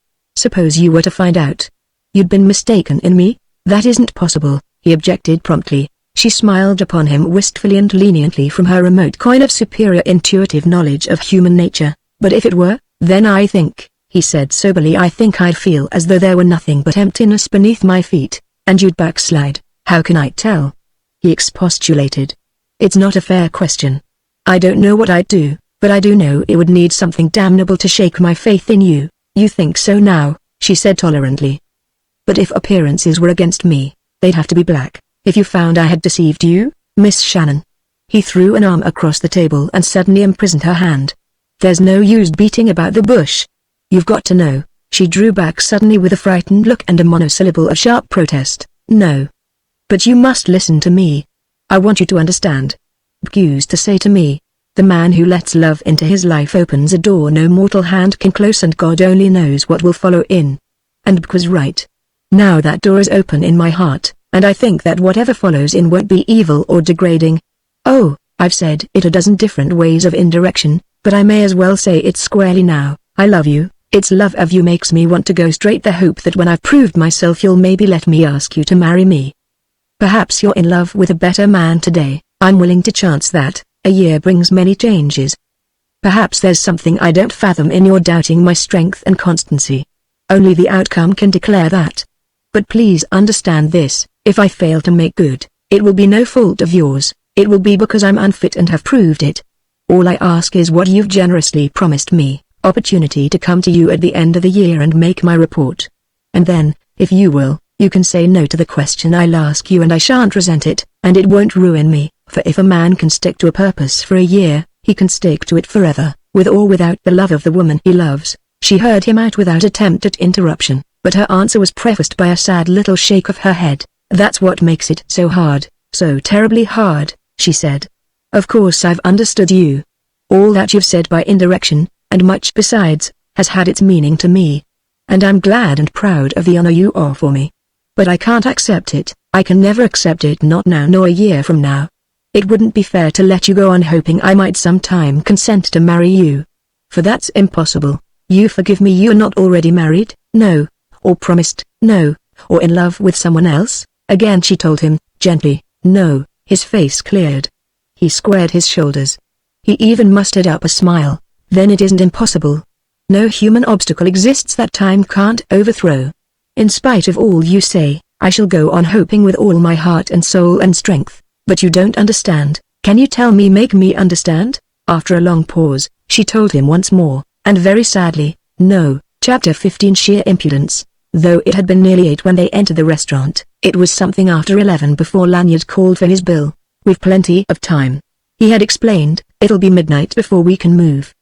you were to find out you'd been mistaken in me?" "That isn't possible," he objected promptly. She smiled upon him wistfully and leniently from her remote coign of superior intuitive knowledge of human nature. "But if it were, then I think," he said soberly, "I think I'd feel as though there were nothing but emptiness beneath my feet, and you'd backslide." "How can I tell?" he expostulated. "It's not a fair question. I don't know what I'd do, but I do know it would need something damnable to shake my faith in you." "You think so now," she said tolerantly. "But if appearances were against me, they'd have to be black. If you found I had deceived you, Miss Shannon." He threw an arm across the table and suddenly imprisoned her hand. "There's no use beating about the bush. You've got to know." She drew back suddenly with a frightened look and a monosyllable of sharp protest. "No. But you must listen to me. I want you to understand. Buck used to say to me, the man who lets love into his life opens a door no mortal hand can close, and God only knows what will follow in. And Buck was right. Now that door is open in my heart, and I think that whatever follows in won't be evil or degrading. Oh, I've said it a dozen different ways of indirection, but I may as well say it squarely now. I love you. It's love of you makes me want to go straight, the hope that when I've proved myself you'll maybe let me ask you to marry me. Perhaps you're in love with a better man today. I'm willing to chance that. A year brings many changes. Perhaps there's something I don't fathom in your doubting my strength and constancy. Only the outcome can declare that. But please understand this, if I fail to make good, it will be no fault of yours, it will be because I'm unfit and have proved it. All I ask is what you've generously promised me, opportunity to come to you at the end of the year and make my report. And then, if you will, you can say no to the question I'll ask you, and I shan't resent it, and it won't ruin me, for if a man can stick to a purpose for a year, he can stick to it forever, with or without the love of the woman he loves. She heard him out without attempt at interruption, but her answer was prefaced by a sad little shake of her head. "That's what makes it so hard, so terribly hard," she said. "Of course I've understood you. All that you've said by indirection, and much besides, has had its meaning to me. And I'm glad and proud of the honor you offer me. But I can't accept it. I can never accept it, not now nor a year from now. It wouldn't be fair to let you go on hoping I might sometime consent to marry you. For that's impossible. You forgive me? You're not already married? No. Or promised? No. Or in love with someone else? Again she told him, gently, no. His face cleared. He squared his shoulders. He even mustered up a smile. Then it isn't impossible. No human obstacle exists that time can't overthrow. In spite of all you say, I shall go on hoping with all my heart and soul and strength. But you don't understand. Can you tell me, make me understand? After a long pause, she told him once more, and very sadly, no. Chapter 15. Sheer impudence. Though it had been nearly 8 when they entered the restaurant, it was something after 11 before Lanyard called for his bill. We've plenty of time, he had explained. It'll be midnight before we can move.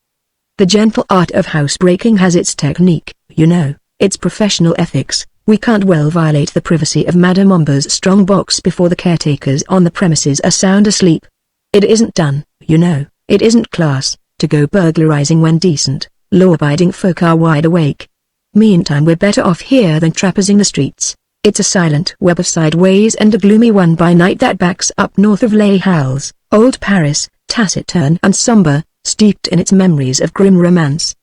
The gentle art of housebreaking has its technique, you know, its professional ethics. We can't well violate the privacy of Madame Omber's strong box before the caretakers on the premises are sound asleep. It isn't done, you know, it isn't class, to go burglarizing when decent, law-abiding folk are wide awake. Meantime we're better off here than trapersing the streets. It's a silent web of sideways and a gloomy one by night that backs up north of Les Halles, old Paris, taciturn and somber, steeped in its memories of grim romance.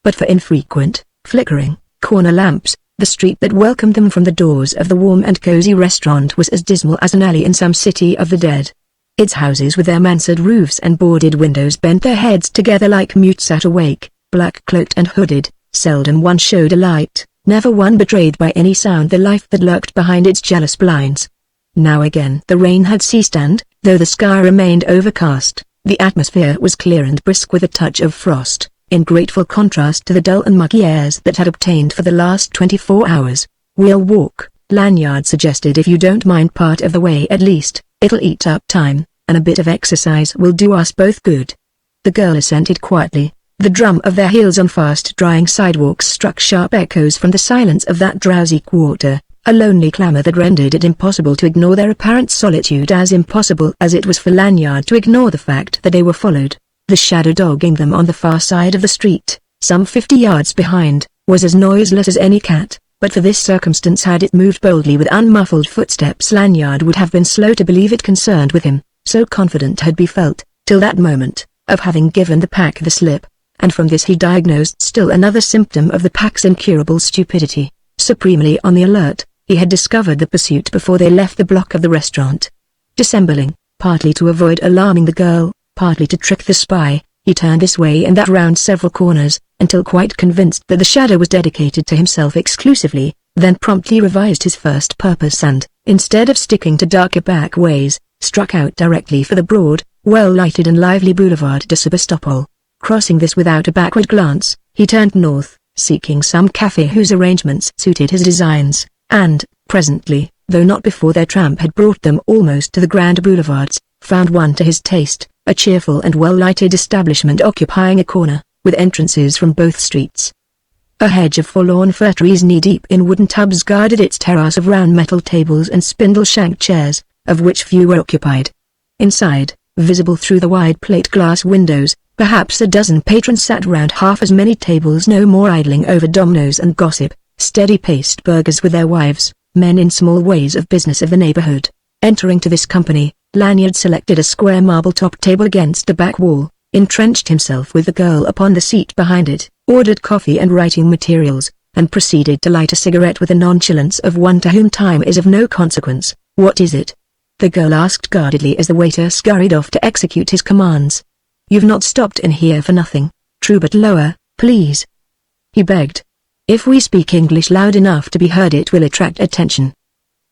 But for infrequent, flickering, corner lamps, the street that welcomed them from the doors of the warm and cozy restaurant was as dismal as an alley in some city of the dead. Its houses with their mansard roofs and boarded windows bent their heads together like mutes sat awake, black-cloaked and hooded. Seldom one showed a light, never one betrayed by any sound the life that lurked behind its jealous blinds. Now again the rain had ceased and, though the sky remained overcast, the atmosphere was clear and brisk with a touch of frost, in grateful contrast to the dull and muggy airs that had obtained for the last 24 hours. We'll walk, Lanyard suggested, if you don't mind part of the way at least. It'll eat up time, and a bit of exercise will do us both good. The girl assented quietly. The drum of their heels on fast-drying sidewalks struck sharp echoes from the silence of that drowsy quarter, a lonely clamor that rendered it impossible to ignore their apparent solitude, as impossible as it was for Lanyard to ignore the fact that they were followed. The shadow dogging them on the far side of the street, some 50 yards behind, was as noiseless as any cat, but for this circumstance, had it moved boldly with unmuffled footsteps, Lanyard would have been slow to believe it concerned with him, so confident had he felt, till that moment, of having given the pack the slip. And from this he diagnosed still another symptom of the pack's incurable stupidity. Supremely on the alert, he had discovered the pursuit before they left the block of the restaurant. Dissembling, partly to avoid alarming the girl, partly to trick the spy, he turned this way and that round several corners, until quite convinced that the shadow was dedicated to himself exclusively, then promptly revised his first purpose and, instead of sticking to darker back ways, struck out directly for the broad, well-lighted and lively Boulevard de Sebastopol. Crossing this without a backward glance, he turned north, seeking some café whose arrangements suited his designs, and, presently, though not before their tramp had brought them almost to the grand boulevards, found one to his taste, a cheerful and well-lighted establishment occupying a corner, with entrances from both streets. A hedge of forlorn fir trees knee-deep in wooden tubs guarded its terrace of round metal tables and spindle-shanked chairs, of which few were occupied. Inside, visible through the wide plate-glass windows, perhaps a dozen patrons sat round half as many tables, no more idling over dominoes and gossip, steady-paced burghers with their wives, men in small ways of business of the neighborhood. Entering to this company, Lanyard selected a square marble-top table against a back wall, entrenched himself with the girl upon the seat behind it, ordered coffee and writing materials, and proceeded to light a cigarette with the nonchalance of one to whom time is of no consequence. "What is it?" the girl asked guardedly as the waiter scurried off to execute his commands. "You've not stopped in here for nothing." "True, but lower, please," he begged. "If we speak English loud enough to be heard it will attract attention.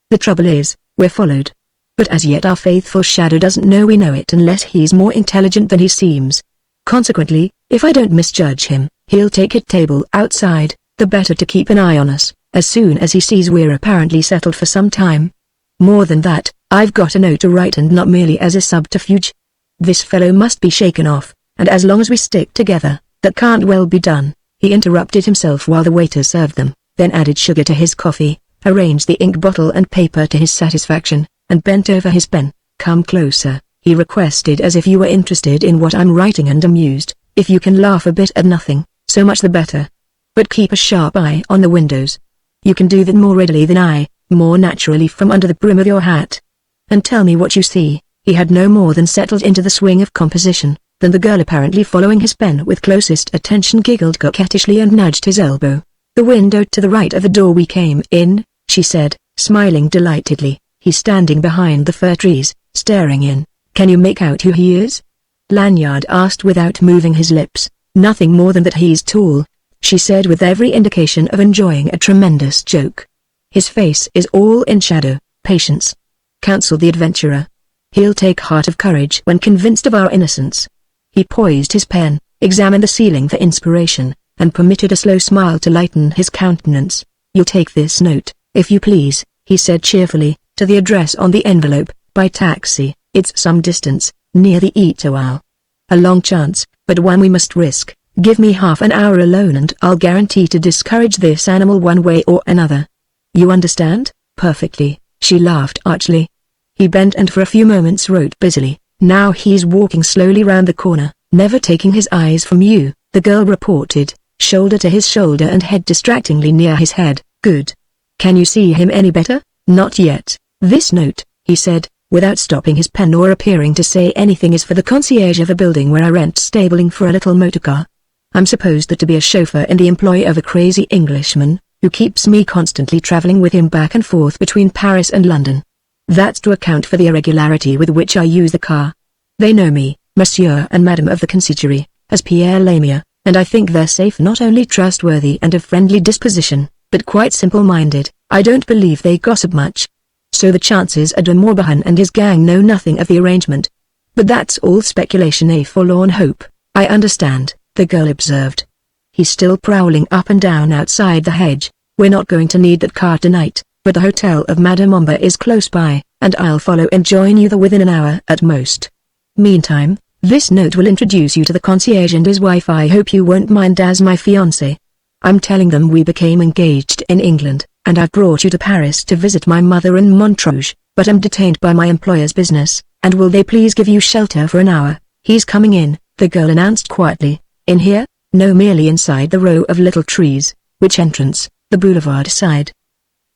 The trouble is, we're followed. But as yet our faithful shadow doesn't know we know it unless he's more intelligent than he seems. Consequently, if I don't misjudge him, he'll take a table outside, the better to keep an eye on us, as soon as he sees we're apparently settled for some time. More than that, I've got a note to write, and not merely as a subterfuge. This fellow must be shaken off, and as long as we stick together, that can't well be done." He interrupted himself while the waiter served them, then added sugar to his coffee, arranged the ink bottle and paper to his satisfaction, and bent over his pen. "Come closer," he requested, "as if you were interested in what I'm writing and amused. If you can laugh a bit at nothing, so much the better. But keep a sharp eye on the windows. You can do that more readily than I, more naturally from under the brim of your hat. And tell me what you see." He had no more than settled into the swing of composition, than the girl, apparently following his pen with closest attention, giggled coquettishly and nudged his elbow. "The window to the right of the door we came in," she said, smiling delightedly. "He's standing behind the fir trees, staring in. Can you make out who he is?" Lanyard asked without moving his lips. "Nothing more than that he's tall," she said with every indication of enjoying a tremendous joke. "His face is all in shadow." "Patience," counseled the adventurer. "He'll take heart of courage when convinced of our innocence." He poised his pen, examined the ceiling for inspiration, and permitted a slow smile to lighten his countenance. "You'll take this note, if you please," he said cheerfully, "to the address on the envelope, by taxi. It's some distance, near the Etoile. A long chance, but one we must risk. Give me half an hour alone and I'll guarantee to discourage this animal one way or another. You understand?" "Perfectly," she laughed archly. He bent and for a few moments wrote busily. "Now he's walking slowly round the corner, never taking his eyes from you," the girl reported, shoulder to his shoulder and head distractingly near his head. "Good. Can you see him any better?" "Not yet." "This note," he said, without stopping his pen or appearing to say anything, "is for the concierge of a building where I rent stabling for a little motorcar. I'm supposed to be a chauffeur in the employ of a crazy Englishman, who keeps me constantly traveling with him back and forth between Paris and London. That's to account for the irregularity with which I use the car. They know me, Monsieur and Madame of the Conciergerie, as Pierre Lemire, and I think they're safe, not only trustworthy and of friendly disposition, but quite simple-minded. I don't believe they gossip much. So the chances are de Morbihan and his gang know nothing of the arrangement. But that's all speculation, a forlorn hope." "I understand," the girl observed. "He's still prowling up and down outside the hedge. We're not going to need that car tonight, but the hotel of Madame Omba is close by, and I'll follow and join you there within an hour at most. Meantime, this note will introduce you to the concierge and his wife. I hope you won't mind as my fiancé. I'm telling them we became engaged in England, and I've brought you to Paris to visit my mother in Montrouge, but I'm detained by my employer's business, and will they please give you shelter for an hour?" "He's coming in," the girl announced quietly. "In here?" "No, merely inside the row of little trees." "Which entrance?" "The boulevard side."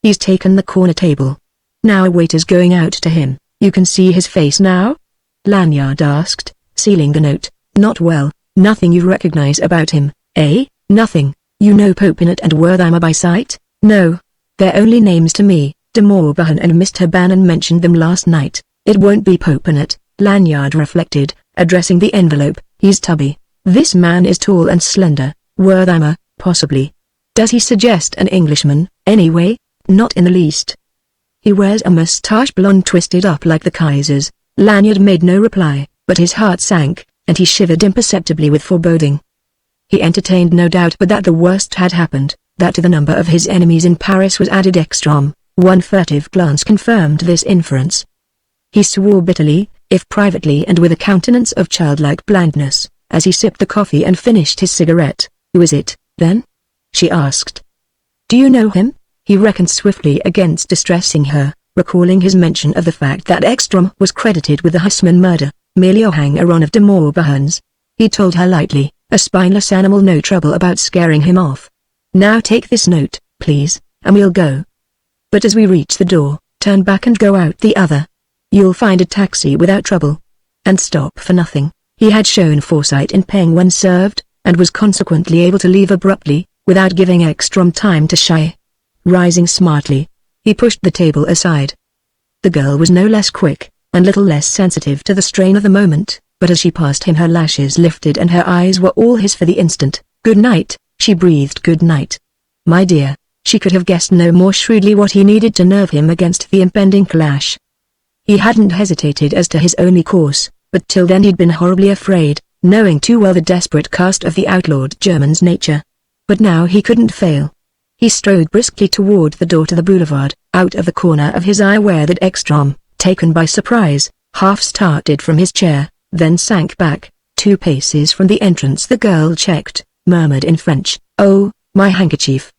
"He's taken the corner table. Now a waiter's going out to him." "You can see his face now?" Lanyard asked, sealing the note. "Not well." "Nothing you recognize about him, eh?" "Nothing." "You know Popinot and Wertheimer by sight?" "No. They're only names to me. De Morbihan and Mr. Bannon mentioned them last night." "It won't be Popinot," Lanyard reflected, addressing the envelope. "He's tubby. This man is tall and slender. Wertheimer, possibly. Does he suggest an Englishman, anyway?" "Not in the least. He wears a moustache blonde twisted up like the Kaiser's." Lanyard made no reply, but his heart sank, and he shivered imperceptibly with foreboding. He entertained no doubt but that the worst had happened, that to the number of his enemies in Paris was added Ekstrom. One furtive glance confirmed this inference. He swore bitterly, if privately and with a countenance of childlike blandness, as he sipped the coffee and finished his cigarette. "Who is it, then?" she asked. "Do you know him?" He reckoned swiftly against distressing her, recalling his mention of the fact that Ekstrom was credited with the Hussman murder, merely a hanger-on of de Morbihan's. He told her lightly, a spineless animal, no trouble about scaring him off. "Now take this note, please, and we'll go. But as we reach the door, turn back and go out the other. You'll find a taxi without trouble. And stop for nothing." He had shown foresight in paying when served, and was consequently able to leave abruptly, without giving Ekstrom time to shy. Rising smartly, he pushed the table aside. The girl was no less quick, and little less sensitive to the strain of the moment, but as she passed him her lashes lifted and her eyes were all his for the instant. "Good night," she breathed. "Good night, my dear." She could have guessed no more shrewdly what he needed to nerve him against the impending clash. He hadn't hesitated as to his only course, but till then he'd been horribly afraid, knowing too well the desperate cast of the outlawed German's nature. But now he couldn't fail. He strode briskly toward the door to the boulevard, out of the corner of his eye aware that Ekstrom, taken by surprise, half started from his chair, then sank back. 2 paces from the entrance the girl checked, murmured in French, "Oh, my handkerchief,"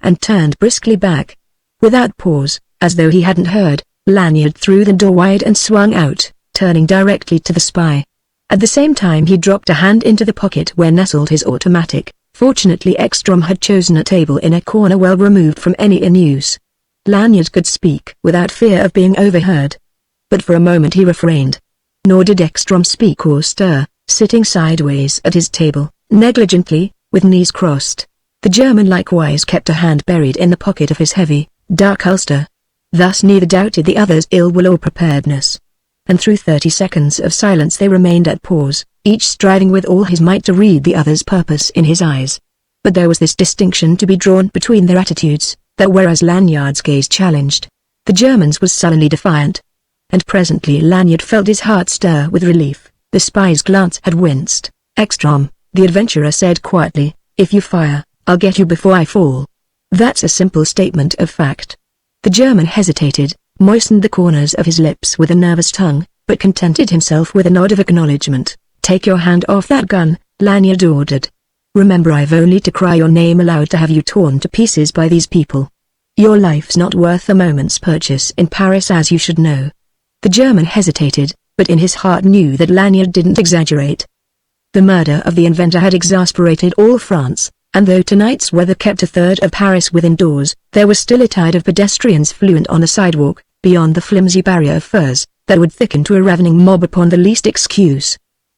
and turned briskly back. Without pause, as though he hadn't heard, Lanyard threw the door wide and swung out, turning directly to the spy. At the same time he dropped a hand into the pocket where nestled his automatic. Fortunately Ekstrom had chosen a table in a corner well removed from any in use. Lanyard could speak without fear of being overheard. But for a moment he refrained. Nor did Ekstrom speak or stir, sitting sideways at his table, negligently, with knees crossed. The German likewise kept a hand buried in the pocket of his heavy, dark ulster. Thus neither doubted the other's ill will or preparedness. And through 30 seconds of silence they remained at pause, each striving with all his might to read the other's purpose in his eyes. But there was this distinction to be drawn between their attitudes, that whereas Lanyard's gaze challenged, the German's was sullenly defiant. And presently Lanyard felt his heart stir with relief. The spy's glance had winced. "Ekstrom," the adventurer said quietly, "if you fire, I'll get you before I fall." That's a simple statement of fact. The German hesitated, moistened the corners of his lips with a nervous tongue, but contented himself with a nod of acknowledgement. "Take your hand off that gun," Lanyard ordered. "Remember, I've only to cry your name aloud to have you torn to pieces by these people. Your life's not worth a moment's purchase in Paris, as you should know." The German hesitated, but in his heart knew that Lanyard didn't exaggerate. The murder of the inventor had exasperated all France, and though tonight's weather kept a third of Paris within doors, there was still a tide of pedestrians fluent on the sidewalk, beyond the flimsy barrier of furs, that would thicken to a ravening mob upon the least excuse.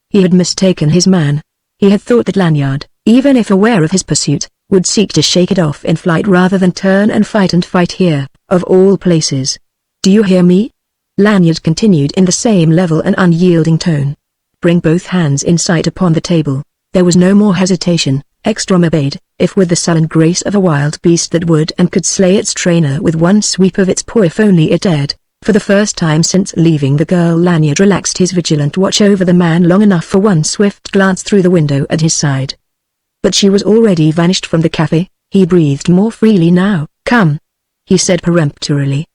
He had mistaken his man. He had thought that Lanyard, even if aware of his pursuit, would seek to shake it off in flight rather than turn and fight here, of all places. "Do you hear me?" Lanyard continued in the same level and unyielding tone. "Bring both hands in sight upon the table." There was no more hesitation. Ekstrom obeyed, if with the sullen grace of a wild beast that would and could slay its trainer with one sweep of its paw if only it dared. For the first time since leaving the girl, Lanyard relaxed his vigilant watch over the man long enough for one swift glance through the window at his side. But she was already vanished from the cafe. He breathed more freely now. "Come," he said peremptorily.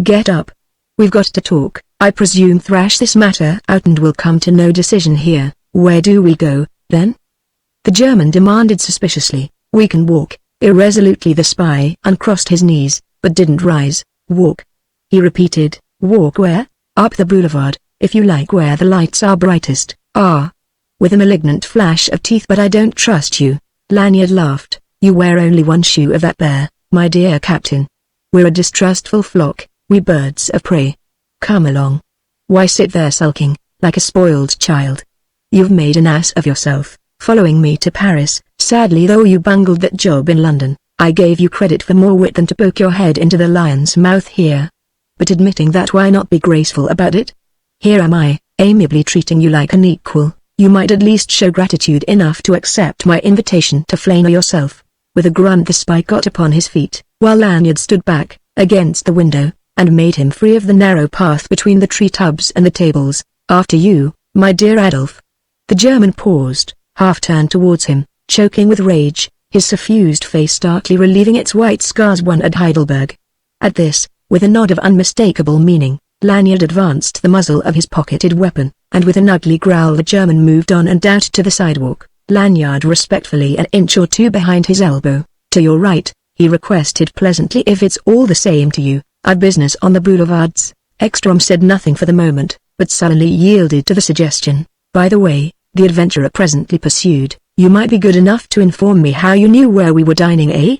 "Get up. We've got to talk. I presume thrash this matter out and we'll come to no decision here." "Where do we go, then?" the German demanded suspiciously. "We can walk." Irresolutely the spy uncrossed his knees, but didn't rise. "Walk," he repeated. "Walk where?" "Up the boulevard, if you like, where the lights are brightest." "Ah." With a malignant flash of teeth. "But I don't trust you." Lanyard laughed. "You wear only one shoe of that pair, my dear captain. We're a distrustful flock, we birds of prey. Come along. Why sit there sulking, like a spoiled child? You've made an ass of yourself, following me to Paris. Sadly, though you bungled that job in London, I gave you credit for more wit than to poke your head into the lion's mouth here. But admitting that, why not be graceful about it? Here am I, amiably treating you like an equal. You might at least show gratitude enough to accept my invitation to flaner yourself." With a grunt the spy got upon his feet, while Lanyard stood back, against the window, and made him free of the narrow path between the tree tubs and the tables. "After you, my dear Adolf." The German paused, half turned towards him, choking with rage, his suffused face starkly relieving its white scars one at Heidelberg. At this, with a nod of unmistakable meaning, Lanyard advanced the muzzle of his pocketed weapon, and with an ugly growl the German moved on and out to the sidewalk, Lanyard respectfully an inch or two behind his elbow. "To your right," he requested pleasantly. "If it's all the same to you, I've business on the boulevards." Ekstrom said nothing for the moment, but sullenly yielded to the suggestion. "By the way," the adventurer presently pursued, "you might be good enough to inform me how you knew where we were dining, eh?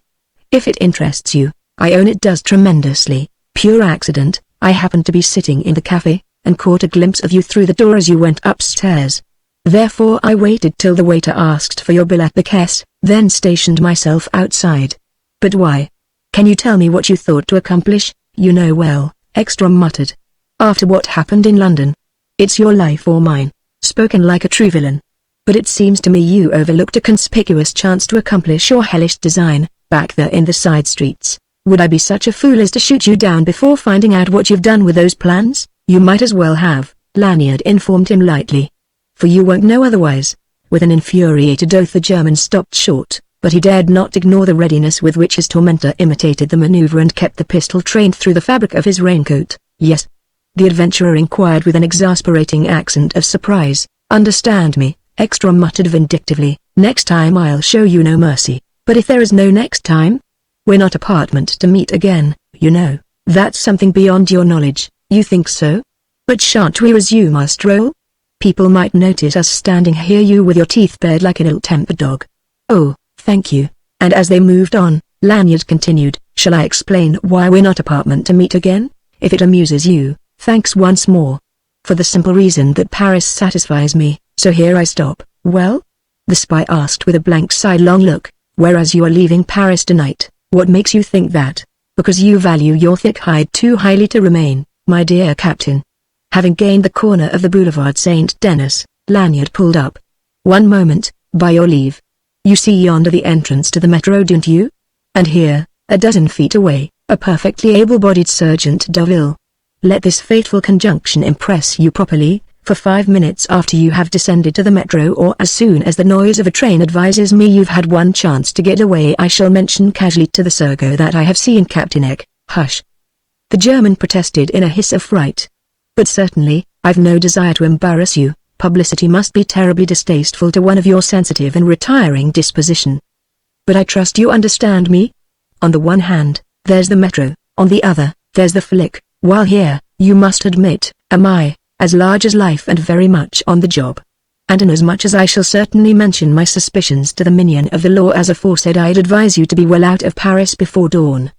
If it interests you, I own it does tremendously. Pure accident. I happened to be sitting in the cafe, and caught a glimpse of you through the door as you went upstairs. Therefore I waited till the waiter asked for your bill at the caisse, then stationed myself outside." "But why? Can you tell me what you thought to accomplish?" "You know well," Ekstrom muttered. "After what happened in London. It's your life or mine." "Spoken like a true villain. But it seems to me you overlooked a conspicuous chance to accomplish your hellish design, back there in the side streets. Would I be such a fool as to shoot you down before finding out what you've done with those plans?" "You might as well have," Lanyard informed him lightly. "For you won't know otherwise." With an infuriated oath the German stopped short, but he dared not ignore the readiness with which his tormentor imitated the maneuver and kept the pistol trained through the fabric of his raincoat. "Yes?" the adventurer inquired with an exasperating accent of surprise. "Understand me," Ekstrom muttered vindictively. "Next time I'll show you no mercy." "But if there is no next time? We're not appointed to meet again, you know." "That's something beyond your knowledge." "You think so? But shan't we resume our stroll? People might notice us standing here, you with your teeth bared like an ill-tempered dog." "Oh, thank you." And as they moved on, Lanyard continued, Shall I explain why we're not apartment to meet again? If it amuses you, thanks once more. For the simple reason that Paris satisfies me, so here I stop. Well? The spy asked with a blank sidelong look. Whereas you are leaving Paris tonight, what makes you think that? Because you value your thick hide too highly to remain, my dear captain. Having gained the corner of the Boulevard Saint-Denis, Lanyard pulled up. One moment, by your leave. You see yonder the entrance to the metro, don't you? And here, a dozen feet away, a perfectly able-bodied Sergeant Duville. Let this fateful conjunction impress you properly. For 5 minutes after you have descended to the metro, or as soon as the noise of a train advises me you've had one chance to get away, I shall mention casually to the Sergo that I have seen Captain Egg. Hush. The German protested in a hiss of fright. But certainly, I've no desire to embarrass you. Publicity must be terribly distasteful to one of your sensitive and retiring disposition. But I trust you understand me? On the one hand, there's the metro, on the other, there's the flick, while here, you must admit, am I, as large as life and very much on the job. And inasmuch as I shall certainly mention my suspicions to the minion of the law as aforesaid, I'd advise you to be well out of Paris before dawn.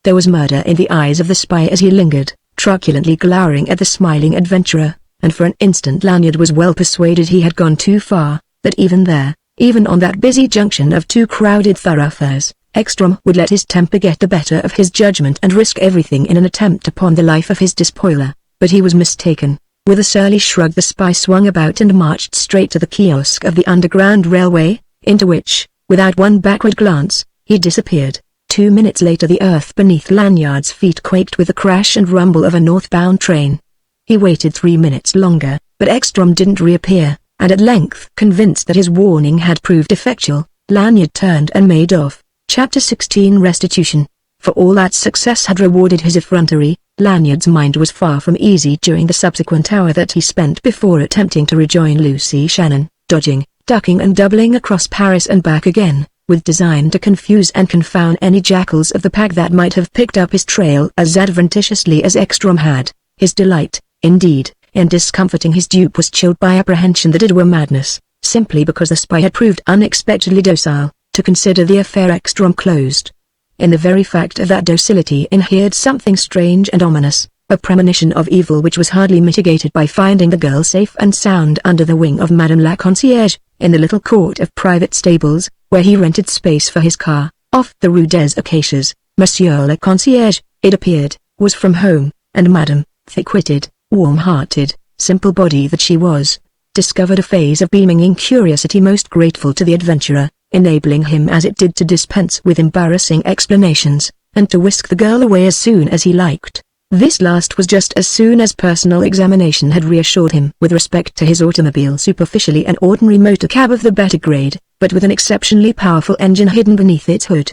There was murder in the eyes of the spy as he lingered, truculently glowering at the smiling adventurer, and for an instant Lanyard was well persuaded he had gone too far, that even there, even on that busy junction of two crowded thoroughfares, Ekstrom would let his temper get the better of his judgment and risk everything in an attempt upon the life of his despoiler. But he was mistaken. With a surly shrug the spy swung about and marched straight to the kiosk of the Underground Railway, into which, without one backward glance, he disappeared. 2 minutes later the earth beneath Lanyard's feet quaked with the crash and rumble of a northbound train. He waited 3 minutes longer, but Ekstrom didn't reappear, and at length, convinced that his warning had proved effectual, Lanyard turned and made off. Chapter 16 Restitution. For all that success had rewarded his effrontery, Lanyard's mind was far from easy during the subsequent hour that he spent before attempting to rejoin Lucy Shannon, dodging, ducking and doubling across Paris and back again, with design to confuse and confound any jackals of the pack that might have picked up his trail as adventitiously as Ekstrom had. His delight, indeed, in discomforting his dupe was chilled by apprehension that it were madness, simply because the spy had proved unexpectedly docile, to consider the affair Ekstrom closed. In the very fact of that docility inhered something strange and ominous, a premonition of evil which was hardly mitigated by finding the girl safe and sound under the wing of Madame la Concierge, in the little court of private stables, where he rented space for his car, off the Rue des Acacias. Monsieur la Concierge, it appeared, was from home, and Madame, thick-witted, warm-hearted, simple body that she was, discovered a phase of beaming incuriosity most grateful to the adventurer, enabling him as it did to dispense with embarrassing explanations, and to whisk the girl away as soon as he liked. This last was just as soon as personal examination had reassured him with respect to his automobile, superficially an ordinary motor cab of the better grade, but with an exceptionally powerful engine hidden beneath its hood.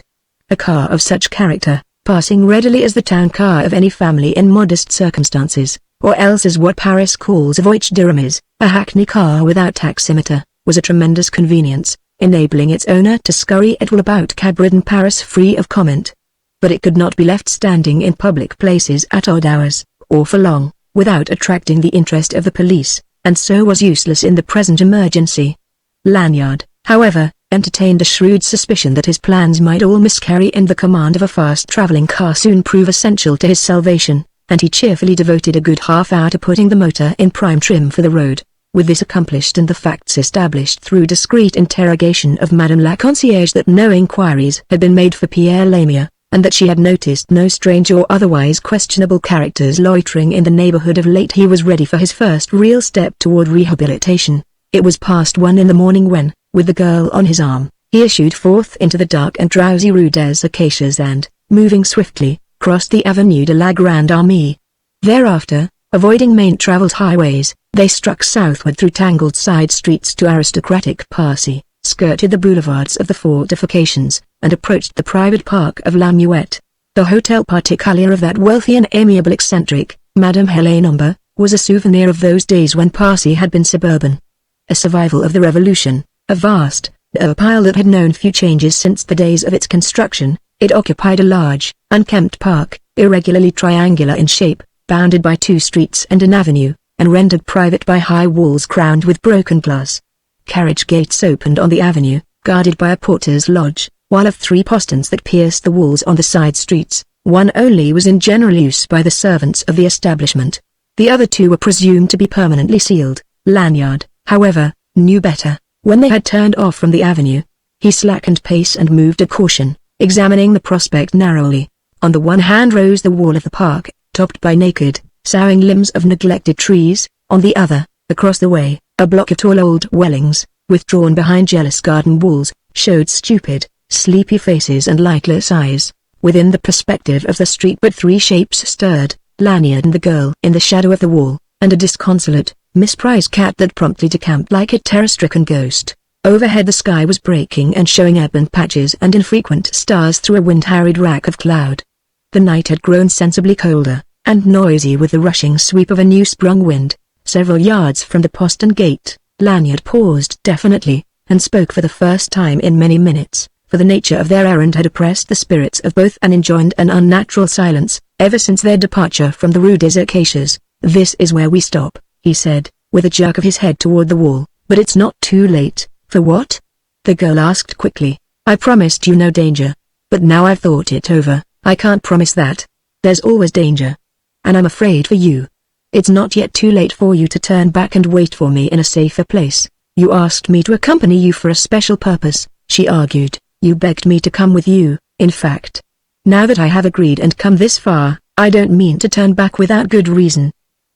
A car of such character, passing readily as the town car of any family in modest circumstances, or else as what Paris calls a voiture de remise, a hackney car without taximeter, was a tremendous convenience, enabling its owner to scurry at will about cab-ridden Paris free of comment. But it could not be left standing in public places at odd hours, or for long, without attracting the interest of the police, and so was useless in the present emergency. Lanyard, however, entertained a shrewd suspicion that his plans might all miscarry and the command of a fast-traveling car soon prove essential to his salvation, and he cheerfully devoted a good half-hour to putting the motor in prime trim for the road. With this accomplished and the facts established through discreet interrogation of Madame la Concierge that no inquiries had been made for Pierre Lemire, and that she had noticed no strange or otherwise questionable characters loitering in the neighborhood of late, he was ready for his first real step toward rehabilitation. It was past 1 in the morning when, with the girl on his arm, he issued forth into the dark and drowsy Rue des Acacias and, moving swiftly, crossed the Avenue de la Grande Armée. Thereafter, avoiding main-traveled highways, they struck southward through tangled side streets to aristocratic Passy, skirted the boulevards of the fortifications, and approached the private park of La Muette. The hotel particulier of that wealthy and amiable eccentric, Madame Helene, was a souvenir of those days when Passy had been suburban. A survival of the Revolution, a vast, pile that had known few changes since the days of its construction, it occupied a large, unkempt park, irregularly triangular in shape, bounded by 2 streets and an avenue, and rendered private by high walls crowned with broken glass. Carriage gates opened on the avenue, guarded by a porter's lodge, while of 3 posterns that pierced the walls on the side streets, 1 only was in general use by the servants of the establishment. The other 2 were presumed to be permanently sealed. Lanyard, however, knew better. When they had turned off from the avenue, he slackened pace and moved with caution, examining the prospect narrowly. On the one hand rose the wall of the park, topped by naked, soughing limbs of neglected trees. On the other, across the way, a block of tall old dwellings, withdrawn behind jealous garden walls, showed stupid, sleepy faces and lightless eyes. Within the perspective of the street but 3 shapes stirred, Lanyard and the girl in the shadow of the wall, and a disconsolate, misprized cat that promptly decamped like a terror-stricken ghost. Overhead the sky was breaking and showing ebon patches and infrequent stars through a wind-harried rack of cloud. The night had grown sensibly colder, and noisy with the rushing sweep of a new-sprung wind. Several yards from the postern gate, Lanyard paused definitely, and spoke for the first time in many minutes, for the nature of their errand had oppressed the spirits of both and enjoined an unnatural silence, ever since their departure from the Rue des Acacias. "This is where we stop," he said, with a jerk of his head toward the wall. "But it's not too late." "For what?" the girl asked quickly. "I promised you no danger. But now I've thought it over, I can't promise that. There's always danger. And I'm afraid for you. It's not yet too late for you to turn back and wait for me in a safer place. You asked me to accompany you for a special purpose," she argued. "You begged me to come with you, in fact. Now that I have agreed and come this far, I don't mean to turn back without good reason."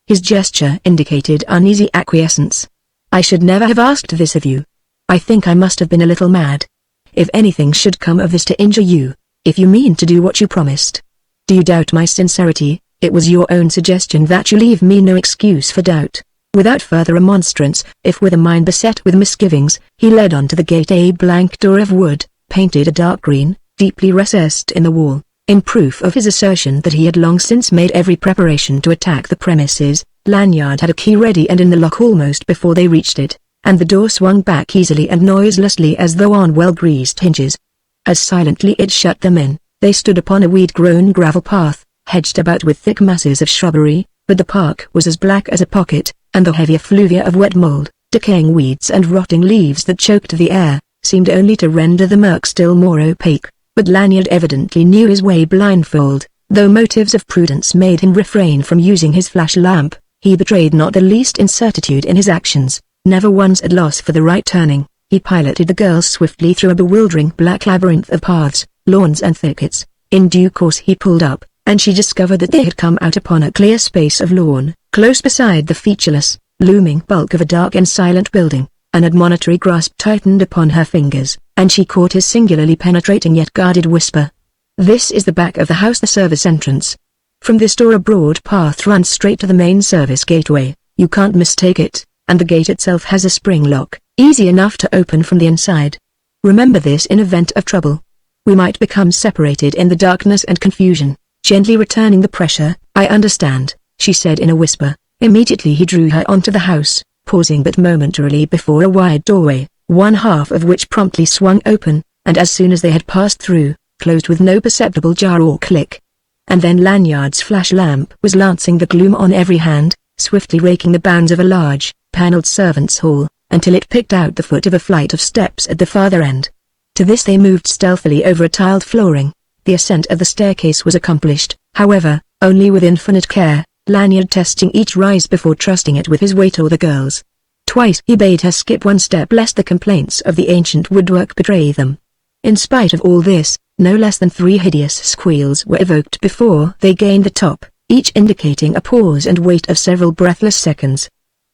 His gesture indicated uneasy acquiescence. "I should never have asked this of you. I think I must have been a little mad. If anything should come of this to injure you, if you mean to do what you promised. Do you doubt my sincerity? It was your own suggestion that you leave me no excuse for doubt." Without further remonstrance, if with a mind beset with misgivings, he led on to the gate, a blank door of wood, painted a dark green, deeply recessed in the wall. In proof of his assertion that he had long since made every preparation to attack the premises, Lanyard had a key ready and in the lock almost before they reached it, and the door swung back easily and noiselessly as though on well-greased hinges. As silently it shut them in, they stood upon a weed-grown gravel path, hedged about with thick masses of shrubbery, but the park was as black as a pocket, and the heavy effluvia of wet mold, decaying weeds and rotting leaves that choked the air, seemed only to render the murk still more opaque. But Lanyard evidently knew his way blindfold. Though motives of prudence made him refrain from using his flash lamp, he betrayed not the least incertitude in his actions. Never once at loss for the right turning, he piloted the girls swiftly through a bewildering black labyrinth of paths, lawns and thickets. In due course he pulled up, and she discovered that they had come out upon a clear space of lawn, close beside the featureless, looming bulk of a dark and silent building. An admonitory grasp tightened upon her fingers, and she caught his singularly penetrating yet guarded whisper. "This is the back of the house, the service entrance. From this door a broad path runs straight to the main service gateway. You can't mistake it, and the gate itself has a spring lock, easy enough to open from the inside. Remember this in event of trouble. We might become separated in the darkness and confusion." Gently returning the pressure, "I understand," she said in a whisper. Immediately he drew her onto the house, pausing but momentarily before a wide doorway, one half of which promptly swung open, and as soon as they had passed through, closed with no perceptible jar or click. And then Lanyard's flash lamp was lancing the gloom on every hand, swiftly raking the bounds of a large, paneled servants' hall, until it picked out the foot of a flight of steps at the farther end. To this they moved stealthily over a tiled flooring. The ascent of the staircase was accomplished, however, only with infinite care, Lanyard testing each rise before trusting it with his weight or the girls. Twice he bade her skip one step lest the complaints of the ancient woodwork betray them. In spite of all this, no less than 3 hideous squeals were evoked before they gained the top, each indicating a pause and wait of several breathless seconds.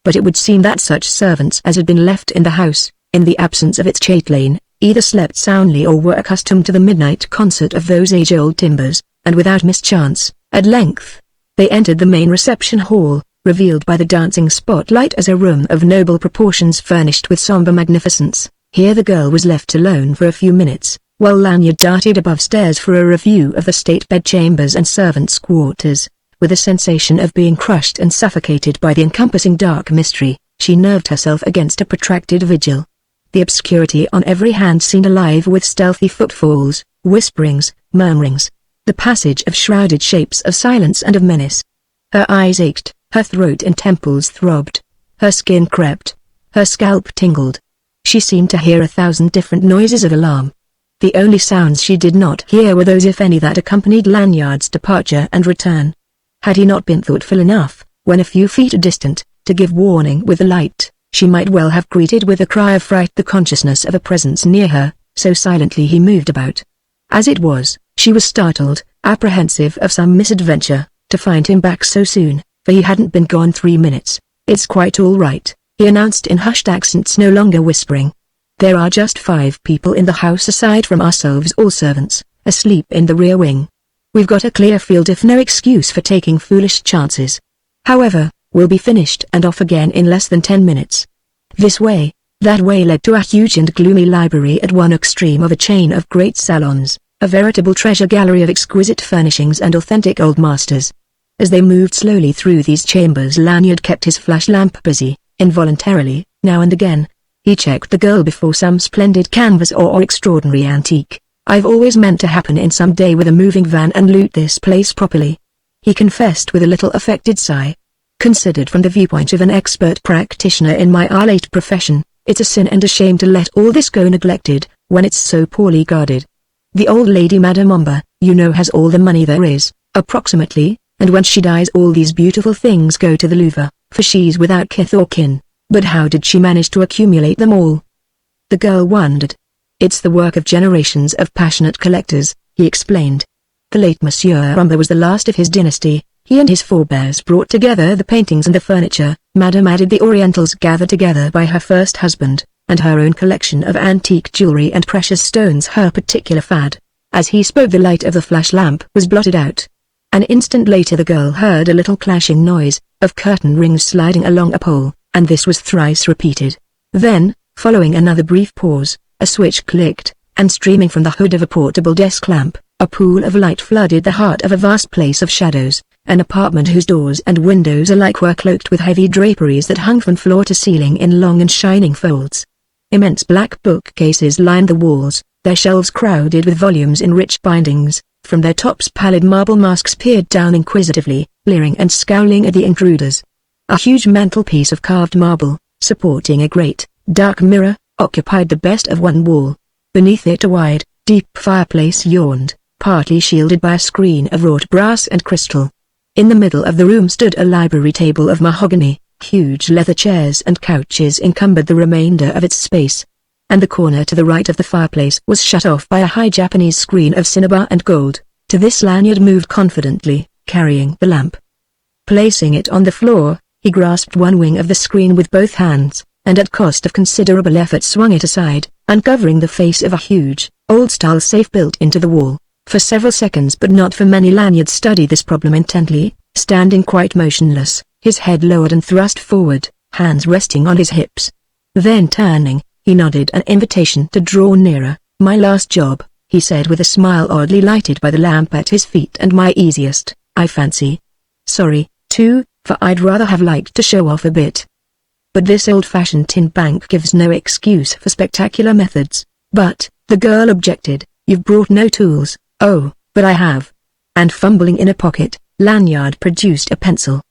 But it would seem that such servants as had been left in the house, in the absence of its chatelaine, either slept soundly or were accustomed to the midnight concert of those age-old timbers, and without mischance, at length, they entered the main reception hall, revealed by the dancing spotlight as a room of noble proportions furnished with somber magnificence. Here the girl was left alone for a few minutes, while Lanyard darted above stairs for a review of the state bedchambers and servants' quarters. With a sensation of being crushed and suffocated by the encompassing dark mystery, she nerved herself against a protracted vigil. The obscurity on every hand seemed alive with stealthy footfalls, whisperings, murmurings, the passage of shrouded shapes of silence and of menace. Her eyes ached, her throat and temples throbbed, her skin crept, her scalp tingled. She seemed to hear 1,000 different noises of alarm. The only sounds she did not hear were those if any that accompanied Lanyard's departure and return. Had he not been thoughtful enough, when a few feet distant, to give warning with the light, she might well have greeted with a cry of fright the consciousness of a presence near her, so silently he moved about. As it was, she was startled, apprehensive of some misadventure, to find him back so soon, for he hadn't been gone 3 minutes. "It's quite all right," he announced in hushed accents, no longer whispering. "There are just 5 people in the house aside from ourselves, all servants, asleep in the rear wing. We've got a clear field if no excuse for taking foolish chances. However, we'll be finished and off again in less than 10 minutes. This way." That way led to a huge and gloomy library at one extreme of a chain of great salons, a veritable treasure gallery of exquisite furnishings and authentic old masters. As they moved slowly through these chambers, Lanyard kept his flash lamp busy. Involuntarily, now and again, he checked the girl before some splendid canvas or extraordinary antique. "I've always meant to happen in some day with a moving van and loot this place properly," he confessed with a little affected sigh. "Considered from the viewpoint of an expert practitioner in my late profession, it's a sin and a shame to let all this go neglected, when it's so poorly guarded. The old lady Madame Omber, you know, has all the money there is, approximately, and when she dies all these beautiful things go to the Louvre, for she's without kith or kin. But how did she manage to accumulate them all?" The girl wondered. "It's the work of generations of passionate collectors," he explained. "The late Monsieur Omber was the last of his dynasty. He and his forebears brought together the paintings and the furniture. Madame added the Orientals gathered together by her first husband, and her own collection of antique jewelry and precious stones her particular fad." As he spoke, the light of the flash lamp was blotted out. An instant later the girl heard a little clashing noise, of curtain rings sliding along a pole, and this was thrice repeated. Then, following another brief pause, a switch clicked, and streaming from the hood of a portable desk lamp, a pool of light flooded the heart of a vast place of shadows, an apartment whose doors and windows alike were cloaked with heavy draperies that hung from floor to ceiling in long and shining folds. Immense black bookcases lined the walls, their shelves crowded with volumes in rich bindings. From their tops pallid marble masks peered down inquisitively, leering and scowling at the intruders. A huge mantelpiece of carved marble, supporting a great, dark mirror, occupied the best of one wall. Beneath it a wide, deep fireplace yawned, partly shielded by a screen of wrought brass and crystal. In the middle of the room stood a library table of mahogany. Huge leather chairs and couches encumbered the remainder of its space. And the corner to the right of the fireplace was shut off by a high Japanese screen of cinnabar and gold. To this Lanyard moved confidently, carrying the lamp. Placing it on the floor, he grasped one wing of the screen with both hands, and at cost of considerable effort swung it aside, uncovering the face of a huge, old-style safe built into the wall. For several seconds, but not for many, Lanyard studied this problem intently, standing quite motionless, his head lowered and thrust forward, hands resting on his hips. Then turning, he nodded an invitation to draw nearer. "My last job," he said with a smile oddly lighted by the lamp at his feet, "and my easiest, I fancy. Sorry, too, for I'd rather have liked to show off a bit. But this old-fashioned tin bank gives no excuse for spectacular methods." "But," the girl objected, "you've brought no tools." "Oh, but I have." And fumbling in a pocket, Lanyard produced a pencil.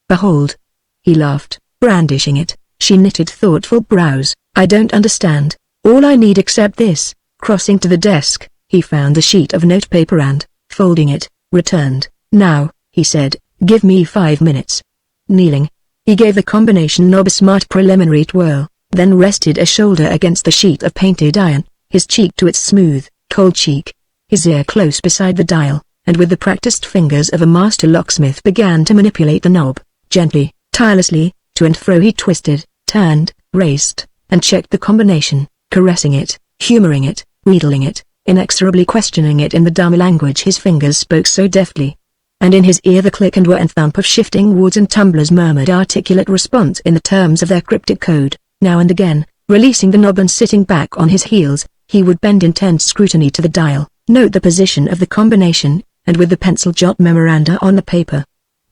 "Behold." He laughed, brandishing it. She knitted thoughtful brows. "I don't understand. All I need except this." Crossing to the desk, he found a sheet of notepaper and, folding it, returned. "Now," he said, "give me 5 minutes." Kneeling, he gave the combination knob a smart preliminary twirl, then rested a shoulder against the sheet of painted iron, his cheek to its smooth, cold cheek, his ear close beside the dial, and with the practiced fingers of a master locksmith began to manipulate the knob. Gently, tirelessly, to and fro he twisted, turned, raced, and checked the combination, caressing it, humoring it, wheedling it, inexorably questioning it in the dummy language his fingers spoke so deftly. And in his ear the click and whir and thump of shifting wards and tumblers murmured articulate response in the terms of their cryptic code. Now and again, releasing the knob and sitting back on his heels, he would bend intense scrutiny to the dial, note the position of the combination, and with the pencil jot memoranda on the paper.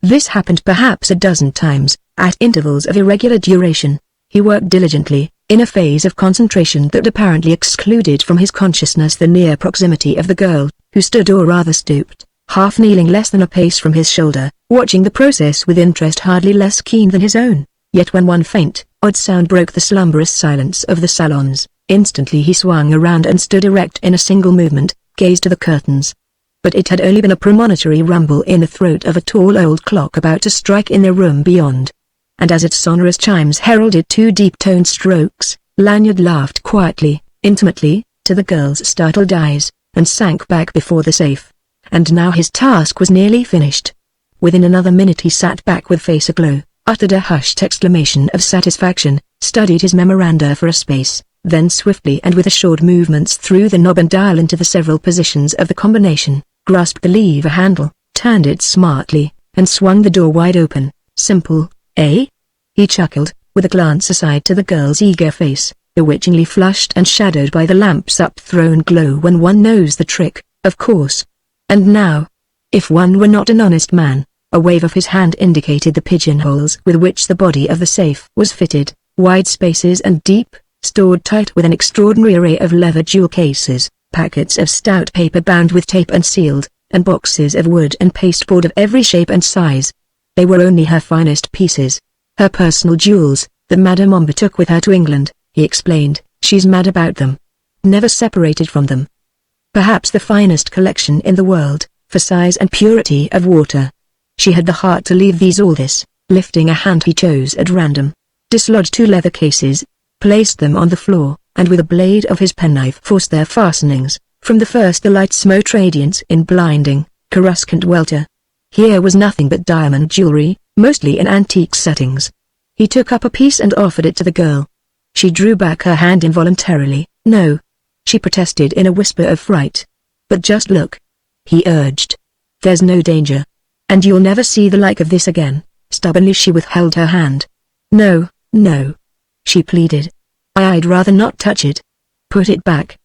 This happened perhaps a dozen times, at intervals of irregular duration. He worked diligently, in a phase of concentration that apparently excluded from his consciousness the near proximity of the girl, who stood or rather stooped, half kneeling less than a pace from his shoulder, watching the process with interest hardly less keen than his own. Yet when one faint, odd sound broke the slumberous silence of the salons, Instantly he swung around and stood erect in a single movement, gaze to the curtains. But it had only been a premonitory rumble in the throat of a tall old clock about to strike in the room beyond. And as its sonorous chimes heralded 2 deep-toned strokes, Lanyard laughed quietly, intimately, to the girl's startled eyes, and sank back before the safe. And now his task was nearly finished. Within another minute he sat back with face aglow, uttered a hushed exclamation of satisfaction, studied his memoranda for a space, then swiftly and with assured movements threw the knob and dial into the several positions of the combination, grasped the lever handle, turned it smartly, and swung the door wide open. Simple, eh? He chuckled, with a glance aside to the girl's eager face, bewitchingly flushed and shadowed by the lamp's up-thrown glow when one knows the trick, of course. And now, if one were not an honest man, a wave of his hand indicated the pigeonholes with which the body of the safe was fitted, wide spaces and deep, stored tight with an extraordinary array of leather jewel cases, packets of stout paper bound with tape and sealed, and boxes of wood and pasteboard of every shape and size. They were only her finest pieces. Her personal jewels, that Madame Ombre took with her to England, he explained. She's mad about them. Never separated from them. Perhaps the finest collection in the world, for size and purity of water. She had the heart to leave these all this, lifting a hand he chose at random, dislodged 2 leather cases, placed them on the floor, and with a blade of his penknife forced their fastenings. From the first the light smote radiance in blinding, coruscant welter. Here was nothing but diamond jewelry, mostly in antique settings. He took up a piece and offered it to the girl. She drew back her hand involuntarily. No, she protested in a whisper of fright. But just look, he urged. There's no danger. And you'll never see the like of this again. Stubbornly she withheld her hand. No, no, she pleaded. I'd rather not touch it. Put it back.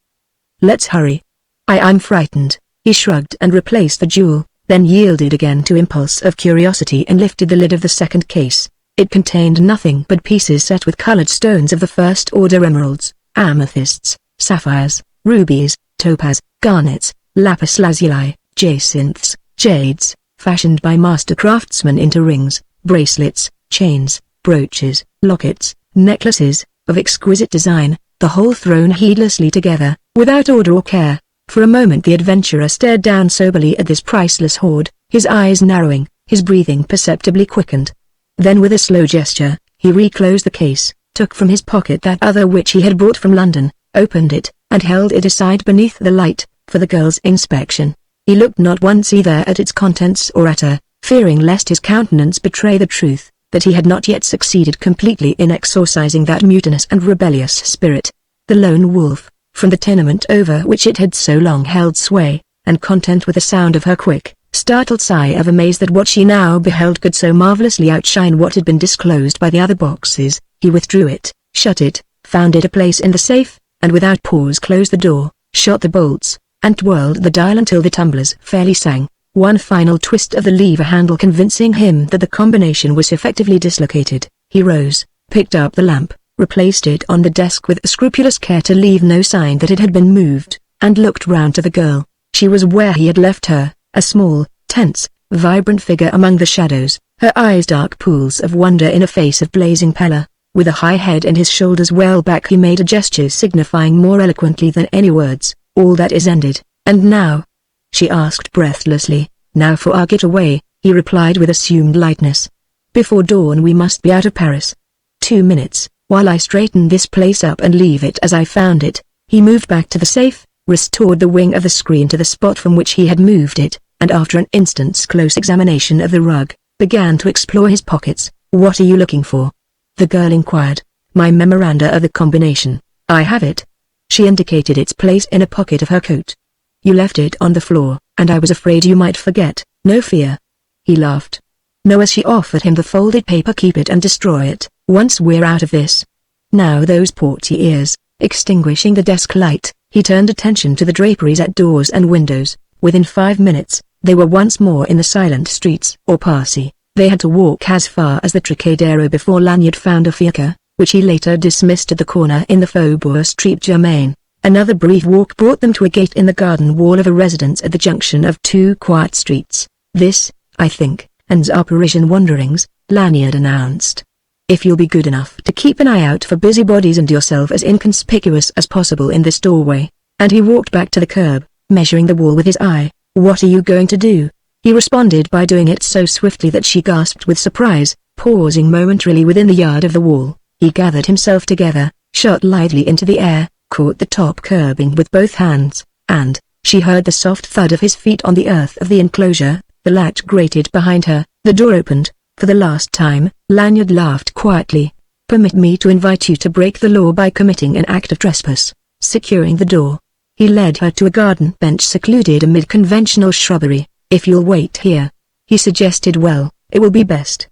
Let's hurry. I'm frightened. He shrugged and replaced the jewel, then yielded again to impulse of curiosity and lifted the lid of the second case. It contained nothing but pieces set with colored stones of the first-order emeralds, amethysts, sapphires, rubies, topaz, garnets, lapis lazuli, jacinths, jades, fashioned by master craftsmen into rings, bracelets, chains, brooches, lockets, necklaces, of exquisite design, the whole thrown heedlessly together, without order or care. For a moment the adventurer stared down soberly at this priceless hoard, his eyes narrowing, his breathing perceptibly quickened. Then with a slow gesture, he reclosed the case, took from his pocket that other which he had brought from London, opened it, and held it aside beneath the light, for the girl's inspection. He looked not once either at its contents or at her, fearing lest his countenance betray the truth, that he had not yet succeeded completely in exorcising that mutinous and rebellious spirit. The lone wolf, from the tenement over which it had so long held sway, and content with the sound of her quick, startled sigh of amaze that what she now beheld could so marvelously outshine what had been disclosed by the other boxes, he withdrew it, shut it, found it a place in the safe, and without pause closed the door, shot the bolts, and twirled the dial until the tumblers fairly sang. One final twist of the lever handle convincing him that the combination was effectively dislocated, he rose, picked up the lamp, replaced it on the desk with scrupulous care to leave no sign that it had been moved, and looked round to the girl. She was where he had left her, a small, tense, vibrant figure among the shadows, her eyes dark pools of wonder in a face of blazing pallor. With a high head and his shoulders well back he made a gesture signifying more eloquently than any words, all that is ended. And now? She asked breathlessly. Now for our getaway, he replied with assumed lightness. Before dawn we must be out of Paris. 2 minutes, while I straighten this place up and leave it as I found it. He moved back to the safe, restored the wing of the screen to the spot from which he had moved it, and after an instant's close examination of the rug, began to explore his pockets. What are you looking for? The girl inquired. My memoranda of the combination. I have it. She indicated its place in a pocket of her coat. You left it on the floor, and I was afraid you might forget. No fear. He laughed. No, as she offered him the folded paper. Keep it and destroy it, once we're out of this. Now those porty ears. Extinguishing the desk light, he turned attention to the draperies at doors and windows. Within 5 minutes, they were once more in the silent streets or Passy. They had to walk as far as the Trocadero before Lanyard found a fiacre, which he later dismissed at the corner in the Faubourg Saint-Germain. Another brief walk brought them to a gate in the garden wall of a residence at the junction of 2 quiet streets. This, I think, ends our Parisian wanderings, Lanyard announced. If you'll be good enough to keep an eye out for busybodies and yourself as inconspicuous as possible in this doorway." And he walked back to the curb, measuring the wall with his eye. "What are you going to do?" He responded by doing it so swiftly that she gasped with surprise, pausing momentarily within the yard of the wall. He gathered himself together, shot lightly into the air, caught the top curbing with both hands, and she heard the soft thud of his feet on the earth of the enclosure. The latch grated behind her, the door opened. For the last time, Lanyard laughed quietly. "Permit me to invite you to break the law by committing an act of trespass." Securing the door, he led her to a garden bench secluded amid conventional shrubbery. "If you'll wait here," he suggested. "Well, it will be best.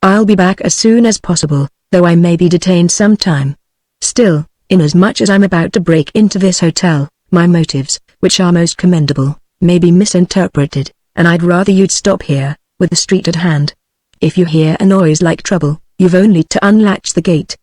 I'll be back as soon as possible, though I may be detained some time. Still, inasmuch as I'm about to break into this hotel, my motives, which are most commendable, may be misinterpreted, and I'd rather you'd stop here, with the street at hand. If you hear a noise like trouble, you've only to unlatch the gate.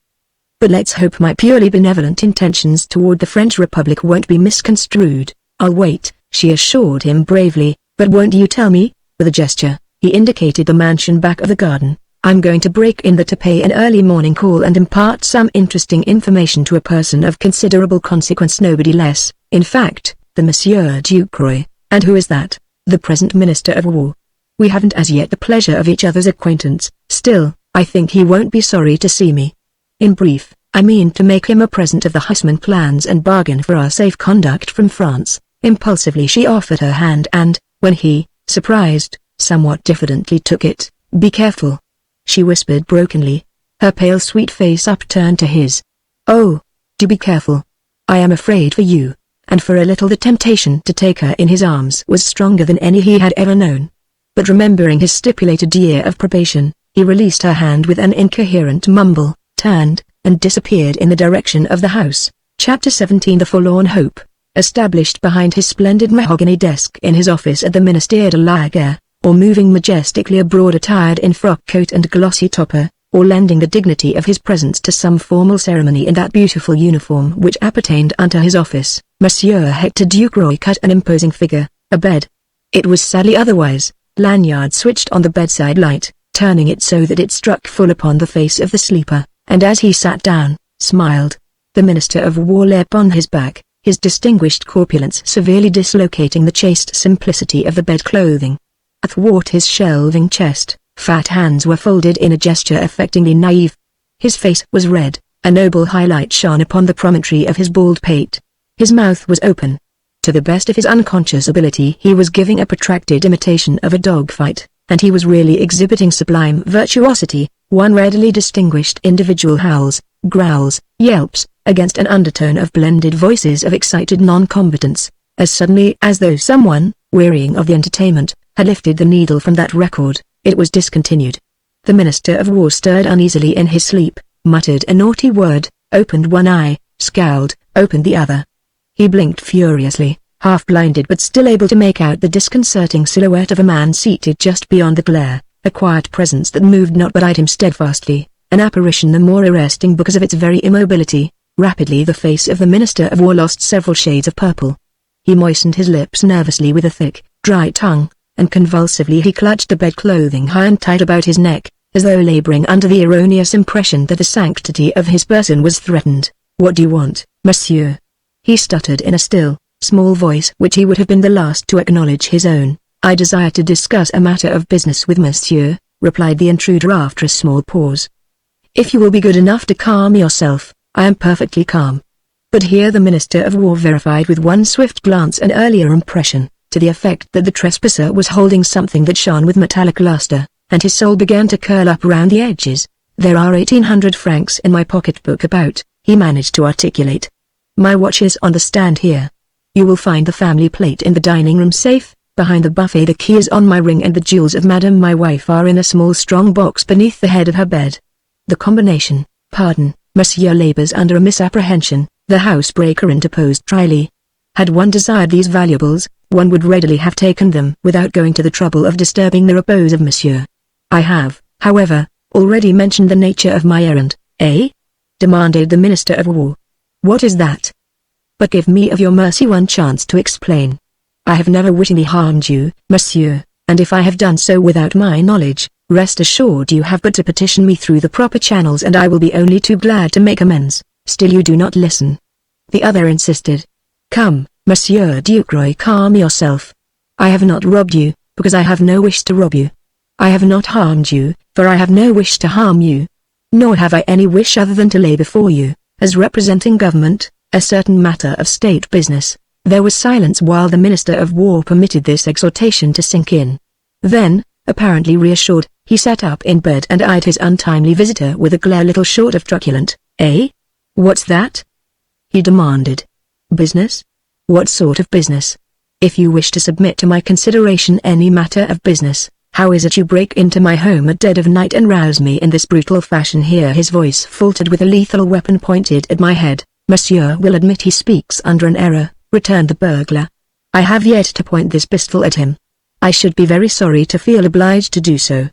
But let's hope my purely benevolent intentions toward the French Republic won't be misconstrued." "I'll wait," she assured him bravely. "But won't you tell me?" With a gesture, he indicated the mansion back of the garden. "I'm going to break in there to pay an early morning call and impart some interesting information to a person of considerable consequence, nobody less, in fact, the Monsieur Ducroix." "And who is that?" "The present Minister of War. We haven't as yet the pleasure of each other's acquaintance. Still, I think he won't be sorry to see me. In brief, I mean to make him a present of the Hussman plans and bargain for our safe conduct from France." Impulsively she offered her hand and, when he, surprised, somewhat diffidently took it, "Be careful," she whispered brokenly, her pale sweet face upturned to his. "Oh, do be careful. I am afraid for you." And for a little the temptation to take her in his arms was stronger than any he had ever known. But remembering his stipulated year of probation, he released her hand with an incoherent mumble, turned, and disappeared in the direction of the house. Chapter 17 The Forlorn Hope. Established behind his splendid mahogany desk in his office at the Ministère de la Guerre, or moving majestically abroad attired in frock coat and glossy topper, or lending the dignity of his presence to some formal ceremony in that beautiful uniform which appertained unto his office, Monsieur Hector Ducroix cut an imposing figure, a bed. It was sadly otherwise. Lanyard switched on the bedside light, turning it so that it struck full upon the face of the sleeper, and as he sat down, smiled. The Minister of War lay upon his back, his distinguished corpulence severely dislocating the chaste simplicity of the bed-clothing. Athwart his shelving chest, fat hands were folded in a gesture affectingly naive. His face was red, a noble highlight shone upon the promontory of his bald pate. His mouth was open. To the best of his unconscious ability he was giving a protracted imitation of a dogfight, and he was really exhibiting sublime virtuosity. One readily distinguished individual howls, growls, yelps, against an undertone of blended voices of excited non-combatants, as suddenly as though someone, wearying of the entertainment, had lifted the needle from that record, it was discontinued. The Minister of War stirred uneasily in his sleep, muttered a naughty word, opened one eye, scowled, opened the other. He blinked furiously, half-blinded but still able to make out the disconcerting silhouette of a man seated just beyond the glare, a quiet presence that moved not but eyed him steadfastly, an apparition the more arresting because of its very immobility. Rapidly the face of the Minister of War lost several shades of purple. He moistened his lips nervously with a thick, dry tongue, and convulsively he clutched the bed-clothing high and tight about his neck, as though laboring under the erroneous impression that the sanctity of his person was threatened. "What do you want, monsieur?" he stuttered in a still, small voice which he would have been the last to acknowledge his own. "I desire to discuss a matter of business with monsieur," replied the intruder after a small pause. "If you will be good enough to calm yourself, I am perfectly calm." But here the Minister of War verified with one swift glance an earlier impression, to the effect that the trespasser was holding something that shone with metallic luster, and his soul began to curl up round the edges. "There are 1,800 francs in my pocketbook about," he managed to articulate. "My watch is on the stand here. You will find the family plate in the dining room safe, behind the buffet. The key is on my ring and the jewels of Madame my wife are in a small strong box beneath the head of her bed. The combination." "Pardon, monsieur labors under a misapprehension," the housebreaker interposed dryly. "Had one desired these valuables, one would readily have taken them without going to the trouble of disturbing the repose of monsieur. I have, however, already mentioned the nature of my errand." "Eh?" demanded the Minister of War. "What is that? But give me of your mercy one chance to explain. I have never wittingly harmed you, monsieur, and if I have done so without my knowledge, Rest assured you have but to petition me through the proper channels and I will be only too glad to make amends. Still you do not listen. The other insisted. Come, Monsieur Ducroy, calm yourself. I have not robbed you, because I have no wish to rob you. I have not harmed you, for I have no wish to harm you. Nor have I any wish other than to lay before you, as representing government, a certain matter of state business. There was silence while the Minister of War permitted this exhortation to sink in. Then, apparently reassured, he sat up in bed and eyed his untimely visitor with a glare little short of truculent. Eh? What's that? He demanded. Business? What sort of business? If you wish to submit to my consideration any matter of business, how is it you break into my home at dead of night and rouse me in this brutal fashion? Here his voice faltered with a lethal weapon pointed at my head. Monsieur will admit he speaks under an error, returned the burglar. I have yet to point this pistol at him. I should be very sorry to feel obliged to do so.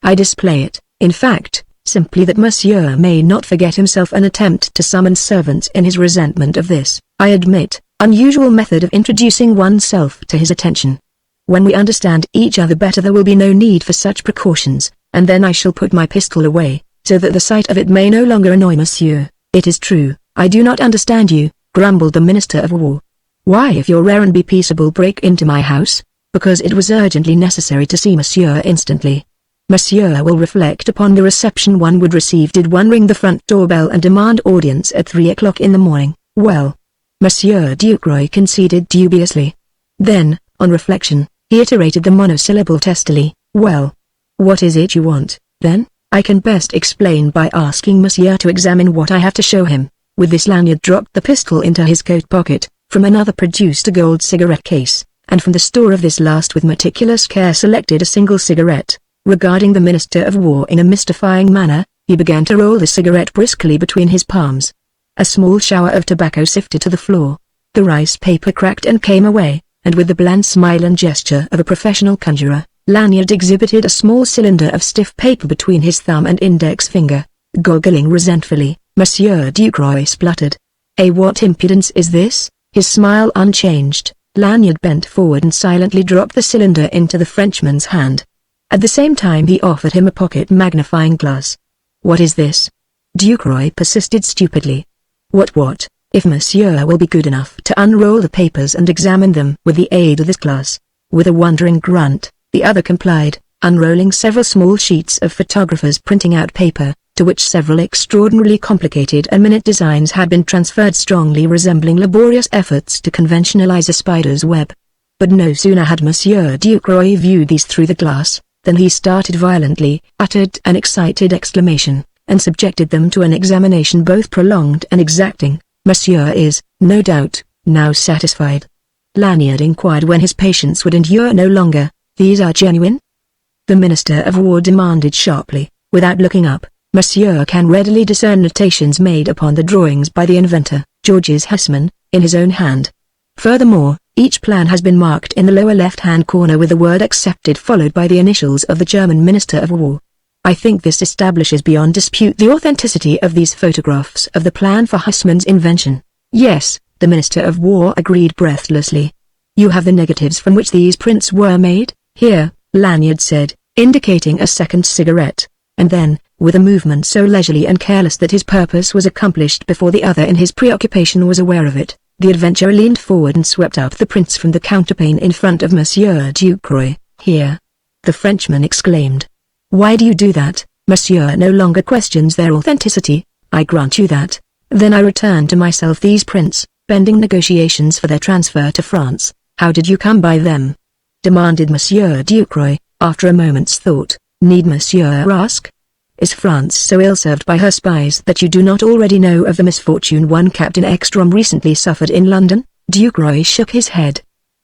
I display it, in fact, simply that Monsieur may not forget himself an attempt to summon servants in his resentment of this, I admit, unusual method of introducing oneself to his attention. When we understand each other better there will be no need for such precautions, and then I shall put my pistol away, so that the sight of it may no longer annoy Monsieur. It is true, I do not understand you, grumbled the Minister of War. Why, if you're rare and be peaceable, break into my house? Because it was urgently necessary to see Monsieur instantly. Monsieur will reflect upon the reception one would receive did one ring the front doorbell and demand audience at 3 o'clock in the morning. Well, Monsieur Ducroy conceded dubiously. Then, on reflection, he iterated the monosyllable testily. Well, what is it you want, then? I can best explain by asking Monsieur to examine what I have to show him. With this Lanyard dropped the pistol into his coat pocket, from another produced a gold cigarette case, and from the store of this last with meticulous care selected a single cigarette. Regarding the Minister of War in a mystifying manner, he began to roll the cigarette briskly between his palms. A small shower of tobacco sifted to the floor. The rice paper cracked and came away, and with the bland smile and gesture of a professional conjurer, Lanyard exhibited a small cylinder of stiff paper between his thumb and index finger. Goggling resentfully, Monsieur Ducroy spluttered. What impudence is this? His smile unchanged, Lanyard bent forward and silently dropped the cylinder into the Frenchman's hand. At the same time he offered him a pocket magnifying glass. What is this? Ducroy persisted stupidly. What? If Monsieur will be good enough to unroll the papers and examine them with the aid of this glass. With a wondering grunt, the other complied, unrolling several small sheets of photographer's printing out paper, to which several extraordinarily complicated and minute designs had been transferred strongly resembling laborious efforts to conventionalize a spider's web. But no sooner had Monsieur Ducroy viewed these through the glass, than he started violently, uttered an excited exclamation, and subjected them to an examination both prolonged and exacting. Monsieur is, no doubt, now satisfied? Lanyard inquired when his patience would endure no longer. These are genuine? The Minister of War demanded sharply, without looking up. Monsieur can readily discern notations made upon the drawings by the inventor, Georges Huysman, in his own hand. Furthermore, each plan has been marked in the lower left-hand corner with the word accepted followed by the initials of the German Minister of War. I think this establishes beyond dispute the authenticity of these photographs of the plan for Huysman's invention. Yes, the Minister of War agreed breathlessly. You have the negatives from which these prints were made? Here, Lanyard said, indicating a second cigarette. And then, with a movement so leisurely and careless that his purpose was accomplished before the other in his preoccupation was aware of it, the adventurer leaned forward and swept up the prints from the counterpane in front of Monsieur Ducroy. Here! The Frenchman exclaimed. Why do you do that? Monsieur no longer questions their authenticity, I grant you that. Then I return to myself these prints, pending negotiations for their transfer to France. How did you come by them? Demanded Monsieur Ducroy, after a moment's thought. Need Monsieur ask? Is France so ill-served by her spies that you do not already know of the misfortune one Captain Ekstrom recently suffered in London? Ducroy shook his head.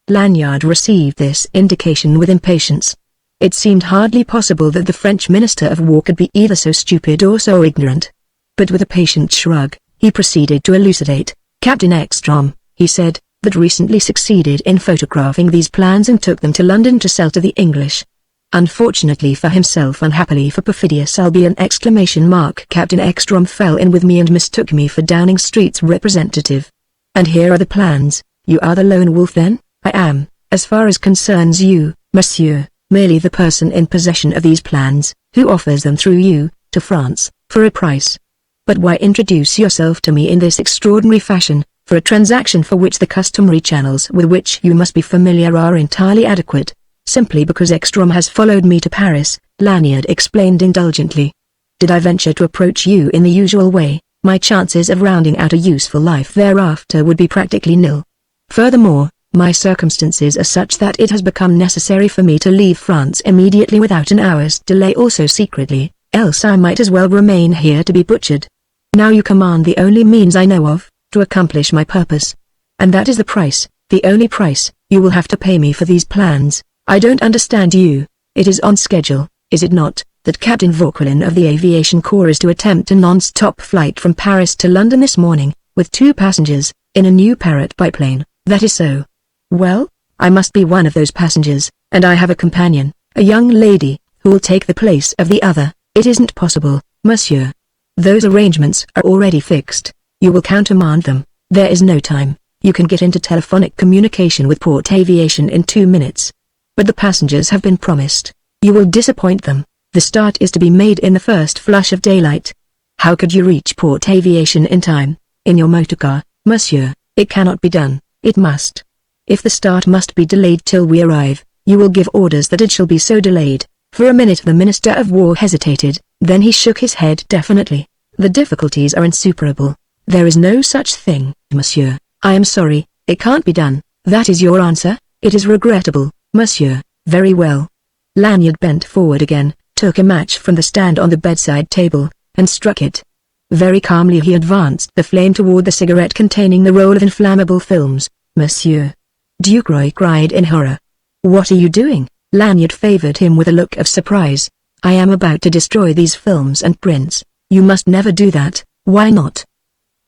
Lanyard received this indication with impatience. It seemed hardly possible that the French Minister of War could be either so stupid or so ignorant. But with a patient shrug, he proceeded to elucidate. Captain Ekstrom, he said, that recently succeeded in photographing these plans and took them to London to sell to the English. Unfortunately for himself, unhappily for perfidious Albion! Captain Ekstrom fell in with me and mistook me for Downing Street's representative. And here are the plans. You are the lone wolf then? I am, as far as concerns you, Monsieur. merely the person in possession of these plans, who offers them through you, to France, for a price. But why introduce yourself to me in this extraordinary fashion, for a transaction for which the customary channels with which you must be familiar are entirely adequate? Simply because Ekstrom has followed me to Paris, Lanyard explained indulgently. Did I venture to approach you in the usual way, my chances of rounding out a useful life thereafter would be practically nil. Furthermore, my circumstances are such that it has become necessary for me to leave France immediately without an hour's delay, also secretly, else I might as well remain here to be butchered. Now you command the only means I know of, to accomplish my purpose. And that is the price, the only price, you will have to pay me for these plans. I don't understand you. It is on schedule, is it not, that Captain Vauquelin of the Aviation Corps is to attempt a non-stop flight from Paris to London this morning, with 2 passengers, in a new Parrot biplane? That is so. Well, I must be one of those passengers, and I have a companion, a young lady, who will take the place of the other. It isn't possible, monsieur. Those arrangements are already fixed. You will countermand them. There is no time. You can get into telephonic communication with Port Aviation in 2 minutes. But the passengers have been promised. You will disappoint them. The start is to be made in the first flush of daylight. How could you reach Port Aviation in time, in your motorcar, monsieur? It cannot be done. It must. If the start must be delayed till we arrive, you will give orders that it shall be so delayed. For a minute the Minister of War hesitated, then he shook his head definitely. The difficulties are insuperable. There is no such thing, monsieur. I am sorry, it can't be done. That is your answer? It is regrettable, monsieur. Very well. Lanyard bent forward again, took a match from the stand on the bedside table, and struck it. Very calmly he advanced the flame toward the cigarette containing the roll of inflammable films. Monsieur. Ducroy cried in horror. What are you doing? Lanyard favored him with a look of surprise. I am about to destroy these films and prints. You must never do that. Why not?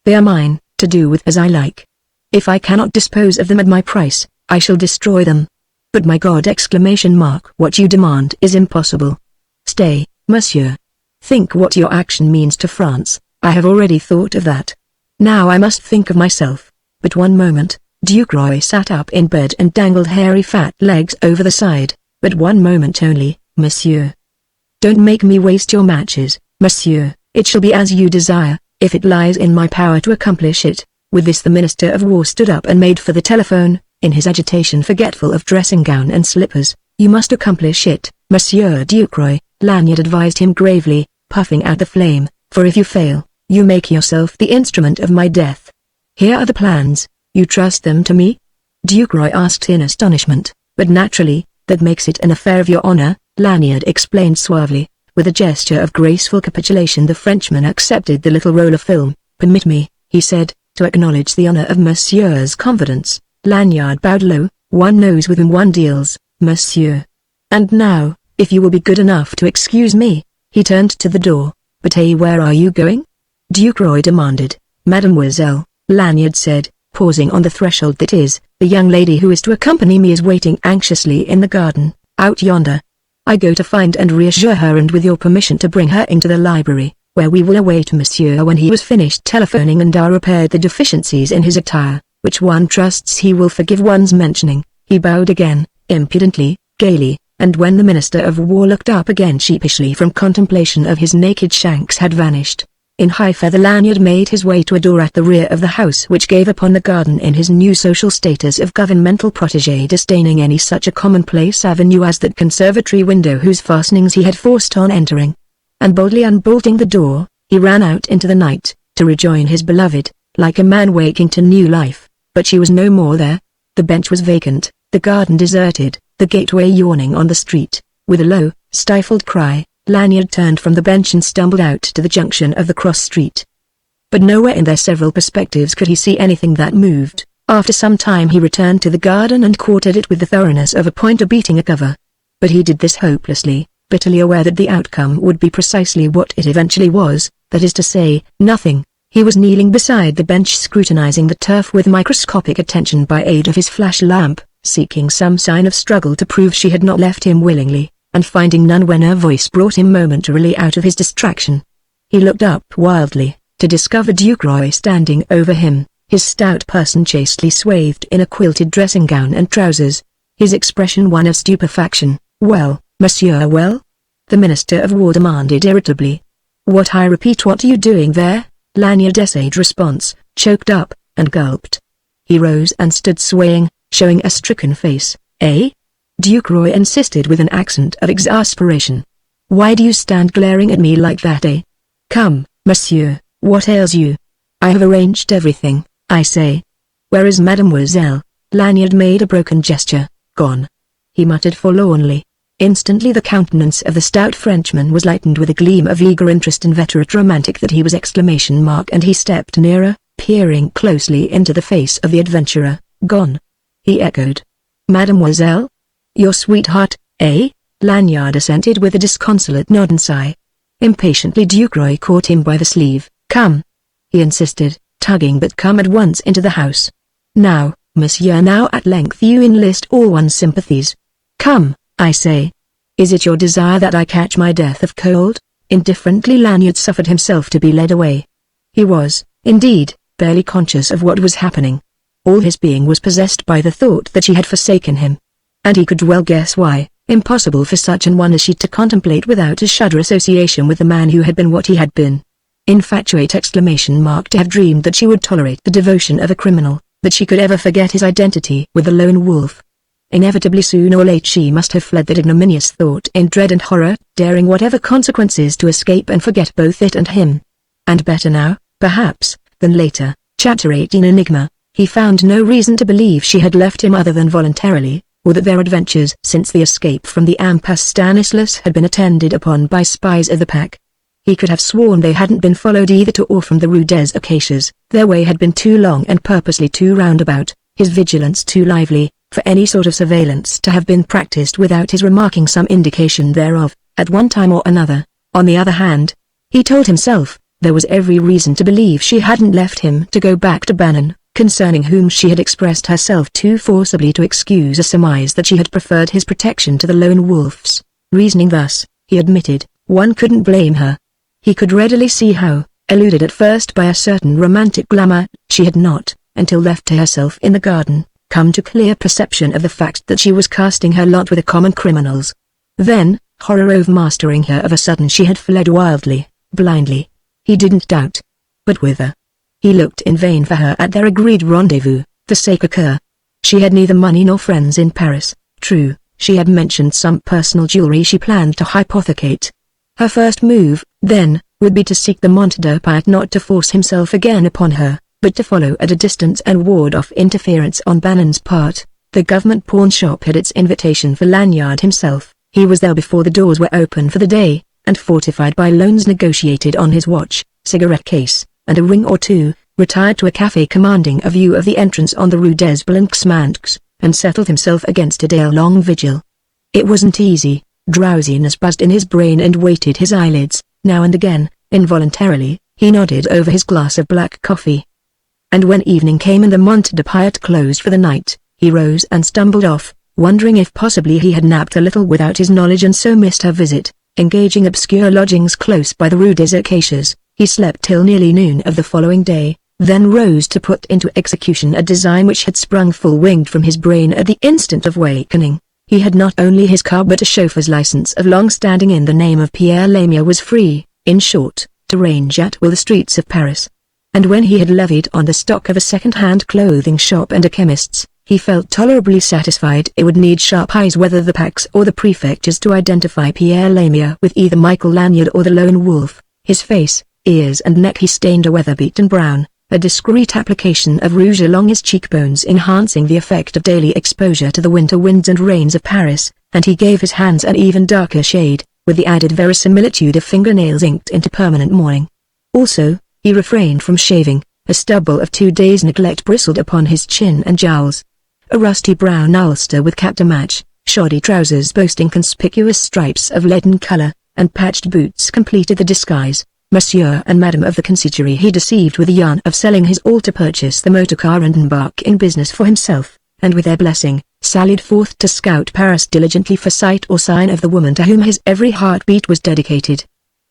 They are mine, to do with as I like. If I cannot dispose of them at my price, I shall destroy them. But my God! What you demand is impossible. Stay, monsieur. Think what your action means to France. I have already thought of that. Now I must think of myself. But one moment. Ducroy sat up in bed and dangled hairy fat legs over the side. But one moment only, monsieur. Don't make me waste your matches, monsieur. It shall be as you desire, if it lies in my power to accomplish it. With this the Minister of War stood up and made for the telephone, in his agitation forgetful of dressing gown and slippers. You must accomplish it, Monsieur Ducroy, Lanyard advised him gravely, puffing out the flame, for if you fail, you make yourself the instrument of my death. Here are the plans. You trust them to me? Ducroy asked in astonishment. But naturally, that makes it an affair of your honor, Lanyard explained suavely. With a gesture of graceful capitulation the Frenchman accepted the little roll of film. Permit me, he said, to acknowledge the honor of Monsieur's confidence. Lanyard bowed low. One knows with whom one deals, monsieur. And now, if you will be good enough to excuse me. He turned to the door. But hey, where are you going? Ducroy demanded. Mademoiselle, Lanyard said, pausing on the threshold. That is, the young lady who is to accompany me is waiting anxiously in the garden, out yonder. I go to find and reassure her, and with your permission to bring her into the library, where we will await monsieur when he was finished telephoning and repaired the deficiencies in his attire, which one trusts he will forgive one's mentioning. He bowed again, impudently, gaily, and when the Minister of War looked up again sheepishly from contemplation of his naked shanks had vanished. In high feather Lanyard made his way to a door at the rear of the house which gave upon the garden in his new social status of governmental protégé, disdaining any such a commonplace avenue as that conservatory window whose fastenings he had forced on entering. And boldly unbolting the door, he ran out into the night, to rejoin his beloved, like a man waking to new life. But she was no more there. The bench was vacant, the garden deserted, the gateway yawning on the street. With a low, stifled cry, Lanyard turned from the bench and stumbled out to the junction of the cross street. But nowhere in their several perspectives could he see anything that moved. After some time he returned to the garden and quartered it with the thoroughness of a pointer beating a cover. But he did this hopelessly, bitterly aware that the outcome would be precisely what it eventually was, that is to say, nothing. He was kneeling beside the bench scrutinizing the turf with microscopic attention by aid of his flash lamp, seeking some sign of struggle to prove she had not left him willingly, and finding none when her voice brought him momentarily out of his distraction. He looked up wildly, to discover Ducroy standing over him, his stout person chastely swathed in a quilted dressing gown and trousers, his expression one of stupefaction, Well, monsieur, well? The Minister of War demanded irritably. What, I repeat, what are you doing there? Lanyard essayed response, choked up, and gulped. He rose and stood swaying, showing a stricken face. Eh? Duke Roy insisted with an accent of exasperation. Why do you stand glaring at me like that, eh? Come, monsieur, what ails you? I have arranged everything, I say. Where is mademoiselle? Lanyard made a broken gesture. Gone. He muttered forlornly. Instantly the countenance of the stout Frenchman was lightened with a gleam of eager interest, inveterate romantic that he was, and he stepped nearer, peering closely into the face of the adventurer. Gone? He echoed. Mademoiselle? Your sweetheart, eh? Lanyard assented with a disconsolate nod and sigh. Impatiently Duke Roy caught him by the sleeve. Come, he insisted, tugging, but come at once into the house. Now, monsieur, now at length you enlist all one's sympathies. Come, I say. Is it your desire that I catch my death of cold? Indifferently Lanyard suffered himself to be led away. He was, indeed, barely conscious of what was happening. All his being was possessed by the thought that she had forsaken him. And he could well guess why. Impossible for such an one as she to contemplate without a shudder association with the man who had been what he had been. Infatuate ! To have dreamed that she would tolerate the devotion of a criminal, that she could ever forget his identity with the lone wolf. Inevitably soon or late she must have fled that ignominious thought in dread and horror, daring whatever consequences to escape and forget both it and him. And better now, perhaps, than later. Chapter 18 Enigma. He found no reason to believe she had left him other than voluntarily, or that their adventures since the escape from the Impasse Stanislas had been attended upon by spies of the pack. He could have sworn they hadn't been followed either to or from the Rue des Acacias. Their way had been too long and purposely too roundabout, his vigilance too lively, for any sort of surveillance to have been practiced without his remarking some indication thereof, at one time or another. On the other hand, he told himself, there was every reason to believe she hadn't left him to go back to Bannon, concerning whom she had expressed herself too forcibly to excuse a surmise that she had preferred his protection to the lone wolf's. Reasoning thus, he admitted, one couldn't blame her. He could readily see how, eluded at first by a certain romantic glamour, she had not, until left to herself in the garden, come to clear perception of the fact that she was casting her lot with the common criminals. Then, horror overmastering her, of a sudden she had fled wildly, blindly. He didn't doubt. But whither? He looked in vain for her at their agreed rendezvous, the Sacré Coeur. She had neither money nor friends in Paris. True, she had mentioned some personal jewelry she planned to hypothecate. Her first move, then, would be to seek the Mont de Piet, not to force himself again upon her, but to follow at a distance and ward off interference on Bannon's part. The government pawn shop had its invitation for Lanyard himself. He was there before the doors were open for the day, and fortified by loans negotiated on his watch, cigarette case, and a ring or two, retired to a café commanding a view of the entrance on the Rue des Blancs, and settled himself against a day-long vigil. It wasn't easy. Drowsiness buzzed in his brain and weighted his eyelids. Now and again, involuntarily, he nodded over his glass of black coffee. And when evening came and the Mont de Piet closed for the night, he rose and stumbled off, wondering if possibly he had napped a little without his knowledge and so missed her visit. Engaging obscure lodgings close by the Rue des Acacias, he slept till nearly noon of the following day, then rose to put into execution a design which had sprung full-winged from his brain at the instant of awakening. He had not only his car but a chauffeur's license of long standing in the name of Pierre Lamier was free, in short, to range at will the streets of Paris. And when he had levied on the stock of a second-hand clothing shop and a chemist's, he felt tolerably satisfied it would need sharp eyes whether the Pax or the Prefectures to identify Pierre Lamier with either Michael Lanyard or the Lone Wolf. His face, ears and neck he stained a weather-beaten brown, a discreet application of rouge along his cheekbones enhancing the effect of daily exposure to the winter winds and rains of Paris, and he gave his hands an even darker shade, with the added verisimilitude of fingernails inked into permanent mourning. Also, he refrained from shaving. A stubble of 2 days' neglect bristled upon his chin and jowls. A rusty brown ulster with cap to match, shoddy trousers boasting conspicuous stripes of leaden color, and patched boots completed the disguise. Monsieur and Madame of the Consistory he deceived with the yarn of selling his all to purchase the motor car and embark in business for himself, and with their blessing, sallied forth to scout Paris diligently for sight or sign of the woman to whom his every heartbeat was dedicated.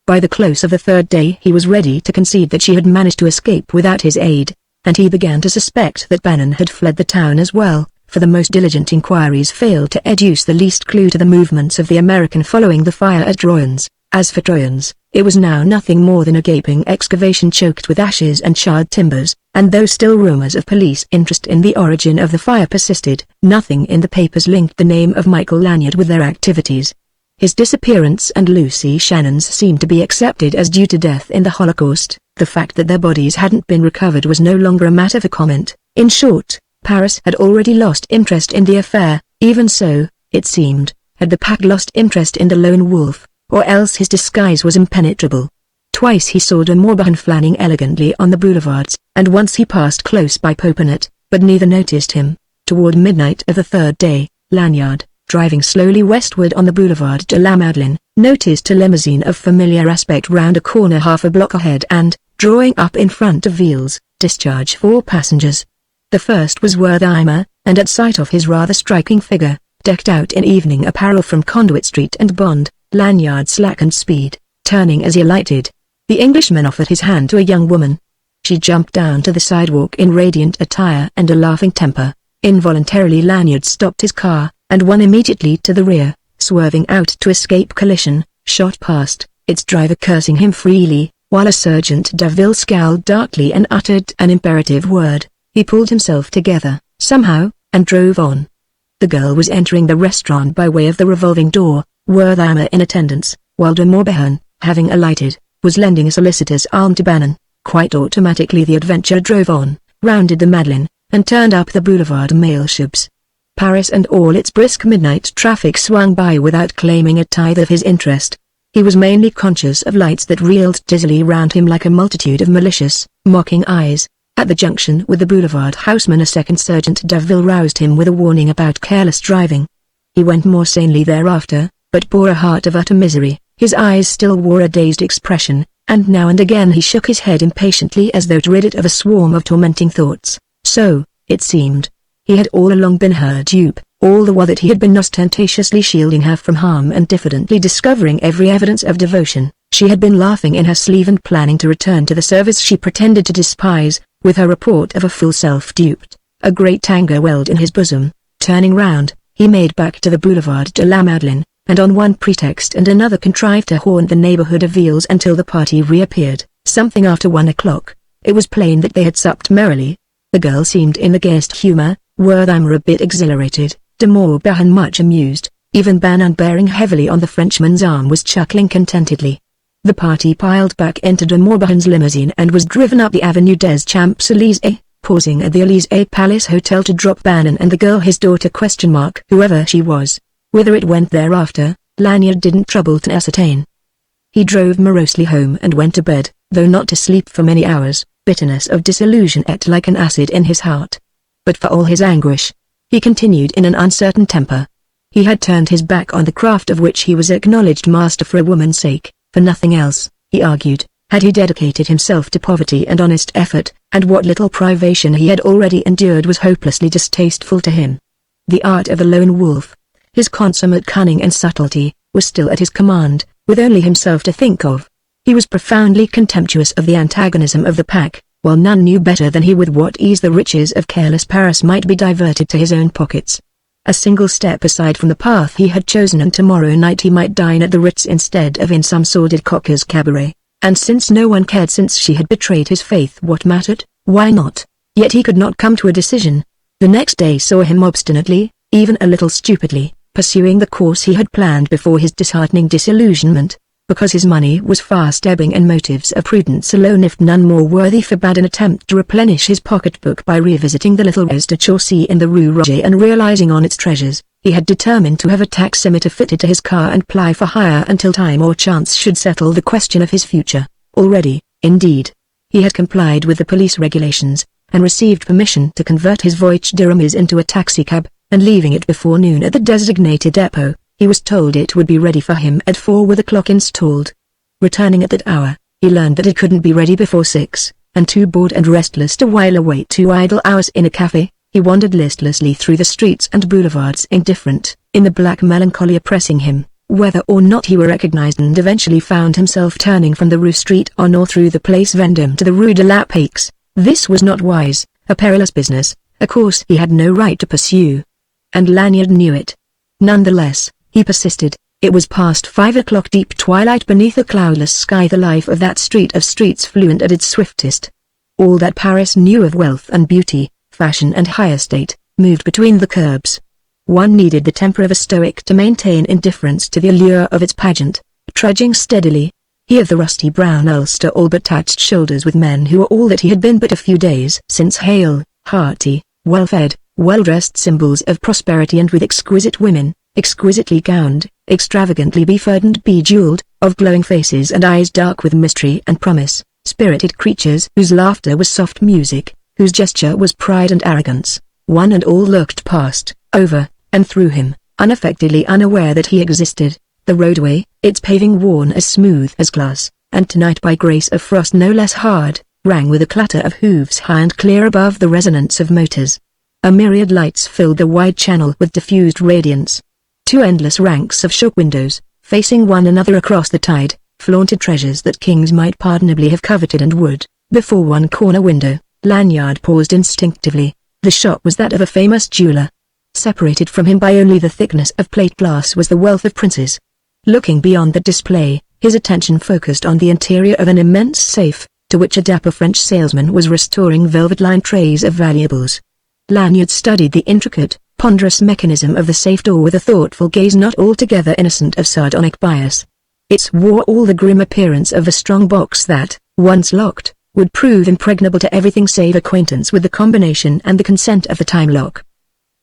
By the close of the 3rd day he was ready to concede that she had managed to escape without his aid, and he began to suspect that Bannon had fled the town as well, for the most diligent inquiries failed to educe the least clue to the movements of the American following the fire at Troyon's. As for Troyon's, it was now nothing more than a gaping excavation choked with ashes and charred timbers, and though still rumors of police interest in the origin of the fire persisted, nothing in the papers linked the name of Michael Lanyard with their activities. His disappearance and Lucy Shannon's seemed to be accepted as due to death in the Holocaust. The fact that their bodies hadn't been recovered was no longer a matter for comment. In short, Paris had already lost interest in the affair. Even so, it seemed, had the pack lost interest in the lone wolf, or else his disguise was impenetrable. Twice he saw de Morbihan flanning elegantly on the boulevards, and once he passed close by Popinot, but neither noticed him. Toward midnight of the third day, Lanyard, driving slowly westward on the Boulevard de la Madeleine, noticed a limousine of familiar aspect round a corner half a block ahead and, drawing up in front of Veal's, discharge 4 passengers. The first was Wertheimer, and at sight of his rather striking figure, decked out in evening apparel from Conduit Street and Bond, Lanyard slackened speed, turning as he alighted. The Englishman offered his hand to a young woman. She jumped down to the sidewalk in radiant attire and a laughing temper. Involuntarily Lanyard stopped his car, and one immediately to the rear, swerving out to escape collision, shot past, its driver cursing him freely, while a Sergeant Daville scowled darkly and uttered an imperative word. He pulled himself together, somehow, and drove on. The girl was entering the restaurant by way of the revolving door, Wertheimer in attendance, while de Morbihan, having alighted, was lending a solicitor's arm to Bannon. Quite automatically the adventurer drove on, rounded the Madeleine, and turned up the Boulevard Malesherbes. Paris and all its brisk midnight traffic swung by without claiming a tithe of his interest. He was mainly conscious of lights that reeled dizzily round him like a multitude of malicious, mocking eyes. At the junction with the Boulevard Haussmann a second Sergeant Daville roused him with a warning about careless driving. He went more sanely thereafter, but bore a heart of utter misery. His eyes still wore a dazed expression, and now and again he shook his head impatiently as though to rid it of a swarm of tormenting thoughts. So, it seemed, he had all along been her dupe, all the while that he had been ostentatiously shielding her from harm and diffidently discovering every evidence of devotion. She had been laughing in her sleeve and planning to return to the service she pretended to despise, with her report of a fool self-duped. A great anger welled in his bosom. Turning round, he made back to the Boulevard de la Madeleine, and on one pretext and another contrived to haunt the neighborhood of Veal's until the party reappeared, something after 1 o'clock. It was plain that they had supped merrily. The girl seemed in the gayest humor, Wertheimer a bit exhilarated, de Morbihan much amused, even Bannon bearing heavily on the Frenchman's arm was chuckling contentedly. The party piled back into de Morbihan's limousine and was driven up the Avenue des Champs-Élysées, pausing at the Élysée Palace Hotel to drop Bannon and the girl his daughter ? Whoever she was. Whither it went thereafter, Lanyard didn't trouble to ascertain. He drove morosely home and went to bed, though not to sleep for many hours. Bitterness of disillusion ate like an acid in his heart. But for all his anguish, he continued in an uncertain temper. He had turned his back on the craft of which he was acknowledged master for a woman's sake, for nothing else, he argued, had he dedicated himself to poverty and honest effort, and what little privation he had already endured was hopelessly distasteful to him. The art of the lone wolf, his consummate cunning and subtlety, was still at his command, with only himself to think of. He was profoundly contemptuous of the antagonism of the pack, while none knew better than he with what ease the riches of careless Paris might be diverted to his own pockets. A single step aside from the path he had chosen and tomorrow night he might dine at the Ritz instead of in some sordid cocker's cabaret. And since no one cared since she had betrayed his faith, what mattered? Why not? Yet he could not come to a decision. The next day saw him obstinately, even a little stupidly, pursuing the course he had planned before his disheartening disillusionment. Because his money was fast ebbing and motives of prudence alone if none more worthy forbade an attempt to replenish his pocketbook by revisiting the little Rez de Chaussee in the Rue Roger and realizing on its treasures, he had determined to have a taximeter fitted to his car and ply for hire until time or chance should settle the question of his future. Already, indeed, he had complied with the police regulations, and received permission to convert his Voiture de Remise into a taxicab, and leaving it before noon at the designated depot. He was told it would be ready for him at 4 with a clock installed. Returning at that hour, he learned that it couldn't be ready before 6, and too bored and restless to while away 2 idle hours in a cafe, he wandered listlessly through the streets and boulevards indifferent, in the black melancholy oppressing him, whether or not he were recognized, and eventually found himself turning from the Rue Street on or through the Place Vendôme to the Rue de la Paix. This was not wise, a perilous business, a course he had no right to pursue. And Lanyard knew it. Nonetheless, he persisted. It was past 5 o'clock, deep twilight beneath a cloudless sky. The life of that street of streets fluent at its swiftest. All that Paris knew of wealth and beauty, fashion and high estate, moved between the curbs. One needed the temper of a stoic to maintain indifference to the allure of its pageant, trudging steadily. He of the rusty brown ulster all but touched shoulders with men who were all that he had been but a few days since, hale, hearty, well-fed, well-dressed symbols of prosperity, and with exquisite women, exquisitely gowned, extravagantly befurred and bejeweled, of glowing faces and eyes dark with mystery and promise, spirited creatures whose laughter was soft music, whose gesture was pride and arrogance. One and all looked past, over, and through him, unaffectedly unaware that he existed. The roadway, its paving worn as smooth as glass, and tonight by grace of frost no less hard, rang with a clatter of hooves high and clear above the resonance of motors. A myriad lights filled the wide channel with diffused radiance. Two endless ranks of shop windows, facing one another across the tide, flaunted treasures that kings might pardonably have coveted and would. Before one corner window, Lanyard paused instinctively. The shop was that of a famous jeweler. Separated from him by only the thickness of plate glass was the wealth of princes. Looking beyond the display, his attention focused on the interior of an immense safe, to which a dapper French salesman was restoring velvet-lined trays of valuables. Lanyard studied the intricate, ponderous mechanism of the safe door with a thoughtful gaze not altogether innocent of sardonic bias. It wore all the grim appearance of a strong box that, once locked, would prove impregnable to everything save acquaintance with the combination and the consent of the time lock.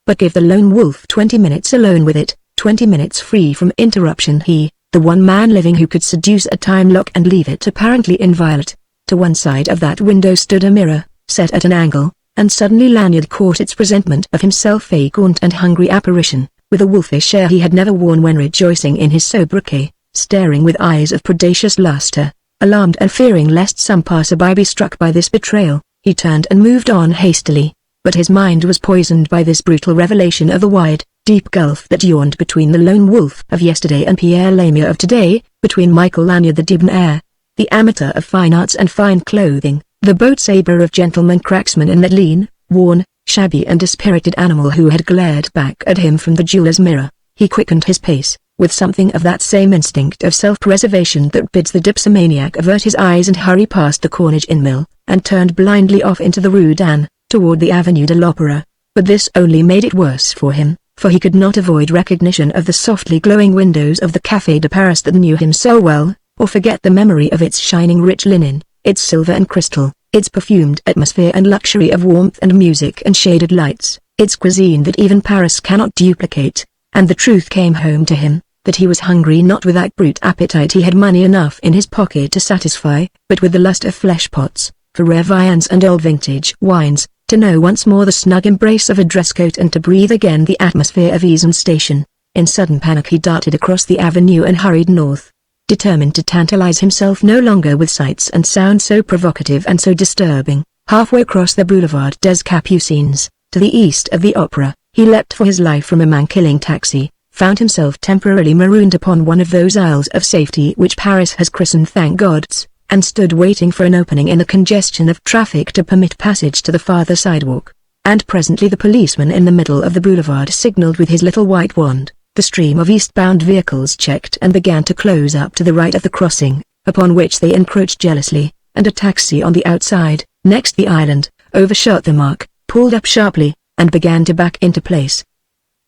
But give the lone wolf 20 minutes alone with it, 20 minutes free from interruption, he, the one man living who could seduce a time lock and leave it apparently inviolate. To one side of that window stood a mirror, set at an angle, and suddenly Lanyard caught its presentment of himself, a gaunt and hungry apparition, with a wolfish air he had never worn when rejoicing in his sobriquet, staring with eyes of predacious luster. Alarmed and fearing lest some passer-by be struck by this betrayal, he turned and moved on hastily, but his mind was poisoned by this brutal revelation of the wide, deep gulf that yawned between the lone wolf of yesterday and Pierre Lamier of today, between Michael Lanyard the debonair, the amateur of fine arts and fine clothing, the boat-saber of gentleman cracksman, and that lean, worn, shabby and dispirited animal who had glared back at him from the jeweller's mirror. He quickened his pace, with something of that same instinct of self-preservation that bids the dipsomaniac avert his eyes and hurry past the Corniche Inn-mill, and turned blindly off into the Rue d'Anne, toward the Avenue de l'Opéra. But this only made it worse for him, for he could not avoid recognition of the softly glowing windows of the Café de Paris that knew him so well, or forget the memory of its shining rich linen, its silver and crystal, its perfumed atmosphere and luxury of warmth and music and shaded lights, its cuisine that even Paris cannot duplicate. And the truth came home to him, that he was hungry not with that brute appetite he had money enough in his pocket to satisfy, but with the lust of flesh pots, for rare viands and old vintage wines, to know once more the snug embrace of a dress coat and to breathe again the atmosphere of ease and station. In sudden panic he darted across the avenue and hurried north, determined to tantalize himself no longer with sights and sounds so provocative and so disturbing. Halfway across the Boulevard des Capucines, to the east of the Opera, he leapt for his life from a man-killing taxi, found himself temporarily marooned upon one of those isles of safety which Paris has christened thank gods, and stood waiting for an opening in the congestion of traffic to permit passage to the farther sidewalk. And presently the policeman in the middle of the boulevard signaled with his little white wand. The stream of eastbound vehicles checked and began to close up to the right of the crossing, upon which they encroached jealously, and a taxi on the outside, next the island, overshot the mark, pulled up sharply, and began to back into place.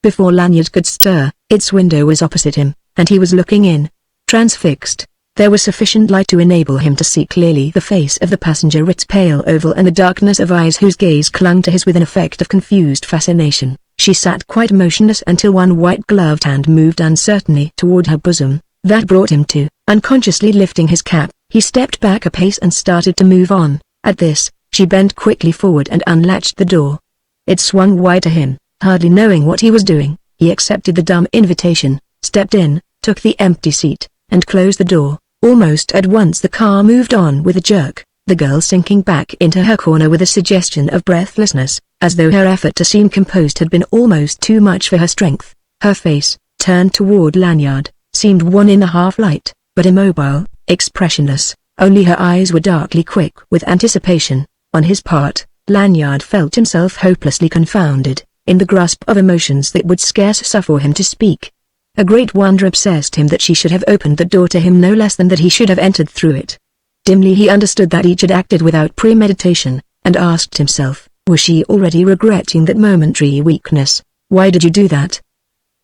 Before Lanyard could stir, its window was opposite him, and he was looking in. Transfixed, there was sufficient light to enable him to see clearly the face of the passenger, its pale oval and the darkness of eyes whose gaze clung to his with an effect of confused fascination. She sat quite motionless until one white-gloved hand moved uncertainly toward her bosom. That brought him to, unconsciously lifting his cap, he stepped back a pace and started to move on. At this, she bent quickly forward and unlatched the door. It swung wide to him. Hardly knowing what he was doing, he accepted the dumb invitation, stepped in, took the empty seat, and closed the door. Almost at once the car moved on with a jerk, the girl sinking back into her corner with a suggestion of breathlessness, as though her effort to seem composed had been almost too much for her strength. Her face, turned toward Lanyard, seemed one in the half-light, but immobile, expressionless. Only her eyes were darkly quick with anticipation. On his part, Lanyard felt himself hopelessly confounded, in the grasp of emotions that would scarce suffer him to speak. A great wonder obsessed him that she should have opened the door to him no less than that he should have entered through it. Dimly he understood that each had acted without premeditation, and asked himself, was she already regretting that momentary weakness? Why did you do that?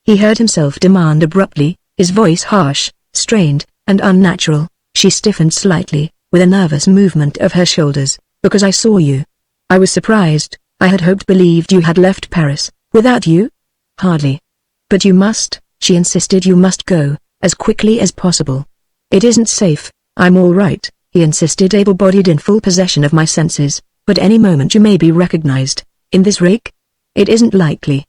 He heard himself demand abruptly, his voice harsh, strained, and unnatural. She stiffened slightly, with a nervous movement of her shoulders. Because I saw you. I was surprised. I had believed you had left Paris. Without you? Hardly. But you must, she insisted. You must go, as quickly as possible. It isn't safe. I'm all right, he insisted, able-bodied, in full possession of my senses. But any moment you may be recognized. In this rig? It isn't likely.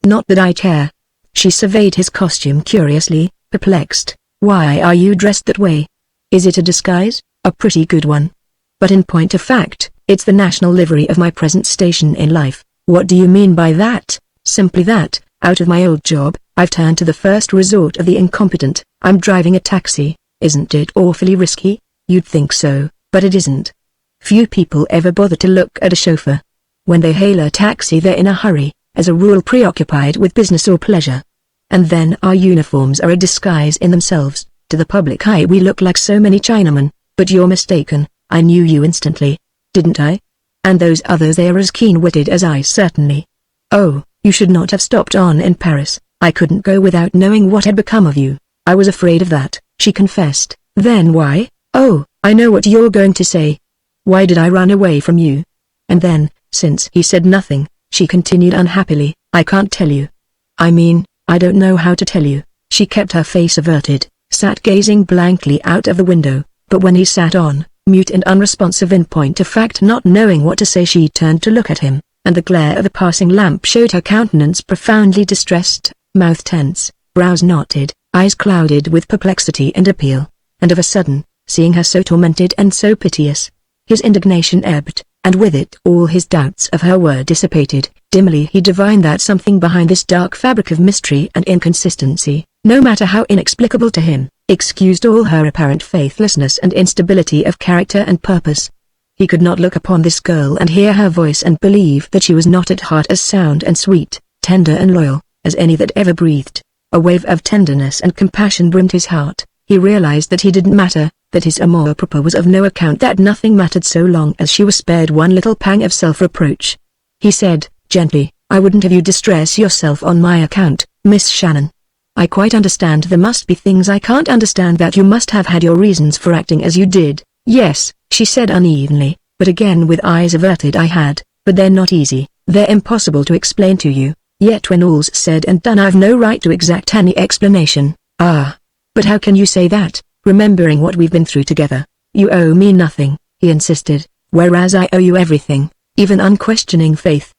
Not that I care. She surveyed his costume curiously, perplexed. Why are you dressed that way? Is it a disguise? A pretty good one. But in point of fact, it's the national livery of my present station in life. What do you mean by that? Simply that, out of my old job, I've turned to the first resort of the incompetent. I'm driving a taxi. Isn't it awfully risky? You'd think so, but it isn't. Few people ever bother to look at a chauffeur. When they hail a taxi they're in a hurry, as a rule preoccupied with business or pleasure. And then our uniforms are a disguise in themselves. To the public eye we look like so many Chinamen, but you're mistaken. I knew you instantly. Didn't I? And those others, they are as keen-witted as I, certainly. Oh, you should not have stopped on in Paris. I couldn't go without knowing what had become of you. I was afraid of that, she confessed. Then why? Oh, I know what you're going to say. Why did I run away from you? And then, since he said nothing, she continued unhappily, I can't tell you. I mean, I don't know how to tell you. She kept her face averted, sat gazing blankly out of the window, but when he sat on, mute and unresponsive, in point of fact not knowing what to say, she turned to look at him, and the glare of a passing lamp showed her countenance profoundly distressed, mouth tense, brows knotted, eyes clouded with perplexity and appeal. And of a sudden, seeing her so tormented and so piteous, his indignation ebbed, and with it all his doubts of her were dissipated. Dimly he divined that something behind this dark fabric of mystery and inconsistency, no matter how inexplicable to him, excused all her apparent faithlessness and instability of character and purpose. He could not look upon this girl and hear her voice and believe that she was not at heart as sound and sweet, tender and loyal, as any that ever breathed. A wave of tenderness and compassion brimmed his heart. He realized that he didn't matter, that his amour propre was of no account, that nothing mattered so long as she was spared one little pang of self-reproach. He said, gently, I wouldn't have you distress yourself on my account, Miss Shannon. I quite understand there must be things I can't understand, that you must have had your reasons for acting as you did. Yes, she said unevenly, but again with eyes averted. I had, but they're not easy, they're impossible to explain to you. Yet when all's said and done I've no right to exact any explanation. Ah. But how can you say that, remembering what we've been through together? You owe me nothing, he insisted, whereas I owe you everything, even unquestioning faith.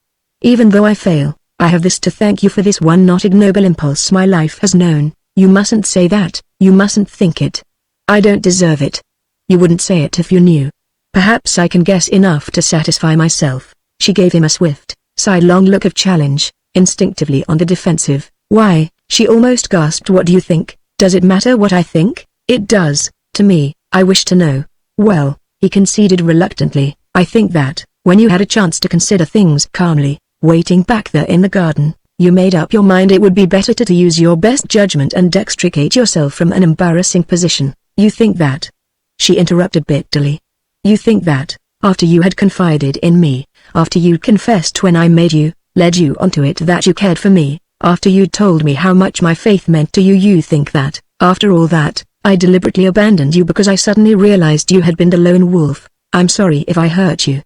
Even though I fail, I have this to thank you for, this one not ignoble impulse my life has known. You mustn't say that, you mustn't think it. I don't deserve it. You wouldn't say it if you knew. Perhaps I can guess enough to satisfy myself. She gave him a swift, sidelong look of challenge, instinctively on the defensive. Why, she almost gasped, what do you think? Does it matter what I think? It does, to me. I wish to know. Well, he conceded reluctantly, I think that, when you had a chance to consider things calmly, waiting back there in the garden, you made up your mind it would be better to use your best judgment and extricate yourself from an embarrassing position. You think that? She interrupted bitterly. You think that, after you had confided in me, after you'd confessed when I made you, led you onto it, that you cared for me, after you'd told me how much my faith meant to you, you think that, after all that, I deliberately abandoned you because I suddenly realized you had been the lone wolf. I'm sorry if I hurt you.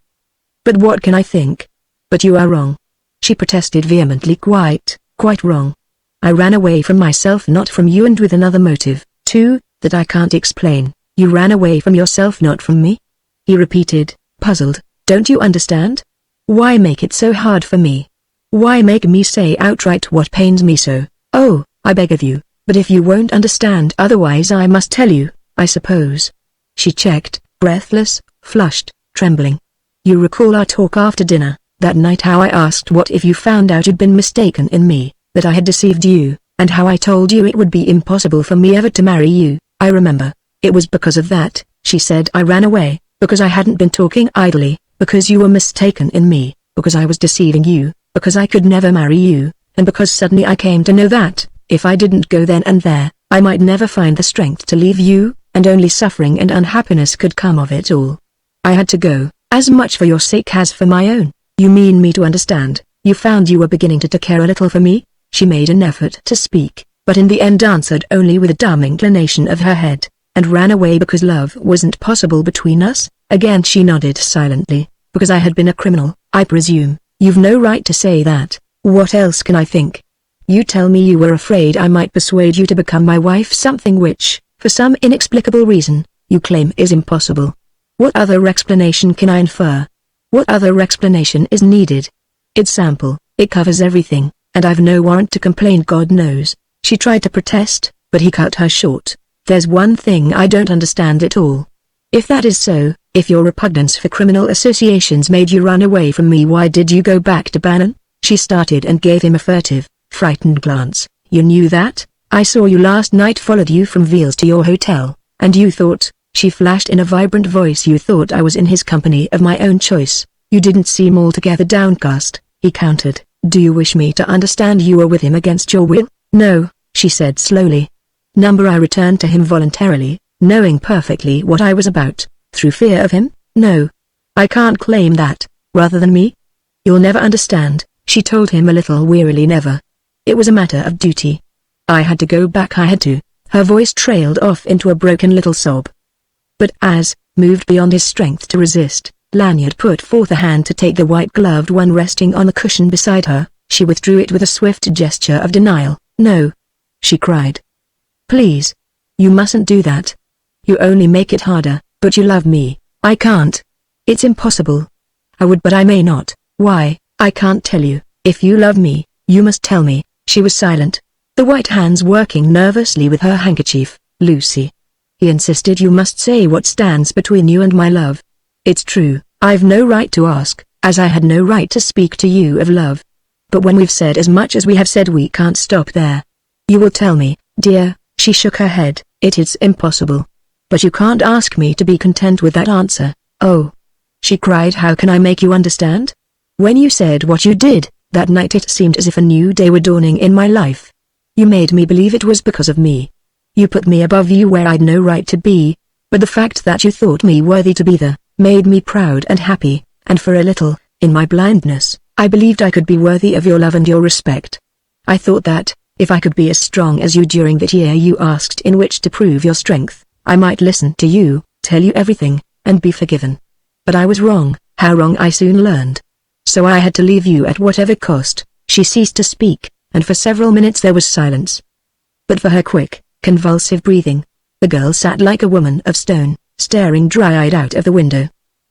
But what can I think? But you are wrong. She protested vehemently, quite wrong. I ran away from myself, not from you, and with another motive, too, that I can't explain. You ran away from yourself, not from me? He repeated, puzzled. Don't you understand? Why make it so hard for me? Why make me say outright what pains me so? Oh, I beg of you, but if you won't understand otherwise I must tell you, I suppose. She checked, breathless, flushed, trembling. You recall our talk after dinner, that night, how I asked what if you found out you'd been mistaken in me, that I had deceived you, and how I told you it would be impossible for me ever to marry you. I remember. It was because of that, she said, I ran away, because I hadn't been talking idly, because you were mistaken in me, because I was deceiving you, because I could never marry you, and because suddenly I came to know that, if I didn't go then and there, I might never find the strength to leave you, and only suffering and unhappiness could come of it all. I had to go, as much for your sake as for my own. You mean me to understand, you found you were beginning to care a little for me? She made an effort to speak, but in the end answered only with a dumb inclination of her head, and ran away because love wasn't possible between us. Again she nodded silently. Because I had been a criminal, I presume. You've no right to say that. What else can I think? You tell me you were afraid I might persuade you to become my wife, something which, for some inexplicable reason, you claim is impossible. What other explanation can I infer? What other explanation is needed? It's simple, it covers everything, and I've no warrant to complain, God knows. She tried to protest, but he cut her short. There's one thing I don't understand at all. If that is so, if your repugnance for criminal associations made you run away from me, why did you go back to Bannon? She started and gave him a furtive, frightened glance. You knew that? I saw you last night, followed you from Veals to your hotel, and you thought, she flashed in a vibrant voice, you thought I was in his company of my own choice. You didn't seem altogether downcast, he countered. Do you wish me to understand you were with him against your will? No, she said slowly. I returned to him voluntarily, knowing perfectly what I was about. Through fear of him? No. I can't claim that, rather than me. You'll never understand, she told him a little wearily. Never. It was a matter of duty. I had to go back, I had to. Her voice trailed off into a broken little sob. But as, moved beyond his strength to resist, Lanyard put forth a hand to take the white-gloved one resting on the cushion beside her, she withdrew it with a swift gesture of denial. No. She cried. Please. You mustn't do that. You only make it harder. But you love me. I can't. It's impossible. I would, but I may not. Why? I can't tell you. If you love me, you must tell me. She was silent, the white hands working nervously with her handkerchief. Lucy. He insisted, you must say what stands between you and my love. It's true, I've no right to ask, as I had no right to speak to you of love. But when we've said as much as we have said, we can't stop there. You will tell me, dear. She shook her head. It is impossible. But you can't ask me to be content with that answer. Oh. She cried, how can I make you understand? When you said what you did, that night it seemed as if a new day were dawning in my life. You made me believe it was because of me. You put me above you where I'd no right to be, but the fact that you thought me worthy to be there, made me proud and happy, and for a little, in my blindness, I believed I could be worthy of your love and your respect. I thought that, if I could be as strong as you during that year you asked in which to prove your strength, I might listen to you, tell you everything, and be forgiven. But I was wrong. How wrong I soon learned. So I had to leave you at whatever cost. She ceased to speak, and for several minutes there was silence. But for her quick, convulsive breathing, the girl sat like a woman of stone, staring dry-eyed out of the window.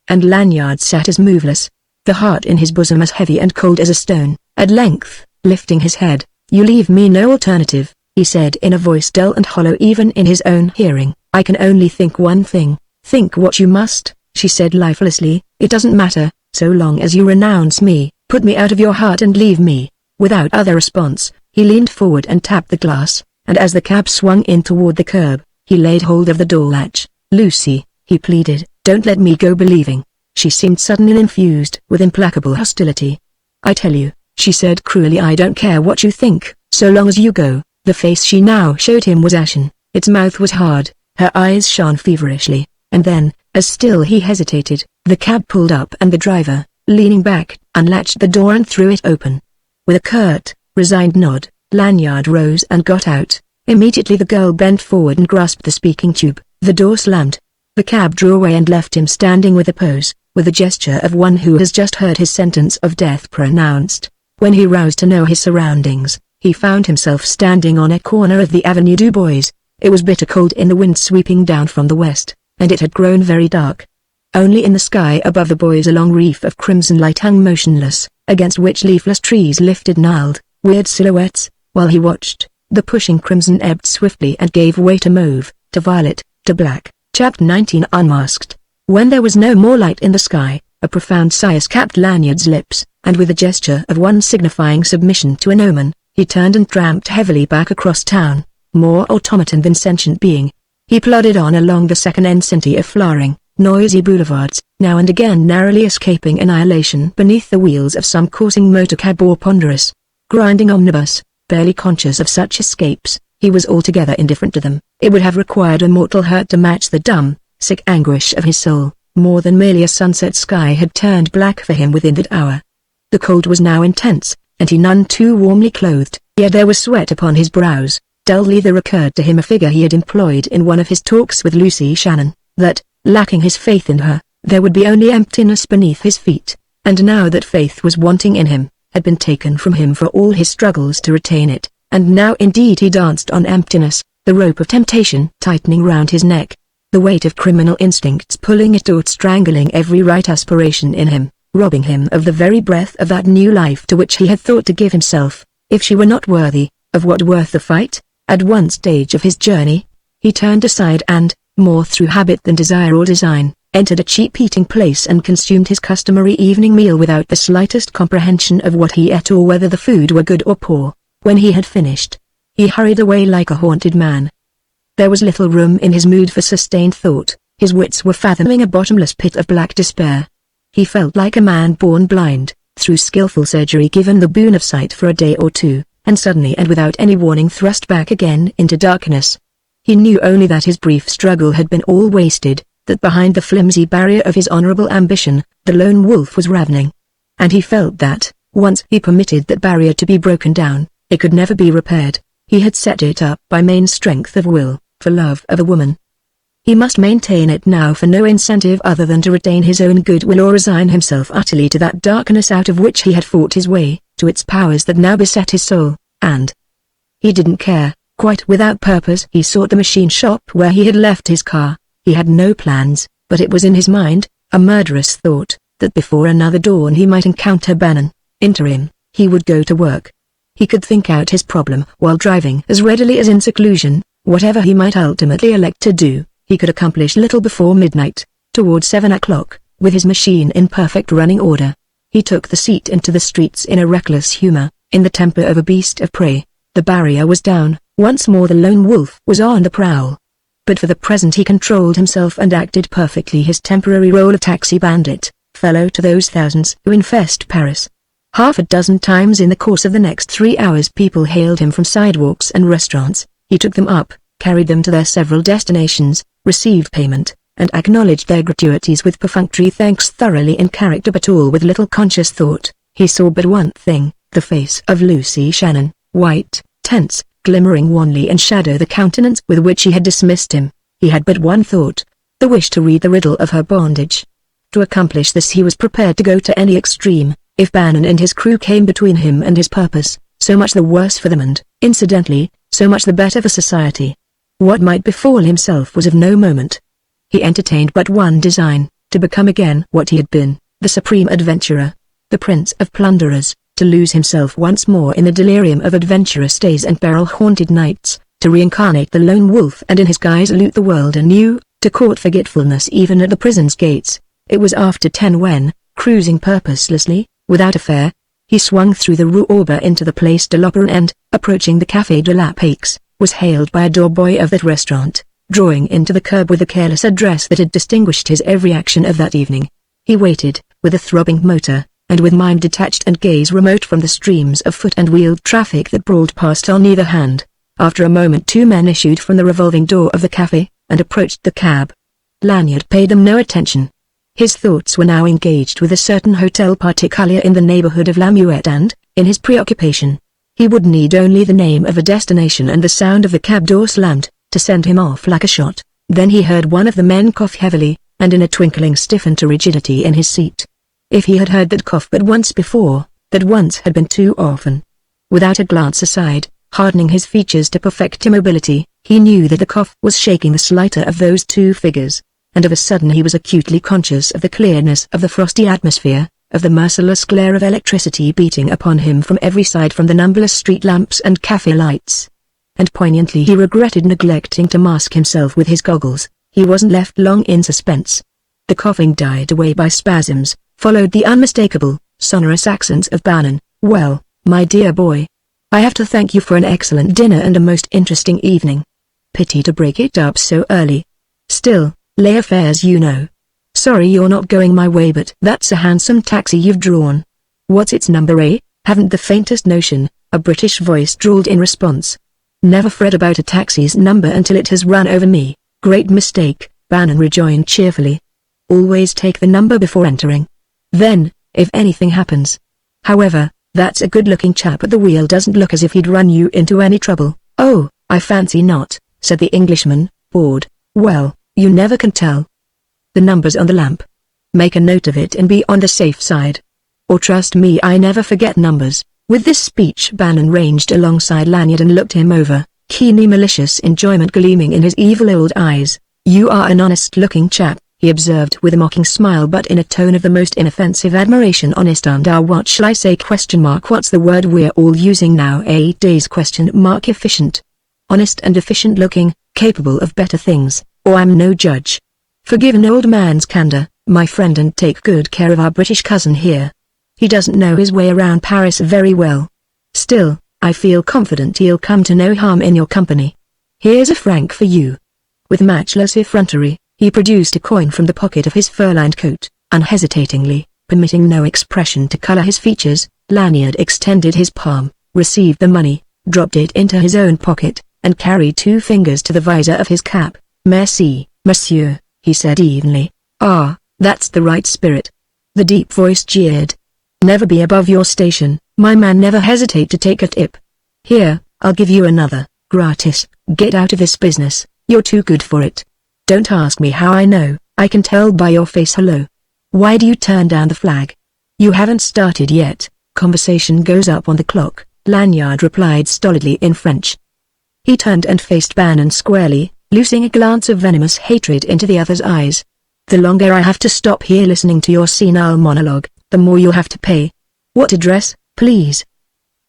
And Lanyard sat as moveless, the heart in his bosom as heavy and cold as a stone. At length, lifting his head, you leave me no alternative, he said in a voice dull and hollow even in his own hearing. I can only think one thing. Think what you must, she said lifelessly. It doesn't matter, so long as you renounce me, put me out of your heart and leave me. Without other response, he leaned forward and tapped the glass, and as the cab swung in toward the curb, he laid hold of the door latch. Lucy, he pleaded, don't let me go believing. She seemed suddenly infused with implacable hostility. I tell you, she said cruelly, I don't care what you think, so long as you go. The face she now showed him was ashen, its mouth was hard. Her eyes shone feverishly, and then, as still he hesitated, the cab pulled up and the driver, leaning back, unlatched the door and threw it open. With a curt, resigned nod, Lanyard rose and got out. Immediately the girl bent forward and grasped the speaking tube. The door slammed. The cab drew away and left him standing with a pose, with the gesture of one who has just heard his sentence of death pronounced. When he roused to know his surroundings, he found himself standing on a corner of the Avenue du Bois. It was bitter cold in the wind sweeping down from the west, and it had grown very dark. Only in the sky above the Bois a long reef of crimson light hung motionless, against which leafless trees lifted gnarled, weird silhouettes. While he watched, the pushing crimson ebbed swiftly and gave way to mauve, to violet, to black. Chapter 19 Unmasked. When there was no more light in the sky, a profound sigh escaped Lanyard's lips, and with a gesture of one signifying submission to an omen, he turned and tramped heavily back across town. More automaton than sentient being, he plodded on along the second enceinte of flowering, noisy boulevards, now and again narrowly escaping annihilation beneath the wheels of some coursing motorcab or ponderous, grinding omnibus. Barely conscious of such escapes, he was altogether indifferent to them. It would have required a mortal hurt to match the dumb, sick anguish of his soul. More than merely a sunset sky had turned black for him within that hour. The cold was now intense, and he none too warmly clothed, yet there was sweat upon his brows. Dully there occurred to him a figure he had employed in one of his talks with Lucy Shannon, that, lacking his faith in her, there would be only emptiness beneath his feet, and now that faith was wanting in him, had been taken from him for all his struggles to retain it, and now indeed he danced on emptiness, the rope of temptation tightening round his neck, the weight of criminal instincts pulling at or strangling every right aspiration in him, robbing him of the very breath of that new life to which he had thought to give himself. If she were not worthy, of what worth the fight? At one stage of his journey, he turned aside and, more through habit than desire or design, entered a cheap eating place and consumed his customary evening meal without the slightest comprehension of what he ate or whether the food were good or poor. When he had finished, he hurried away like a haunted man. There was little room in his mood for sustained thought. His wits were fathoming a bottomless pit of black despair. He felt like a man born blind, through skillful surgery given the boon of sight for a day or two, and suddenly and without any warning thrust back again into darkness. He knew only that his brief struggle had been all wasted, that behind the flimsy barrier of his honorable ambition, the lone wolf was ravening. And he felt that, once he permitted that barrier to be broken down, it could never be repaired. He had set it up by main strength of will, for love of a woman. He must maintain it now for no incentive other than to retain his own goodwill or resign himself utterly to that darkness out of which he had fought his way, to its powers that now beset his soul, and he didn't care. Quite without purpose he sought the machine shop where he had left his car. He had no plans, but it was in his mind, a murderous thought, that before another dawn he might encounter Bannon. Interim, he would go to work. He could think out his problem while driving as readily as in seclusion. Whatever he might ultimately elect to do, he could accomplish little before midnight. Toward 7 o'clock, with his machine in perfect running order, he took the seat into the streets in a reckless humor, in the temper of a beast of prey. The barrier was down, once more the lone wolf was on the prowl. But for the present he controlled himself and acted perfectly his temporary role of taxi bandit, fellow to those thousands who infest Paris. Half a dozen times in the course of the next 3 hours people hailed him from sidewalks and restaurants. He took them up, carried them to their several destinations, received payment, and acknowledged their gratuities with perfunctory thanks, thoroughly in character but all with little conscious thought. He saw but one thing, the face of Lucy Shannon, white, tense, glimmering wanly in shadow the countenance with which he had dismissed him. He had but one thought, the wish to read the riddle of her bondage. To accomplish this he was prepared to go to any extreme. If Bannon and his crew came between him and his purpose, so much the worse for them and, incidentally, so much the better for society. What might befall himself was of no moment. He entertained but one design, to become again what he had been, the supreme adventurer, the prince of plunderers, to lose himself once more in the delirium of adventurous days and peril-haunted nights, to reincarnate the lone wolf and in his guise loot the world anew, to court forgetfulness even at the prison's gates. It was after 10 when, cruising purposelessly, without a fare, he swung through the Rue Auber into the Place de l'Opéra and, approaching the Café de la Paix, was hailed by a doorboy of that restaurant, drawing into the curb with the careless address that had distinguished his every action of that evening. He waited, with a throbbing motor, and with mind detached and gaze remote from the streams of foot and wheeled traffic that brawled past on either hand. After a moment 2 men issued from the revolving door of the café, and approached the cab. Lanyard paid them no attention. His thoughts were now engaged with a certain hotel particulier in the neighborhood of La Muette and, in his preoccupation, he would need only the name of a destination and the sound of the cab door slammed, to send him off like a shot. Then he heard one of the men cough heavily, and in a twinkling stiffened to rigidity in his seat. If he had heard that cough but once before, that once had been too often. Without a glance aside, hardening his features to perfect immobility, he knew that the cough was shaking the slighter of those 2 figures. And of a sudden he was acutely conscious of the clearness of the frosty atmosphere, of the merciless glare of electricity beating upon him from every side from the numberless street lamps and café lights. And poignantly he regretted neglecting to mask himself with his goggles. He wasn't left long in suspense. The coughing died away by spasms, followed the unmistakable, sonorous accents of Bannon. "Well, my dear boy, I have to thank you for an excellent dinner and a most interesting evening. Pity to break it up so early. Still, lay affairs you know. Sorry you're not going my way, but that's a handsome taxi you've drawn. What's its number, eh? Haven't the faintest notion, a British voice drawled in response. Never fret about a taxi's number until it has run over me. Great mistake, Bannon rejoined cheerfully. Always take the number before entering. Then, if anything happens. However, that's a good-looking chap at the wheel, doesn't look as if he'd run you into any trouble. Oh, I fancy not, said the Englishman, bored. Well, you never can tell. The number's on the lamp. Make a note of it and be on the safe side. Or trust me, I never forget numbers. With this speech, Bannon ranged alongside Lanyard and looked him over, keenly malicious enjoyment gleaming in his evil old eyes. You are an honest-looking chap, he observed with a mocking smile, but in a tone of the most inoffensive admiration. Honest and what shall I say? What's the word we're all using nowadays? Efficient. Honest and efficient looking, capable of better things, or I'm no judge. Forgive an old man's candor, my friend, and take good care of our British cousin here. He doesn't know his way around Paris very well. Still, I feel confident he'll come to no harm in your company. Here's a franc for you. With matchless effrontery, he produced a coin from the pocket of his fur-lined coat. Unhesitatingly, permitting no expression to color his features, Lanyard extended his palm, received the money, dropped it into his own pocket, and carried 2 fingers to the visor of his cap. Merci, monsieur, he said evenly. Ah, that's the right spirit. The deep voice jeered. Never be above your station, my man. Never hesitate to take a tip. Here, I'll give you another, gratis. Get out of this business, you're too good for it. Don't ask me how I know, I can tell by your face. Hello. Why do you turn down the flag? You haven't started yet, conversation goes up on the clock, Lanyard replied stolidly in French. He turned and faced Bannon squarely, loosing a glance of venomous hatred into the other's eyes. The longer I have to stop here listening to your senile monologue, the more you'll have to pay. What address, please?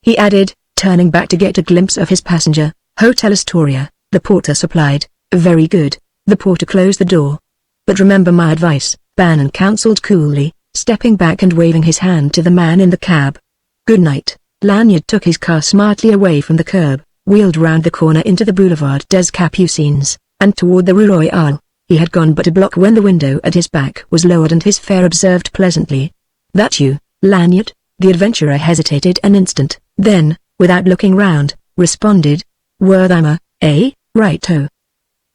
He added, turning back to get a glimpse of his passenger. Hotel Astoria, the porter supplied. Very good. The porter closed the door. But remember my advice, Bannon counseled coolly, stepping back and waving his hand to the man in the cab. Good night. Lanyard took his car smartly away from the curb, wheeled round the corner into the Boulevard des Capucines, and toward the Rue Royale. He had gone but a block when the window at his back was lowered and his fare observed pleasantly. That you, Lanyard? The adventurer hesitated an instant, then, without looking round, responded. Wertheimer, eh? Right-o.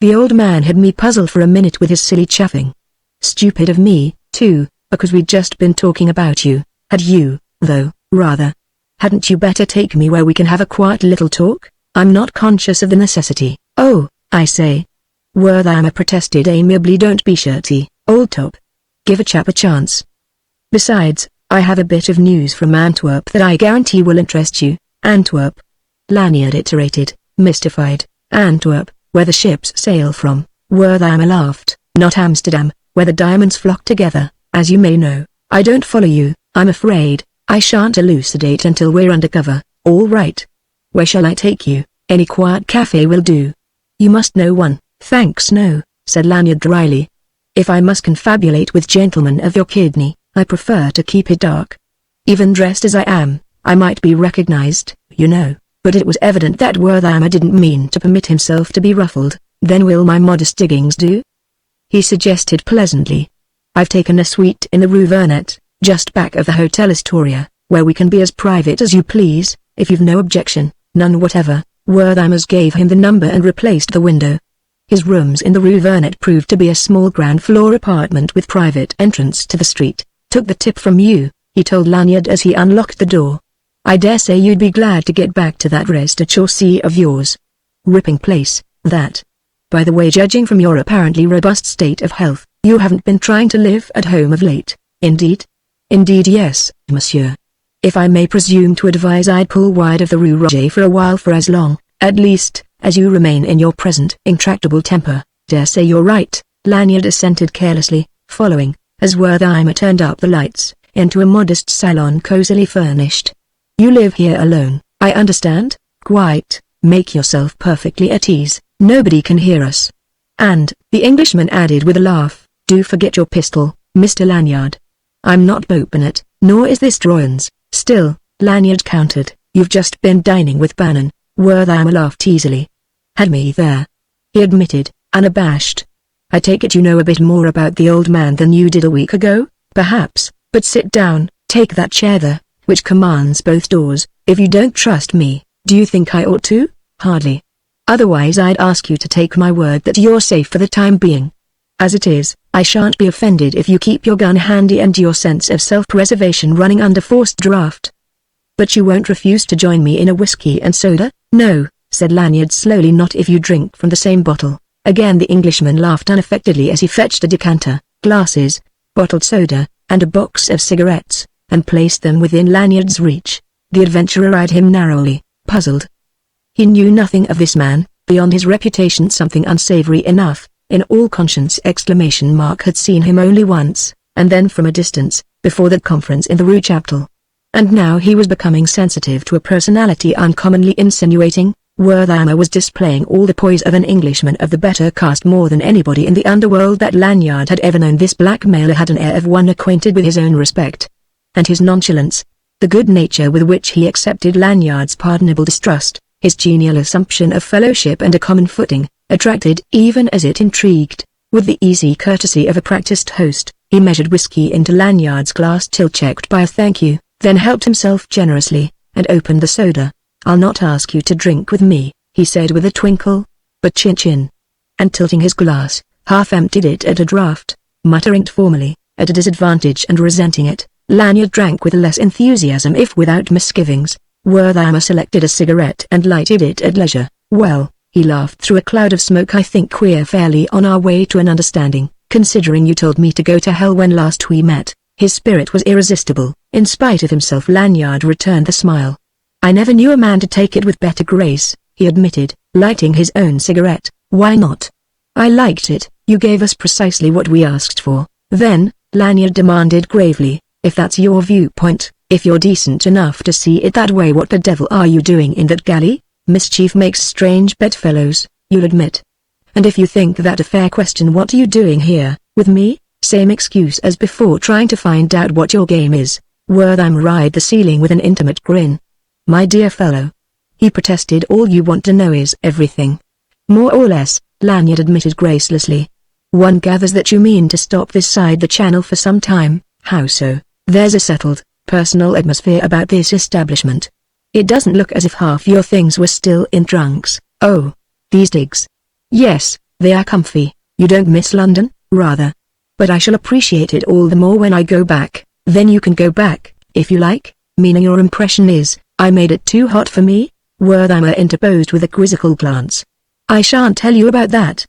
The old man had me puzzled for a minute with his silly chaffing. Stupid of me, too, because we'd just been talking about you. Had you, though, rather. Hadn't you better take me where we can have a quiet little talk? I'm not conscious of the necessity. Oh, I say. Wertheimer protested amiably. Don't be shirty, old top. Give a chap a chance. Besides, I have a bit of news from Antwerp that I guarantee will interest you. Antwerp? Lanyard iterated, mystified. Antwerp, where the ships sail from. Wertheimer laughed. Not Amsterdam, where the diamonds flock together, as you may know. I don't follow you, I'm afraid. I shan't elucidate until we're undercover. All right. Where shall I take you? Any quiet cafe will do. You must know one. Thanks, no, said Lanyard dryly. If I must confabulate with gentlemen of your kidney, I prefer to keep it dark. Even dressed as I am, I might be recognized, you know. But it was evident that Wertheimer didn't mean to permit himself to be ruffled. Then will my modest diggings do? He suggested pleasantly. I've taken a suite in the Rue Vernet, just back of the Hotel Astoria, where we can be as private as you please, if you've no objection. None whatever. Wertheimer's gave him the number and replaced the window. His rooms in the Rue Vernet proved to be a small ground-floor apartment with private entrance to the street. Took the tip from you, he told Lanyard as he unlocked the door. I dare say you'd be glad to get back to that rest at Chaussee of yours. Ripping place, that. By the way, judging from your apparently robust state of health, you haven't been trying to live at home of late, indeed? Indeed yes, monsieur. If I may presume to advise, I'd pull wide of the Rue Roger for a while, for as long, at least, as you remain in your present intractable temper. Dare say you're right, Lanyard assented carelessly, following, as Wertheimer turned up the lights, into a modest salon cosily furnished. You live here alone, I understand? Quite. Make yourself perfectly at ease, nobody can hear us. And, the Englishman added with a laugh, do forget your pistol, Mr. Lanyard. I'm not Beauponnet, nor is this Troyon's. Still, Lanyard countered, you've just been dining with Bannon. Wertheimer laughed easily. Had me there. He admitted, unabashed. I take it you know a bit more about the old man than you did a week ago, perhaps, but sit down, take that chair there, which commands both doors. If you don't trust me, do you think I ought to? Hardly. Otherwise I'd ask you to take my word that you're safe for the time being. As it is, I shan't be offended if you keep your gun handy and your sense of self-preservation running under forced draft. But you won't refuse to join me in a whiskey and soda? No, said Lanyard slowly. Not if you drink from the same bottle. Again the Englishman laughed unaffectedly as he fetched a decanter, glasses, bottled soda, and a box of cigarettes, and placed them within Lanyard's reach. The adventurer eyed him narrowly, puzzled. He knew nothing of this man, beyond his reputation something unsavory enough. In all conscience! Had seen him only once, and then from a distance, before that conference in the Rue Chaptal. And now he was becoming sensitive to a personality uncommonly insinuating. Wertheimer was displaying all the poise of an Englishman of the better caste, more than anybody in the underworld that Lanyard had ever known. This blackmailer had an air of one acquainted with his own respect. And his nonchalance, the good nature with which he accepted Lanyard's pardonable distrust, his genial assumption of fellowship and a common footing, attracted even as it intrigued. With the easy courtesy of a practiced host, he measured whiskey into Lanyard's glass till checked by a thank you, then helped himself generously, and opened the soda. I'll not ask you to drink with me, he said with a twinkle, but chin-chin. And tilting his glass, half emptied it at a draught, muttering formally, at a disadvantage and resenting it, Lanyard drank with less enthusiasm if without misgivings. Wertheimer selected a cigarette and lighted it at leisure. Well, he laughed through a cloud of smoke, I think we're fairly on our way to an understanding, considering you told me to go to hell when last we met. His spirit was irresistible. In spite of himself Lanyard returned the smile. I never knew a man to take it with better grace, he admitted, lighting his own cigarette. Why not? I liked it. You gave us precisely what we asked for. Then, Lanyard demanded gravely, if that's your viewpoint, if you're decent enough to see it that way, what the devil are you doing in that galley? Mischief makes strange bedfellows, you'll admit. And if you think that a fair question, what are you doing here, with me? Same excuse as before, trying to find out what your game is. Wertheimer eyed the ceiling with an intimate grin. My dear fellow, he protested, all you want to know is everything. More or less, Lanyard admitted gracelessly. One gathers that you mean to stop this side the channel for some time. How so? There's a settled, personal atmosphere about this establishment. It doesn't look as if half your things were still in trunks. Oh, these digs. Yes, they are comfy. You don't miss London, rather. But I shall appreciate it all the more when I go back. Then you can go back, if you like, meaning your impression is, I made it too hot for me? Wertheimer interposed with a quizzical glance. I shan't tell you about that.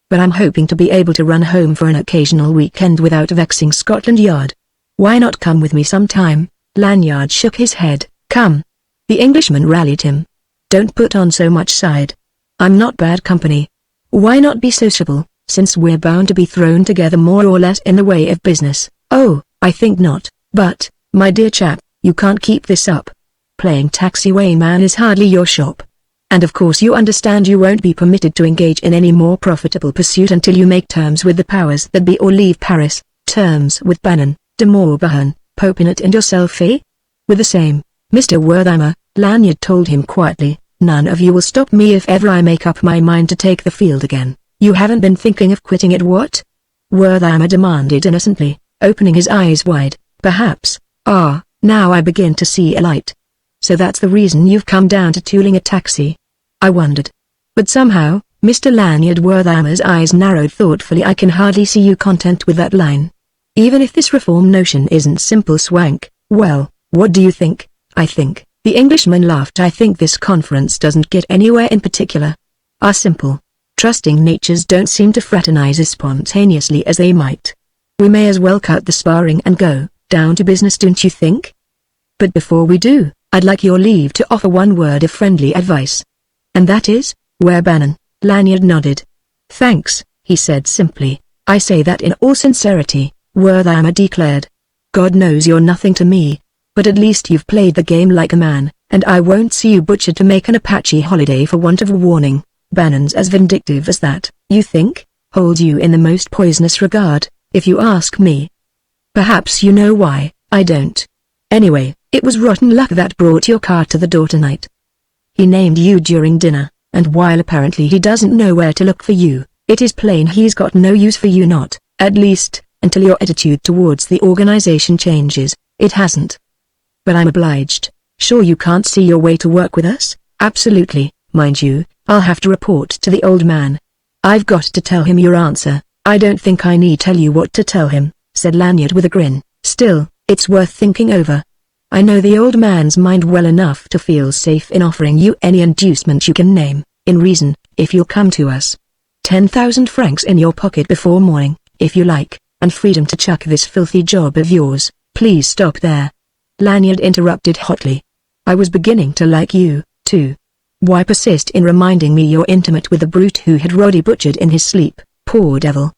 But I'm hoping to be able to run home for an occasional weekend without vexing Scotland Yard. Why not come with me sometime? Lanyard shook his head. Come. The Englishman rallied him. Don't put on so much side. I'm not bad company. Why not be sociable, since we're bound to be thrown together more or less in the way of business? Oh, I think not. But, my dear chap, you can't keep this up. Playing taxiwayman is hardly your shop. And of course you understand you won't be permitted to engage in any more profitable pursuit until you make terms with the powers that be or leave Paris. Terms with Bannon, de Morbihan, Popinot and yourself, eh? With the same, Mr. Wertheimer, Lanyard told him quietly, none of you will stop me if ever I make up my mind to take the field again. You haven't been thinking of quitting it, what? Wertheimer demanded innocently, opening his eyes wide. Perhaps. Ah, now I begin to see a light. So that's the reason you've come down to tooling a taxi. I wondered. But somehow, Mr. Lanyard, Wertheimer's eyes narrowed thoughtfully, I can hardly see you content with that line. Even if this reform notion isn't simple swank, well, what do you think? I think, the Englishman laughed, I think this conference doesn't get anywhere in particular. Our simple, trusting natures don't seem to fraternize as spontaneously as they might. We may as well cut the sparring and go down to business, don't you think? But before we do, I'd like your leave to offer one word of friendly advice. And that is, where Bannon? Lanyard nodded. Thanks, he said simply. I say that in all sincerity, Wertheimer declared. God knows you're nothing to me, but at least you've played the game like a man, and I won't see you butchered to make an Apache holiday for want of a warning. Bannon's as vindictive as that, you think? Holds you in the most poisonous regard, if you ask me. Perhaps you know why, I don't. Anyway, it was rotten luck that brought your car to the door tonight. He named you during dinner, and while apparently he doesn't know where to look for you, It is plain he's got no use for you, not, at least, until your attitude towards the organization changes. It hasn't. But I'm obliged. Sure you can't see your way to work with us? Absolutely. Mind you, I'll have to report to the old man. I've got to tell him your answer. I don't think I need tell you what to tell him, said Lanyard with a grin. Still, it's worth thinking over. I know the old man's mind well enough to feel safe in offering you any inducement you can name, in reason, if you'll come to us. 10,000 francs in your pocket before morning, if you like, and freedom to chuck this filthy job of yours. Please stop there. Lanyard interrupted hotly. I was beginning to like you, too. Why persist in reminding me you're intimate with the brute who had Roddy butchered in his sleep? Poor devil.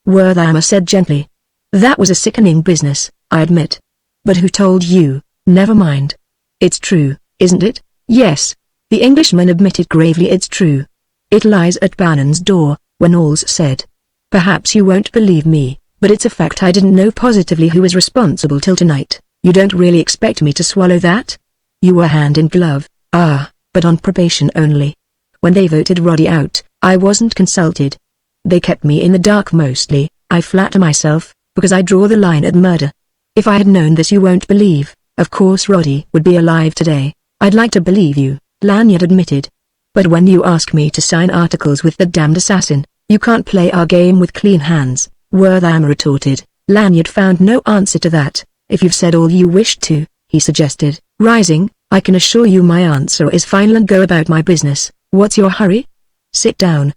Wertheimer said gently. That was a sickening business, I admit. But who told you? Never mind. It's true, isn't it? Yes. The Englishman admitted gravely. It's true. It lies at Bannon's door, when all's said. Perhaps you won't believe me, but it's a fact. I didn't know positively who was responsible till tonight. You don't really expect me to swallow that? You were hand in glove, but on probation only. When they voted Roddy out, I wasn't consulted. They kept me in the dark mostly, I flatter myself, because I draw the line at murder. If I had known this, you won't believe. Of course Roddy would be alive today. I'd like to believe you, Lanyard admitted. But when you ask me to sign articles with the damned assassin, you can't play our game with clean hands, Wertheimer retorted. Lanyard found no answer to that. If you've said all you wished to, he suggested, rising, I can assure you my answer is final and go about my business. What's your hurry? Sit down.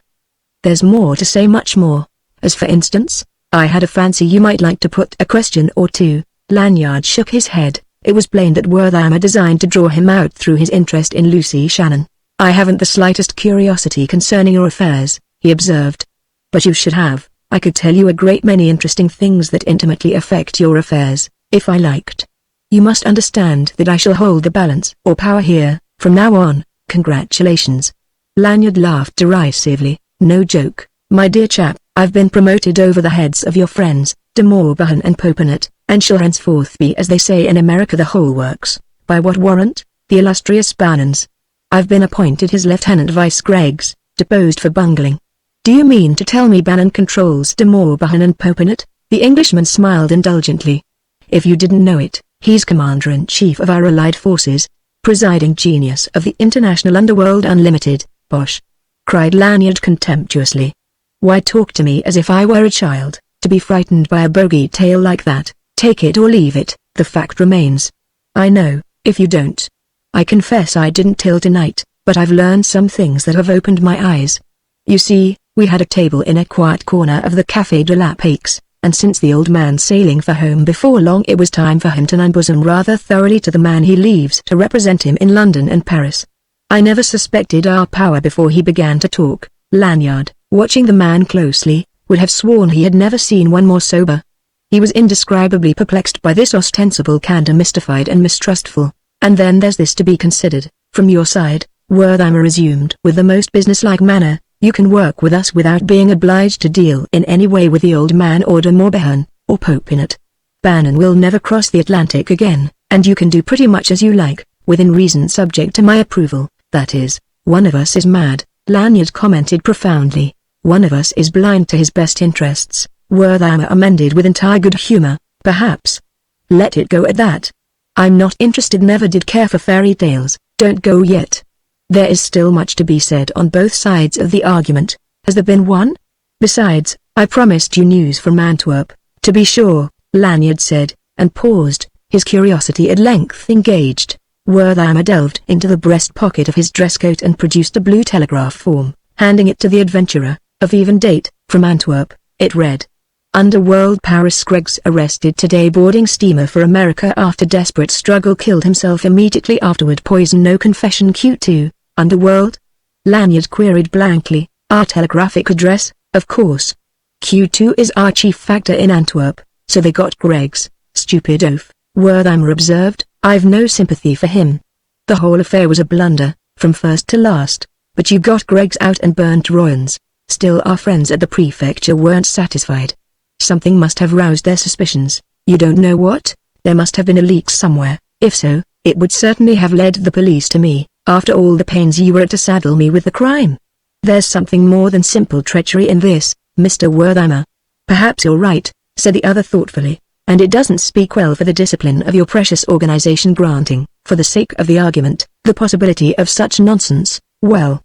There's more to say, much more. As for instance, I had a fancy you might like to put a question or two. Lanyard shook his head. It was plain that Wertheimer designed to draw him out through his interest in Lucy Shannon. I haven't the slightest curiosity concerning your affairs, he observed. But you should have. I could tell you a great many interesting things that intimately affect your affairs, if I liked. You must understand that I shall hold the balance or power here, from now on. Congratulations. Lanyard laughed derisively. No joke, my dear chap. I've been promoted over the heads of your friends, de Morbihan and Popinot, and shall henceforth be, as they say in America, the whole works. By what warrant? The illustrious Bannon's. I've been appointed his lieutenant vice Greggs, deposed for bungling. Do you mean to tell me Bannon controls de Morbihan and Popinot? The Englishman smiled indulgently. If you didn't know it, he's commander-in-chief of our allied forces, presiding genius of the International Underworld Unlimited. Bosh! Cried Lanyard contemptuously. Why talk to me as if I were a child, to be frightened by a bogey tale like that? Take it or leave it, the fact remains. I know, if you don't. I confess I didn't till tonight, but I've learned some things that have opened my eyes. You see, we had a table in a quiet corner of the Café de la Paix, and since the old man's sailing for home before long, it was time for him to unbosom rather thoroughly to the man he leaves to represent him in London and Paris. I never suspected our power before he began to talk. Lanyard, watching the man closely, would have sworn he had never seen one more sober. He was indescribably perplexed by this ostensible candor, mystified and mistrustful. And then there's this to be considered, from your side, Wertheimer resumed with the most businesslike manner. You can work with us without being obliged to deal in any way with the old man or de Morbihan, or Popinot. Bannon will never cross the Atlantic again, and you can do pretty much as you like, within reason, subject to my approval. That is, one of us is mad, Lanyard commented profoundly. One of us is blind to his best interests, Wertheimer amended with entire good humor. Perhaps. Let it go at that. I'm not interested, never did care for fairy tales. Don't go yet. There is still much to be said on both sides of the argument. Has there been one? Besides, I promised you news from Antwerp. To be sure, Lanyard said, and paused, his curiosity at length engaged. Wertheimer delved into the breast pocket of his dress coat and produced a blue telegraph form, handing it to the adventurer. Of even date, from Antwerp, it read. Underworld Paris. Greggs arrested today boarding steamer for America after desperate struggle killed himself immediately afterward. Poison, no confession. Q2, Underworld? Lanyard queried blankly. Our telegraphic address, of course. Q2 is our chief factor in Antwerp, so they got Greggs. Stupid oaf, Wertheimer observed. I've no sympathy for him. The whole affair was a blunder, from first to last, but you got Greggs out and burnt Royans. Still, our friends at the prefecture weren't satisfied. Something must have roused their suspicions. You don't know what? There must have been a leak somewhere. If so, it would certainly have led the police to me, after all the pains you were at to saddle me with the crime. There's something more than simple treachery in this, Mr. Wertheimer. Perhaps you're right, said the other thoughtfully, and it doesn't speak well for the discipline of your precious organization granting, for the sake of the argument, the possibility of such nonsense. Well,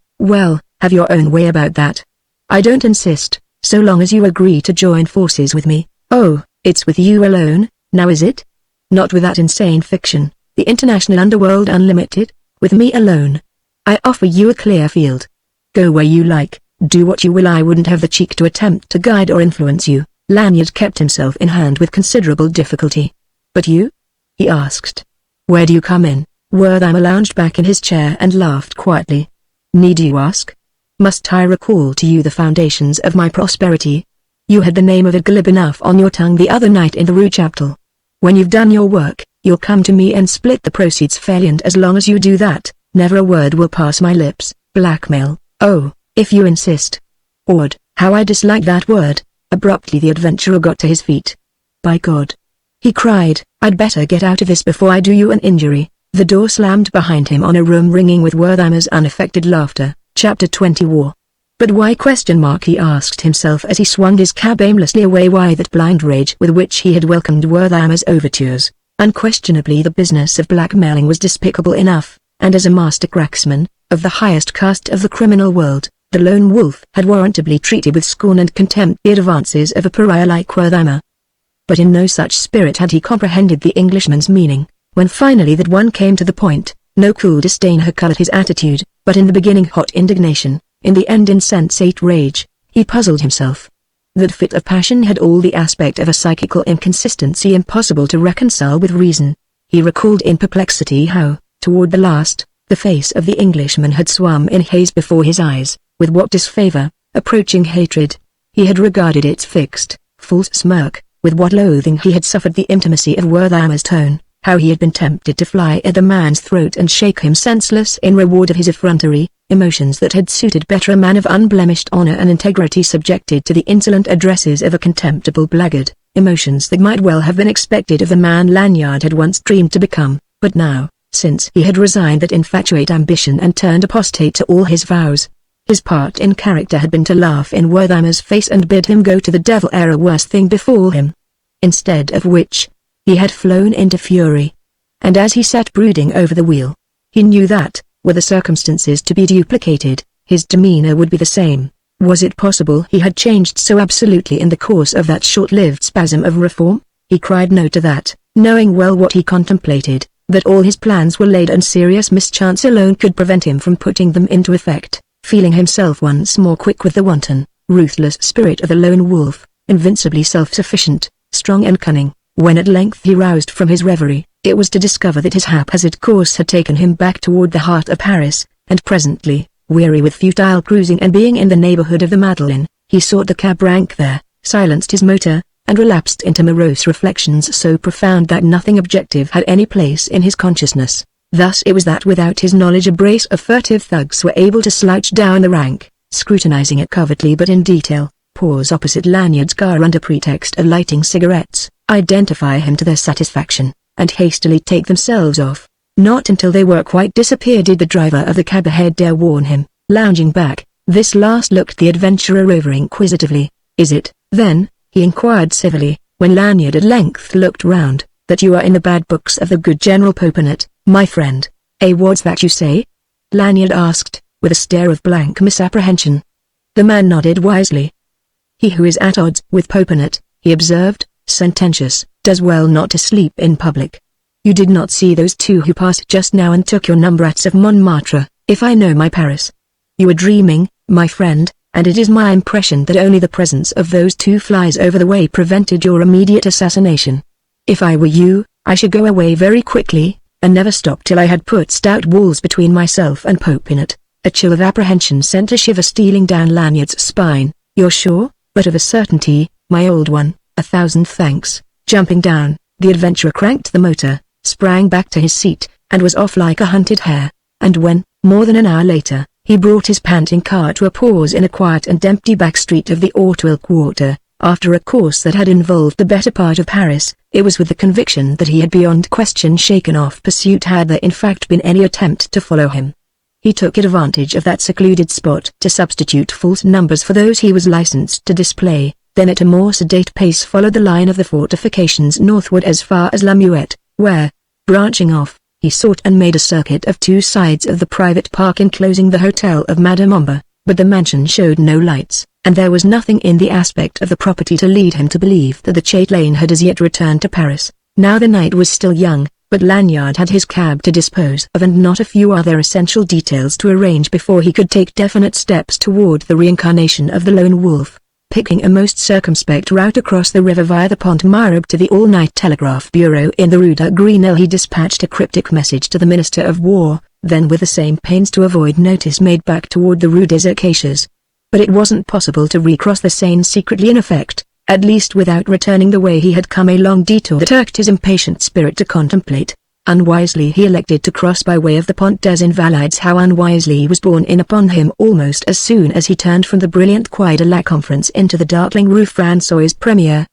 have your own way about that. I don't insist, so long as you agree to join forces with me. Oh, it's with you alone, now is it? Not with that insane fiction, the International Underworld Unlimited, with me alone. I offer you a clear field. Go where you like, do what you will. I wouldn't have the cheek to attempt to guide or influence you. Lanyard kept himself in hand with considerable difficulty. But you? He asked. Where do you come in? Wertheimer lounged back in his chair and laughed quietly. Need you ask? Must I recall to you the foundations of my prosperity? You had the name of it glib enough on your tongue the other night in the Rue Chaptal. When you've done your work, you'll come to me and split the proceeds fairly, and as long as you do that, never a word will pass my lips. Blackmail, oh, if you insist. Odd, how I dislike that word. Abruptly the adventurer got to his feet. By God! He cried, I'd better get out of this before I do you an injury. The door slammed behind him on a room ringing with Wertheimer's unaffected laughter. Chapter 20 War. But why? He asked himself as he swung his cab aimlessly away. Why that blind rage with which he had welcomed Wertheimer's overtures? Unquestionably the business of blackmailing was despicable enough, and as a master cracksman, of the highest caste of the criminal world, the lone wolf had warrantably treated with scorn and contempt the advances of a pariah like Wertheimer. But in no such spirit had he comprehended the Englishman's meaning. When finally that one came to the point, no cool disdain had colored his attitude, but in the beginning hot indignation, in the end insensate rage. He puzzled himself. That fit of passion had all the aspect of a psychical inconsistency impossible to reconcile with reason. He recalled in perplexity how, toward the last, the face of the Englishman had swum in haze before his eyes, with what disfavor, approaching hatred. He had regarded its fixed, false smirk, with what loathing he had suffered the intimacy of Wertheimer's tone, how he had been tempted to fly at the man's throat and shake him senseless in reward of his effrontery, emotions that had suited better a man of unblemished honor and integrity subjected to the insolent addresses of a contemptible blackguard, emotions that might well have been expected of the man Lanyard had once dreamed to become, but now, since he had resigned that infatuate ambition and turned apostate to all his vows, his part in character had been to laugh in Wertheimer's face and bid him go to the devil ere a worse thing befall him. Instead of which, he had flown into fury. And as he sat brooding over the wheel, he knew that, were the circumstances to be duplicated, his demeanor would be the same. Was it possible he had changed so absolutely in the course of that short-lived spasm of reform? He cried no to that, knowing well what he contemplated, that all his plans were laid and serious mischance alone could prevent him from putting them into effect, feeling himself once more quick with the wanton, ruthless spirit of the lone wolf, invincibly self-sufficient, strong and cunning. When at length he roused from his reverie, it was to discover that his haphazard course had taken him back toward the heart of Paris, and presently, weary with futile cruising and being in the neighborhood of the Madeleine, he sought the cab rank there, silenced his motor, and relapsed into morose reflections so profound that nothing objective had any place in his consciousness. Thus it was that without his knowledge a brace of furtive thugs were able to slouch down the rank, scrutinizing it covertly but in detail, pause opposite Lanyard's car under pretext of lighting cigarettes, identify him to their satisfaction, and hastily take themselves off. Not until they were quite disappeared did the driver of the cab ahead dare warn him. Lounging back, this last looked the adventurer over inquisitively. Is it, then, he inquired civilly, when Lanyard at length looked round, that you are in the bad books of the good General Popinot, my friend? What's that you say? Lanyard asked, with a stare of blank misapprehension. The man nodded wisely. He who is at odds with Popinot, he observed, sententious, does well not to sleep in public. You did not see those two who passed just now and took your numbrats of Montmartre, if I know my Paris. You were dreaming, my friend, and it is my impression that only the presence of those two flies over the way prevented your immediate assassination. If I were you, I should go away very quickly, and never stop till I had put stout walls between myself and Popinot. A chill of apprehension sent a shiver stealing down Lanyard's spine. You're sure? But of a certainty, my old one, 1,000 thanks. Jumping down, the adventurer cranked the motor, sprang back to his seat, and was off like a hunted hare. And when, more than an hour later, he brought his panting car to a pause in a quiet and empty back street of the Auteuil quarter, after a course that had involved the better part of Paris, it was with the conviction that he had beyond question shaken off pursuit had there in fact been any attempt to follow him. He took advantage of that secluded spot to substitute false numbers for those he was licensed to display, then at a more sedate pace followed the line of the fortifications northward as far as La Muette, where, branching off, he sought and made a circuit of 2 sides of the private park enclosing the hotel of Madame Ombre, but the mansion showed no lights, and there was nothing in the aspect of the property to lead him to believe that the Châtelaine had as yet returned to Paris. Now the night was still young, but Lanyard had his cab to dispose of and not a few other essential details to arrange before he could take definite steps toward the reincarnation of the lone wolf. Picking a most circumspect route across the river via the Pont Mirabe to the all-night telegraph bureau in the Rue de Grenelle, he dispatched a cryptic message to the Minister of War, then with the same pains to avoid notice made back toward the Rue des Acacias. But it wasn't possible to recross the Seine secretly in effect, at least without returning the way he had come, a long detour that irked his impatient spirit to contemplate. Unwisely he elected to cross by way of the Pont des Invalides. How unwisely was borne in upon him almost as soon as he turned from the brilliant Quai de la Conference into the darkling Rue François Premier.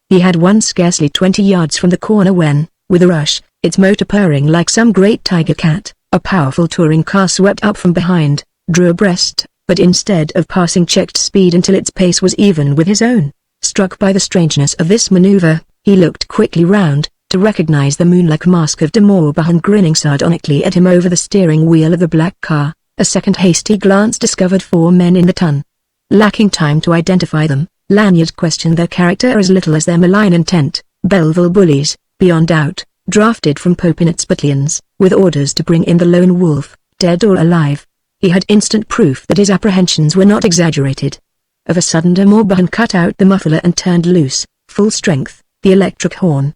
He had won scarcely 20 yards from the corner when, with a rush, its motor purring like some great tiger cat, a powerful touring car swept up from behind, drew abreast, but instead of passing checked speed until its pace was even with his own. Struck by the strangeness of this maneuver, he looked quickly round, to recognize the moon-like mask of de Morbihan grinning sardonically at him over the steering wheel of the black car. A second hasty glance discovered 4 men in the ton. Lacking time to identify them, Lanyard questioned their character as little as their malign intent. Belleville bullies, beyond doubt, drafted from Popinot's battalions, with orders to bring in the lone wolf, dead or alive. He had instant proof that his apprehensions were not exaggerated. Of a sudden de Morbihan cut out the muffler and turned loose, full strength, the electric horn.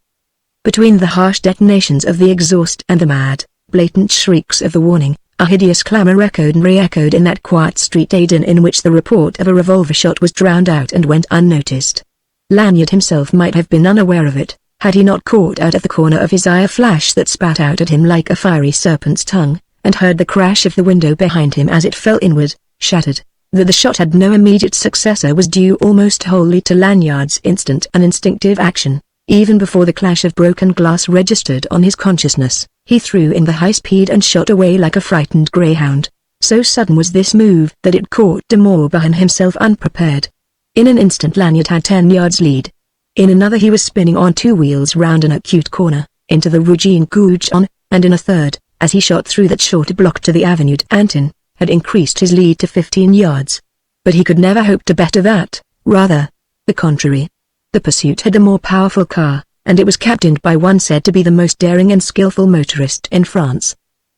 Between the harsh detonations of the exhaust and the mad, blatant shrieks of the warning, a hideous clamor echoed and re-echoed in that quiet street Aden in which the report of a revolver shot was drowned out and went unnoticed. Lanyard himself might have been unaware of it, had he not caught out of the corner of his eye a flash that spat out at him like a fiery serpent's tongue, and heard the crash of the window behind him as it fell inward, shattered. That the shot had no immediate successor was due almost wholly to Lanyard's instant and instinctive action. Even before the clash of broken glass registered on his consciousness, he threw in the high speed and shot away like a frightened greyhound. So sudden was this move that it caught de Morbihan himself unprepared. In an instant Lanyard had 10 yards lead. In another he was spinning on 2 wheels round an acute corner, into the Rue Jean Goujon, and in a third, as he shot through that short block to the Avenue d'Antin, had increased his lead to 15 yards. But he could never hope to better that, rather the contrary. The pursuit had a more powerful car, and it was captained by one said to be the most daring and skillful motorist in France.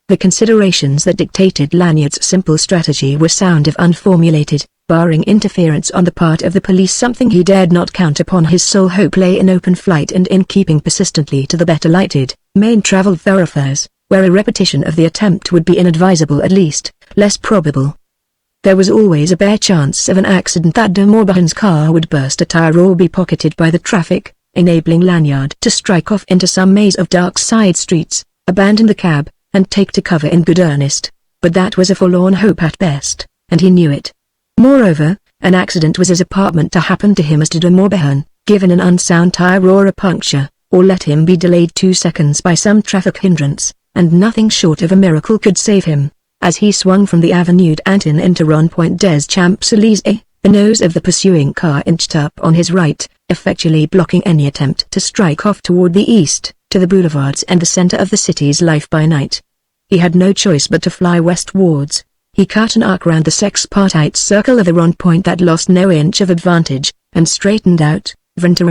The considerations that dictated Lanyard's simple strategy were sound if unformulated, barring interference on the part of the police, something he dared not count upon. His sole hope lay in open flight and in keeping persistently to the better lighted, main-travelled thoroughfares, where a repetition of the attempt would be inadvisable, at least, less probable. There was always a bare chance of an accident, that de Morbihan's car would burst a tire or be pocketed by the traffic, enabling Lanyard to strike off into some maze of dark side streets, abandon the cab, and take to cover in good earnest. But that was a forlorn hope at best, and he knew it. Moreover, an accident was as apartment to happen to him as to de Morbihan, given an unsound tire or a puncture, or let him be delayed 2 seconds by some traffic hindrance, and nothing short of a miracle could save him. As he swung from the Avenue d'Antin into Rond-Point des Champs-Élysées, the nose of the pursuing car inched up on his right, effectually blocking any attempt to strike off toward the east, to the boulevards and the center of the city's life by night. He had no choice but to fly westwards. He cut an arc round the sexpartite circle of the Rond-Point that lost no inch of advantage, and straightened out, ventre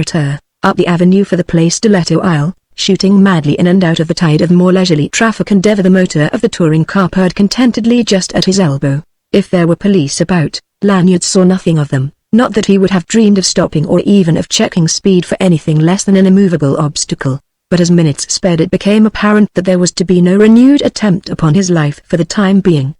up the avenue for the Place de l'Étoile, shooting madly in and out of the tide of more leisurely traffic, and ever the motor of the touring car purred contentedly just at his elbow. If there were police about, Lanyard saw nothing of them, not that he would have dreamed of stopping or even of checking speed for anything less than an immovable obstacle, but as minutes sped it became apparent that there was to be no renewed attempt upon his life for the time being.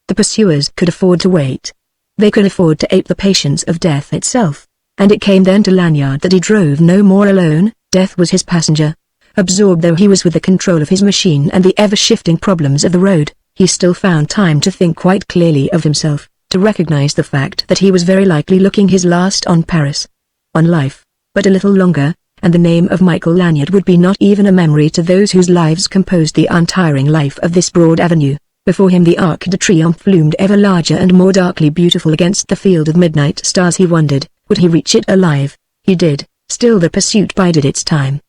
The pursuers could afford to wait. They could afford to ape the patience of death itself, and it came then to Lanyard that he drove no more alone. Death was his passenger. Absorbed though he was with the control of his machine and the ever-shifting problems of the road, he still found time to think quite clearly of himself, to recognize the fact that he was very likely looking his last on Paris. On life, but a little longer, and the name of Michael Lanyard would be not even a memory to those whose lives composed the untiring life of this broad avenue. Before him the Arc de Triomphe loomed ever larger and more darkly beautiful against the field of midnight stars. He wondered, would he reach it alive? He did. Still the pursuit bided its time.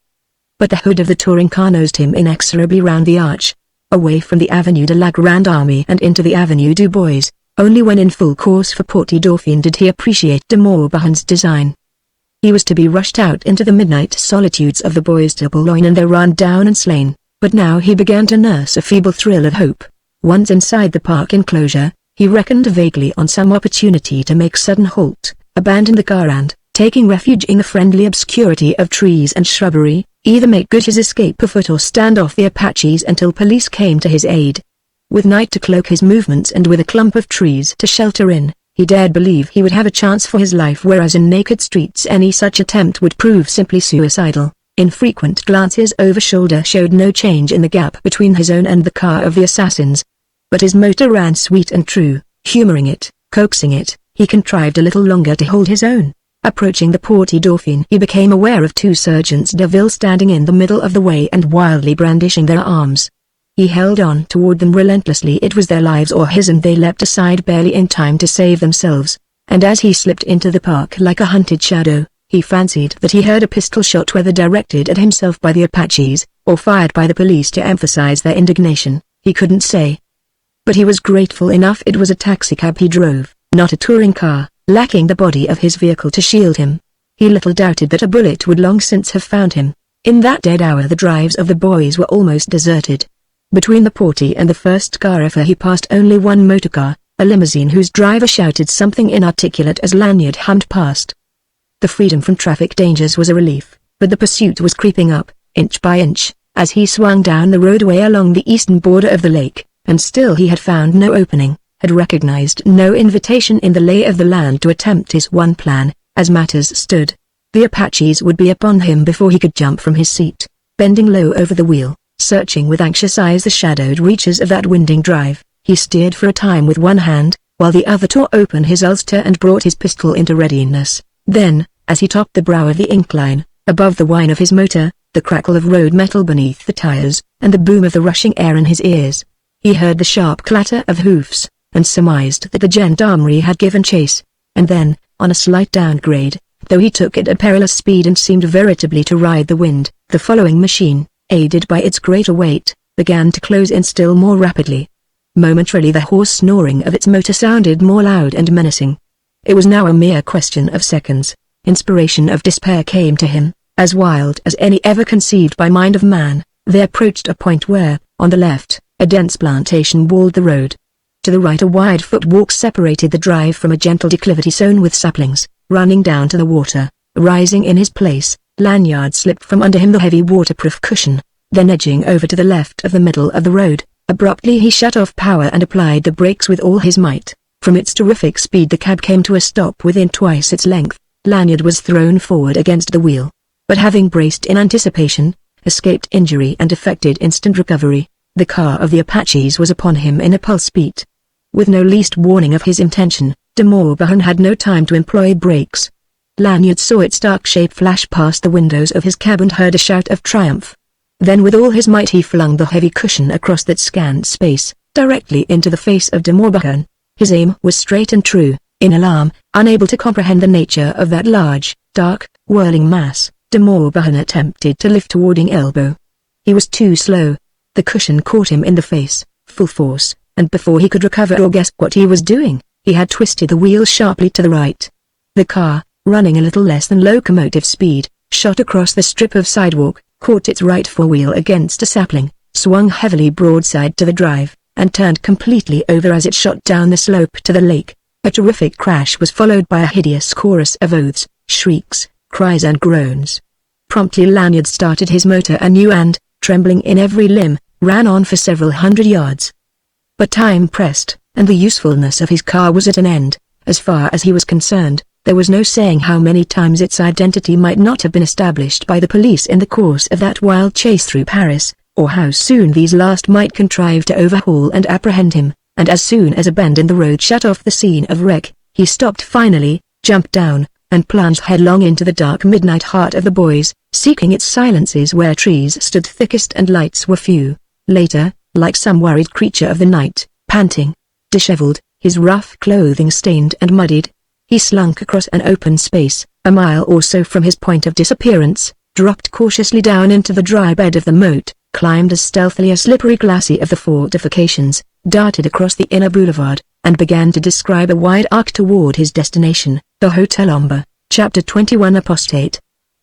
But the hood of the touring car nosed him inexorably round the arch, away from the Avenue de la Grande Armée and into the Avenue du Bois. Only when in full course for Porte Dauphine did he appreciate de Morbihan's design. He was to be rushed out into the midnight solitudes of the Bois de Boulogne and there run down and slain, but now he began to nurse a feeble thrill of hope. Once inside the park enclosure, he reckoned vaguely on some opportunity to make sudden halt, abandon the car and, taking refuge in the friendly obscurity of trees and shrubbery, either make good his escape afoot or stand off the Apaches until police came to his aid. With night to cloak his movements and with a clump of trees to shelter in, he dared believe he would have a chance for his life, whereas in naked streets any such attempt would prove simply suicidal. Infrequent glances over shoulder showed no change in the gap between his own and the car of the assassins. But his motor ran sweet and true, humoring it, coaxing it. He contrived a little longer to hold his own. Approaching the Porte Dauphine, he became aware of two sergeants de ville standing in the middle of the way and wildly brandishing their arms. He held on toward them relentlessly. It was their lives or his, and they leapt aside barely in time to save themselves. And as he slipped into the park like a hunted shadow, he fancied that he heard a pistol shot, whether directed at himself by the Apaches, or fired by the police to emphasize their indignation, he couldn't say. But he was grateful enough it was a taxicab he drove, not a touring car, lacking the body of his vehicle to shield him. He little doubted that a bullet would long since have found him. In that dead hour the drives of the boys were almost deserted. Between the Porte and the first carrefour he passed only one motorcar, a limousine whose driver shouted something inarticulate as Lanyard hummed past. The freedom from traffic dangers was a relief, but the pursuit was creeping up, inch by inch, as he swung down the roadway along the eastern border of the lake, and still he had found no opening, had recognized no invitation in the lay of the land to attempt his one plan. As matters stood, the Apaches would be upon him before he could jump from his seat. Bending low over the wheel, searching with anxious eyes the shadowed reaches of that winding drive, he steered for a time with one hand, while the other tore open his ulster and brought his pistol into readiness. Then, as he topped the brow of the incline, above the whine of his motor, the crackle of road metal beneath the tires, and the boom of the rushing air in his ears, he heard the sharp clatter of hoofs, and surmised that the gendarmerie had given chase. And then, on a slight downgrade, though he took it at perilous speed and seemed veritably to ride the wind, the following machine, aided by its greater weight, began to close in still more rapidly. Momentarily the hoarse snoring of its motor sounded more loud and menacing. It was now a mere question of seconds. Inspiration of despair came to him, as wild as any ever conceived by mind of man. They approached a point where, on the left, a dense plantation walled the road. To the right a wide footwalk separated the drive from a gentle declivity sown with saplings, running down to the water. Rising in his place, Lanyard slipped from under him the heavy waterproof cushion. Then edging over to the left of the middle of the road, abruptly he shut off power and applied the brakes with all his might. From its terrific speed the cab came to a stop within twice its length. Lanyard was thrown forward against the wheel, but having braced in anticipation, escaped injury and effected instant recovery. The car of the Apaches was upon him in a pulse beat. With no least warning of his intention, de Morbihan had no time to employ brakes. Lanyard saw its dark shape flash past the windows of his cab and heard a shout of triumph. Then with all his might he flung the heavy cushion across that scant space, directly into the face of de Morbihan. His aim was straight and true. In alarm, unable to comprehend the nature of that large, dark, whirling mass, de Morbihan attempted to lift towarding elbow. He was too slow. The cushion caught him in the face, full force, and before he could recover or guess what he was doing, he had twisted the wheel sharply to the right. The car, running a little less than locomotive speed, shot across the strip of sidewalk, caught its right forewheel against a sapling, swung heavily broadside to the drive, and turned completely over as it shot down the slope to the lake. A terrific crash was followed by a hideous chorus of oaths, shrieks, cries and groans. Promptly Lanyard started his motor anew and, trembling in every limb, ran on for several hundred yards. But time pressed, and the usefulness of his car was at an end. As far as he was concerned, there was no saying how many times its identity might not have been established by the police in the course of that wild chase through Paris, or how soon these last might contrive to overhaul and apprehend him, and as soon as a bend in the road shut off the scene of wreck, he stopped finally, jumped down, and plunged headlong into the dark midnight heart of the Bois, seeking its silences where trees stood thickest and lights were few. Later, like some worried creature of the night, panting, disheveled, his rough clothing stained and muddied. He slunk across an open space, a mile or so from his point of disappearance, dropped cautiously down into the dry bed of the moat, climbed as stealthily a slippery glacis of the fortifications, darted across the inner boulevard, and began to describe a wide arc toward his destination, the Hotel Ombre. Chapter 21 Apostate.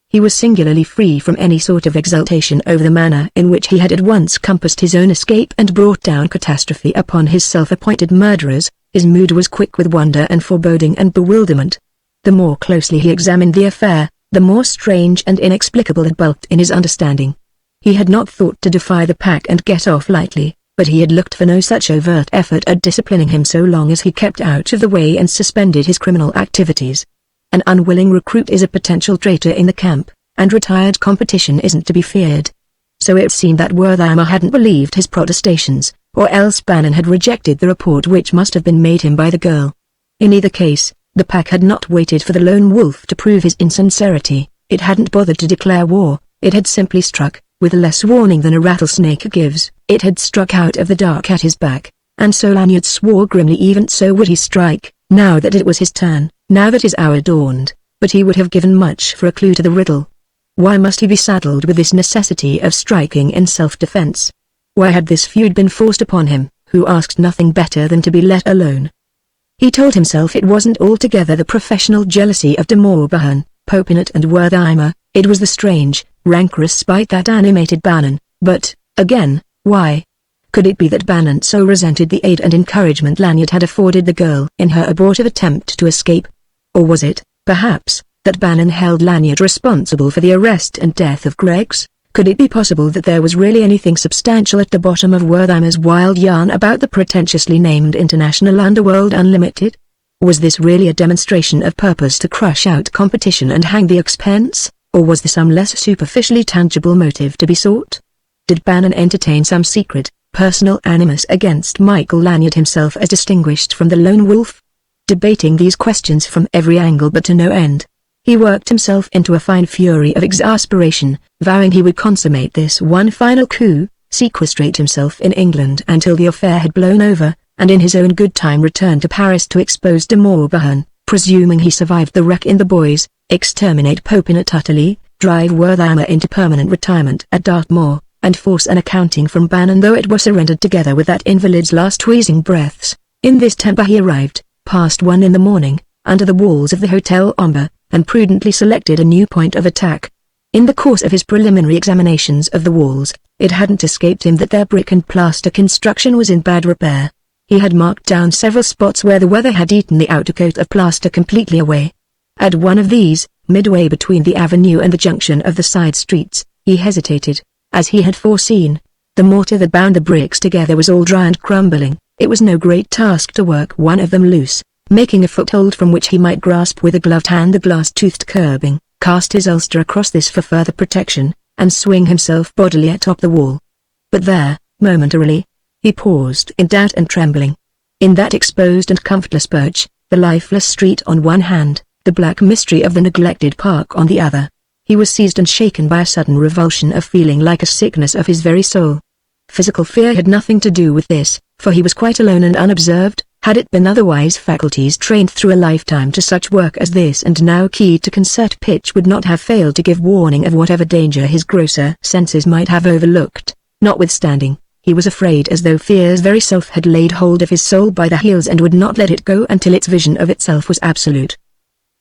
He was singularly free from any sort of exultation over the manner in which he had at once compassed his own escape and brought down catastrophe upon his self-appointed murderers. His mood was quick with wonder and foreboding and bewilderment. The more closely he examined the affair, the more strange and inexplicable it bulked in his understanding. He had not thought to defy the pack and get off lightly, but he had looked for no such overt effort at disciplining him so long as he kept out of the way and suspended his criminal activities. An unwilling recruit is a potential traitor in the camp, and retired competition isn't to be feared. So it seemed that Wertheimer hadn't believed his protestations, or else Bannon had rejected the report which must have been made him by the girl. In either case, the pack had not waited for the lone wolf to prove his insincerity. It hadn't bothered to declare war. It had simply struck, with less warning than a rattlesnake gives. It had struck out of the dark at his back, and so Lanyard swore grimly even so would he strike, now that it was his turn, now that his hour dawned, but he would have given much for a clue to the riddle. Why must he be saddled with this necessity of striking in self-defense? Why had this feud been forced upon him, who asked nothing better than to be let alone? He told himself it wasn't altogether the professional jealousy of de Morbihan, Popinot and Wertheimer, it was the strange, rancorous spite that animated Bannon, but, again, why? Could it be that Bannon so resented the aid and encouragement Lanyard had afforded the girl in her abortive attempt to escape? Or was it, perhaps, that Bannon held Lanyard responsible for the arrest and death of Greggs? Could it be possible that there was really anything substantial at the bottom of Wertheimer's wild yarn about the pretentiously named International Underworld Unlimited? Was this really a demonstration of purpose to crush out competition and hang the expense, or was there some less superficially tangible motive to be sought? Did Bannon entertain some secret, personal animus against Michael Lanyard himself as distinguished from the lone wolf? Debating these questions from every angle but to no end, he worked himself into a fine fury of exasperation, vowing he would consummate this one final coup, sequestrate himself in England until the affair had blown over, and in his own good time return to Paris to expose de Morbihan, presuming he survived the wreck in the Bois, exterminate Popinot utterly, drive Wertheimer into permanent retirement at Dartmoor, and force an accounting from Bannon though it were surrendered together with that invalid's last wheezing breaths. In this temper he arrived, past 1 in the morning, under the walls of the Hotel Ombre, and prudently selected a new point of attack. In the course of his preliminary examinations of the walls, it hadn't escaped him that their brick and plaster construction was in bad repair. He had marked down several spots where the weather had eaten the outer coat of plaster completely away. At one of these, midway between the avenue and the junction of the side streets, he hesitated, as he had foreseen. The mortar that bound the bricks together was all dry and crumbling. It was no great task to work one of them loose, making a foothold from which he might grasp with a gloved hand the glass-toothed curbing, cast his ulster across this for further protection, and swing himself bodily atop the wall. But there, momentarily, he paused in doubt and trembling. In that exposed and comfortless perch, the lifeless street on one hand, the black mystery of the neglected park on the other, he was seized and shaken by a sudden revulsion of feeling like a sickness of his very soul. Physical fear had nothing to do with this, for he was quite alone and unobserved. Had it been otherwise, faculties trained through a lifetime to such work as this and now keyed to concert pitch would not have failed to give warning of whatever danger his grosser senses might have overlooked. Notwithstanding, he was afraid as though fear's very self had laid hold of his soul by the heels and would not let it go until its vision of itself was absolute.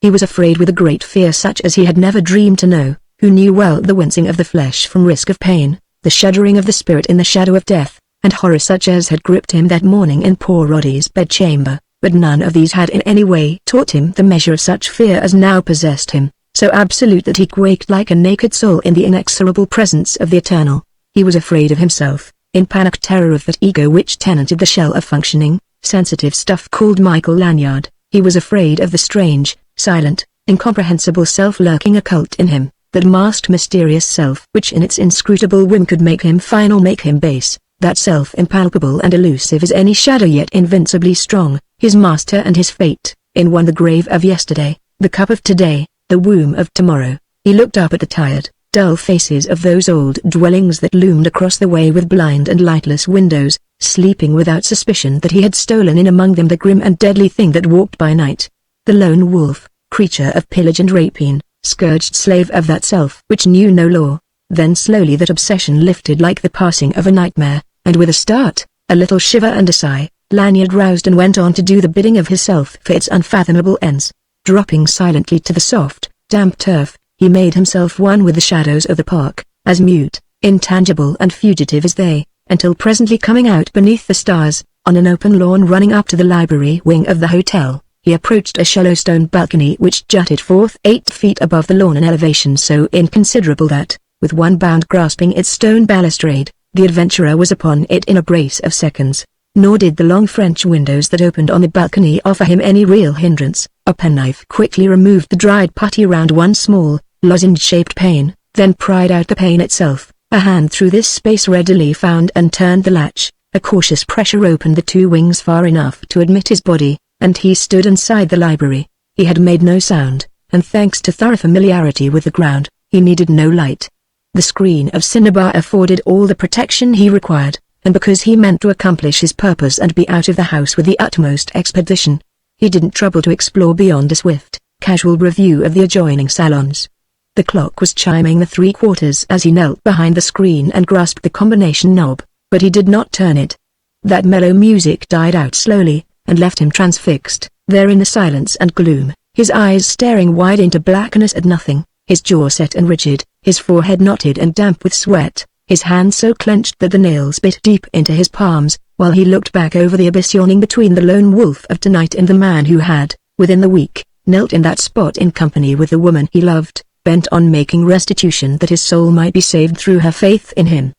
He was afraid with a great fear such as he had never dreamed to know, who knew well the wincing of the flesh from risk of pain, the shuddering of the spirit in the shadow of death, and horror such as had gripped him that morning in poor Roddy's bedchamber, but none of these had in any way taught him the measure of such fear as now possessed him, so absolute that he quaked like a naked soul in the inexorable presence of the eternal. He was afraid of himself, in panic terror of that ego which tenanted the shell of functioning, sensitive stuff called Michael Lanyard. He was afraid of the strange, silent, incomprehensible self lurking occult in him, that masked mysterious self which in its inscrutable whim could make him fine or make him base. That self impalpable and elusive as any shadow yet invincibly strong, his master and his fate, in one the grave of yesterday, the cup of today, the womb of tomorrow. He looked up at the tired, dull faces of those old dwellings that loomed across the way with blind and lightless windows, sleeping without suspicion that he had stolen in among them the grim and deadly thing that walked by night. The lone wolf, creature of pillage and rapine, scourged slave of that self which knew no law. Then slowly that obsession lifted like the passing of a nightmare, and with a start, a little shiver and a sigh, Lanyard roused and went on to do the bidding of his self for its unfathomable ends. Dropping silently to the soft, damp turf, he made himself one with the shadows of the park, as mute, intangible and fugitive as they, until presently coming out beneath the stars, on an open lawn running up to the library wing of the hotel, he approached a shallow stone balcony which jutted forth 8 feet above the lawn, an elevation so inconsiderable that, with one bound grasping its stone balustrade, the adventurer was upon it in a brace of seconds. Nor did the long French windows that opened on the balcony offer him any real hindrance. A penknife quickly removed the dried putty round one small, lozenge-shaped pane, then pried out the pane itself. A hand through this space readily found and turned the latch. A cautious pressure opened the 2 wings far enough to admit his body, and he stood inside the library. He had made no sound, and thanks to thorough familiarity with the ground, he needed no light. The screen of cinnabar afforded all the protection he required, and because he meant to accomplish his purpose and be out of the house with the utmost expedition, he didn't trouble to explore beyond a swift, casual review of the adjoining salons. The clock was chiming the 3/4 as he knelt behind the screen and grasped the combination knob, but he did not turn it. That mellow music died out slowly, and left him transfixed, there in the silence and gloom, his eyes staring wide into blackness at nothing, his jaw set and rigid, his forehead knotted and damp with sweat, his hands so clenched that the nails bit deep into his palms, while he looked back over the abyss yawning between the lone wolf of tonight and the man who had, within the week, knelt in that spot in company with the woman he loved, bent on making restitution that his soul might be saved through her faith in him.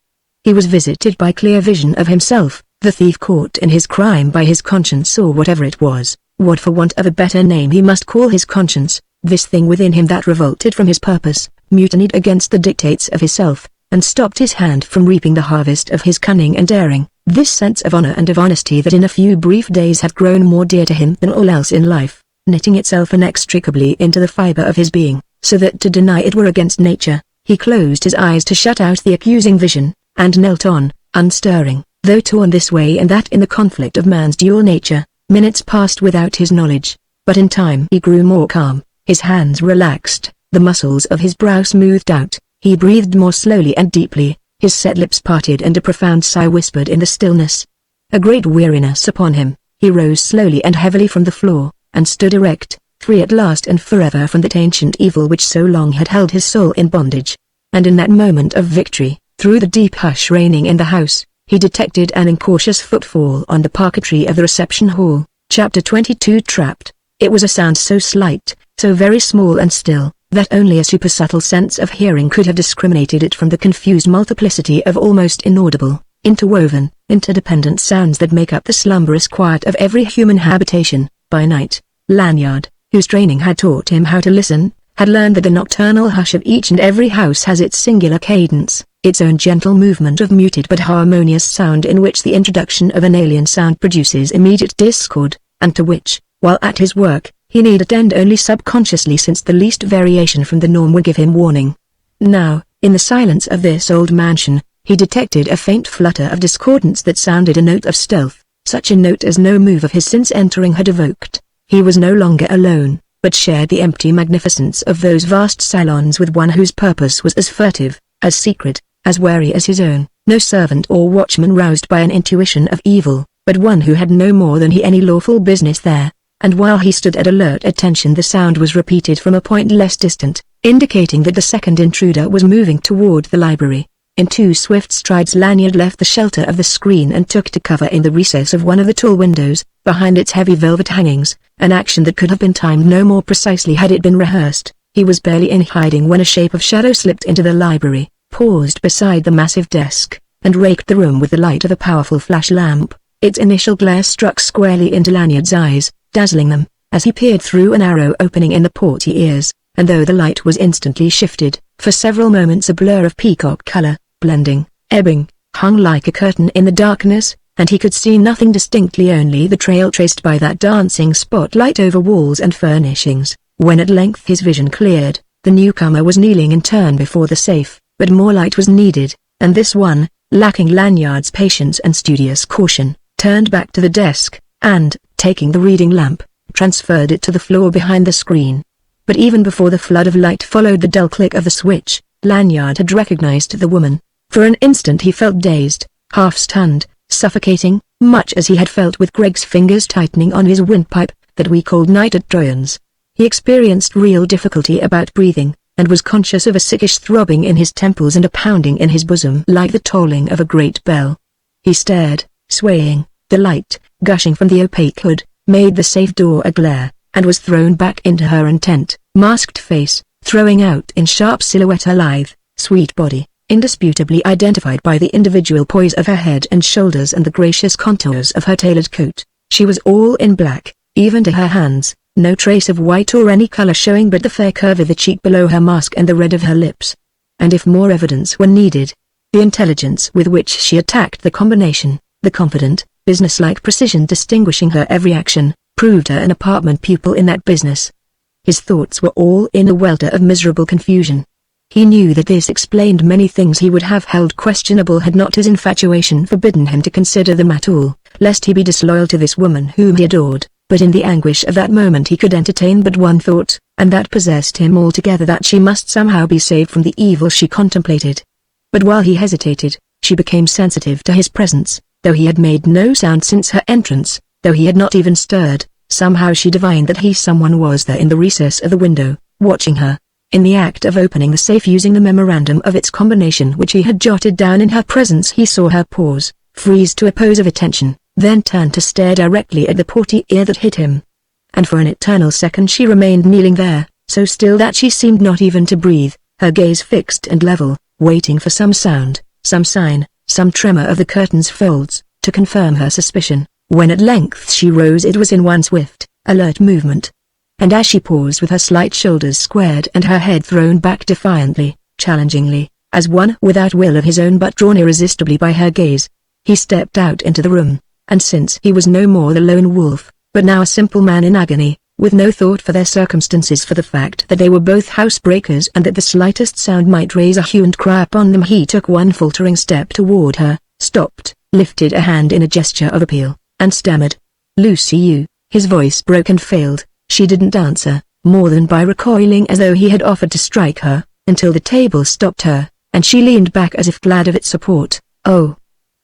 He was visited by clear vision of himself, the thief caught in his crime by his conscience, or whatever it was, what for want of a better name he must call his conscience, this thing within him that revolted from his purpose, mutinied against the dictates of his self, and stopped his hand from reaping the harvest of his cunning and daring, this sense of honor and of honesty that in a few brief days had grown more dear to him than all else in life, knitting itself inextricably into the fiber of his being, so that to deny it were against nature. He closed his eyes to shut out the accusing vision, and knelt on, unstirring, though torn this way and that in the conflict of man's dual nature. Minutes passed without his knowledge, but in time he grew more calm, his hands relaxed, the muscles of his brow smoothed out. He breathed more slowly and deeply, his set lips parted and a profound sigh whispered in the stillness. A great weariness upon him, he rose slowly and heavily from the floor, and stood erect, free at last and forever from that ancient evil which so long had held his soul in bondage. And in that moment of victory, through the deep hush reigning in the house, he detected an incautious footfall on the parquetry of the reception hall. Chapter 22. Trapped. It was a sound so slight, so very small and still, that only a supersubtle sense of hearing could have discriminated it from the confused multiplicity of almost inaudible, interwoven, interdependent sounds that make up the slumberous quiet of every human habitation. By night, Lanyard, whose training had taught him how to listen, had learned that the nocturnal hush of each and every house has its singular cadence, its own gentle movement of muted but harmonious sound in which the introduction of an alien sound produces immediate discord, and to which, while at his work, he need attend only subconsciously, since the least variation from the norm would give him warning. Now, in the silence of this old mansion, he detected a faint flutter of discordance that sounded a note of stealth, such a note as no move of his since entering had evoked. He was no longer alone, but shared the empty magnificence of those vast salons with one whose purpose was as furtive, as secret, as wary as his own. No servant or watchman roused by an intuition of evil, but one who had no more than he any lawful business there. And while he stood at alert attention, the sound was repeated from a point less distant, indicating that the second intruder was moving toward the library. In 2 swift strides Lanyard left the shelter of the screen and took to cover in the recess of one of the tall windows, behind its heavy velvet hangings, an action that could have been timed no more precisely had it been rehearsed. He was barely in hiding when a shape of shadow slipped into the library, paused beside the massive desk, and raked the room with the light of a powerful flash lamp. Its initial glare struck squarely into Lanyard's eyes, dazzling them, as he peered through an arrow opening in the portieres, and though the light was instantly shifted, for several moments a blur of peacock color, blending, ebbing, hung like a curtain in the darkness, and he could see nothing distinctly, only the trail traced by that dancing spotlight over walls and furnishings. When at length his vision cleared, The newcomer was kneeling in turn before the safe, but more light was needed, and this one, lacking Lanyard's patience and studious caution, turned back to the desk, and, taking the reading lamp, transferred it to the floor behind the screen. But even before the flood of light followed the dull click of the switch, Lanyard had recognized the woman. For an instant he felt dazed, half-stunned, suffocating, much as he had felt with Greg's fingers tightening on his windpipe, that week old night at Troyan's. He experienced real difficulty about breathing, and was conscious of a sickish throbbing in his temples and a pounding in his bosom like the tolling of a great bell. He stared, swaying. The light, gushing from the opaque hood, made the safe door a glare, and was thrown back into her intent, masked face, throwing out in sharp silhouette her lithe, sweet body, indisputably identified by the individual poise of her head and shoulders and the gracious contours of her tailored coat. She was all in black, even to her hands, no trace of white or any color showing but the fair curve of the cheek below her mask and the red of her lips. And if more evidence were needed, the intelligence with which she attacked the combination, the confident, businesslike precision distinguishing her every action, proved her an apartment pupil in that business. His thoughts were all in a welter of miserable confusion. He knew that this explained many things he would have held questionable had not his infatuation forbidden him to consider them at all, lest he be disloyal to this woman whom he adored, but in the anguish of that moment he could entertain but one thought, and that possessed him altogether, that she must somehow be saved from the evil she contemplated. But while he hesitated, she became sensitive to his presence. Though he had made no sound since her entrance, though he had not even stirred, somehow she divined that someone was there in the recess of the window, watching her. In the act of opening the safe using the memorandum of its combination which he had jotted down in her presence, he saw her pause, freeze to a pose of attention, then turn to stare directly at the portiere that hid him. And for an eternal second she remained kneeling there, so still that she seemed not even to breathe, her gaze fixed and level, waiting for some sound, some sign, some tremor of the curtain's folds, to confirm her suspicion. When at length she rose it was in one swift, alert movement. And as she paused with her slight shoulders squared and her head thrown back defiantly, challengingly, as one without will of his own but drawn irresistibly by her gaze, he stepped out into the room, and since he was no more the lone wolf, but now a simple man in agony, with no thought for their circumstances, for the fact that they were both housebreakers and that the slightest sound might raise a hue and cry upon them, he took one faltering step toward her, stopped, lifted a hand in a gesture of appeal, and stammered, "Lucy, you." His voice broke and failed. She didn't answer, more than by recoiling as though he had offered to strike her, until the table stopped her, and she leaned back as if glad of its support. "Oh!"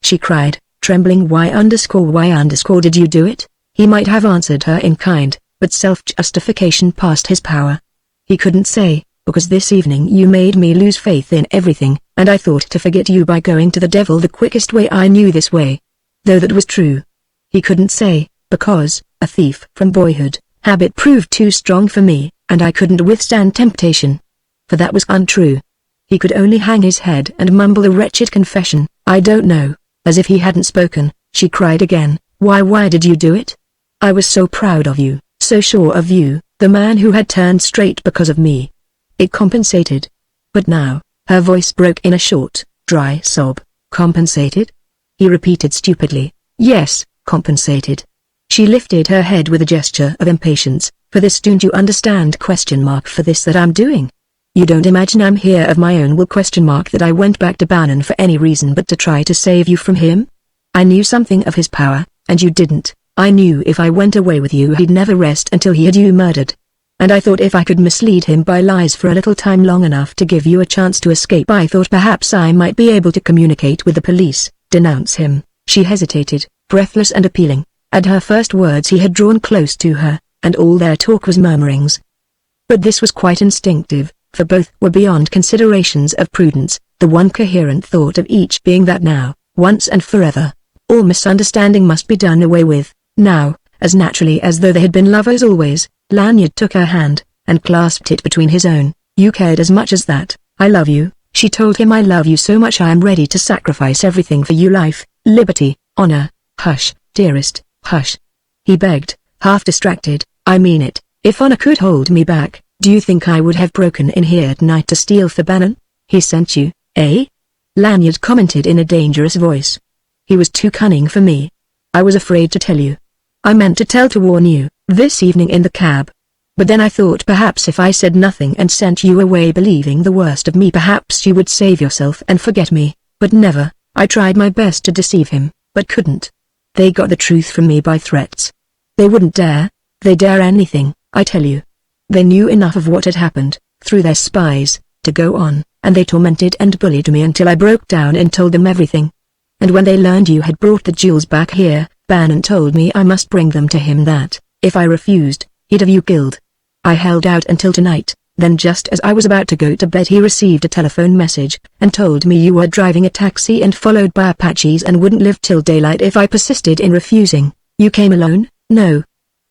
she cried, trembling. Why did you do it?" He might have answered her in kind, but self-justification passed his power. He couldn't say, "Because this evening you made me lose faith in everything, and I thought to forget you by going to the devil the quickest way I knew this way." Though that was true. He couldn't say, "Because, a thief from boyhood, habit proved too strong for me, and I couldn't withstand temptation." For that was untrue. He could only hang his head and mumble a wretched confession, "I don't know." As if he hadn't spoken, she cried again, Why did you do it? I was so proud of you, so sure of you, the man who had turned straight because of me. It compensated." But now, her voice broke in a short, dry sob. "Compensated?" he repeated stupidly. "Yes, compensated." She lifted her head with a gesture of impatience. "For this, don't you understand? For this that I'm doing. You don't imagine I'm here of my own will? That I went back to Bannon for any reason but to try to save you from him? I knew something of his power, and you didn't. I knew if I went away with you he'd never rest until he had you murdered. And I thought if I could mislead him by lies for a little time, long enough to give you a chance to escape, I thought perhaps I might be able to communicate with the police, denounce him." She hesitated, breathless and appealing. At her first words he had drawn close to her, and all their talk was murmurings. But this was quite instinctive, for both were beyond considerations of prudence, the one coherent thought of each being that now, once and forever, all misunderstanding must be done away with. Now, as naturally as though they had been lovers always, Lanyard took her hand, and clasped it between his own. "You cared as much as that. I love you," she told him. "I love you so much I am ready to sacrifice everything for you, life, liberty, honor." "Hush, dearest, hush," he begged, half distracted. "I mean it. If honor could hold me back, do you think I would have broken in here at night to steal for Bannon? He sent you, eh?" Lanyard commented in a dangerous voice. "He was too cunning for me. I was afraid to tell you. I meant to tell to warn you, this evening in the cab. But then I thought perhaps if I said nothing and sent you away believing the worst of me, perhaps you would save yourself and forget me, but never. I tried my best to deceive him, but couldn't. They got the truth from me by threats. They wouldn't dare. They dare anything, I tell you. They knew enough of what had happened, through their spies, to go on, and they tormented and bullied me until I broke down and told them everything. And when they learned you had brought the jewels back here, Bannon told me I must bring them to him, that, if I refused, he'd have you killed. I held out until tonight, then just as I was about to go to bed he received a telephone message, and told me you were driving a taxi and followed by Apaches and wouldn't live till daylight if I persisted in refusing. You came alone? No.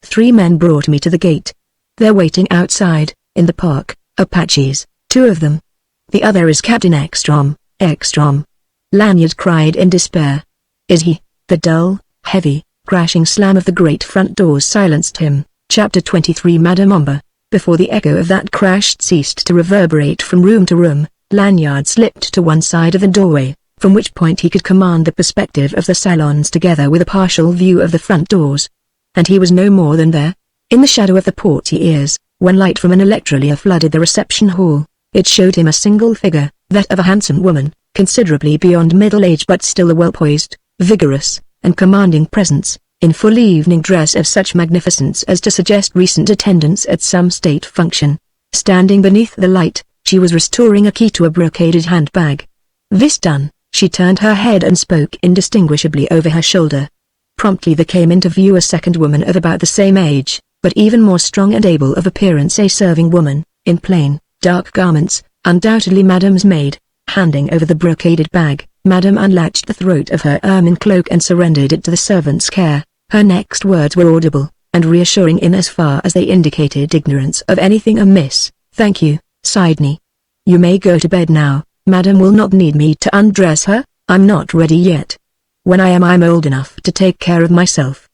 3 men brought me to the gate. They're waiting outside, in the park, Apaches, 2 of them. The other is Captain Ekstrom. Lanyard cried in despair. Is he? The dull, heavy, crashing slam of the great front doors silenced him. Chapter 23. Madame Ombre. Before the echo of that crash ceased to reverberate from room to room, Lanyard slipped to one side of the doorway, from which point he could command the perspective of the salons together with a partial view of the front doors. And he was no more than there. In the shadow of the portieres, when light from an electrolia flooded the reception hall, it showed him a single figure, that of a handsome woman, considerably beyond middle age but still a well-poised, vigorous, and commanding presence, in full evening dress of such magnificence as to suggest recent attendance at some state function. Standing beneath the light, she was restoring a key to a brocaded handbag. This done, she turned her head and spoke indistinguishably over her shoulder. Promptly there came into view a second woman of about the same age, but even more strong and able of appearance, a serving woman, in plain, dark garments, undoubtedly Madame's maid. Handing over the brocaded bag, Madame unlatched the throat of her ermine cloak and surrendered it to the servant's care. Her next words were audible, and reassuring in as far as they indicated ignorance of anything amiss. Thank you, Sidney. You may go to bed now. Madame will not need me to undress her. I'm not ready yet. When I'm old enough to take care of myself.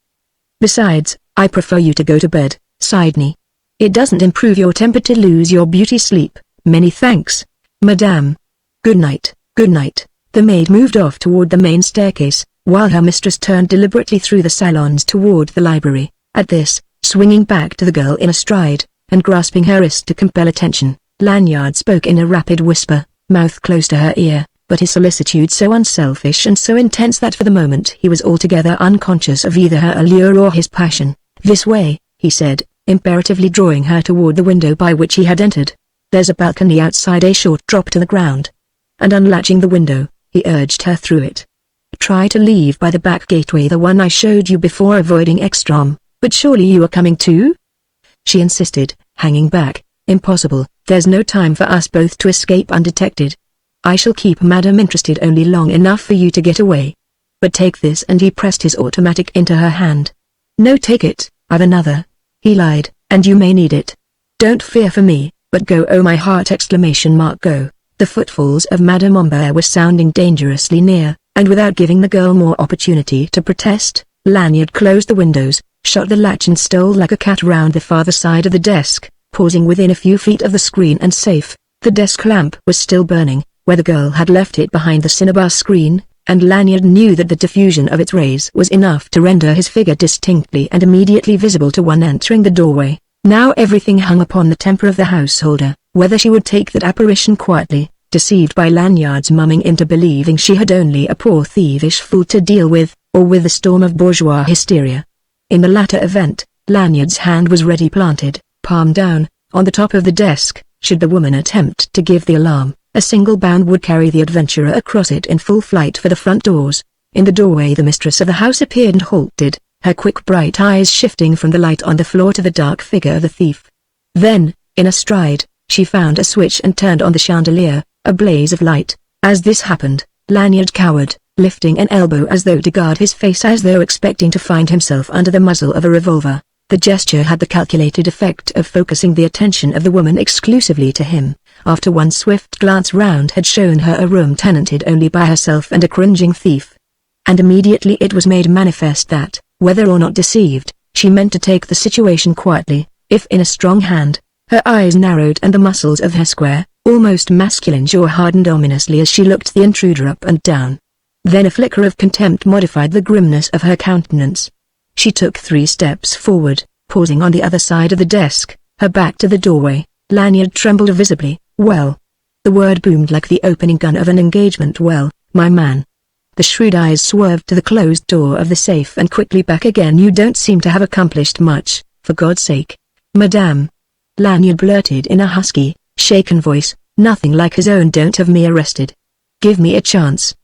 Besides, I prefer you to go to bed, Sidney. It doesn't improve your temper to lose your beauty sleep. Many thanks, Madame. Good night, good night. The maid moved off toward the main staircase, while her mistress turned deliberately through the salons toward the library. At this, swinging back to the girl in a stride, and grasping her wrist to compel attention, Lanyard spoke in a rapid whisper, mouth close to her ear, but his solicitude so unselfish and so intense that for the moment he was altogether unconscious of either her allure or his passion. This way, he said, imperatively drawing her toward the window by which he had entered. There's a balcony outside, a short drop to the ground. And unlatching the window, he urged her through it. Try to leave by the back gateway, the one I showed you before, avoiding Ekstrom. But surely you are coming too? She insisted, hanging back. Impossible, there's no time for us both to escape undetected. I shall keep Madame interested only long enough for you to get away. But take this, and he pressed his automatic into her hand. No, take it, I've another. He lied, and you may need it. Don't fear for me, but go, oh my heart! Go. The footfalls of Madame Ombre were sounding dangerously near, and without giving the girl more opportunity to protest, Lanyard closed the windows, shut the latch and stole like a cat round the farther side of the desk, pausing within a few feet of the screen and safe. The desk lamp was still burning, where the girl had left it behind the cinnabar screen, and Lanyard knew that the diffusion of its rays was enough to render his figure distinctly and immediately visible to one entering the doorway. Now everything hung upon the temper of the householder, whether she would take that apparition quietly, deceived by Lanyard's mumming into believing she had only a poor thievish fool to deal with, or with a storm of bourgeois hysteria. In the latter event, Lanyard's hand was ready, planted, palm down, on the top of the desk. Should the woman attempt to give the alarm, a single bound would carry the adventurer across it in full flight for the front doors. In the doorway the mistress of the house appeared and halted, her quick bright eyes shifting from the light on the floor to the dark figure of the thief. Then, in a stride, she found a switch and turned on the chandelier, a blaze of light. As this happened, Lanyard cowered, lifting an elbow as though to guard his face, as though expecting to find himself under the muzzle of a revolver. The gesture had the calculated effect of focusing the attention of the woman exclusively to him. After one swift glance round had shown her a room tenanted only by herself and a cringing thief. And immediately it was made manifest that, whether or not deceived, she meant to take the situation quietly, if in a strong hand. Her eyes narrowed and the muscles of her square, almost masculine jaw hardened ominously as she looked the intruder up and down. Then a flicker of contempt modified the grimness of her countenance. She took 3 steps forward, pausing on the other side of the desk, her back to the doorway. Lanyard trembled visibly. "Well." The word boomed like the opening gun of an engagement. "Well, my man." The shrewd eyes swerved to the closed door of the safe and quickly back again. "You don't seem to have accomplished much, for God's sake." "Madame," Lanyard blurted in a husky, shaken voice, nothing like his own. "Don't have me arrested. Give me a chance.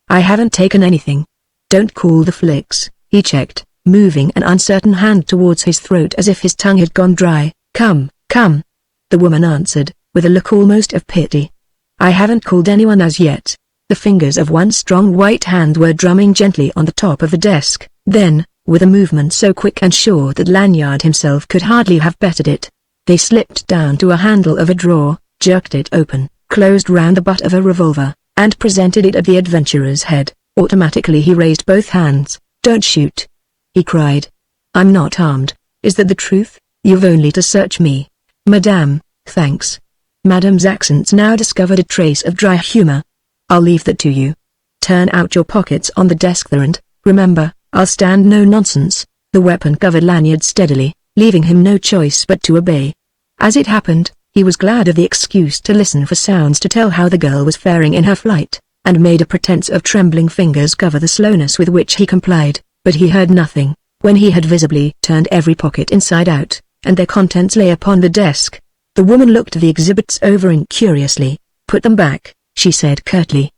I haven't taken anything." "Don't call the flicks," he checked, moving an uncertain hand towards his throat as if his tongue had gone dry. "Come, come," the woman answered, with a look almost of pity. "I haven't called anyone as yet." The fingers of one strong white hand were drumming gently on the top of the desk. Then, with a movement so quick and sure that Lanyard himself could hardly have bettered it, they slipped down to a handle of a drawer, jerked it open, closed round the butt of a revolver, and presented it at the adventurer's head. Automatically he raised both hands. "Don't shoot," he cried. "I'm not armed." "Is that the truth? You've only to search me." "Madame, thanks." Madame's accents now discovered a trace of dry humor. "I'll leave that to you. Turn out your pockets on the desk there and, remember, I'll stand no nonsense." The weapon covered Lanyard steadily, leaving him no choice but to obey. As it happened, he was glad of the excuse to listen for sounds to tell how the girl was faring in her flight, and made a pretense of trembling fingers cover the slowness with which he complied, but he heard nothing. When he had visibly turned every pocket inside out, and their contents lay upon the desk, the woman looked the exhibits over incuriously. "Put them back," she said curtly.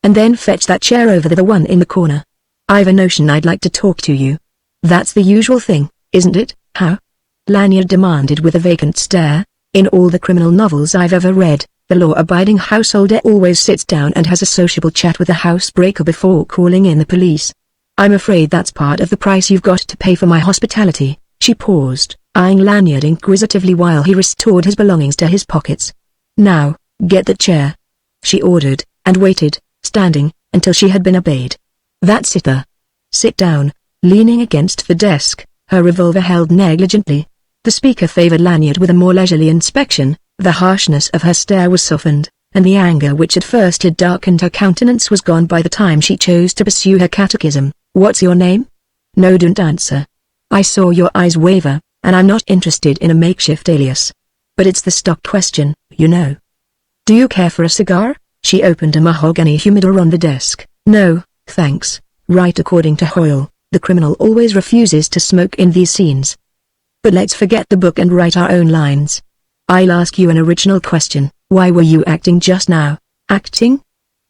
"And then fetch that chair over the one in the corner. I've a notion I'd like to talk to you." "That's the usual thing, isn't it?" "How?" Lanyard demanded with a vacant stare. "In all the criminal novels I've ever read, the law-abiding householder always sits down and has a sociable chat with the housebreaker before calling in the police. I'm afraid that's part of the price you've got to pay for my hospitality." She paused, eyeing Lanyard inquisitively while he restored his belongings to his pockets. "Now, get that chair," she ordered, and waited, standing, until she had been obeyed. "That's it there. Sit down." Leaning against the desk, her revolver held negligently. The speaker favored Lanyard with a more leisurely inspection. The harshness of her stare was softened, and the anger which at first had darkened her countenance was gone by the time she chose to pursue her catechism. "What's your name?" "No, don't answer. I saw your eyes waver, and I'm not interested in a makeshift alias. But it's the stock question, you know." "Do you care for a cigar?" She opened a mahogany humidor on the desk. "No, thanks." Right, according to Hoyle, the criminal always refuses to smoke in these scenes. "But let's forget the book and write our own lines. I'll ask you an original question. Why were you acting just now?" "Acting?"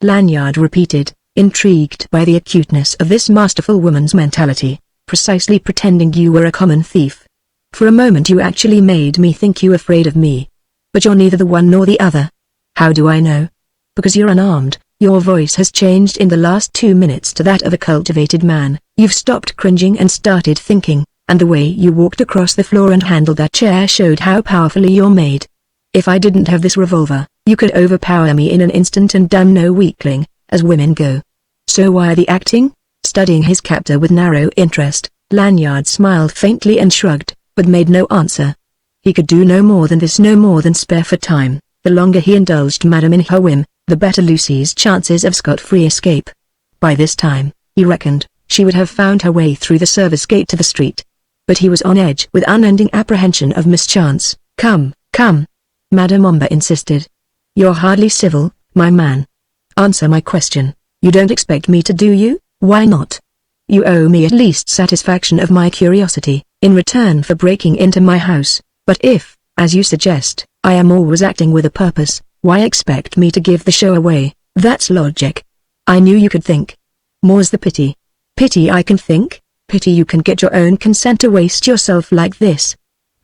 Lanyard repeated, intrigued by the acuteness of this masterful woman's mentality. "Precisely pretending you were a common thief. For a moment you actually made me think you were afraid of me. But you're neither the one nor the other." "How do I know?" "Because you're unarmed." Your voice has changed in the last 2 minutes to that of a cultivated man. You've stopped cringing and started thinking, and the way you walked across the floor and handled that chair showed how powerfully you're made. If I didn't have this revolver, you could overpower me in an instant, and I'm no weakling, as women go. So why the acting?" Studying his captor with narrow interest, Lanyard smiled faintly and shrugged, but made no answer. He could do no more than this, no more than spare for time. The longer he indulged Madame in her whim, the better Lucy's chances of scot-free escape. By this time, he reckoned, she would have found her way through the service gate to the street. But he was on edge with unending apprehension of mischance. Come, Madame Omba insisted. "You're hardly civil, my man. Answer my question. You don't expect me to, do you?" "Why not?" "You owe me at least satisfaction of my curiosity, in return for breaking into my house. But if, as you suggest, I am always acting with a purpose, why expect me to give the show away?" "That's logic. I knew you could think. More's the pity." "Pity I can think? Pity you can get your own consent to waste yourself like this?"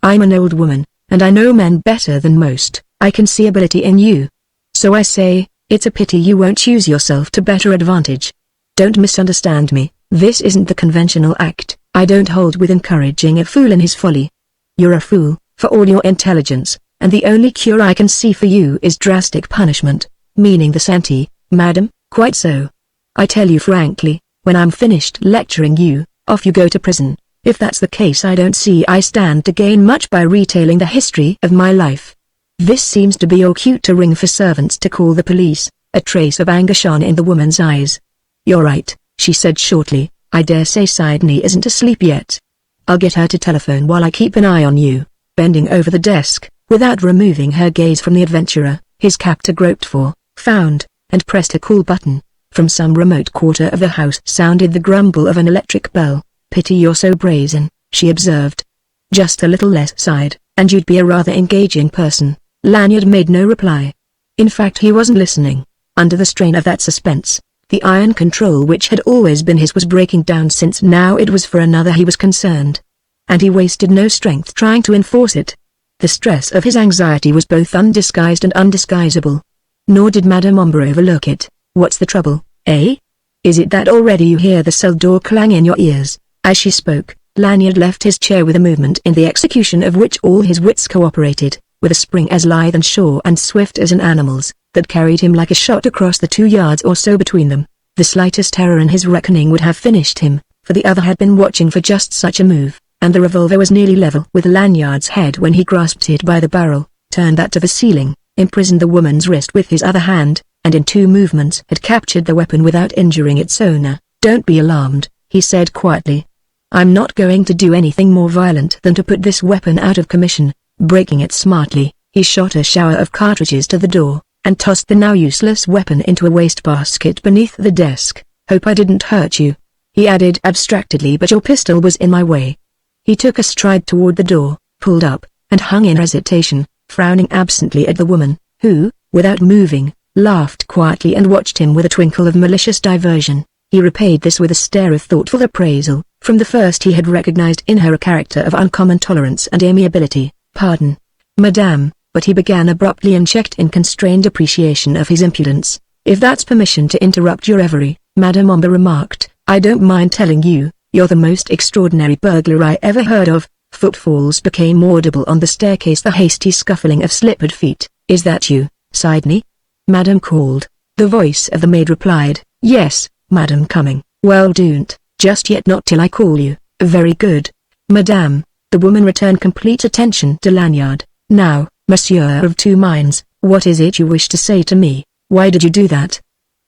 "I'm an old woman, and I know men better than most. I can see ability in you. So I say, it's a pity you won't use yourself to better advantage. Don't misunderstand me, this isn't the conventional act. I don't hold with encouraging a fool in his folly. You're a fool, for all your intelligence, and the only cure I can see for you is drastic punishment." "Meaning the sentee, madam?" "Quite so. I tell you frankly, when I'm finished lecturing you, off you go to prison. If that's the case, I don't see I stand to gain much by retailing the history of my life." "This seems to be your cue to ring for servants to call the police." A trace of anger shone in the woman's eyes. "You're right," she said shortly. "I dare say Sidney isn't asleep yet. I'll get her to telephone while I keep an eye on you." Bending over the desk, without removing her gaze from the adventurer, his captor groped for, found, and pressed a call button. From some remote quarter of the house sounded the grumble of an electric bell. "Pity you're so brazen," she observed. "Just a little less side, and you'd be a rather engaging person." Lanyard made no reply. In fact, he wasn't listening. Under the strain of that suspense, the iron control which had always been his was breaking down, since now it was for another he was concerned. And he wasted no strength trying to enforce it. The stress of his anxiety was both undisguised and undisguisable. Nor did Madame Ombre overlook it. "What's the trouble, eh? Is it that already you hear the cell door clang in your ears?" As she spoke, Lanyard left his chair with a movement in the execution of which all his wits cooperated, with a spring as lithe and sure and swift as an animal's, that carried him like a shot across the 2 yards or so between them. The slightest error in his reckoning would have finished him, for the other had been watching for just such a move, and the revolver was nearly level with Lanyard's head when he grasped it by the barrel, turned that to the ceiling, imprisoned the woman's wrist with his other hand, and in 2 movements had captured the weapon without injuring its owner. "Don't be alarmed," he said quietly. "I'm not going to do anything more violent than to put this weapon out of commission." Breaking it smartly, he shot a shower of cartridges to the door, and tossed the now useless weapon into a wastebasket beneath the desk. "Hope I didn't hurt you," he added abstractedly, "but your pistol was in my way." He took a stride toward the door, pulled up, and hung in hesitation, frowning absently at the woman, who, without moving, laughed quietly and watched him with a twinkle of malicious diversion. He repaid this with a stare of thoughtful appraisal. From the first he had recognized in her a character of uncommon tolerance and amiability. "Pardon, madame," but he began abruptly and checked in constrained appreciation of his impudence. "If that's permission to interrupt your reverie," Madame Ombre remarked, "I don't mind telling you, you're the most extraordinary burglar I ever heard of." Footfalls became audible on the staircase, the hasty scuffling of slippered feet. "Is that you, Sidney?" Madame called. The voice of the maid replied, "Yes, madame, coming." "Well, don't, just yet, not till I call you." "Very good, madame." The woman returned complete attention to Lanyard. "Now, Monsieur of Two Minds, what is it you wish to say to me? Why did you do that?"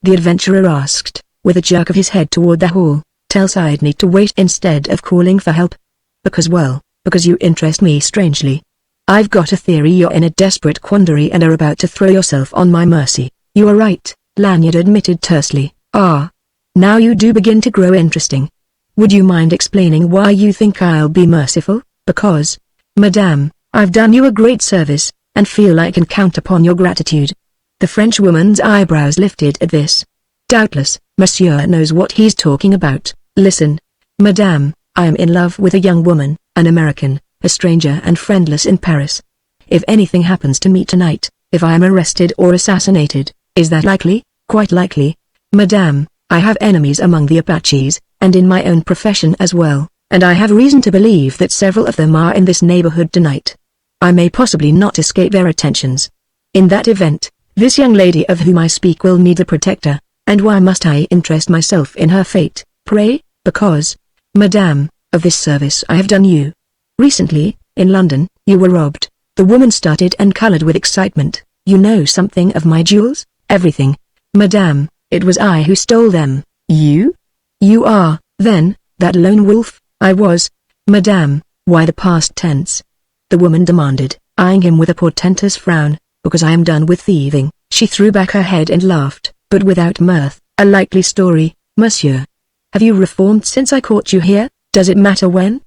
The adventurer asked, with a jerk of his head toward the hall. "Tell Sidney to wait instead of calling for help." Because you interest me strangely. I've got a theory you're in a desperate quandary and are about to throw yourself on my mercy." "You are right," Lanyard admitted tersely. "Ah. Now you do begin to grow interesting. Would you mind explaining why you think I'll be merciful?" "Because, madame, I've done you a great service, and feel I can count upon your gratitude." The Frenchwoman's eyebrows lifted at this. "Doubtless, monsieur knows what he's talking about. Listen, madame, I am in love with a young woman, an American, a stranger and friendless in Paris. If anything happens to me tonight, if I am arrested or assassinated, is that likely?" "Quite likely, madame. I have enemies among the Apaches, and in my own profession as well, and I have reason to believe that several of them are in this neighborhood tonight. I may possibly not escape their attentions. In that event, this young lady of whom I speak will need a protector, and why must I interest myself in her fate, pray?" "Because, madame, of this service I have done you. Recently, in London, you were robbed." The woman started and colored with excitement. "You know something of my jewels?" "Everything, madame. It was I who stole them." "You? You are, then, that lone wolf?" "I was, madame." "Why the past tense?" the woman demanded, eyeing him with a portentous frown. "Because I am done with thieving." She threw back her head and laughed, but without mirth. "A likely story, monsieur. Have you reformed since I caught you here? Does it matter when?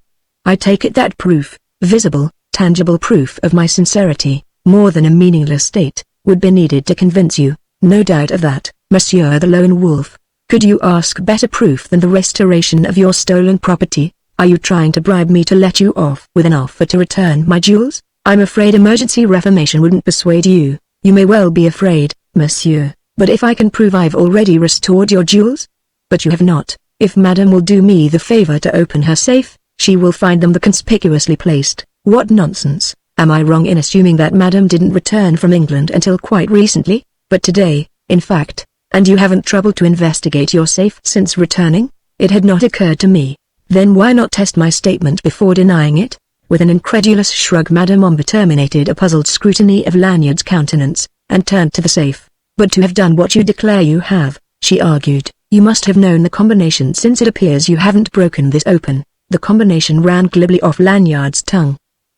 I take it that proof, visible, tangible proof of my sincerity, more than a meaningless state, would be needed to convince you." "No doubt of that, monsieur the lone wolf. Could you ask better proof than the restoration of your stolen property? Are you trying to bribe me to let you off with an offer to return my jewels?" "I'm afraid emergency reformation wouldn't persuade you." "You may well be afraid, monsieur, but if I can prove I've already restored your jewels?" "But you have not. If madame will do me the favor to open her safe, she will find them conspicuously placed." "What nonsense. Am I wrong in assuming that madame didn't return from England until quite recently?" "But today, in fact. And you haven't troubled to investigate your safe since returning?" "It had not occurred to me." "Then why not test my statement before denying it?" With an incredulous shrug Madame Ombre terminated a puzzled scrutiny of Lanyard's countenance, and turned to the safe. "But to have done what you declare you have," she argued, "you must have known the combination, since it appears you haven't broken this open." The combination ran glibly off Lanyard's tongue.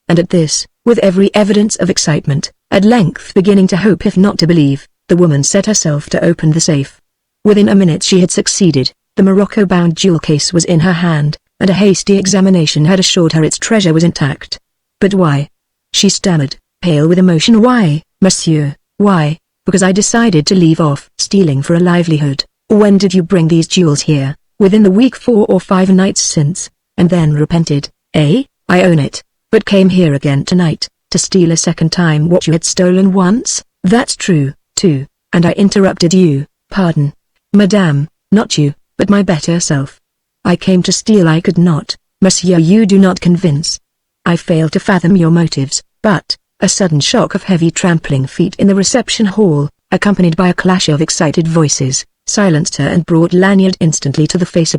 and at this, with every evidence of excitement, at length beginning to hope if not to believe, the woman set herself to open the safe. Within a minute she had succeeded. The Morocco-bound jewel case was in her hand, and a hasty examination had assured her its treasure was intact. "But why?" she stammered, pale with emotion. "Why, monsieur, why?" "Because I decided to leave off stealing for a livelihood." "When did you bring these jewels here?" "Within the week, 4 or 5 nights since." "And then repented, eh?" "I own it, but came here again tonight, to steal a second time what you had stolen once." "That's true, too, and I interrupted you." "Pardon, madame, not you, but my better self. I came to steal. I could not, monsieur. You do not convince. I fail to fathom your motives." But a sudden shock of heavy trampling feet in the reception hall, accompanied by a clash of excited voices, silenced her and brought Lanyard instantly to the face.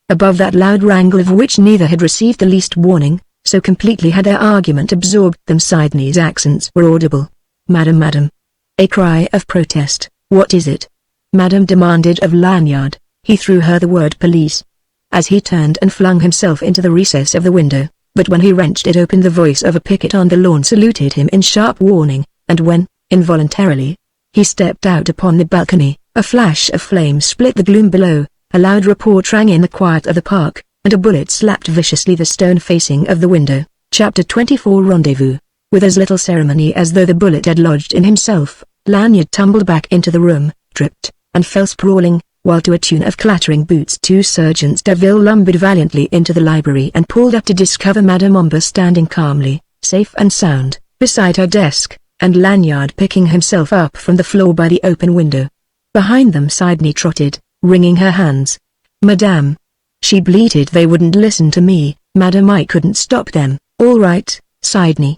Above that loud wrangle of which neither had received the least warning, so completely had their argument absorbed them, Sidney's accents were audible. "Madam, madam." A cry of protest. "What is it?" Madam demanded of Lanyard. He threw her the word police. As he turned and flung himself into the recess of the window, but when he wrenched it open the voice of a picket on the lawn saluted him in sharp warning, and when, involuntarily, he stepped out upon the balcony, a flash of flame split the gloom below, a loud report rang in the quiet of the park, and a bullet slapped viciously the stone facing of the window. Chapter 24 Rendezvous. With as little ceremony as though the bullet had lodged in himself, Lanyard tumbled back into the room, tripped, and fell sprawling, while to a tune of clattering boots 2 sergeants Deville lumbered valiantly into the library and pulled up to discover Madame Ombre standing calmly, safe and sound, beside her desk, and Lanyard picking himself up from the floor by the open window. Behind them Sidney trotted, wringing her hands. "Madame," she bleated, "they wouldn't listen to me, madame. I couldn't stop them." "All right, Sidney.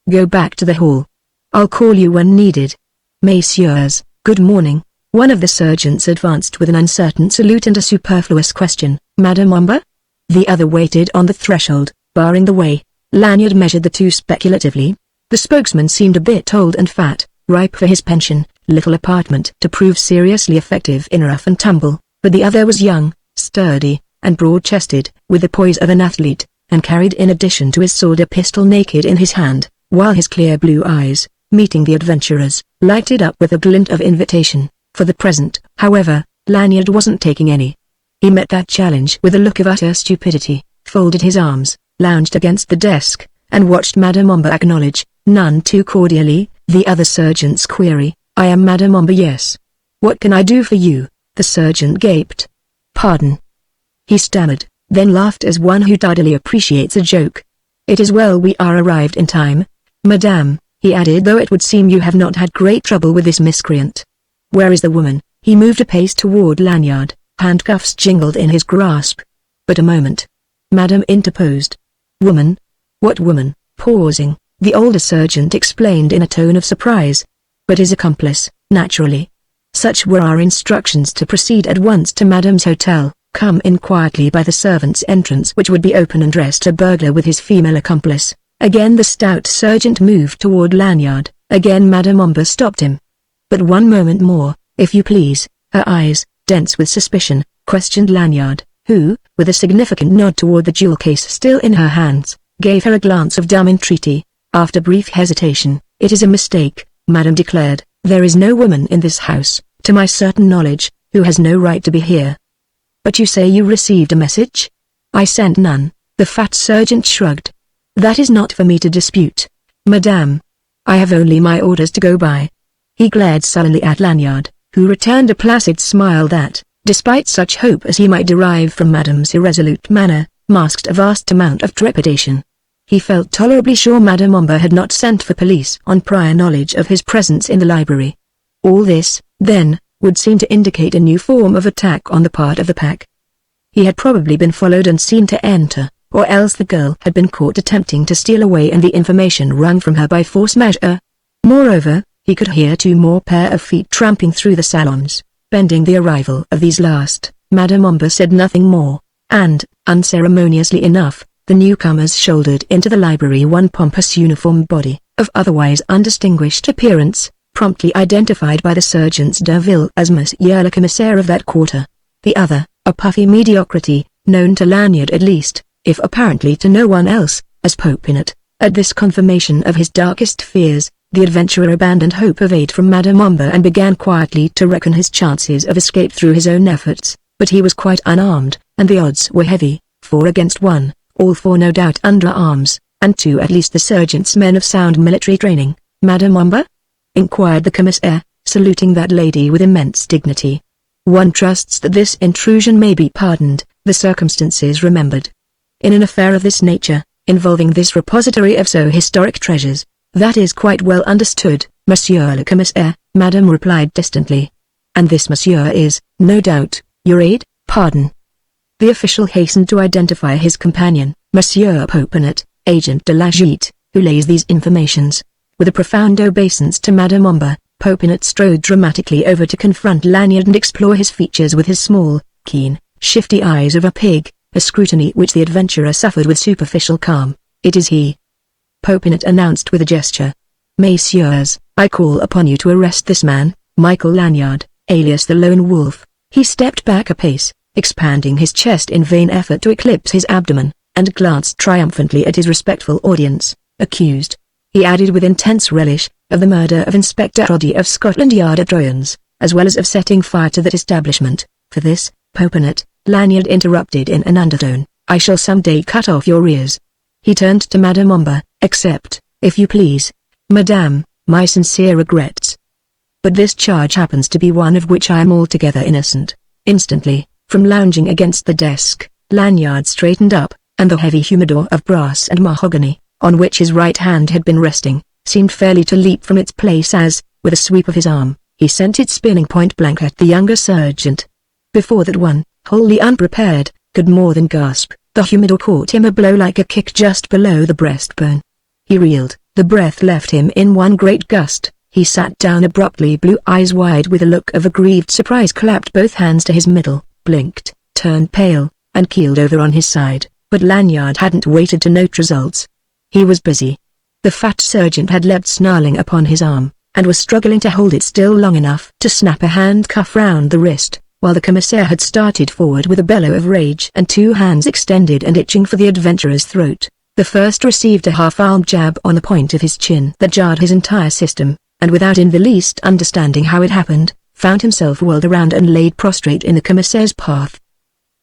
Go back to the hall. I'll call you when needed." "Messieurs, good morning." One of the sergeants advanced with an uncertain salute and a superfluous question. "Madame Ombre?" The other waited on the threshold, barring the way. Lanyard measured the two speculatively. The spokesman seemed a bit old and fat, ripe for his pension, little apartment to prove seriously effective in rough and tumble, but the other was young, sturdy, and broad-chested, with the poise of an athlete, and carried in addition to his sword a pistol naked in his hand, while his clear blue eyes, meeting the adventurers, lighted up with a glint of invitation. For the present, however, Lanyard wasn't taking any. He met that challenge with a look of utter stupidity, folded his arms, lounged against the desk, and watched Madame Ombre acknowledge, none too cordially, the other sergeant's query. "I am Madame Ombre." "Yes. What can I do for you?" The sergeant gaped. "Pardon," he stammered, then laughed as one who tardily appreciates a joke. "It is well we are arrived in time, madame," he added, "though it would seem you have not had great trouble with this miscreant. Where is the woman?" He moved a pace toward Lanyard, handcuffs jingled in his grasp. "But a moment," Madame interposed. "Woman? What woman?" Pausing, the older sergeant explained in a tone of surprise. "But his accomplice, naturally. Such were our instructions, to proceed at once to Madame's hotel, come in quietly by the servants' entrance, which would be open, and arrest a burglar with his female accomplice." Again the stout sergeant moved toward Lanyard. Again Madame Ombre stopped him. "But one moment more, if you please." Her eyes, dense with suspicion, questioned Lanyard, who, with a significant nod toward the jewel case still in her hands, gave her a glance of dumb entreaty. After brief hesitation, "It is a mistake," Madame declared. "There is no woman in this house, to my certain knowledge, who has no right to be here." "But you say you received a message?" "I sent none," the fat sergeant shrugged. "That is not for me to dispute, madame. I have only my orders to go by." He glared sullenly at Lanyard, who returned a placid smile that, despite such hope as he might derive from Madame's irresolute manner, masked a vast amount of trepidation. He felt tolerably sure Madame Ombre had not sent for police on prior knowledge of his presence in the library. All this, then, would seem to indicate a new form of attack on the part of the pack. He had probably been followed and seen to enter, or else the girl had been caught attempting to steal away and the information wrung from her by force majeure. Moreover, he could hear 2 more pair of feet tramping through the salons. Pending the arrival of these last, Madame Ombre said nothing more, and, unceremoniously enough, the newcomers shouldered into the library, one pompous uniformed body, of otherwise undistinguished appearance, promptly identified by the sergeants Derville as Monsieur le Commissaire of that quarter. The other, a puffy mediocrity, known to Lanyard at least, if apparently to no one else, as Popinot. At this confirmation of his darkest fears, the adventurer abandoned hope of aid from Madame Ombre and began quietly to reckon his chances of escape through his own efforts. But he was quite unarmed, and the odds were heavy, 4 against 1, all 4 no doubt under arms, and 2 at least the sergeant's men of sound military training. "Madame Ombre?" inquired the commissaire, saluting that lady with immense dignity. "One trusts that this intrusion may be pardoned, the circumstances remembered. In an affair of this nature, involving this repository of so historic treasures, that is quite well understood, Monsieur le Commissaire," Madame replied distantly. "And this monsieur is, no doubt, your aide?" "Pardon." The official hastened to identify his companion, Monsieur Popinot, agent de la Gite, who lays these informations. With a profound obeisance to Madame Ombre, Popinot strode dramatically over to confront Lanyard and explore his features with his small, keen, shifty eyes of a pig, a scrutiny which the adventurer suffered with superficial calm. "It is he," Popinot announced with a gesture. "Messieurs, I call upon you to arrest this man, Michael Lanyard, alias the Lone Wolf." He stepped back a pace, expanding his chest in vain effort to eclipse his abdomen, and glanced triumphantly at his respectful audience. "Accused," he added with intense relish, "of the murder of Inspector Roddy of Scotland Yard at Royans, as well as of setting fire to that establishment. For this, Popinot," Lanyard interrupted in an undertone, "I shall some day cut off your ears." He turned to Madame Ombre, "Accept, if you please, Madame, my sincere regrets. But this charge happens to be one of which I am altogether innocent." Instantly, from lounging against the desk, Lanyard straightened up, and the heavy humidor of brass and mahogany, on which his right hand had been resting, seemed fairly to leap from its place as, with a sweep of his arm, he sent it spinning point-blank at the younger sergeant. Before that one, wholly unprepared, could more than gasp, the humidor caught him a blow like a kick just below the breastbone. He reeled, the breath left him in one great gust. He sat down abruptly, blue eyes wide with a look of aggrieved surprise, clapped both hands to his middle, blinked, turned pale, and keeled over on his side. But Lanyard hadn't waited to note results. He was busy. The fat sergeant had leapt snarling upon his arm, and was struggling to hold it still long enough to snap a handcuff round the wrist, while the commissaire had started forward with a bellow of rage and 2 hands extended and itching for the adventurer's throat. The first received a half-arm jab on the point of his chin that jarred his entire system, and without in the least understanding how it happened, found himself whirled around and laid prostrate in the commissaire's path.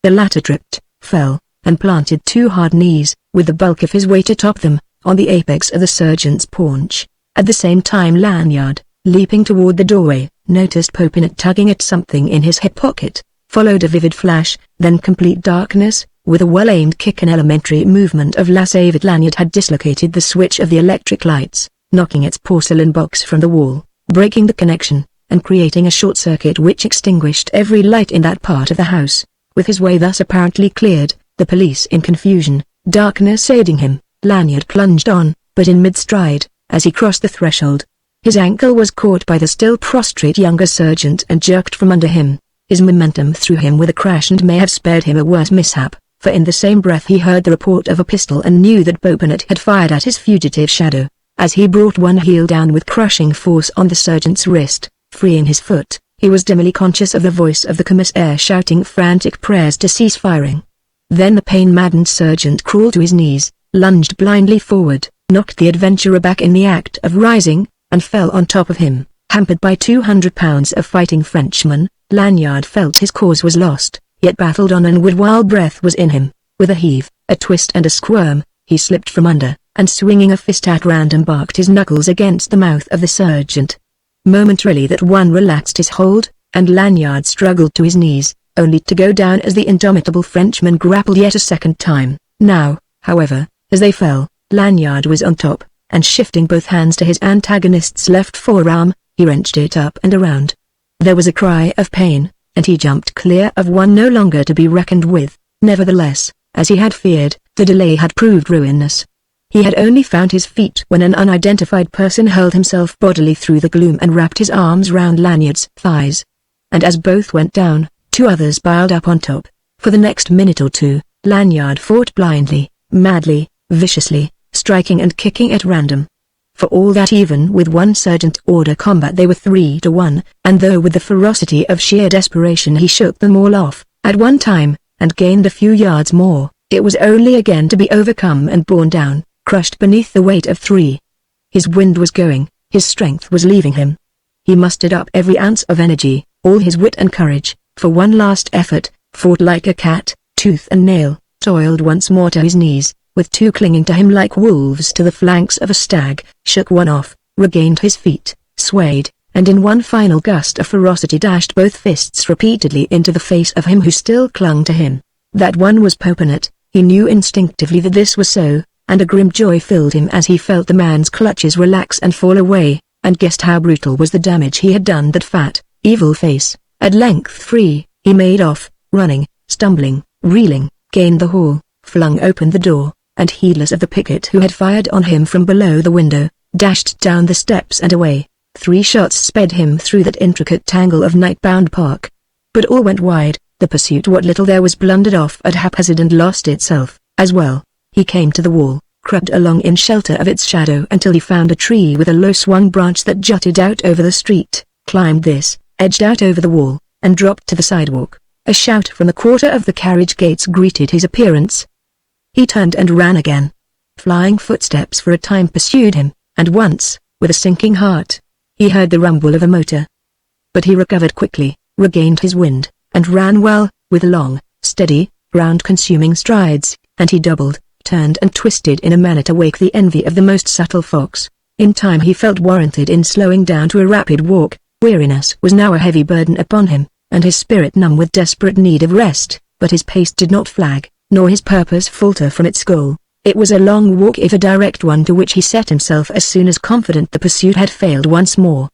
The latter tripped, fell, and planted 2 hard knees, with the bulk of his weight atop them, on the apex of the sergeant's paunch. At the same time Lanyard, leaping toward the doorway, noticed Popinot tugging at something in his hip pocket. Followed a vivid flash, then complete darkness. With a well-aimed kick and elementary movement of laissez-faire, Lanyard had dislocated the switch of the electric lights, knocking its porcelain box from the wall, breaking the connection, and creating a short circuit which extinguished every light in that part of the house. With his way thus apparently cleared, the police in confusion, darkness aiding him, Lanyard plunged on, but in mid-stride, as he crossed the threshold, his ankle was caught by the still prostrate younger sergeant and jerked from under him. His momentum threw him with a crash and may have spared him a worse mishap, for in the same breath he heard the report of a pistol and knew that Popinot had fired at his fugitive shadow. As he brought one heel down with crushing force on the sergeant's wrist, freeing his foot, he was dimly conscious of the voice of the commissaire shouting frantic prayers to cease firing. Then the pain-maddened sergeant crawled to his knees, lunged blindly forward, knocked the adventurer back in the act of rising, and fell on top of him. Hampered by 200 pounds of fighting Frenchman, Lanyard felt his cause was lost, yet battled on and would while breath was in him. With a heave, a twist and a squirm, he slipped from under, and swinging a fist at random barked his knuckles against the mouth of the sergeant. Momentarily that one relaxed his hold, and Lanyard struggled to his knees, only to go down as the indomitable Frenchman grappled yet a second time. Now, however, as they fell, Lanyard was on top, and shifting both hands to his antagonist's left forearm, he wrenched it up and around. There was a cry of pain, and he jumped clear of one no longer to be reckoned with. Nevertheless, as he had feared, the delay had proved ruinous. He had only found his feet when an unidentified person hurled himself bodily through the gloom and wrapped his arms round Lanyard's thighs. And as both went down, 2 others piled up on top. For the next minute or two, Lanyard fought blindly, madly, viciously, striking and kicking at random. For all that even with one sergeant order combat they were 3 to 1, and though with the ferocity of sheer desperation he shook them all off, at one time, and gained a few yards more, it was only again to be overcome and borne down. crushed beneath the weight of 3. His wind was going, his strength was leaving him. He mustered up every ounce of energy, all his wit and courage, for one last effort, fought like a cat, tooth and nail, toiled once more to his knees, with 2 clinging to him like wolves to the flanks of a stag, shook one off, regained his feet, swayed, and in one final gust of ferocity dashed both fists repeatedly into the face of him who still clung to him. That one was Popinot. He knew instinctively that this was so, and a grim joy filled him as he felt the man's clutches relax and fall away, and guessed how brutal was the damage he had done that fat, evil face. At length free, he made off, running, stumbling, reeling, gained the hall, flung open the door, and heedless of the picket who had fired on him from below the window, dashed down the steps and away. 3 shots sped him through that intricate tangle of night-bound park. But all went wide, the pursuit what little there was blundered off at haphazard and lost itself, as well. He came to the wall, crept along in shelter of its shadow until he found a tree with a low-swung branch that jutted out over the street, climbed this, edged out over the wall, and dropped to the sidewalk. A shout from the quarter of the carriage gates greeted his appearance. He turned and ran again. Flying footsteps for a time pursued him, and once, with a sinking heart, he heard the rumble of a motor. But he recovered quickly, regained his wind, and ran well, with long, steady, ground-consuming strides, and he doubled, turned and twisted in a manner to wake the envy of the most subtle fox. In time he felt warranted in slowing down to a rapid walk. Weariness was now a heavy burden upon him, and his spirit numb with desperate need of rest, but his pace did not flag, nor his purpose falter from its goal. It was a long walk if a direct one to which he set himself as soon as confident the pursuit had failed once more.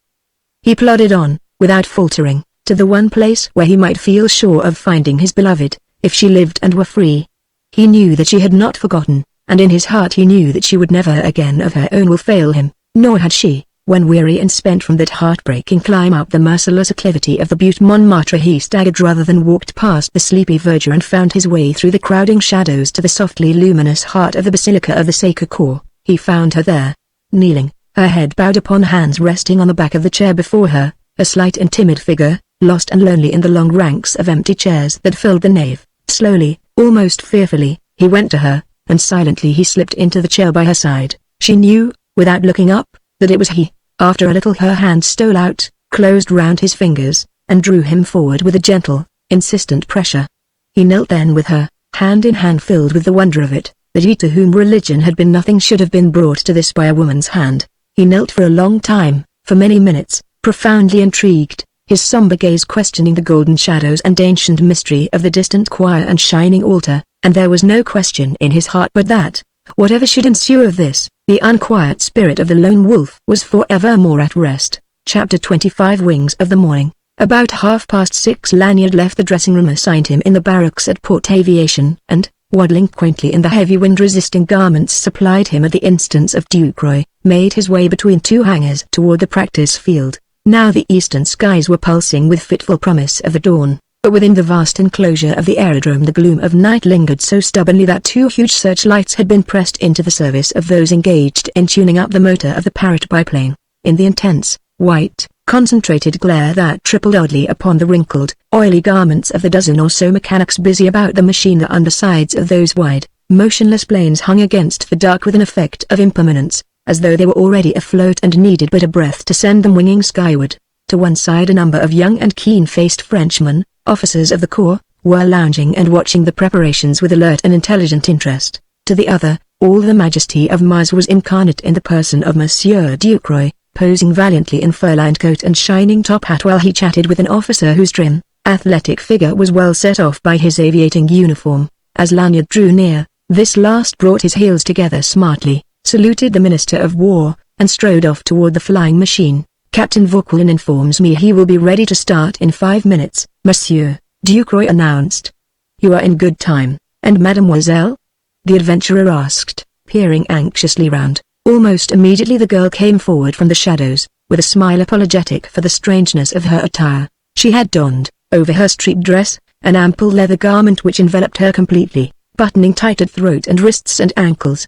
He plodded on, without faltering, to the one place where he might feel sure of finding his beloved, if she lived and were free. He knew that she had not forgotten, and in his heart he knew that she would never again of her own will fail him, nor had she. When weary and spent from that heartbreaking climb up the merciless acclivity of the Butte Montmartre, he staggered rather than walked past the sleepy verger and found his way through the crowding shadows to the softly luminous heart of the Basilica of the Sacred Coeur. He found her there, kneeling, her head bowed upon hands resting on the back of the chair before her, a slight and timid figure, lost and lonely in the long ranks of empty chairs that filled the nave. Slowly, almost fearfully, he went to her, and silently he slipped into the chair by her side. She knew, without looking up, that it was he. After a little her hand stole out, closed round his fingers, and drew him forward with a gentle, insistent pressure. He knelt then with her, hand in hand filled with the wonder of it, that he to whom religion had been nothing should have been brought to this by a woman's hand. He knelt for a long time, for many minutes, profoundly intrigued, his somber gaze questioning the golden shadows and ancient mystery of the distant choir and shining altar, and there was no question in his heart but that, whatever should ensue of this, the unquiet spirit of the lone wolf was forevermore at rest. Chapter 25 Wings of the Morning. About 6:30 Lanyard left the dressing room assigned him in the barracks at Port Aviation, and, waddling quaintly in the heavy wind-resisting garments supplied him at the instance of Ducroix, made his way between 2 hangars toward the practice field. Now the eastern skies were pulsing with fitful promise of the dawn, but within the vast enclosure of the aerodrome the gloom of night lingered so stubbornly that 2 huge searchlights had been pressed into the service of those engaged in tuning up the motor of the Parrot biplane. In the intense, white, concentrated glare that trickled oddly upon the wrinkled, oily garments of the dozen or so mechanics busy about the machine, the undersides of those wide, motionless planes hung against the dark with an effect of impermanence, as though they were already afloat and needed but a breath to send them winging skyward. To one side a number of young and keen-faced Frenchmen, officers of the Corps, were lounging and watching the preparations with alert and intelligent interest. To the other, all the majesty of Mars was incarnate in the person of Monsieur Ducroix, posing valiantly in fur-lined coat and shining top hat while he chatted with an officer whose trim, athletic figure was well set off by his aviating uniform. As Lanyard drew near, this last brought his heels together smartly, saluted the Minister of War, and strode off toward the flying machine. "Captain Vauquelin informs me he will be ready to start in 5 minutes, Monsieur," Ducroix announced. "You are in good time, and Mademoiselle?" the adventurer asked, peering anxiously round. Almost immediately the girl came forward from the shadows, with a smile apologetic for the strangeness of her attire. She had donned, over her street dress, an ample leather garment which enveloped her completely, buttoning tight at throat and wrists and ankles.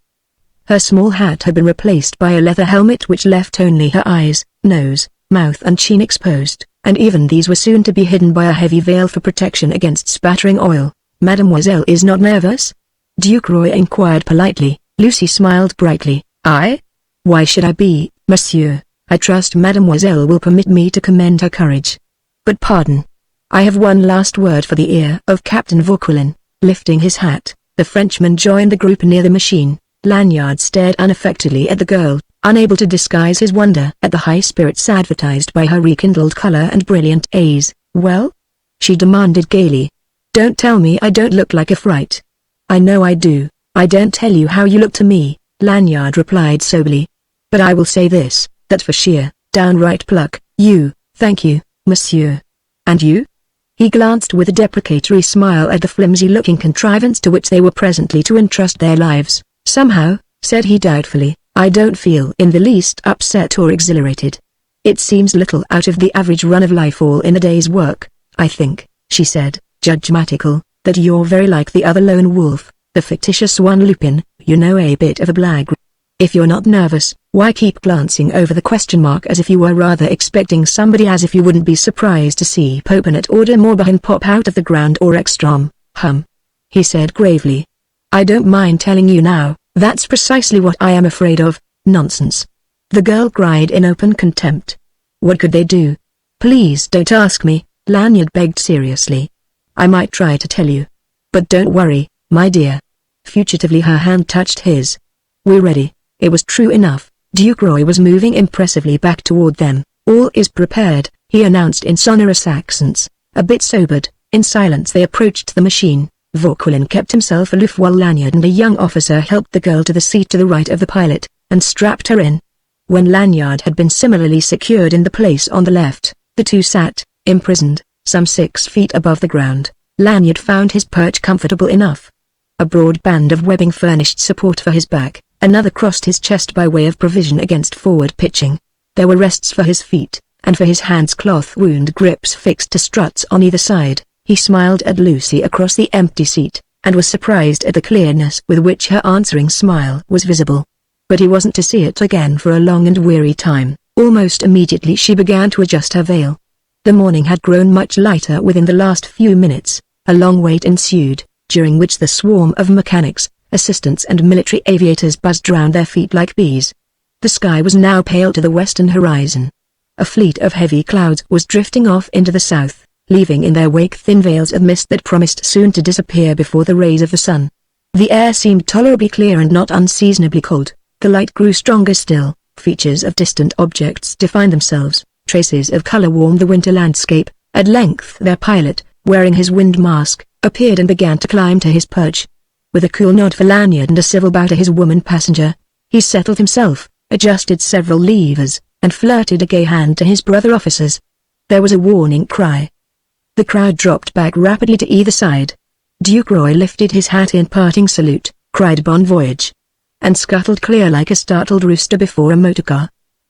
Her small hat had been replaced by a leather helmet which left only her eyes, nose, mouth and chin exposed, and even these were soon to be hidden by a heavy veil for protection against spattering oil. "Mademoiselle is not nervous?" Ducroix inquired politely, Lucy smiled brightly. I? Why should I be, monsieur? I trust mademoiselle will permit me to commend her courage. But pardon. I have one last word for the ear of Captain Vauquelin. Lifting his hat, the Frenchman joined the group near the machine. Lanyard stared unaffectedly at the girl, unable to disguise his wonder at the high spirits advertised by her rekindled color and brilliant eyes. Well? She demanded gaily. Don't tell me I don't look like a fright. I know I do. I daren't tell you how you look to me, Lanyard replied soberly. But I will say this, that for sheer, downright pluck, thank you, monsieur. And you? He glanced with a deprecatory smile at the flimsy-looking contrivance to which they were presently to entrust their lives. Somehow, said he doubtfully, I don't feel in the least upset or exhilarated. It seems little out of the average run of life all in a day's work. I think, she said, judgmatical, that you're very like the other lone wolf, the fictitious one Lupin, a bit of a blag. If you're not nervous, why keep glancing over the question mark as if you were rather expecting somebody, as if you wouldn't be surprised to see Popenet order Morbihan pop out of the ground or Ekstrom, he said gravely. I don't mind telling you now, that's precisely what I am afraid of. Nonsense. The girl cried in open contempt. What could they do? Please don't ask me, Lanyard begged seriously. I might try to tell you. But don't worry, my dear. Fugitively her hand touched his. We're ready. It was true enough. Duke Roy was moving impressively back toward them. All is prepared, he announced in sonorous accents. A bit sobered, in silence they approached the machine. Vauquelin kept himself aloof while Lanyard and a young officer helped the girl to the seat to the right of the pilot, and strapped her in. When Lanyard had been similarly secured in the place on the left, the two sat, imprisoned, some 6 feet above the ground. Lanyard found his perch comfortable enough. A broad band of webbing furnished support for his back, another crossed his chest by way of provision against forward pitching. There were rests for his feet, and for his hands cloth-wound grips fixed to struts on either side. He smiled at Lucy across the empty seat, and was surprised at the clearness with which her answering smile was visible. But he wasn't to see it again for a long and weary time. Almost immediately she began to adjust her veil. The morning had grown much lighter within the last few minutes. A long wait ensued, during which the swarm of mechanics, assistants and military aviators buzzed round their feet like bees. The sky was now pale to the western horizon. A fleet of heavy clouds was drifting off into the south, leaving in their wake thin veils of mist that promised soon to disappear before the rays of the sun. The air seemed tolerably clear and not unseasonably cold. The light grew stronger still, features of distant objects defined themselves, traces of color warmed the winter landscape. At length their pilot, wearing his wind mask, appeared and began to climb to his perch. With a cool nod for Lanyard and a civil bow to his woman passenger, he settled himself, adjusted several levers, and flirted a gay hand to his brother officers. There was a warning cry. The crowd dropped back rapidly to either side. Duke Roy lifted his hat in parting salute, cried bon voyage, and scuttled clear like a startled rooster before a motorcar.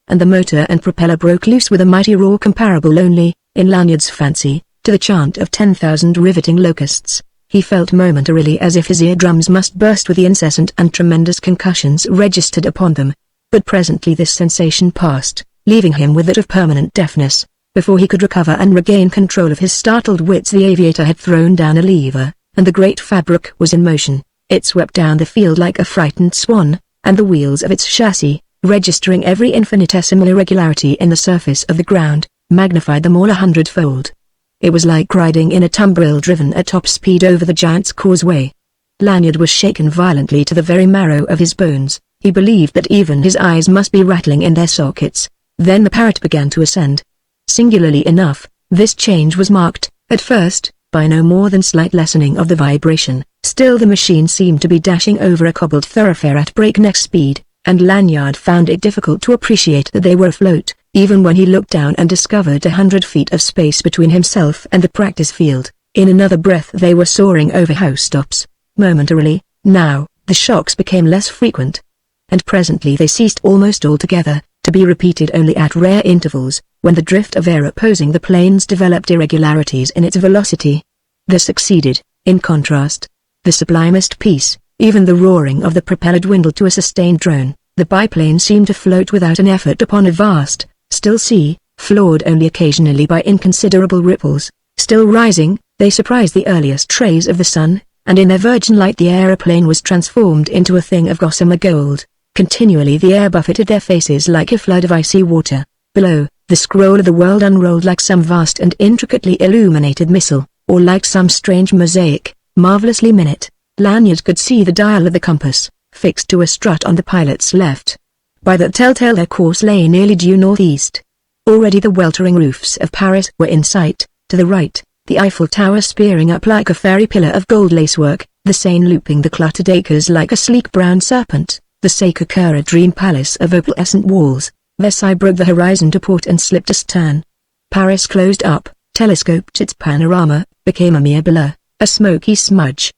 And the motor and propeller broke loose with a mighty roar comparable only, in Lanyard's fancy, to the chant of 10,000 riveting locusts. He felt momentarily as if his eardrums must burst with the incessant and tremendous concussions registered upon them. But presently this sensation passed, leaving him with that of permanent deafness. Before he could recover and regain control of his startled wits, the aviator had thrown down a lever, and the great fabric was in motion. It swept down the field like a frightened swan, and the wheels of its chassis, registering every infinitesimal irregularity in the surface of the ground, magnified them all 100-fold. It was like riding in a tumbril driven at top speed over the Giant's Causeway. Lanyard was shaken violently to the very marrow of his bones. He believed that even his eyes must be rattling in their sockets. Then the parrot began to ascend. Singularly enough, this change was marked, at first, by no more than slight lessening of the vibration. Still the machine seemed to be dashing over a cobbled thoroughfare at breakneck speed, and Lanyard found it difficult to appreciate that they were afloat, even when he looked down and discovered 100 feet of space between himself and the practice field. In another breath they were soaring over housetops. Momentarily, now, the shocks became less frequent, and presently they ceased almost altogether, to be repeated only at rare intervals, when the drift of air opposing the planes developed irregularities in its velocity. There succeeded, in contrast, the sublimest peace. Even the roaring of the propeller dwindled to a sustained drone. The biplane seemed to float without an effort upon a vast, still sea, floored only occasionally by inconsiderable ripples. Still rising, they surprised the earliest rays of the sun, and in their virgin light the aeroplane was transformed into a thing of gossamer gold. Continually the air buffeted their faces like a flood of icy water. Below, the scroll of the world unrolled like some vast and intricately illuminated missal, or like some strange mosaic, marvelously minute. Lanyard could see the dial of the compass, fixed to a strut on the pilot's left. By that telltale their course lay nearly due northeast. Already the weltering roofs of Paris were in sight. To the right, the Eiffel Tower spearing up like a fairy pillar of gold lacework, the Seine looping the cluttered acres like a sleek brown serpent, the Sacré-Cœur a dream palace of opalescent walls. Versailles broke the horizon to port and slipped astern. Paris closed up, telescoped its panorama, became a mere blur, a smoky smudge.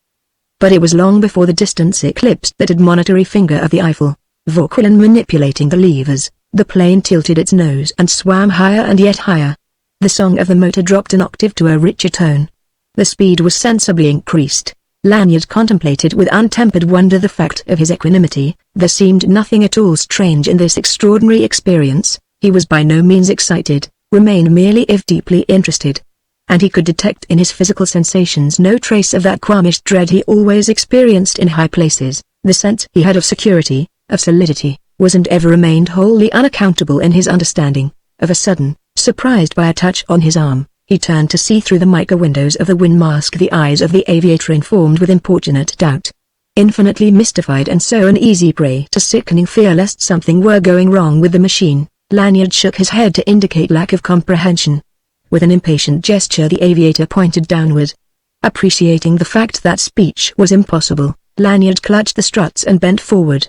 But it was long before the distance eclipsed that admonitory finger of the Eiffel. Vauquelin manipulating the levers, the plane tilted its nose and swam higher and yet higher. The song of the motor dropped an octave to a richer tone. The speed was sensibly increased. Lanyard contemplated with untempered wonder the fact of his equanimity. There seemed nothing at all strange in this extraordinary experience. He was by no means excited, remained merely if deeply interested. And he could detect in his physical sensations no trace of that qualmish dread he always experienced in high places. The sense he had of security, of solidity, was and ever remained wholly unaccountable in his understanding. Of a sudden, surprised by a touch on his arm, he turned to see through the mica windows of the windmask the eyes of the aviator informed with importunate doubt. Infinitely mystified and so an easy prey to sickening fear lest something were going wrong with the machine, Lanyard shook his head to indicate lack of comprehension. With an impatient gesture the aviator pointed downward. Appreciating the fact that speech was impossible, Lanyard clutched the struts and bent forward.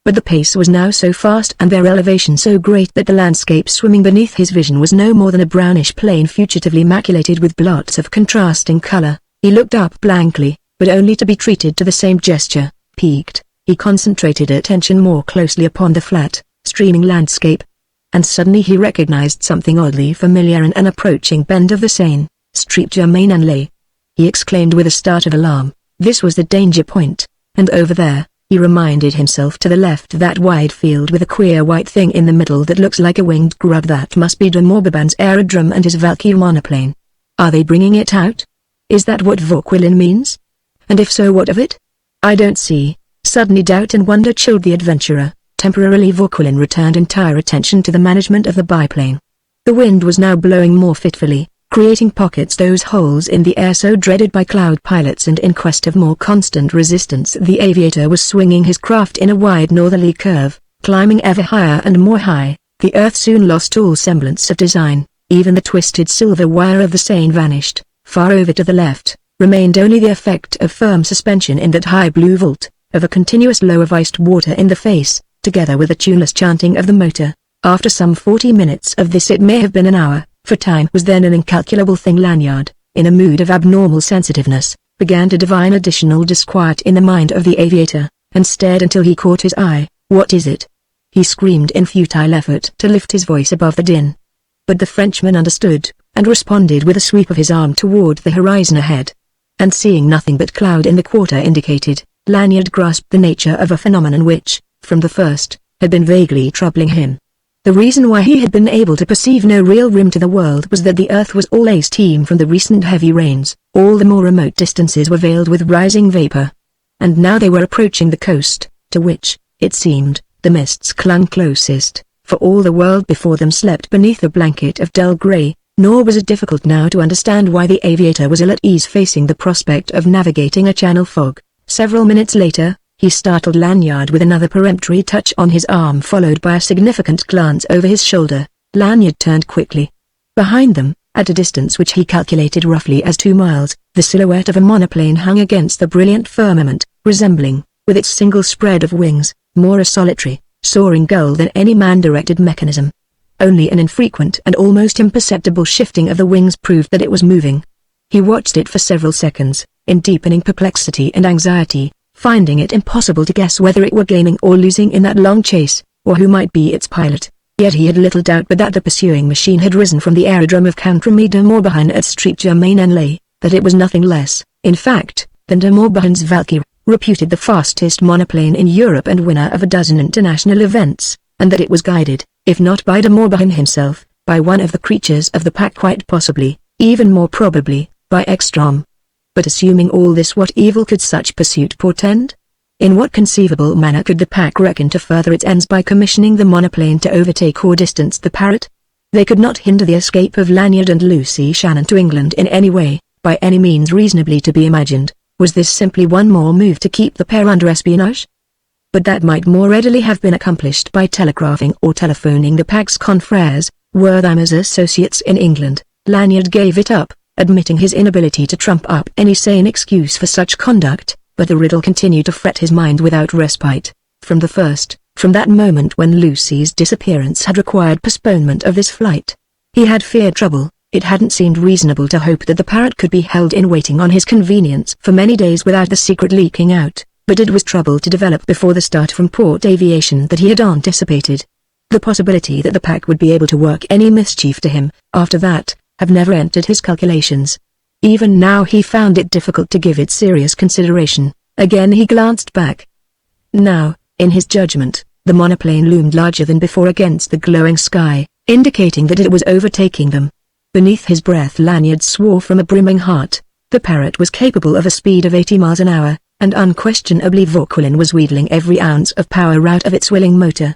But the pace was now so fast and their elevation so great that the landscape swimming beneath his vision was no more than a brownish plain fugitively maculated with blots of contrasting color. He looked up blankly, but only to be treated to the same gesture. Piqued, he concentrated attention more closely upon the flat, streaming landscape. And suddenly he recognized something oddly familiar in an approaching bend of the Seine. Street Germain-en-Laye. He exclaimed with a start of alarm. This was the danger point, and over there, he reminded himself to the left that wide field with a queer white thing in the middle that looks like a winged grub that must be de Morbihan's aerodrome and his Valkyrie monoplane. Are they bringing it out? Is that what Vauquelin means? And if so, what of it? I don't see. Suddenly doubt and wonder chilled the adventurer. Temporarily Vauquelin returned entire attention to the management of the biplane. The wind was now blowing more fitfully, creating pockets, those holes in the air so dreaded by cloud pilots, and in quest of more constant resistance the aviator was swinging his craft in a wide northerly curve, climbing ever higher and more high. The earth soon lost all semblance of design, even the twisted silver wire of the Seine vanished. Far over to the left, remained only the effect of firm suspension in that high blue vault, of a continuous flow of iced water in the face, together with the tuneless chanting of the motor. After some 40 minutes of this, it may have been an hour, for time was then an incalculable thing. Lanyard, in a mood of abnormal sensitiveness, began to divine additional disquiet in the mind of the aviator, and stared until he caught his eye. What is it? He screamed in futile effort to lift his voice above the din. But the Frenchman understood, and responded with a sweep of his arm toward the horizon ahead. And seeing nothing but cloud in the quarter indicated, Lanyard grasped the nature of a phenomenon which, from the first, had been vaguely troubling him. The reason why he had been able to perceive no real rim to the world was that the earth was all steam from the recent heavy rains. All the more remote distances were veiled with rising vapor. And now they were approaching the coast, to which, it seemed, the mists clung closest, for all the world before them slept beneath a blanket of dull grey. Nor was it difficult now to understand why the aviator was ill at ease facing the prospect of navigating a channel fog. Several minutes later, he startled Lanyard with another peremptory touch on his arm, followed by a significant glance over his shoulder. Lanyard turned quickly. Behind them, at a distance which he calculated roughly as 2 miles, the silhouette of a monoplane hung against the brilliant firmament, resembling, with its single spread of wings, more a solitary, soaring gull than any man-directed mechanism. Only an infrequent and almost imperceptible shifting of the wings proved that it was moving. He watched it for several seconds, in deepening perplexity and anxiety, finding it impossible to guess whether it were gaining or losing in that long chase, or who might be its pilot. Yet he had little doubt but that the pursuing machine had risen from the aerodrome of Count Remy de Morbihan at Street Germain-en-Laye, that it was nothing less, in fact, than de Morbihan's Valkyrie, reputed the fastest monoplane in Europe and winner of a dozen international events, and that it was guided, if not by de Morbihan himself, by one of the creatures of the pack, quite possibly, even more probably, by Ekstrom. But assuming all this, what evil could such pursuit portend? In what conceivable manner could the pack reckon to further its ends by commissioning the monoplane to overtake or distance the Parrot? They could not hinder the escape of Lanyard and Lucy Shannon to England in any way, by any means reasonably to be imagined. Was this simply one more move to keep the pair under espionage? But that might more readily have been accomplished by telegraphing or telephoning the pack's confrères, Wertheimer's associates in England. Lanyard gave it up, admitting his inability to trump up any sane excuse for such conduct, but the riddle continued to fret his mind without respite. From the first, from that moment when Lucy's disappearance had required postponement of this flight, he had feared trouble. It hadn't seemed reasonable to hope that the Parrot could be held in waiting on his convenience for many days without the secret leaking out, but it was trouble to develop before the start from port aviation that he had anticipated. The possibility that the pack would be able to work any mischief to him, after that, have never entered his calculations. Even now he found it difficult to give it serious consideration. Again he glanced back. Now, in his judgment, the monoplane loomed larger than before against the glowing sky, indicating that it was overtaking them. Beneath his breath Lanyard swore from a brimming heart. The Parrot was capable of a speed of 80 miles an hour, and unquestionably Vauquelin was wheedling every ounce of power out of its willing motor.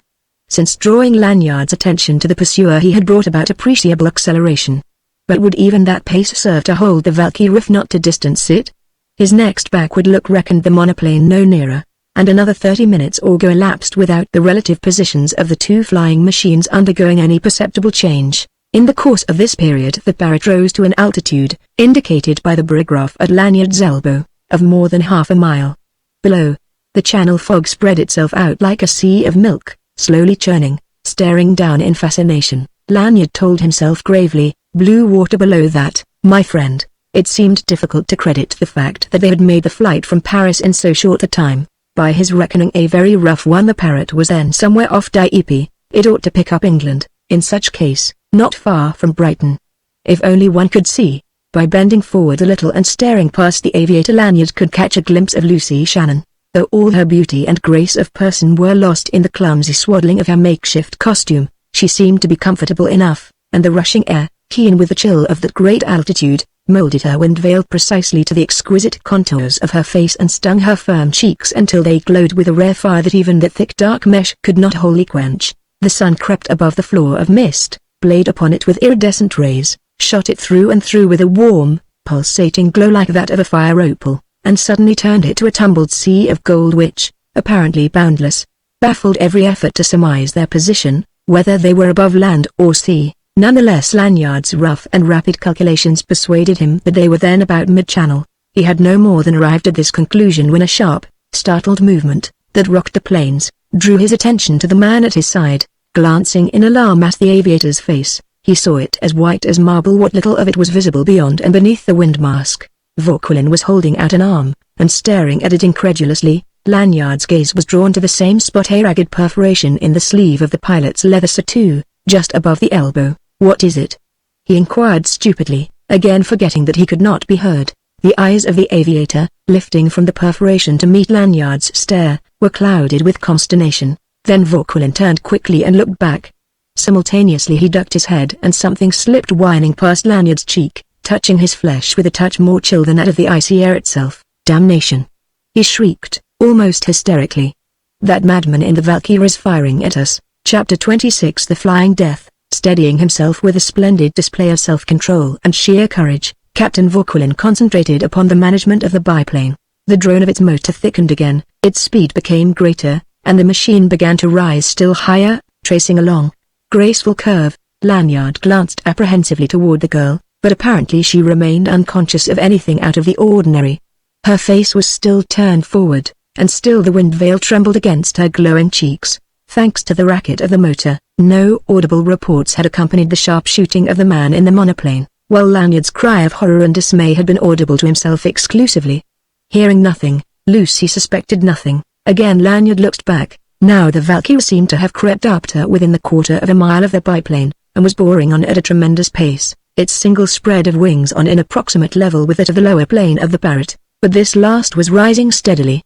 Since drawing Lanyard's attention to the pursuer he had brought about appreciable acceleration. But would even that pace serve to hold the Valkyrie if not to distance it? His next backward look reckoned the monoplane no nearer, and another 30 minutes or so elapsed without the relative positions of the two flying machines undergoing any perceptible change. In the course of this period the Parrot rose to an altitude, indicated by the barograph at Lanyard's elbow, of more than half a mile. Below, the channel fog spread itself out like a sea of milk, slowly churning, staring down in fascination. Lanyard told himself gravely, blue water below that, my friend. It seemed difficult to credit the fact that they had made the flight from Paris in so short a time. By his reckoning a very rough one. The Parrot was then somewhere off Dieppe. It ought to pick up England, in such case, not far from Brighton. If only one could see. By bending forward a little and staring past the aviator Lanyard could catch a glimpse of Lucy Shannon, though all her beauty and grace of person were lost in the clumsy swaddling of her makeshift costume. She seemed to be comfortable enough, and the rushing air, keen with the chill of that great altitude, molded her wind veil precisely to the exquisite contours of her face and stung her firm cheeks until they glowed with a rare fire that even that thick dark mesh could not wholly quench. The sun crept above the floor of mist, played upon it with iridescent rays, shot it through and through with a warm, pulsating glow like that of a fire opal, and suddenly turned it to a tumbled sea of gold which, apparently boundless, baffled every effort to surmise their position, whether they were above land or sea. Nonetheless Lanyard's rough and rapid calculations persuaded him that they were then about mid-channel. He had no more than arrived at this conclusion when a sharp, startled movement, that rocked the planes, drew his attention to the man at his side. Glancing in alarm at the aviator's face, he saw it as white as marble. What little of it was visible beyond and beneath the wind mask. Vauquelin was holding out an arm, and staring at it incredulously. Lanyard's gaze was drawn to the same spot, a ragged perforation in the sleeve of the pilot's leather surtout, just above the elbow. What is it? He inquired stupidly, again forgetting that he could not be heard. The eyes of the aviator, lifting from the perforation to meet Lanyard's stare, were clouded with consternation. Then Vauquelin turned quickly and looked back. Simultaneously he ducked his head and something slipped whining past Lanyard's cheek, touching his flesh with a touch more chill than that of the icy air itself. Damnation! He shrieked, almost hysterically. That madman in the Valkyrie is firing at us. Chapter 26. The Flying Death. Steadying himself with a splendid display of self-control and sheer courage, Captain Vauquelin concentrated upon the management of the biplane. The drone of its motor thickened again, its speed became greater, and the machine began to rise still higher, tracing a long, graceful curve. Lanyard glanced apprehensively toward the girl, but apparently she remained unconscious of anything out of the ordinary. Her face was still turned forward, and still the wind veil trembled against her glowing cheeks. Thanks to the racket of the motor, no audible reports had accompanied the sharp shooting of the man in the monoplane, while Lanyard's cry of horror and dismay had been audible to himself exclusively. Hearing nothing, Lucy suspected nothing. Again Lanyard looked back. Now the Valkyrie seemed to have crept up to within the quarter of a mile of the biplane, and was boring on at a tremendous pace, its single spread of wings on an approximate level with that of the lower plane of the Parrot, but this last was rising steadily.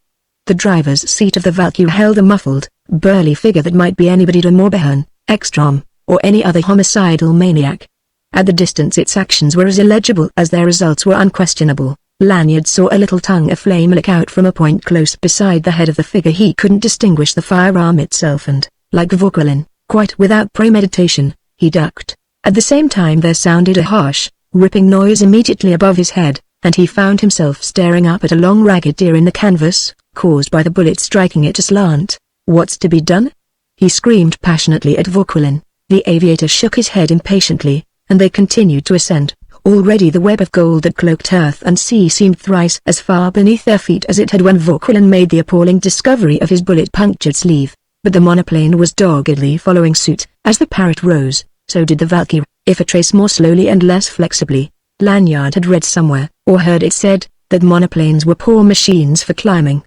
The driver's seat of the Valkyrie held a muffled, burly figure that might be anybody de Morbihan, Ekstrom, or any other homicidal maniac. At the distance its actions were as illegible as their results were unquestionable. Lanyard saw a little tongue of flame lick out from a point close beside the head of the figure. He couldn't distinguish the firearm itself and, like Vauquelin, quite without premeditation, he ducked. At the same time there sounded a harsh, ripping noise immediately above his head, and he found himself staring up at a long ragged tear in the canvas, caused by the bullet striking it aslant. What's to be done? He screamed passionately at Vauquelin. The aviator shook his head impatiently, and they continued to ascend. Already the web of gold that cloaked earth and sea seemed thrice as far beneath their feet as it had when Vauquelin made the appalling discovery of his bullet-punctured sleeve. But the monoplane was doggedly following suit. As the Parrot rose, so did the Valkyrie, if a trace more slowly and less flexibly. Lanyard had read somewhere, or heard it said, that monoplanes were poor machines for climbing.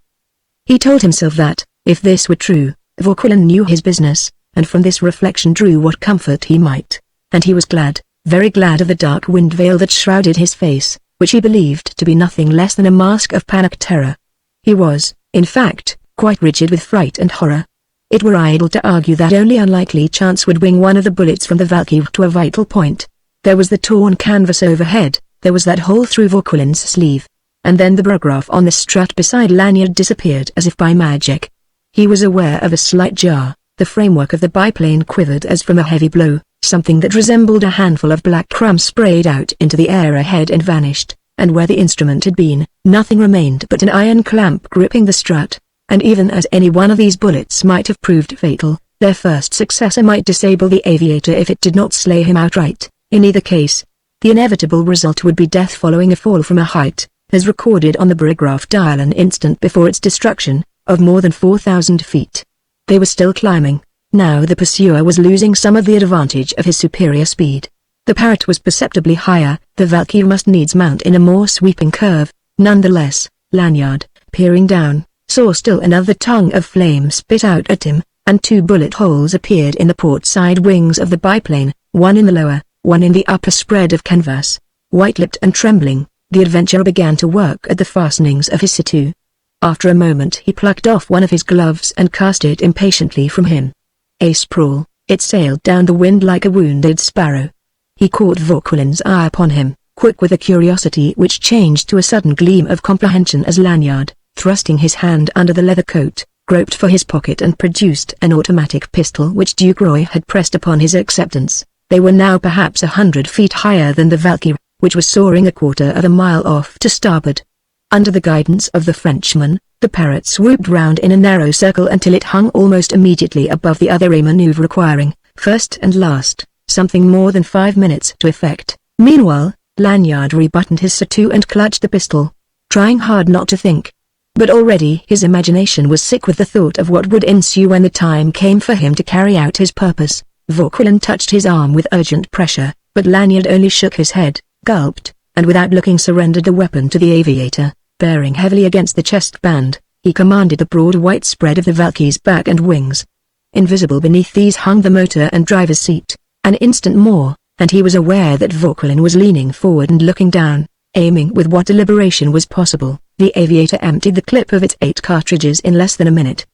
He told himself that, if this were true, Vauquelin knew his business, and from this reflection drew what comfort he might. And he was glad, very glad of the dark wind veil that shrouded his face, which he believed to be nothing less than a mask of panic terror. He was, in fact, quite rigid with fright and horror. It were idle to argue that only unlikely chance would wing one of the bullets from the Valkyrie to a vital point. There was the torn canvas overhead, there was that hole through Vauquelin's sleeve. And then the barograph on the strut beside Lanyard disappeared as if by magic. He was aware of a slight jar. The framework of the biplane quivered as from a heavy blow. Something that resembled a handful of black crumbs sprayed out into the air ahead and vanished, and where the instrument had been, nothing remained but an iron clamp gripping the strut. And even as any one of these bullets might have proved fatal, their first successor might disable the aviator if it did not slay him outright. In either case, the inevitable result would be death following a fall from a height, as recorded on the barograph dial an instant before its destruction, of more than 4,000 feet. They were still climbing. Now the pursuer was losing some of the advantage of his superior speed. The Parrot was perceptibly higher, the Valkyrie must needs mount in a more sweeping curve. Nonetheless, Lanyard, peering down, saw still another tongue of flame spit out at him, and 2 bullet holes appeared in the port side wings of the biplane, one in the lower, one in the upper spread of canvas. White-lipped and trembling, the adventurer began to work at the fastenings of his surtout. After a moment he plucked off one of his gloves and cast it impatiently from him. A sprawl, it sailed down the wind like a wounded sparrow. He caught Vauquelin's eye upon him, quick with a curiosity which changed to a sudden gleam of comprehension as Lanyard, thrusting his hand under the leather coat, groped for his pocket and produced an automatic pistol which Duke Roy had pressed upon his acceptance. They were now perhaps 100 feet higher than the Valkyrie, which was soaring a quarter of a mile off to starboard. Under the guidance of the Frenchman, the Parrot swooped round in a narrow circle until it hung almost immediately above the other, a maneuver requiring, first and last, something more than 5 minutes to effect. Meanwhile, Lanyard rebuttoned his surtout and clutched the pistol, trying hard not to think. But already his imagination was sick with the thought of what would ensue when the time came for him to carry out his purpose. Vauquelin touched his arm with urgent pressure, but Lanyard only shook his head, gulped, and without looking surrendered the weapon to the aviator. Bearing heavily against the chest band, he commanded the broad white spread of the Valkyrie's back and wings. Invisible beneath these hung the motor and driver's seat. An instant more, and he was aware that Vauquelin was leaning forward and looking down, aiming with what deliberation was possible. The aviator emptied the clip of its 8 cartridges in less than a minute.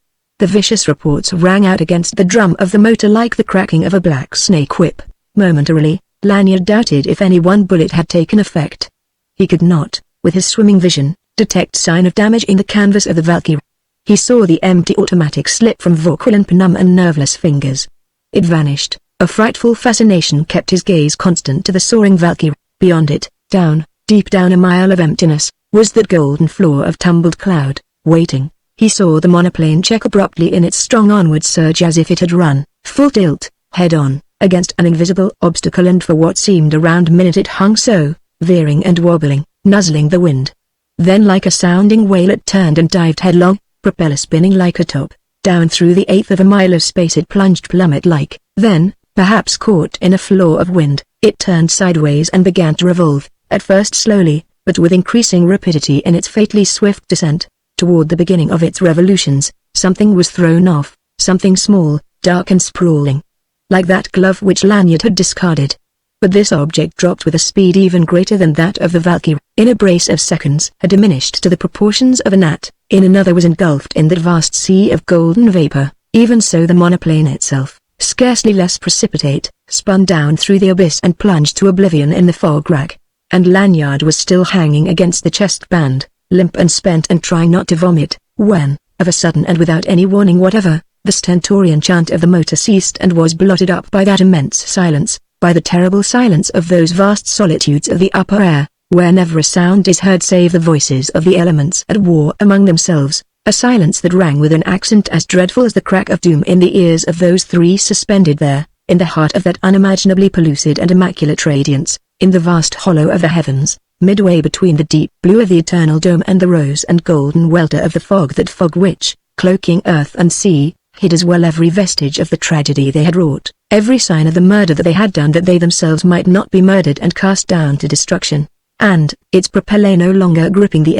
The vicious reports rang out against the drum of the motor like the cracking of a black snake whip. Momentarily, Lanyard doubted if any one bullet had taken effect. He could not, with his swimming vision, detect sign of damage in the canvas of the Valkyrie. He saw the empty automatic slip from Vauquelin's numb and nerveless fingers. It vanished. A frightful fascination kept his gaze constant to the soaring Valkyrie. Beyond it, down, deep down a mile of emptiness, was that golden floor of tumbled cloud, waiting. He saw the monoplane check abruptly in its strong onward surge as if it had run, full tilt, head-on, against an invisible obstacle, and for what seemed a round minute it hung so, veering and wobbling, nuzzling the wind. Then like a sounding whale it turned and dived headlong, propeller spinning like a top. Down through the 1/8 of a mile of space it plunged plummet-like. Then, perhaps caught in a flaw of wind, it turned sideways and began to revolve, at first slowly, but with increasing rapidity in its fatally swift descent. Toward the beginning of its revolutions, something was thrown off, something small, dark and sprawling. Like that glove which Lanyard had discarded. But this object dropped with a speed even greater than that of the Valkyrie. In a brace of seconds had diminished to the proportions of a gnat. In another was engulfed in that vast sea of golden vapor. Even so the monoplane itself, scarcely less precipitate, spun down through the abyss and plunged to oblivion in the fog rack. and Lanyard was still hanging against the chest band, limp and spent and trying not to vomit, when, of a sudden and without any warning whatever, the stentorian chant of the motor ceased and was blotted up by that immense silence, by the terrible silence of those vast solitudes of the upper air, where never a sound is heard save the voices of the elements at war among themselves, a silence that rang with an accent as dreadful as the crack of doom in the ears of those three suspended there, in the heart of that unimaginably pellucid and immaculate radiance, in the vast hollow of the heavens, midway between the deep blue of the eternal dome and the rose and golden welter of the fog, that fog which, cloaking earth and sea, hid as well every vestige of the tragedy they had wrought, every sign of the murder that they had done, that they themselves might not be murdered and cast down to destruction. And, its propeller no longer gripping the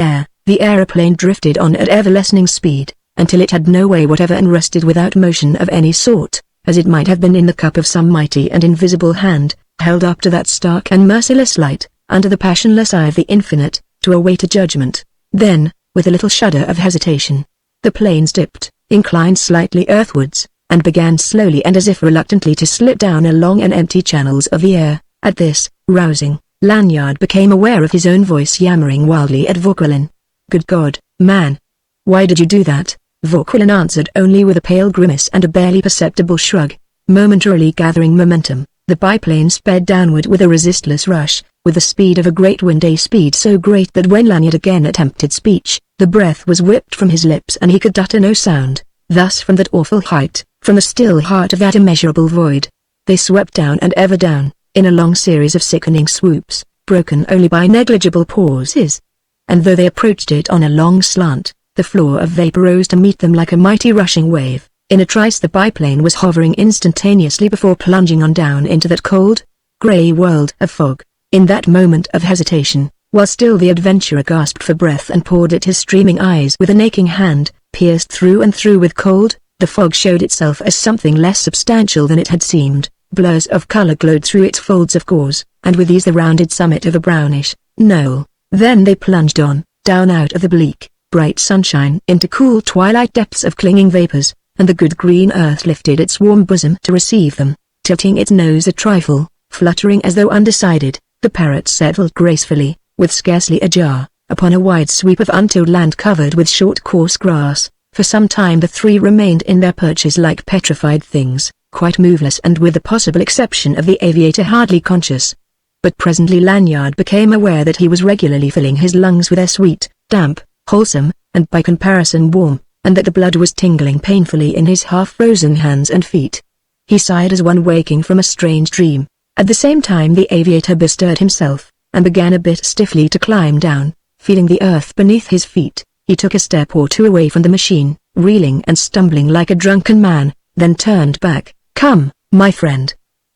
aeroplane drifted on at ever-lessening speed, until it had no way whatever and rested without motion of any sort, as it might have been in the cup of some mighty and invisible hand, held up to that stark and merciless light, under the passionless eye of the infinite, to await a judgment. Then, with a little shudder of hesitation, the planes dipped, inclined slightly earthwards, and began slowly and as if reluctantly to slip down along an empty channels of the air. At this, rousing, Lanyard became aware of his own voice yammering wildly at Vauquelin. "Good God, man! Why did you do that?" Vauquelin answered only with a pale grimace and a barely perceptible shrug. Momentarily gathering momentum, the biplane sped downward with a resistless rush, with the speed of a great wind, a speed so great that when Lanyard again attempted speech, the breath was whipped from his lips and he could utter no sound. Thus from that awful height, from the still heart of that immeasurable void, they swept down and ever down, in a long series of sickening swoops, broken only by negligible pauses. And though they approached it on a long slant, the floor of vapor rose to meet them like a mighty rushing wave. In a trice the biplane was hovering instantaneously before plunging on down into that cold, grey world of fog. In that moment of hesitation, while still the adventurer gasped for breath and poured at his streaming eyes with an aching hand, pierced through and through with cold, the fog showed itself as something less substantial than it had seemed. Blurs of color glowed through its folds of gauze, and with these the rounded summit of a brownish knoll. Then they plunged on, down out of the bleak, bright sunshine into cool twilight depths of clinging vapors, and the good green earth lifted its warm bosom to receive them, tilting its nose a trifle, fluttering as though undecided. The parrot settled gracefully, with scarcely a jar, upon a wide sweep of untilled land covered with short coarse grass. For some time the three remained in their perches like petrified things, quite moveless and with the possible exception of the aviator hardly conscious. But presently Lanyard became aware that he was regularly filling his lungs with air sweet, damp, wholesome, and by comparison warm, and that the blood was tingling painfully in his half-frozen hands and feet. He sighed as one waking from a strange dream. At the same time the aviator bestirred himself, and began a bit stiffly to climb down, feeling the earth beneath his feet. He took a step or two away from the machine, reeling and stumbling like a drunken man, then turned back. "Come, my friend,"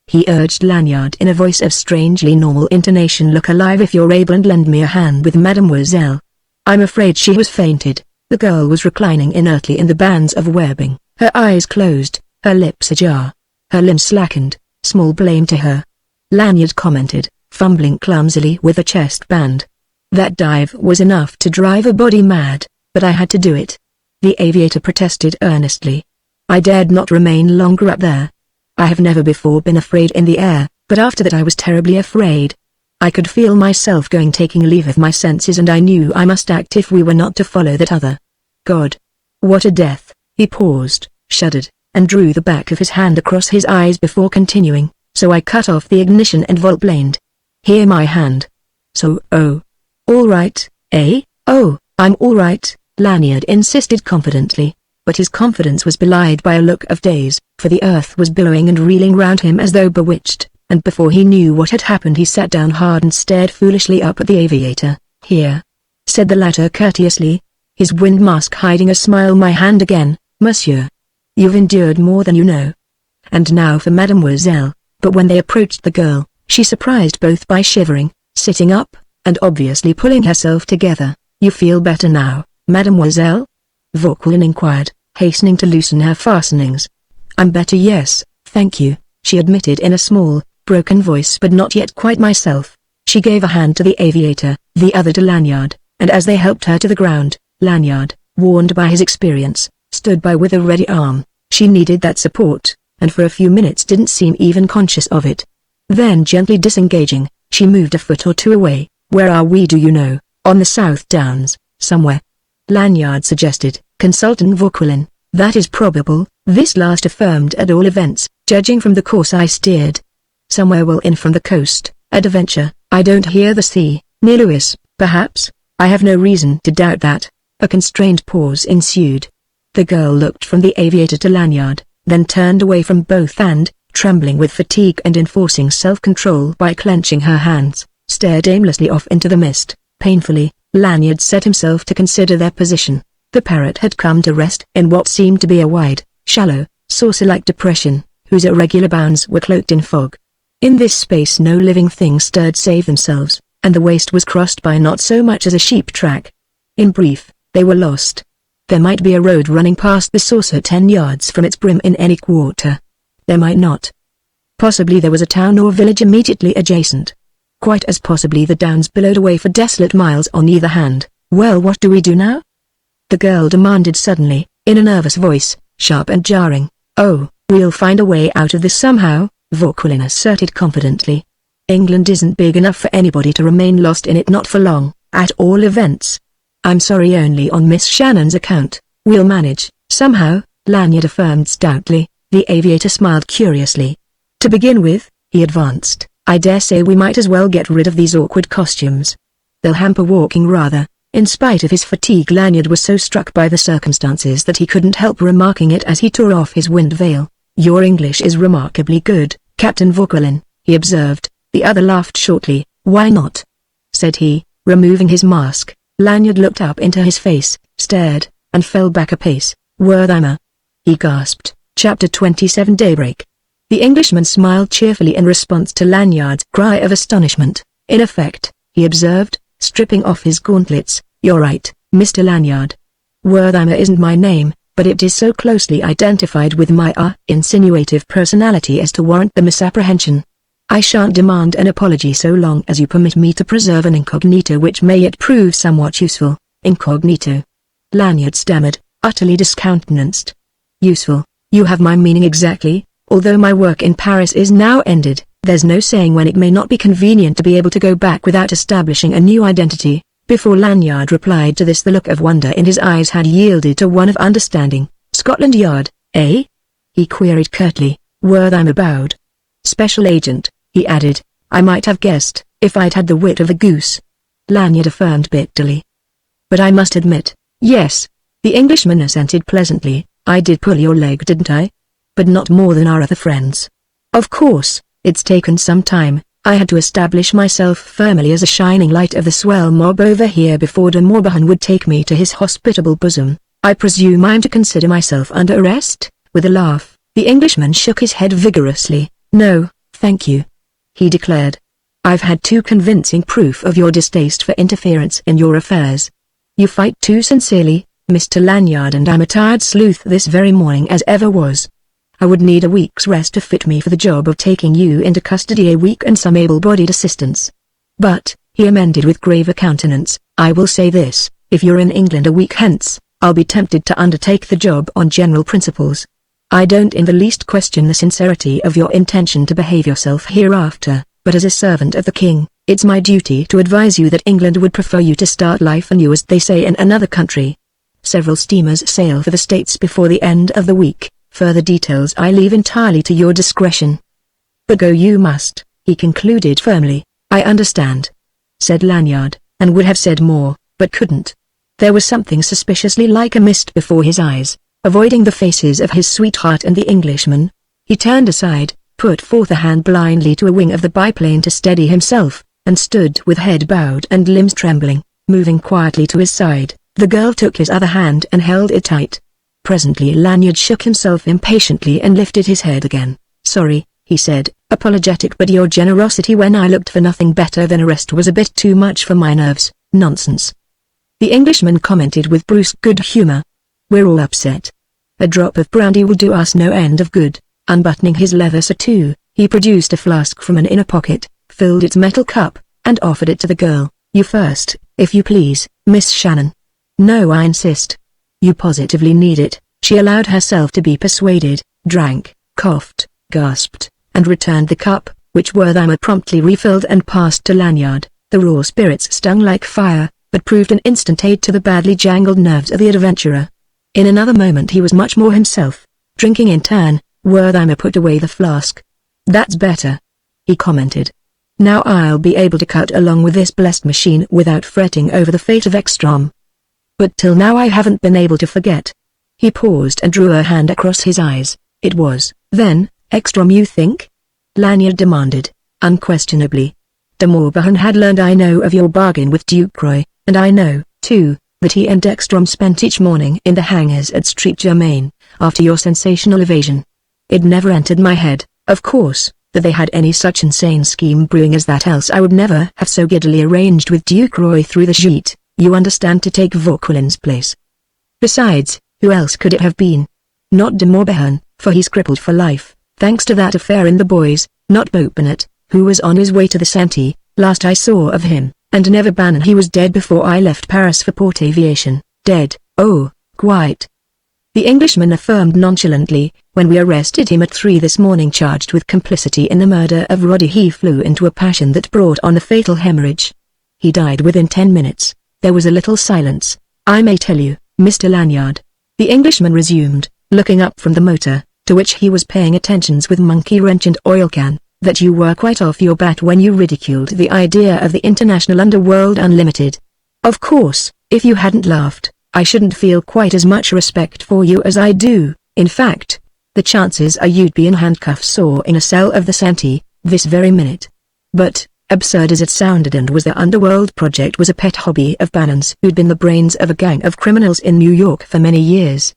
he urged Lanyard in a voice of strangely normal intonation. "Look alive if you're able and lend me a hand with Mademoiselle." "I'm afraid she has fainted." The girl was reclining inertly in the bands of webbing, her eyes closed, her lips ajar, her limbs slackened. "Small blame to her," Lanyard commented, fumbling clumsily with a chest band. "That dive was enough to drive a body mad, but I had to do it," the aviator protested earnestly. "I dared not remain longer up there. I have never before been afraid in the air, but after that I was terribly afraid. I could feel myself taking leave of my senses, and I knew I must act if we were not to follow that other. God! What a death!" He paused, shuddered, and drew the back of his hand across his eyes before continuing. "So I cut off the ignition and volplaned. Here my hand. So, oh. All right, eh?" "Oh, I'm all right," Lanyard insisted confidently. But his confidence was belied by a look of daze, for the earth was billowing and reeling round him as though bewitched, and before he knew what had happened he sat down hard and stared foolishly up at the aviator. "Here," said the latter courteously, his wind mask hiding a smile. "My hand again, monsieur. You've endured more than you know. And now for Mademoiselle." But when they approached the girl, she surprised both by shivering, sitting up, and obviously pulling herself together. "You feel better now, Mademoiselle?" Vauquelin inquired, hastening to loosen her fastenings. "I'm better, yes, thank you," she admitted in a small, broken voice. "But not yet quite myself." She gave a hand to the aviator, the other to Lanyard, and as they helped her to the ground, Lanyard, warned by his experience, stood by with a ready arm. She needed that support, and for a few minutes didn't seem even conscious of it. Then gently disengaging, She moved a foot or two away. "Where are we, do you know?" "On the South Downs, somewhere," Lanyard suggested. Consultant Vauquelin: "That is probable," this last affirmed. "At all events, judging from the course I steered. Somewhere well in from the coast, at a venture. I don't hear the sea." "Near Lewis, perhaps?" "I have no reason to doubt that." A constrained pause ensued. The girl looked from the aviator to Lanyard, then turned away from both and, trembling with fatigue and enforcing self-control by clenching her hands, stared aimlessly off into the mist. Painfully, Lanyard set himself to consider their position. The Parrot had come to rest in what seemed to be a wide, shallow, saucer-like depression, whose irregular bounds were cloaked in fog. In this space no living thing stirred save themselves, and the waste was crossed by not so much as a sheep track. In brief, they were lost. There might be a road running past the saucer 10 yards from its brim in any quarter. There might not. Possibly there was a town or village immediately adjacent. Quite as possibly the downs billowed away for desolate miles on either hand. "Well, what do we do now?" the girl demanded suddenly, in a nervous voice, sharp and jarring. "Oh, we'll find a way out of this somehow," Vauquelin asserted confidently. "England isn't big enough for anybody to remain lost in it, not for long, at all events. I'm sorry, only on Miss Shannon's account. We'll manage, somehow," Lanyard affirmed stoutly. The aviator smiled curiously. "To begin with," he advanced, "I dare say we might as well get rid of these awkward costumes. They'll hamper walking rather." In spite of his fatigue, Lanyard was so struck by the circumstances that he couldn't help remarking it as he tore off his wind veil. "Your English is remarkably good, Captain Vauquelin," he observed. The other laughed shortly. "Why not?" said he, removing his mask. Lanyard looked up into his face, stared, and fell back a pace. "Wertheimer," he gasped. Chapter 27 Daybreak. The Englishman smiled cheerfully in response to Lanyard's cry of astonishment. "In effect," he observed, stripping off his gauntlets, "you're right, Mr. Lanyard. Wertheimer isn't my name, but it is so closely identified with my insinuative personality as to warrant the misapprehension. I shan't demand an apology so long as you permit me to preserve an incognito which may yet prove somewhat useful." "Incognito?" Lanyard stammered, utterly discountenanced. "Useful? You have my meaning exactly. Although my work in Paris is now ended, there's no saying when it may not be convenient to be able to go back without establishing a new identity." Before Lanyard replied to this, the look of wonder in his eyes had yielded to one of understanding. "Scotland Yard, eh?" he queried curtly. Wertheimer bowed. "Special agent," he added. "I might have guessed, if I'd had the wit of a goose," Lanyard affirmed bitterly. "But I must admit, yes," the Englishman assented pleasantly, "I did pull your leg, didn't I? But not more than our other friends. Of course, it's taken some time. I had to establish myself firmly as a shining light of the swell mob over here before de Morbihan would take me to his hospitable bosom. I presume I'm to consider myself under arrest?" With a laugh, the Englishman shook his head vigorously. "No, thank you," he declared. "I've had too convincing proof of your distaste for interference in your affairs. You fight too sincerely, Mr. Lanyard, and I'm a tired sleuth this very morning as ever was. I would need a week's rest to fit me for the job of taking you into custody, a week and some able-bodied assistance. But," he amended with graver countenance, "I will say this, if you're in England a week hence, I'll be tempted to undertake the job on general principles. I don't in the least question the sincerity of your intention to behave yourself hereafter, but as a servant of the king, it's my duty to advise you that England would prefer you to start life anew, as they say, in another country. Several steamers sail for the States before the end of the week. Further details I leave entirely to your discretion. But go you must," he concluded firmly. "I understand," said Lanyard, and would have said more, but couldn't. There was something suspiciously like a mist before his eyes, avoiding the faces of his sweetheart and the Englishman. He turned aside, put forth a hand blindly to a wing of the biplane to steady himself, and stood with head bowed and limbs trembling, moving quietly to his side. The girl took his other hand and held it tight. Presently Lanyard shook himself impatiently and lifted his head again. "Sorry," he said, apologetic, "but your generosity when I looked for nothing better than arrest was a bit too much for my nerves." "Nonsense," the Englishman commented with brusque good humor. "We're all upset. A drop of brandy will do us no end of good." Unbuttoning his leather surtout, he produced a flask from an inner pocket, filled its metal cup, and offered it to the girl. "You first, if you please, Miss Shannon." "No, I insist. You positively need it." She allowed herself to be persuaded, drank, coughed, gasped, and returned the cup, which Wertheimer promptly refilled and passed to Lanyard. The raw spirits stung like fire, but proved an instant aid to the badly jangled nerves of the adventurer. In another moment he was much more himself. Drinking in turn, Wertheimer put away the flask. "That's better," he commented. "Now I'll be able to cut along with this blessed machine without fretting over the fate of Ekstrom. But till now I haven't been able to forget." He paused and drew a hand across his eyes. "It was, then, Ekstrom you think?" Lanyard demanded. "Unquestionably. De Morbihan had learned I know of your bargain with Duke Roy, and I know, too, that he and Ekstrom spent each morning in the hangars at Street Germain, after your sensational evasion. It never entered my head, of course, that they had any such insane scheme brewing as that, else I would never have so giddily arranged with Duke Roy through the sheet, you understand, to take Vauquelin's place. Besides, who else could it have been? Not de Morbihan, for he's crippled for life, thanks to that affair in the boys, not Beaupenet, who was on his way to the Santee, last I saw of him, and never Bannon. He was dead before I left Paris for Port Aviation. Dead, oh, quite," the Englishman affirmed nonchalantly. "When we arrested him at 3 this morning charged with complicity in the murder of Roddy, he flew into a passion that brought on the fatal hemorrhage. He died within 10 minutes. There was a little silence. I may tell you, Mr. Lanyard," the Englishman resumed, looking up from the motor, to which he was paying attentions with monkey wrench and oil can, "that you were quite off your bat when you ridiculed the idea of the International Underworld Unlimited. Of course, if you hadn't laughed, I shouldn't feel quite as much respect for you as I do. In fact, the chances are you'd be in handcuffs or in a cell of the Santee, this very minute. But, absurd as it sounded and was, the Underworld project was a pet hobby of Bannon's, who'd been the brains of a gang of criminals in New York for many years.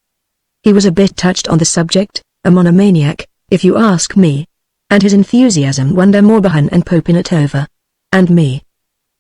He was a bit touched on the subject, a monomaniac, if you ask me. And his enthusiasm won de Morbihan and Beaupenet over. And me.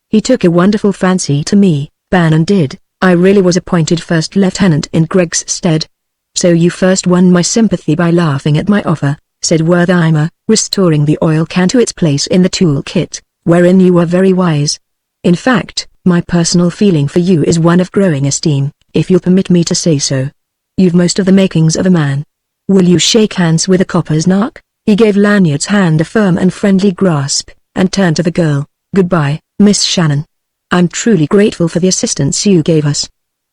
He took a wonderful fancy to me, Bannon did. I really was appointed first lieutenant in Greg's stead. So you first won my sympathy by laughing at my offer," said Wertheimer, restoring the oil can to its place in the tool kit, "wherein you were very wise. In fact, my personal feeling for you is one of growing esteem, if you'll permit me to say so. You've most of the makings of a man. Will you shake hands with a copper's nark?" He gave Lanyard's hand a firm and friendly grasp, and turned to the girl. "Goodbye, Miss Shannon. I'm truly grateful for the assistance you gave us.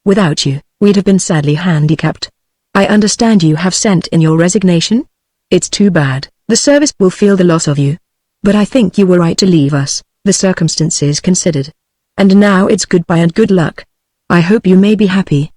Without you, we'd have been sadly handicapped. I understand you have sent in your resignation? It's too bad. The service will feel the loss of you. But I think you were right to leave us, the circumstances considered. And now it's goodbye and good luck. I hope you may be happy.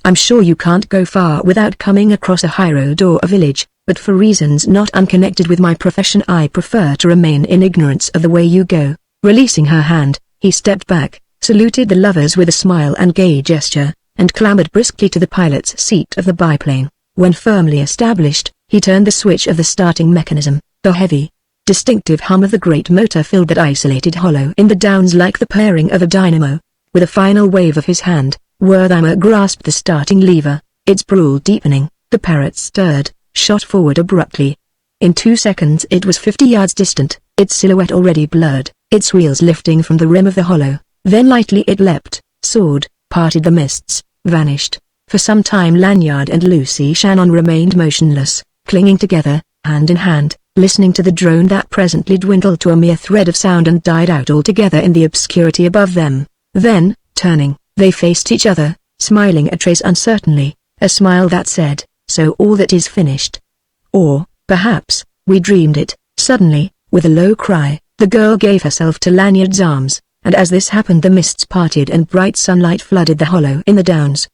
I'm sure you can't go far without coming across a highroad or a village, but for reasons not unconnected with my profession I prefer to remain in ignorance of the way you go." Releasing her hand, he stepped back, saluted the lovers with a smile and gay gesture, and clambered briskly to the pilot's seat of the biplane. When firmly established, he turned the switch of the starting mechanism. The heavy, distinctive hum of the great motor filled that isolated hollow in the downs like the purring of a dynamo. With a final wave of his hand, Wertheimer grasped the starting lever, its brawl deepening. The Parrot stirred, shot forward abruptly. In 2 seconds it was 50 yards distant, its silhouette already blurred, its wheels lifting from the rim of the hollow. Then lightly it leapt, soared, parted the mists, vanished. For some time Lanyard and Lucy Shannon remained motionless, clinging together, hand in hand, listening to the drone that presently dwindled to a mere thread of sound and died out altogether in the obscurity above them. Then, turning, they faced each other, smiling a trace uncertainly, a smile that said, "So all that is finished." Or, perhaps, "We dreamed it." Suddenly, with a low cry, the girl gave herself to Lanyard's arms, and as this happened the mists parted and bright sunlight flooded the hollow in the downs.